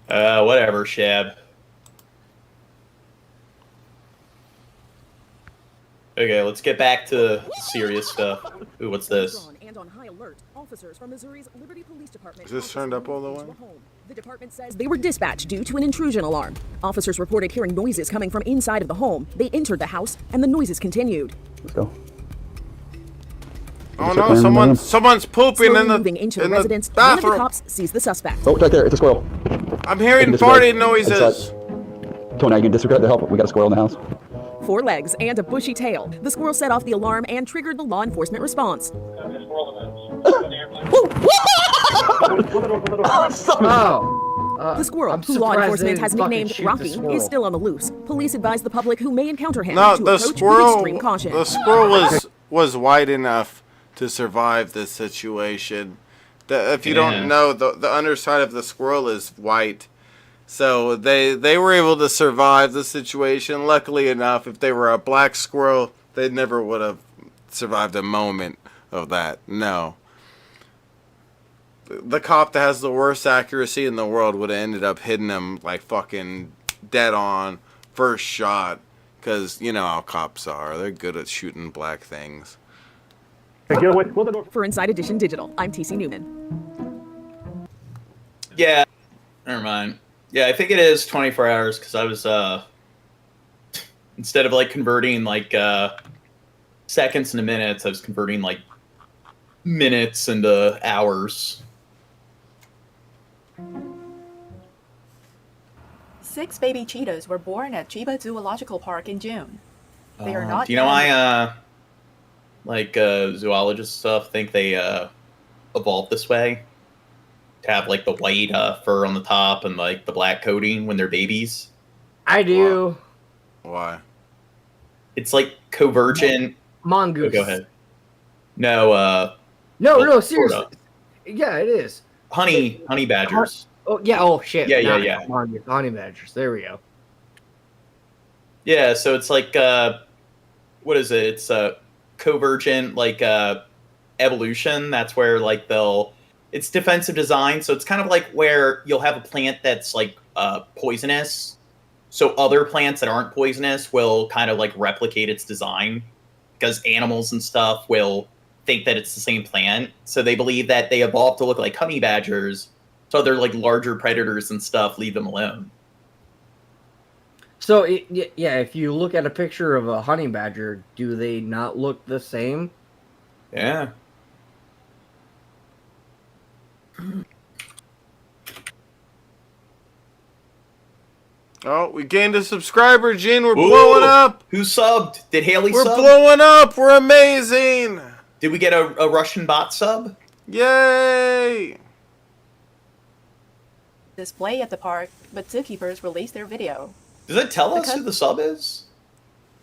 Whatever, Shab. Okay, let's get back to serious stuff. Ooh, what's this? And on high alert, officers from Missouri's Liberty Police Department. Is this turned up all the way? The department says they were dispatched due to an intrusion alarm. Officers reported hearing noises coming from inside of the home. They entered the house, and the noises continued. Let's go. Oh no! Someone's pooping Slowly in the moving into the the residence. One bathroom. of the cops sees the suspect. Oh, it's right there. It's a squirrel. I'm hearing farting noises. Tony, you can disregard the help. We got a squirrel in the house. 4 legs and a bushy tail. The squirrel set off the alarm and triggered the law enforcement response. The squirrel, who law enforcement has nicknamed Rocky, is still on the loose. Police advise the public who may encounter him No, to the approach with squirrel. extreme caution. The squirrel was wide enough to survive this situation. If you don't know, the underside of the squirrel is white. So they were able to survive the situation. Luckily enough, if they were a black squirrel, they never would have survived a moment of that. No. The cop that has the worst accuracy in the world would have ended up hitting him like fucking dead on first shot. Because you know how cops are. They're good at shooting black things. For Inside Edition Digital, I'm TC Newman. Yeah. Never mind. Yeah, I think it is 24 hours because I was, instead of like converting like seconds into minutes, I was converting like minutes into hours. 6 baby cheetahs were born at Chiba Zoological Park in June. They are not. Do you know why, zoologists stuff think they evolved this way? To have like the white fur on the top and like the black coating when they're babies. I do. Why? It's like convergent. Mongoose. Oh, go ahead. No. No, seriously. Yeah, it is. Honey badgers. Oh yeah. Oh shit. Yeah. Honey badgers. There we go. Yeah. So it's like what is it? It's convergent like evolution. That's where like it's defensive design. So it's kind of like where you'll have a plant that's like poisonous. So other plants that aren't poisonous will kind of like replicate its design because animals and stuff will think that it's the same plant. So they believe that they evolved to look like honey badgers. So they're like larger predators and stuff, leave them alone. So if you look at a picture of a honey badger, do they not look the same? Yeah. Oh, we gained a subscriber, Gene. We're blowing up. Who subbed? Did Haley We're sub? blowing up. We're amazing. Did we get a Russian bot sub? Yay. Display at the park, but zookeepers released their video. Does it tell us who the sub is?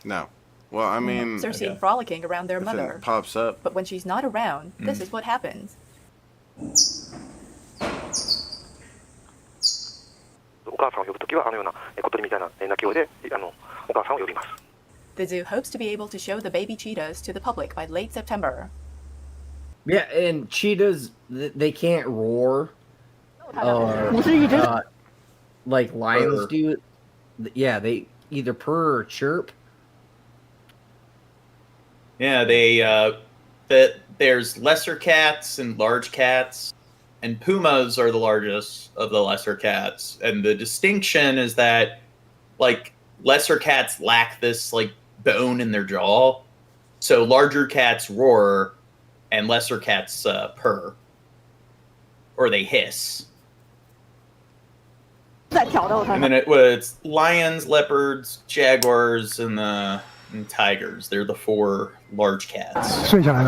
No. Well, I mean, They're seen frolicking around their if mother. it pops up. But when she's not around, this is what happens. The zoo hopes to be able to show the baby cheetahs to the public by late September. Yeah, and cheetahs, they can't roar. Like lions do. Yeah, they either purr or chirp. Yeah, there's lesser cats and large cats, and pumas are the largest of the lesser cats. And the distinction is that, like, lesser cats lack this, like, bone in their jaw. So larger cats roar, and lesser cats purr. Or they hiss. And then it's lions, leopards, jaguars, and tigers. They're the 4 large cats. John,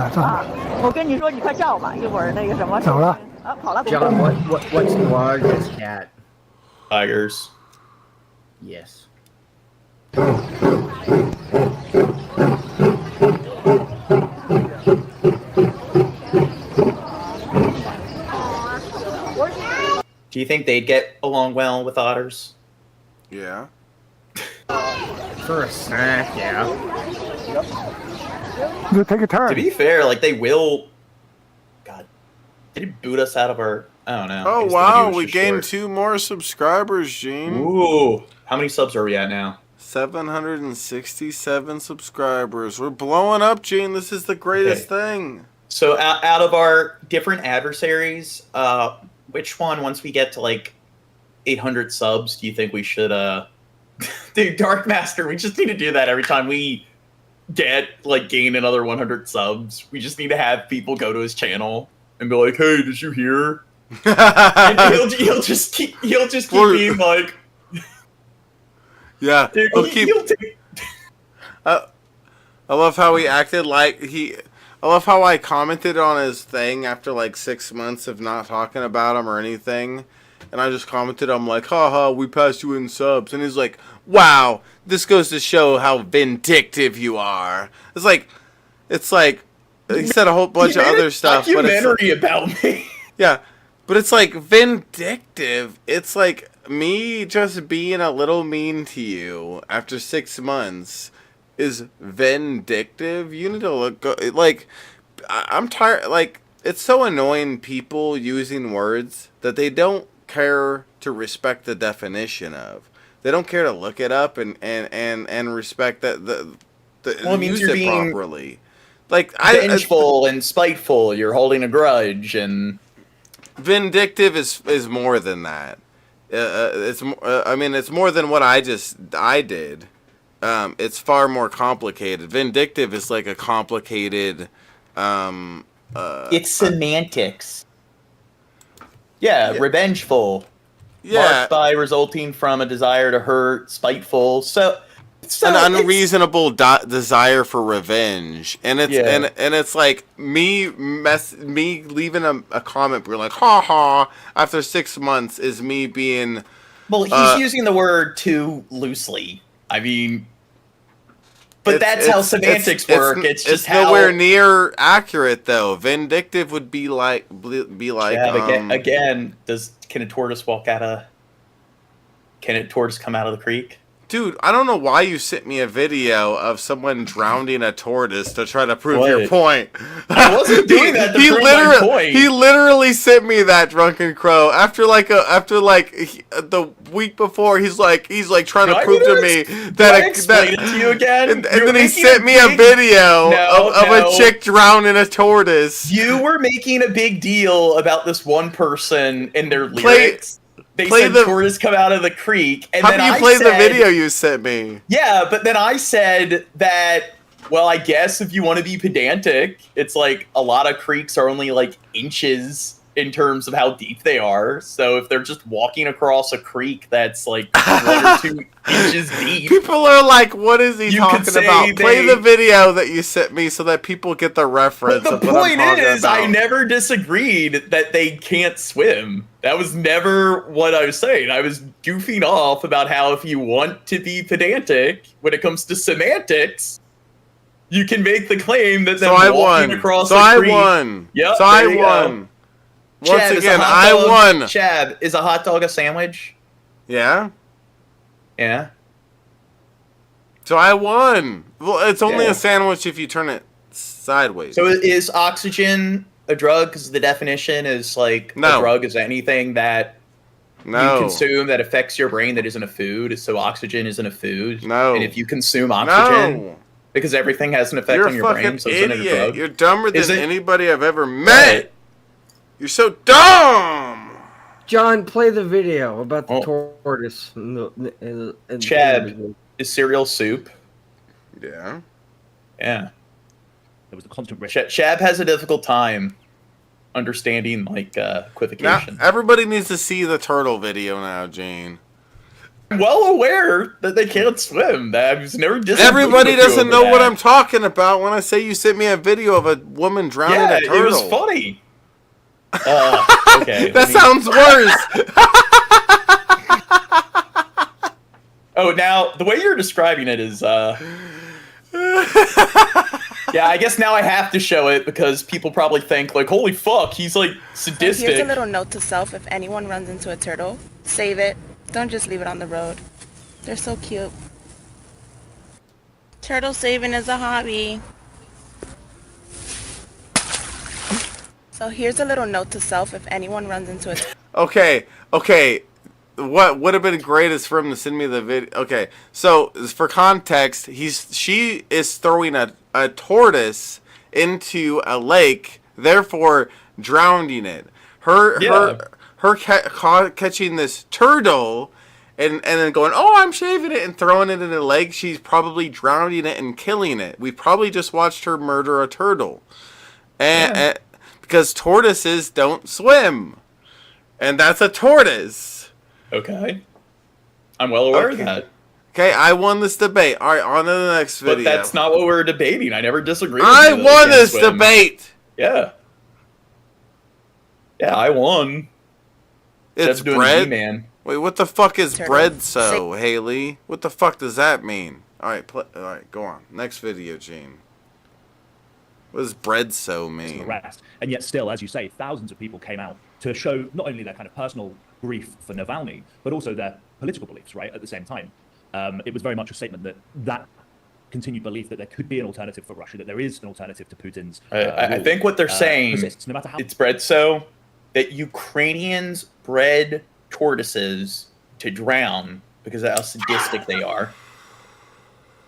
what's the largest cat? Tigers. Yes. Do you think they'd get along well with otters? Yeah. For a snack, yeah. Go take a turn. To be fair, like they will. God, did he boot us out of our? I don't know. Oh wow, we gained 2 more subscribers, Gene. Ooh, how many subs are we at now? 767 subscribers. We're blowing up, Gene. This is the greatest thing. So out of our different adversaries, which one, once we get to like 800 subs, do you think we should dude, Dark Master, we just need to do that every time we gain another 100 subs. We just need to have people go to his channel and be like, "Hey, did you hear?" And he'll just keep being like, yeah, dude, I love how he acted like I love how I commented on his thing after like 6 months of not talking about him or anything. And I just commented, I'm like, haha, we passed you in subs. And he's like, wow, this goes to show how vindictive you are. It's like he said a whole bunch of other stuff. But it's documentary about me. Yeah, but it's like vindictive. It's like me just being a little mean to you after 6 months. is vindictive. You need to look like I'm tired. Like, it's so annoying people using words that they don't care to respect the definition of. They don't care to look it up and respect that well, it means use you're it being properly. Like vengeful and spiteful. You're holding a grudge, and vindictive is more than that. I mean, it's more than what I did. It's far more complicated. Vindictive is like a complicated. It's semantics. Yeah, revengeful. Yeah. Marked by resulting from a desire to hurt, spiteful. So an unreasonable desire for revenge, and it's and it's like me leaving a comment being like ha ha after 6 months is me being. Well, he's using the word too loosely. I mean, but that's how semantics work. It's just how nowhere near accurate though. Vindictive would be like again. Can a tortoise come out of the creek? Dude, I don't know why you sent me a video of someone drowning a tortoise to try to prove your point. I wasn't doing that to prove my point. He literally sent me that, Drunken Crow. After the week before, he's like trying to prove to me that explain it to you again. And then he sent me a video of a chick drowning a tortoise. You were making a big deal about this one person and their lyrics. They said tortoise come out of the creek. And how do you play the video you sent me? Yeah, but then I said that, well, I guess if you want to be pedantic, it's like a lot of creeks are only like inches in terms of how deep they are. So if they're just walking across a creek that's like 1 or 2 inches deep. People are like, what is he talking about? Play the video that you sent me so that people get the reference. But the point is, I never disagreed that they can't swim. That was never what I was saying. I was goofing off about how if you want to be pedantic when it comes to semantics, you can make the claim that walking across a creek. I won. Yep, so I won. Once Chab, again, I won. Chab, is a hot dog a sandwich? Yeah. Yeah. So I won. Well, it's only a sandwich if you turn it sideways. So is oxygen a drug? Because the definition is like a drug is anything that you consume that affects your brain that isn't a food. So oxygen isn't a food. No. And if you consume oxygen, because everything has an effect on your brain, so it's not a drug. You're dumber than anybody I've ever met. You're so dumb! John, play the video about the tortoise. Chad, is cereal soup? Yeah. Yeah. There was a constant risk. Chab has a difficult time understanding, like, equivocation. Now, everybody needs to see the turtle video now, Jane. I'm well aware that they can't swim. I was never Everybody doesn't know what I'm talking about when I say you sent me a video of a woman drowning a turtle. It was funny. Okay. That sounds worse. Oh, now the way you're describing it is, yeah, I guess now I have to show it because people probably think like, holy fuck, he's like sadistic. Here's a little note to self: if anyone runs into a turtle, save it. Don't just leave it on the road. They're so cute. Turtle saving is a hobby. So here's a little note to self: if anyone runs into a Okay. What would have been greatest for him to send me the video? Okay, so for context, she is throwing a tortoise into a lake, therefore drowning it. Her catching this turtle and then going, oh, I'm shaving it, and throwing it in a lake. She's probably drowning it and killing it. We probably just watched her murder a turtle, and because tortoises don't swim, and that's a tortoise. Okay. I'm well aware of that. Okay, I won this debate. All right, on to the next video. But that's not what we're debating. I never disagreed with I won this debate! Yeah. Yeah, I won. It's bread? Wait, what the fuck is bread so, Haley? What the fuck does that mean? Alright, go on. Next video, Gene. What does bread so mean? Arrest. And yet still, as you say, thousands of people came out to show not only their kind of personal grief for Navalny, but also their political beliefs, right, at the same time. It was very much a statement that continued belief that there could be an alternative for Russia, that there is an alternative to Putin's. I rule, think what they're saying, persists, no matter how it's bred so that Ukrainians bred tortoises to drown because of how sadistic they are.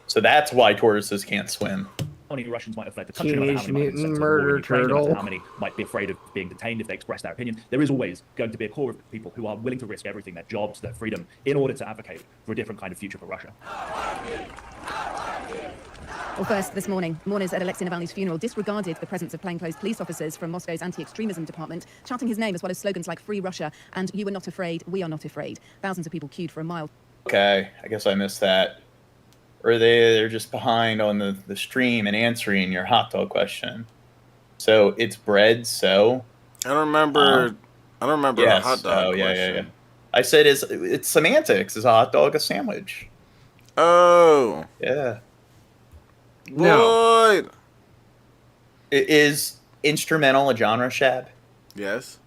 So that's why tortoises can't swim. How many Russians might have fled the country, no matter how Teenage many might have Mutant been sent to war in Murder Ukraine, no matter Turtle. how many might be afraid of being detained if they express their opinion. There is always going to be a core of people who are willing to risk everything, their jobs, their freedom, in order to advocate for a different kind of future for Russia. Well, first, this morning, mourners at Alexei Navalny's funeral disregarded the presence of plainclothes police officers from Moscow's anti-extremism department, chanting his name as well as slogans like "Free Russia" and "You are not afraid, we are not afraid." Thousands of people queued for a mile. Okay, I guess I missed that. Or they're just behind on the stream and answering your hot dog question. So it's bred so. I don't remember. I don't remember yes. a hot dog question. Yeah. I said it's semantics. Is a hot dog a sandwich? Oh. Yeah. No. What? Is instrumental a genre, Shab? Yes.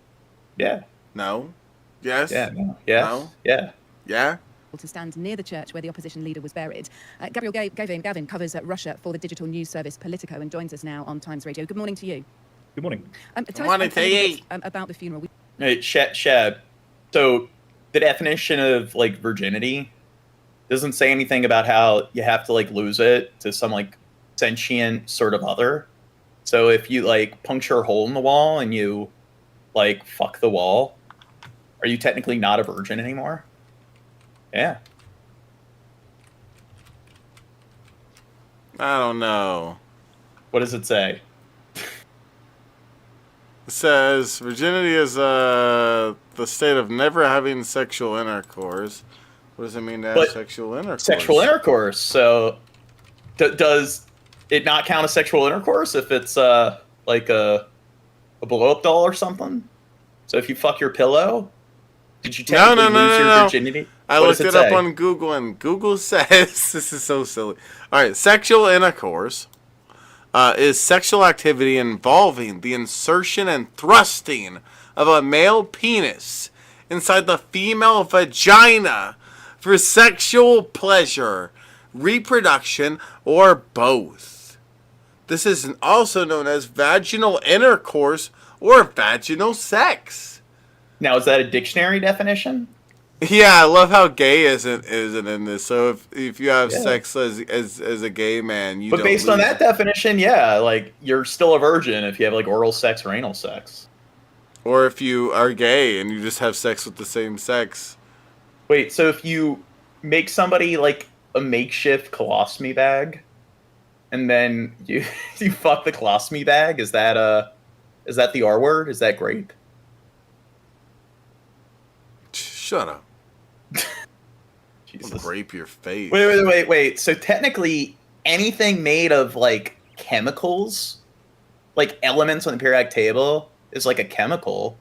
Yeah. No. Yes. Yeah. No. Yes. No. Yeah. Yeah. To stand near the church where the opposition leader was buried. Gabriel Gavin covers Russia for the digital news service Politico and joins us now on Times Radio. Good morning to you. Good morning. Tell us a little bit about the funeral. Shab, so the definition of like virginity doesn't say anything about how you have to like lose it to some like sentient sort of other. So if you like puncture a hole in the wall and you like fuck the wall, are you technically not a virgin anymore? Yeah. I don't know. What does it say? It says virginity is the state of never having sexual intercourse. What does it mean to have sexual intercourse? Sexual intercourse. So does it not count as sexual intercourse if it's like a blow-up doll or something? So if you fuck your pillow, did you technically lose your virginity? I looked it up on Google, and Google says this is so silly. All right, sexual intercourse is sexual activity involving the insertion and thrusting of a male penis inside the female vagina for sexual pleasure, reproduction, or both. This is also known as vaginal intercourse or vaginal sex. Now, is that a dictionary definition? Yeah, I love how gay isn't in this. So if you have sex as a gay man, you But don't based on lose that definition, yeah, like you're still a virgin if you have like oral sex or anal sex. Or if you are gay and you just have sex with the same sex. Wait, so if you make somebody like a makeshift colostomy bag, and then you fuck the colostomy bag, is that the R word? Is that grape? Shut up. Jesus. Rape your face. Wait. So technically, anything made of like chemicals, like elements on the periodic table, is like a chemical.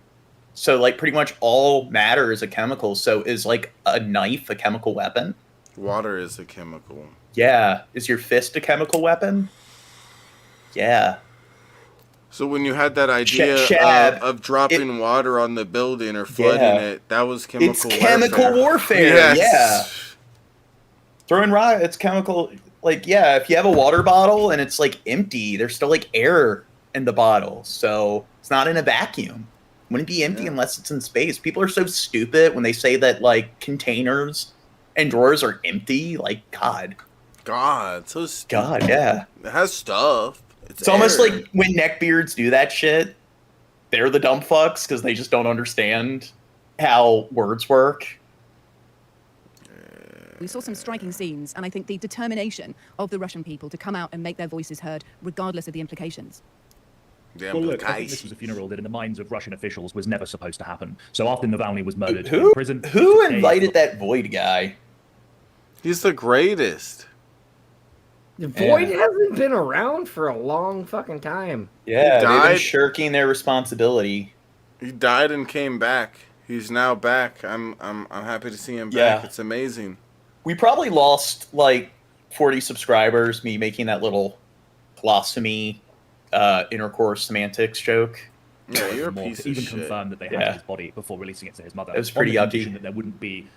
So like pretty much all matter is a chemical. So is like a knife a chemical weapon? Water is a chemical. Yeah. Is your fist a chemical weapon? Yeah. So when you had that idea of dropping water on the building or flooding it, that was chemical warfare. It's chemical warfare, yes. Yeah. Throwing rock, it's chemical. Like, yeah, if you have a water bottle and it's like empty, there's still like air in the bottle. So it's not in a vacuum. It wouldn't be empty unless it's in space. People are so stupid when they say that like containers and drawers are empty. Like, God, so stupid. God, yeah. It has stuff. It's almost like when neckbeards do that shit, they're the dumb fucks because they just don't understand how words work. We saw some striking scenes, and I think the determination of the Russian people to come out and make their voices heard, regardless of the implications. Well, look, I think this was a funeral that in the minds of Russian officials was never supposed to happen. So after Navalny was murdered in prison... Who invited that Void guy? He's the greatest. The Void hasn't been around for a long fucking time. Yeah, they've been shirking their responsibility. He died and came back. He's now back. I'm happy to see him back. Yeah. It's amazing. We probably lost like 40 subscribers, me making that little colostomy intercourse semantics joke. Yeah, you're a more piece to of even shit. confirm that they Yeah. had his body before releasing it to his mother. It was pretty on the condition yucky. that there wouldn't be,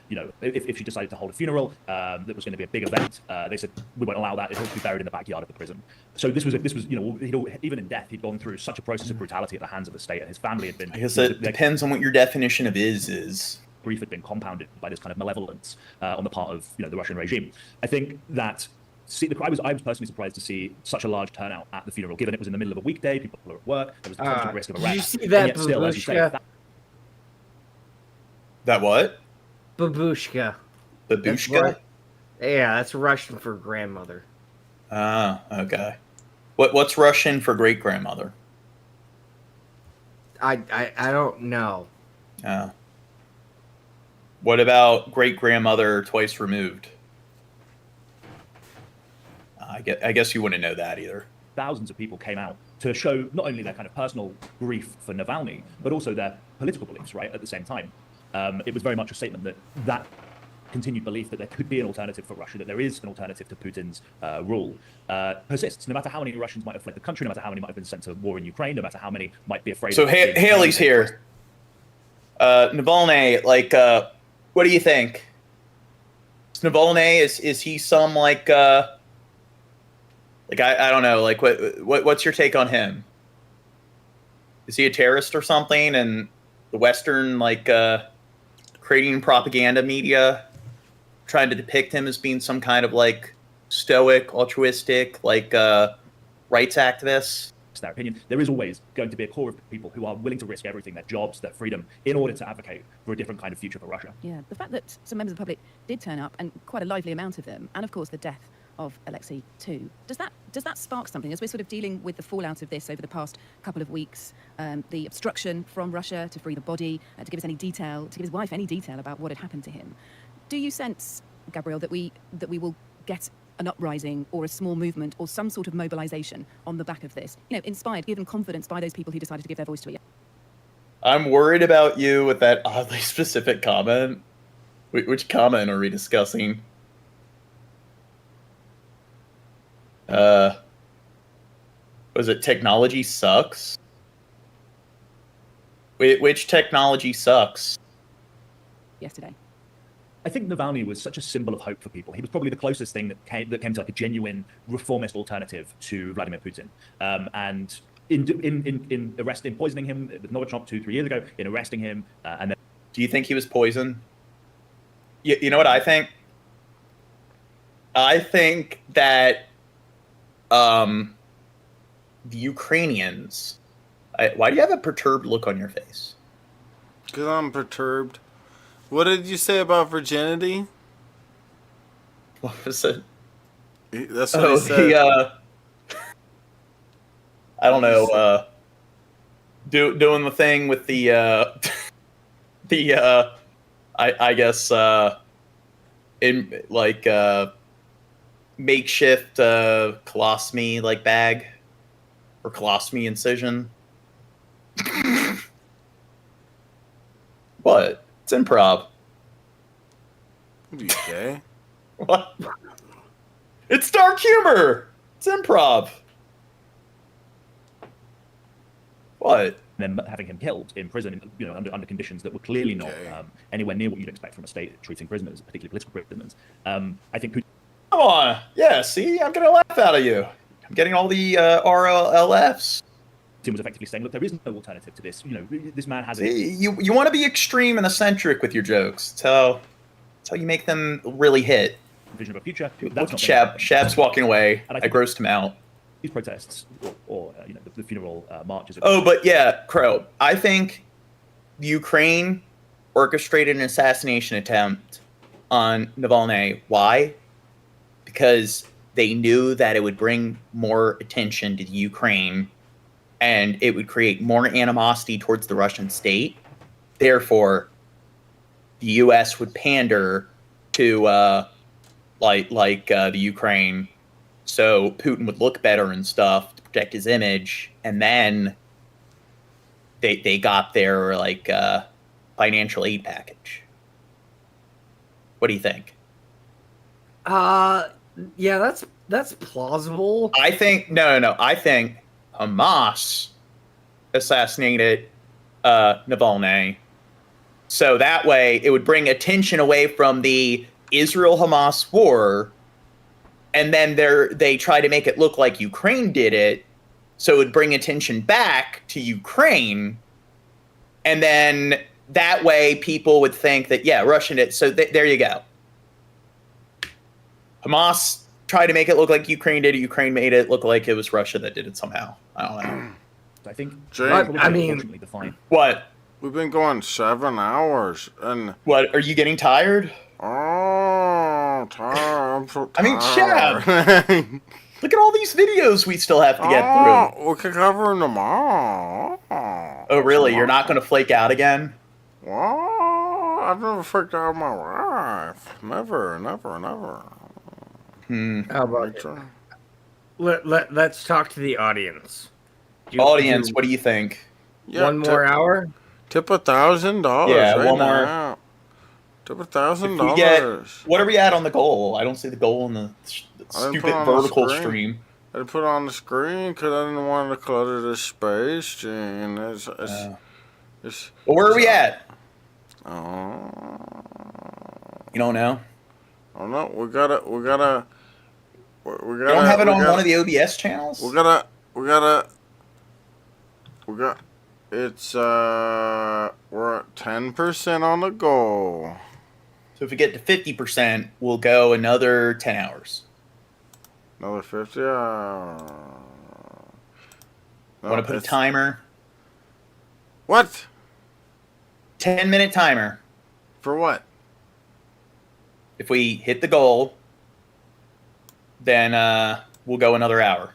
if she decided to hold a funeral, that was going to be a big event. They said we won't allow that. It'll be buried in the backyard of the prison. So this was even in death, he'd gone through such a process of brutality at the hands of the state, and his family had been. I guess it depends on what your definition of is. Grief had been compounded by this kind of malevolence on the part of the Russian regime. I think that. I was personally surprised to see such a large turnout at the funeral, given it was in the middle of a weekday, people were at work, there was the constant risk of Did arrest. you see And that yet still, as you say, babushka? That what? Babushka. Babushka? That's Russian for grandmother. Ah, okay. What's Russian for great grandmother? I don't know. What about great grandmother twice removed? I guess you wouldn't know that either. Thousands of people came out to show not only their kind of personal grief for Navalny, but also their political beliefs, right, at the same time. It was very much a statement that continued belief that there could be an alternative for Russia, that there is an alternative to Putin's rule, persists. No matter how many Russians might have fled the country, no matter how many might have been sent to war in Ukraine, no matter how many might be afraid So of being Haley's here. Navalny, what do you think? Is Navalny, is he some I don't know, what's your take on him? Is he a terrorist or something? And the Western creating propaganda media trying to depict him as being some kind of stoic, altruistic, rights activist? It's their opinion. There is always going to be a core of people who are willing to risk everything, their jobs, their freedom, in order to advocate for a different kind of future for Russia. Yeah, the fact that some members of the public did turn up, and quite a lively amount of them, and of course the death of Alexei too. Does that spark something as we're sort of dealing with the fallout of this over the past couple of weeks? The obstruction from Russia to free the body, to give us any detail, to give his wife any detail about what had happened to him. Do you sense, Gabriel, that we will get an uprising or a small movement or some sort of mobilization on the back of this? Inspired, given confidence by those people who decided to give their voice to it. I'm worried about you with that oddly specific comment. Which comment are we discussing? Was it technology sucks? Which technology sucks? Yesterday. I think Navalny was such a symbol of hope for people. He was probably the closest thing that came to a genuine reformist alternative to Vladimir Putin. And in arresting, poisoning him with Novichok 2-3 years ago, in arresting him, and then. Do you think he was poisoned? You know what I think? I think that the Ukrainians. Why do you have a perturbed look on your face? Because I'm perturbed. What did you say about virginity? What was it? That's what he said. I don't know. Doing the thing with the I guess in makeshift colostomy bag or colostomy incision. What? It's improv. What are you gay? What? It's dark humor. It's improv. What? And then having him killed in prison, under conditions that were clearly not anywhere near what you'd expect from a state treating prisoners, particularly political prisoners. I think. Come on. Yeah. See, I'm gonna laugh out of you. I'm getting all the RLFs. Putin was effectively saying, look, there is no alternative to this. This man has You want to be extreme and eccentric with your jokes. That's how you make them really hit. Vision of a future. Look at Shab's walking away. I grossed him out. These protests or the funeral marches. Oh, but yeah, Crow. I think Ukraine orchestrated an assassination attempt on Navalny. Why? Because they knew that it would bring more attention to the Ukraine and it would create more animosity towards the Russian state. Therefore, the U.S. would pander to the Ukraine, so Putin would look better and stuff to protect his image, and then they got their financial aid package. What do you think? Yeah, that's plausible. I think no. I think Hamas assassinated Navalny. So that way it would bring attention away from the Israel-Hamas war, and then they try to make it look like Ukraine did it, so it would bring attention back to Ukraine, and then that way people would think that, yeah, Russia did. So there you go. Hamas tried to make it look like Ukraine did it. Ukraine made it look like it was Russia that did it somehow. I don't know. I think. What? We've been going 7 hours, and what? Are you getting tired? Oh, tired. I'm so tired. I mean, Chad, look at all these videos we still have to get through. We can cover them tomorrow. Oh, really? You're not going to flake out again? Well, I've never freaked out my wife. Never. How about it? Let's talk to the audience. Audience, what do you think? Yeah, one more hour? Tip $1,000. Yeah, right one more. now. Tip $1,000. What are we at on the goal? I don't see the goal in the stupid vertical stream. I didn't put it on the screen because I didn't want to clutter the space, Gene. Well, where are we at? You don't know? I don't know. We gotta. You don't have it on one of the OBS channels? It's we're at 10% on the goal. So if we get to 50%, we'll go another 10 hours. Another 50 Want to put a timer? What? 10-minute timer. For what? If we hit the goal, then we'll go another hour.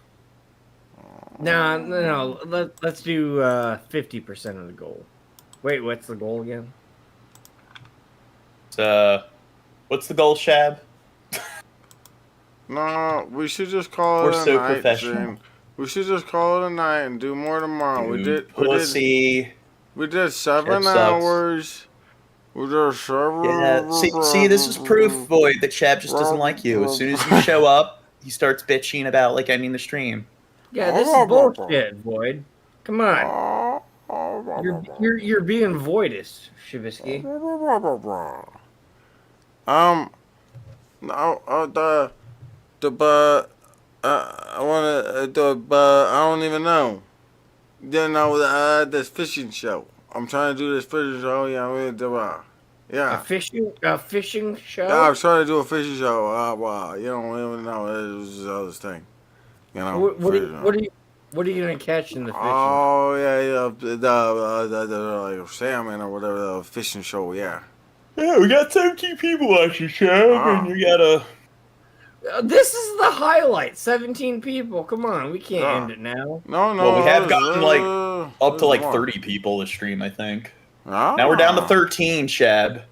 No. Let's do 50% of the goal. Wait, what's the goal again? What's the goal, Shab? No, we should just call We're it a so night. professional. Gene. We should just call it a night and do more tomorrow. We did 7 hours. We did 7. Yeah. See, this is proof, Void, that Shab just doesn't like you. As soon as you show up, he starts bitching about ending the stream. Yeah, this is bullshit, Void. Come on. You're being voidist, Shavisky. No, I wanna I don't even know. Then this fishing show. I'm trying to do this fishing show. Yeah, we're yeah. A fishing show? Yeah, I was trying to do a fishing show. You don't even know. It was this other thing. You know. What are you gonna catch in the fishing? Oh yeah, the salmon or whatever, the fishing show. Yeah. Yeah, we got 17 people watching the show, and we gotta. This is the highlight. 17 people. Come on, we can't end it now. No. Well, we have gotten up to 30 people this stream, I think. Now we're down to 13, Shab.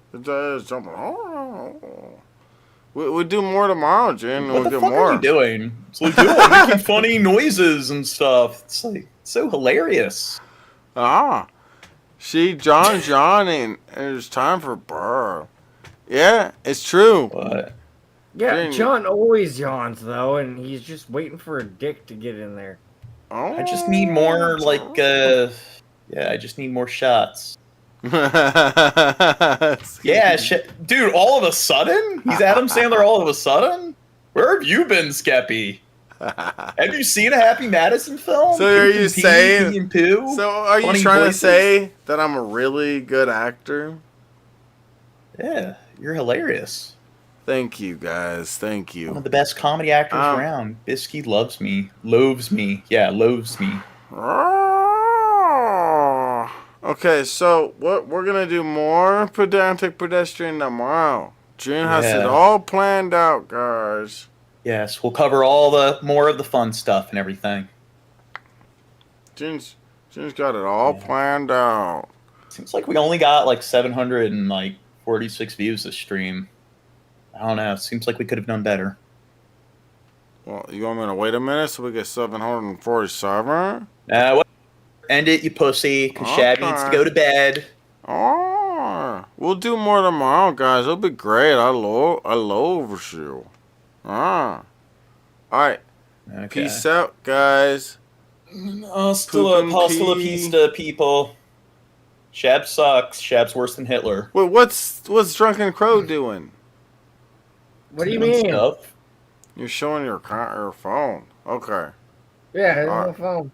We do more tomorrow, Jen. What We'll the get fuck more. are you doing? It's making funny noises and stuff. It's so hilarious. See, John's yawning. It's time for burr. Yeah, it's true. What? Yeah, John always yawns though, and he's just waiting for a dick to get in there. I just need more I just need more shots. Yeah, dude, all of a sudden? He's Adam Sandler all of a sudden? Where have you been, Skeppy? Have you seen a Happy Madison film? So are you saying? Poo? So are you trying to say that I'm a really good actor? Yeah, you're hilarious. Thank you, guys. Thank you. One of the best comedy actors around. Bisky loves me. Loathes me. Yeah, loathes me. Okay, so we're gonna do more Pedantic Pedestrian tomorrow. June has it all planned out, guys. Yes, we'll cover more of the fun stuff and everything. June's got it all planned out. Seems like we only got 746 views this stream. I don't know. It seems like we could have done better. Well, you want me to wait a minute so we get 747? End it, you pussy, because Shabby needs to go to bed. We'll do more tomorrow, guys. It'll be great. I love you. Alright. Okay. Peace out, guys. Hasta la pista, people. Shab sucks. Shab's worse than Hitler. Well, what's Drunken Crow doing? What do you mean? You're showing your phone. Okay. Yeah, it's All my right. phone.